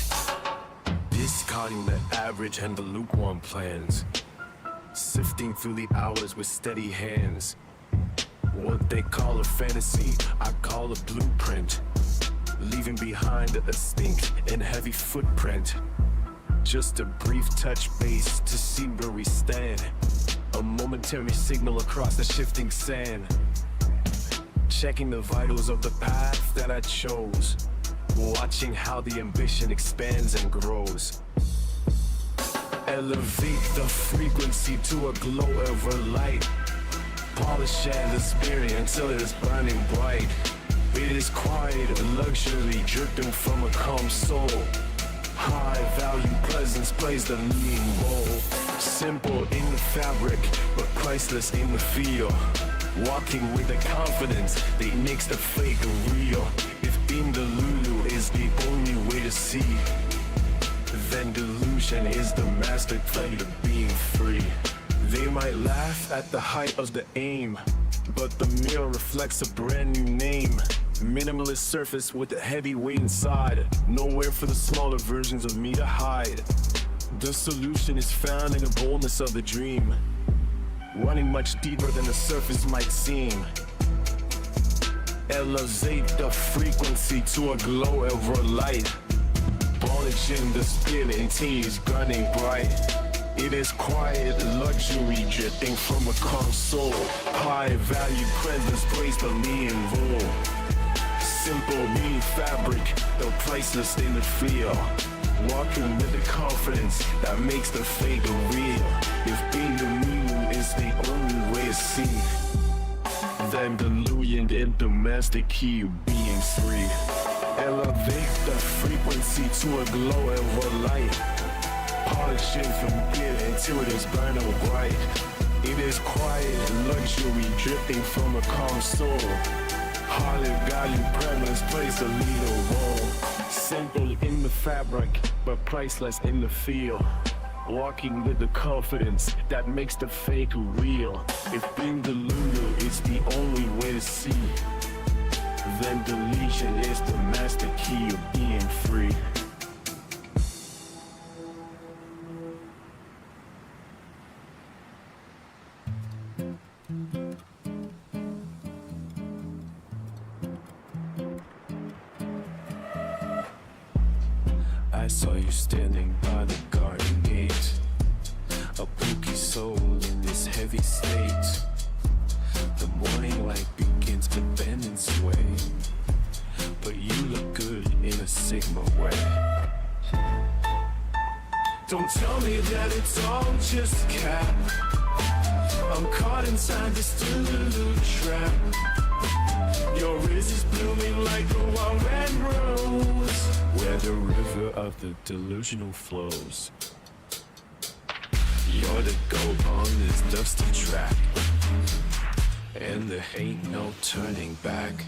Discarding the average and the lukewarm plans, sifting through the hours with steady hands. What they call a fantasy, I call a blueprint. Leaving behind a distinct and heavy footprint. Just a brief touch base to see where we stand. A momentary signal across the shifting sand. Checking the vitals of the path that I chose. Watching how the ambition expands and grows. Elevate the frequency to a glow ever light. Polishing the spirit until it is burning bright. It is quiet luxury dripping from a calm soul. High value presence plays the leading role. Simple in the fabric, but priceless in the feel. Walking with the confidence that makes the fake real. If being the Lulu is the only way to see, then delusion is the master key to being free. They might laugh at the height of the aim, but the mirror reflects a brand new name. Minimalist surface with a heavy weight inside. Nowhere for the smaller versions of me to hide. The solution is found in the boldness of the dream, running much deeper than the surface might seem. Elevate the frequency to a glow ever light. Polishing the spirit until it's burning bright. It is quiet luxury dripping from a calm soul. High value presence plays the leading role. Simple mean fabric, though priceless in the feel. Walking with the confidence that makes the fake real. If being the new is the only way to see, then delusion is the master key of being free. Elevate the frequency to a glow ever light. Polishing from here until it is burning bright. It is quiet luxury dripping from a calm soul. Highly valued premise plays the leading role. Simple in the fabric, but priceless in the feel. Walking with the confidence that makes the fake real. If being the Lulu is the only way to see, then deletion is the master key of being free. I saw you standing by the garden gate, a pooky soul in this heavy state. The morning light begins to bend and sway, but you look good in a Sigma way. Don't tell me that it's all just cap. I'm caught inside this delulu trap. Your wrist is blooming like a wild red rose, where the river of the delusional flows. You're the goat on this dusty track, and there ain't no turning back.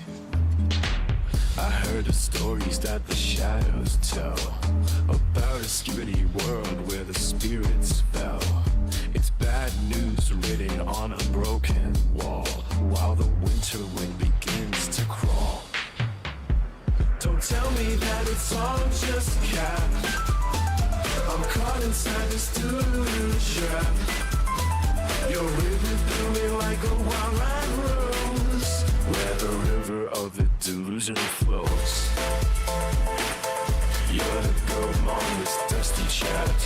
I heard the stories that the shadows tell about a skitty world where the spirits fell. It's bad news written on a broken wall, while the winter wind begins to crawl. Don't tell me that it's all just cap. I'm caught inside this delulu trap. Your river blooming like a wild red rose, where the river of the delusion flows. You're the goat on this dusty chat,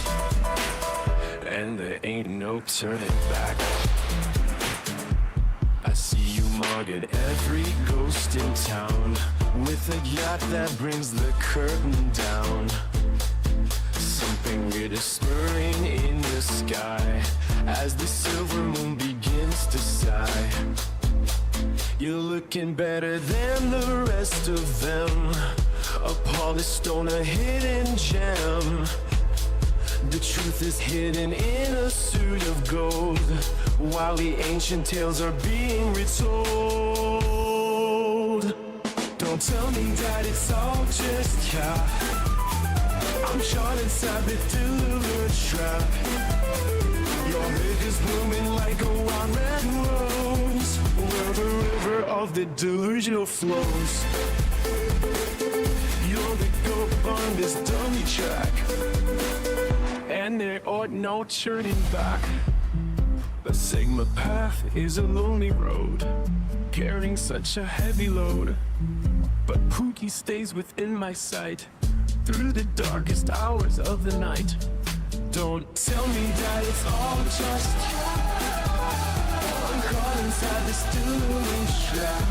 and there ain't no turning back. I see you mugging every ghost in town with a yacht that brings the curtain down. Something weird is spurring in the sky as the silver moon begins to sigh. You're looking better than the rest of them, a polished stone, a hidden gem. The truth is hidden in a suit of gold, while the ancient tales are being retold. Don't tell me that it's all just cap. I'm shot inside the delulu trap. Your river's blooming like a wild red rose, where the river of the delusional flows. You're the goat on this dummy track, and there ought no turning back. The Sigma path is a lonely road, carrying such a heavy load, but Pookie stays within my sight through the darkest hours of the night. Don't tell me that it's all just I'm caught inside this delulu trap.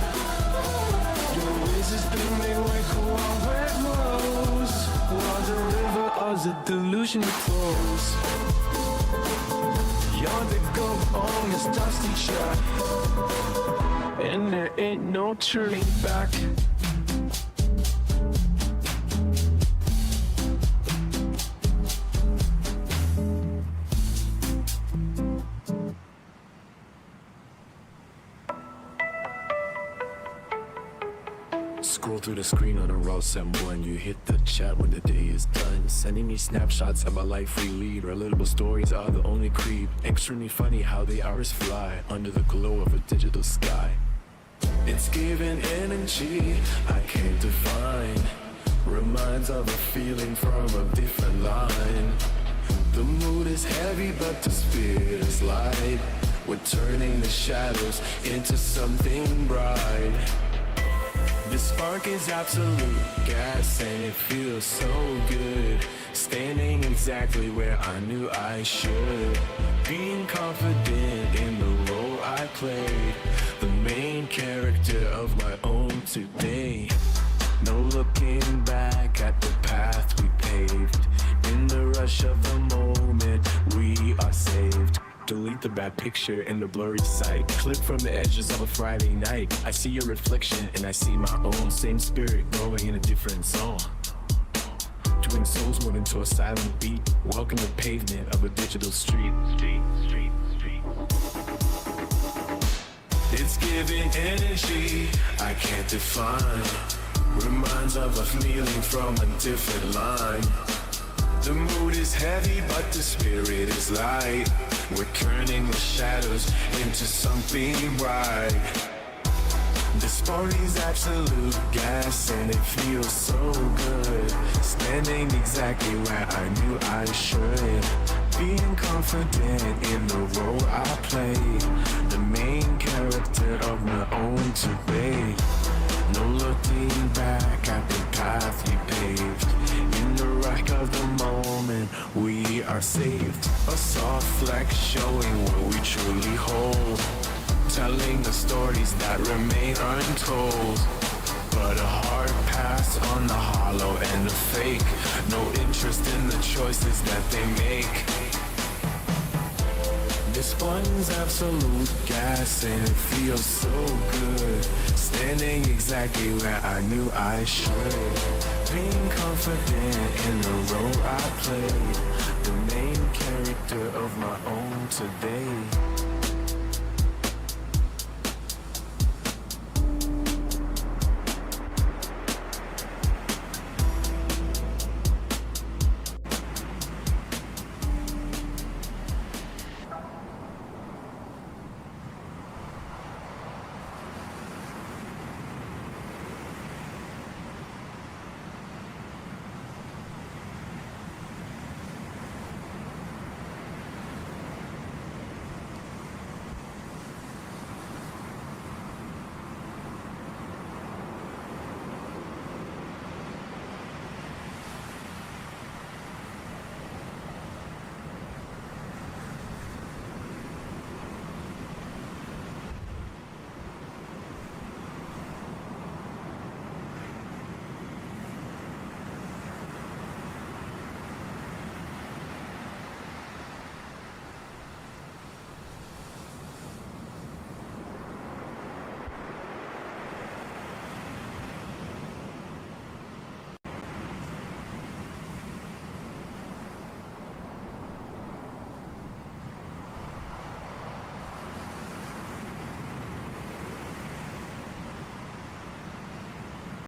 Your ways is blooming like a wild red rose, while the river of the delusion flows. You're the goat on this dusty track, and there ain't no turning back. Scroll through the screen on a raw symbol and you hit the chat when the day is done. Sending me snapshots of my life we lead. Relatable stories are the only creed. Extremely funny how the hours fly under the glow of a digital sky. It's giving energy I can't define. Reminds of a feeling from a different line. The mood is heavy but the spirit is light. We're turning the shadows into something bright. The spark is absolute gas and it feels so good. Standing exactly where I knew I should. Being confident in the role I played. The main character of my own today. No looking back at the path we paved. In the rush of the moment, we are saved. Delete the bad picture in the blurry sight. Clip from the edges of a Friday night. I see your reflection and I see my own. Same spirit growing in a different zone. Twin souls went into a silent beat. Walking the pavement of a digital street. It's giving energy I can't define. Reminds of a feeling from a different line. The mood is heavy, but the spirit is light. We're turning the shadows into something bright. This party's absolute gas and it feels so good. Standing exactly where I knew I should. Being confident in the role I play. The main character of my own today. No looking back at the path we paved. In the wreck of the moment, we are saved. A soft flex showing what we truly hold. Telling the stories that remain untold. But a hard pass on the hollow and the fake. No interest in the choices that they make. The This one's absolute gas and it feels so good. Standing exactly where I knew I should. Being confident in the role I played. The main character of my own today.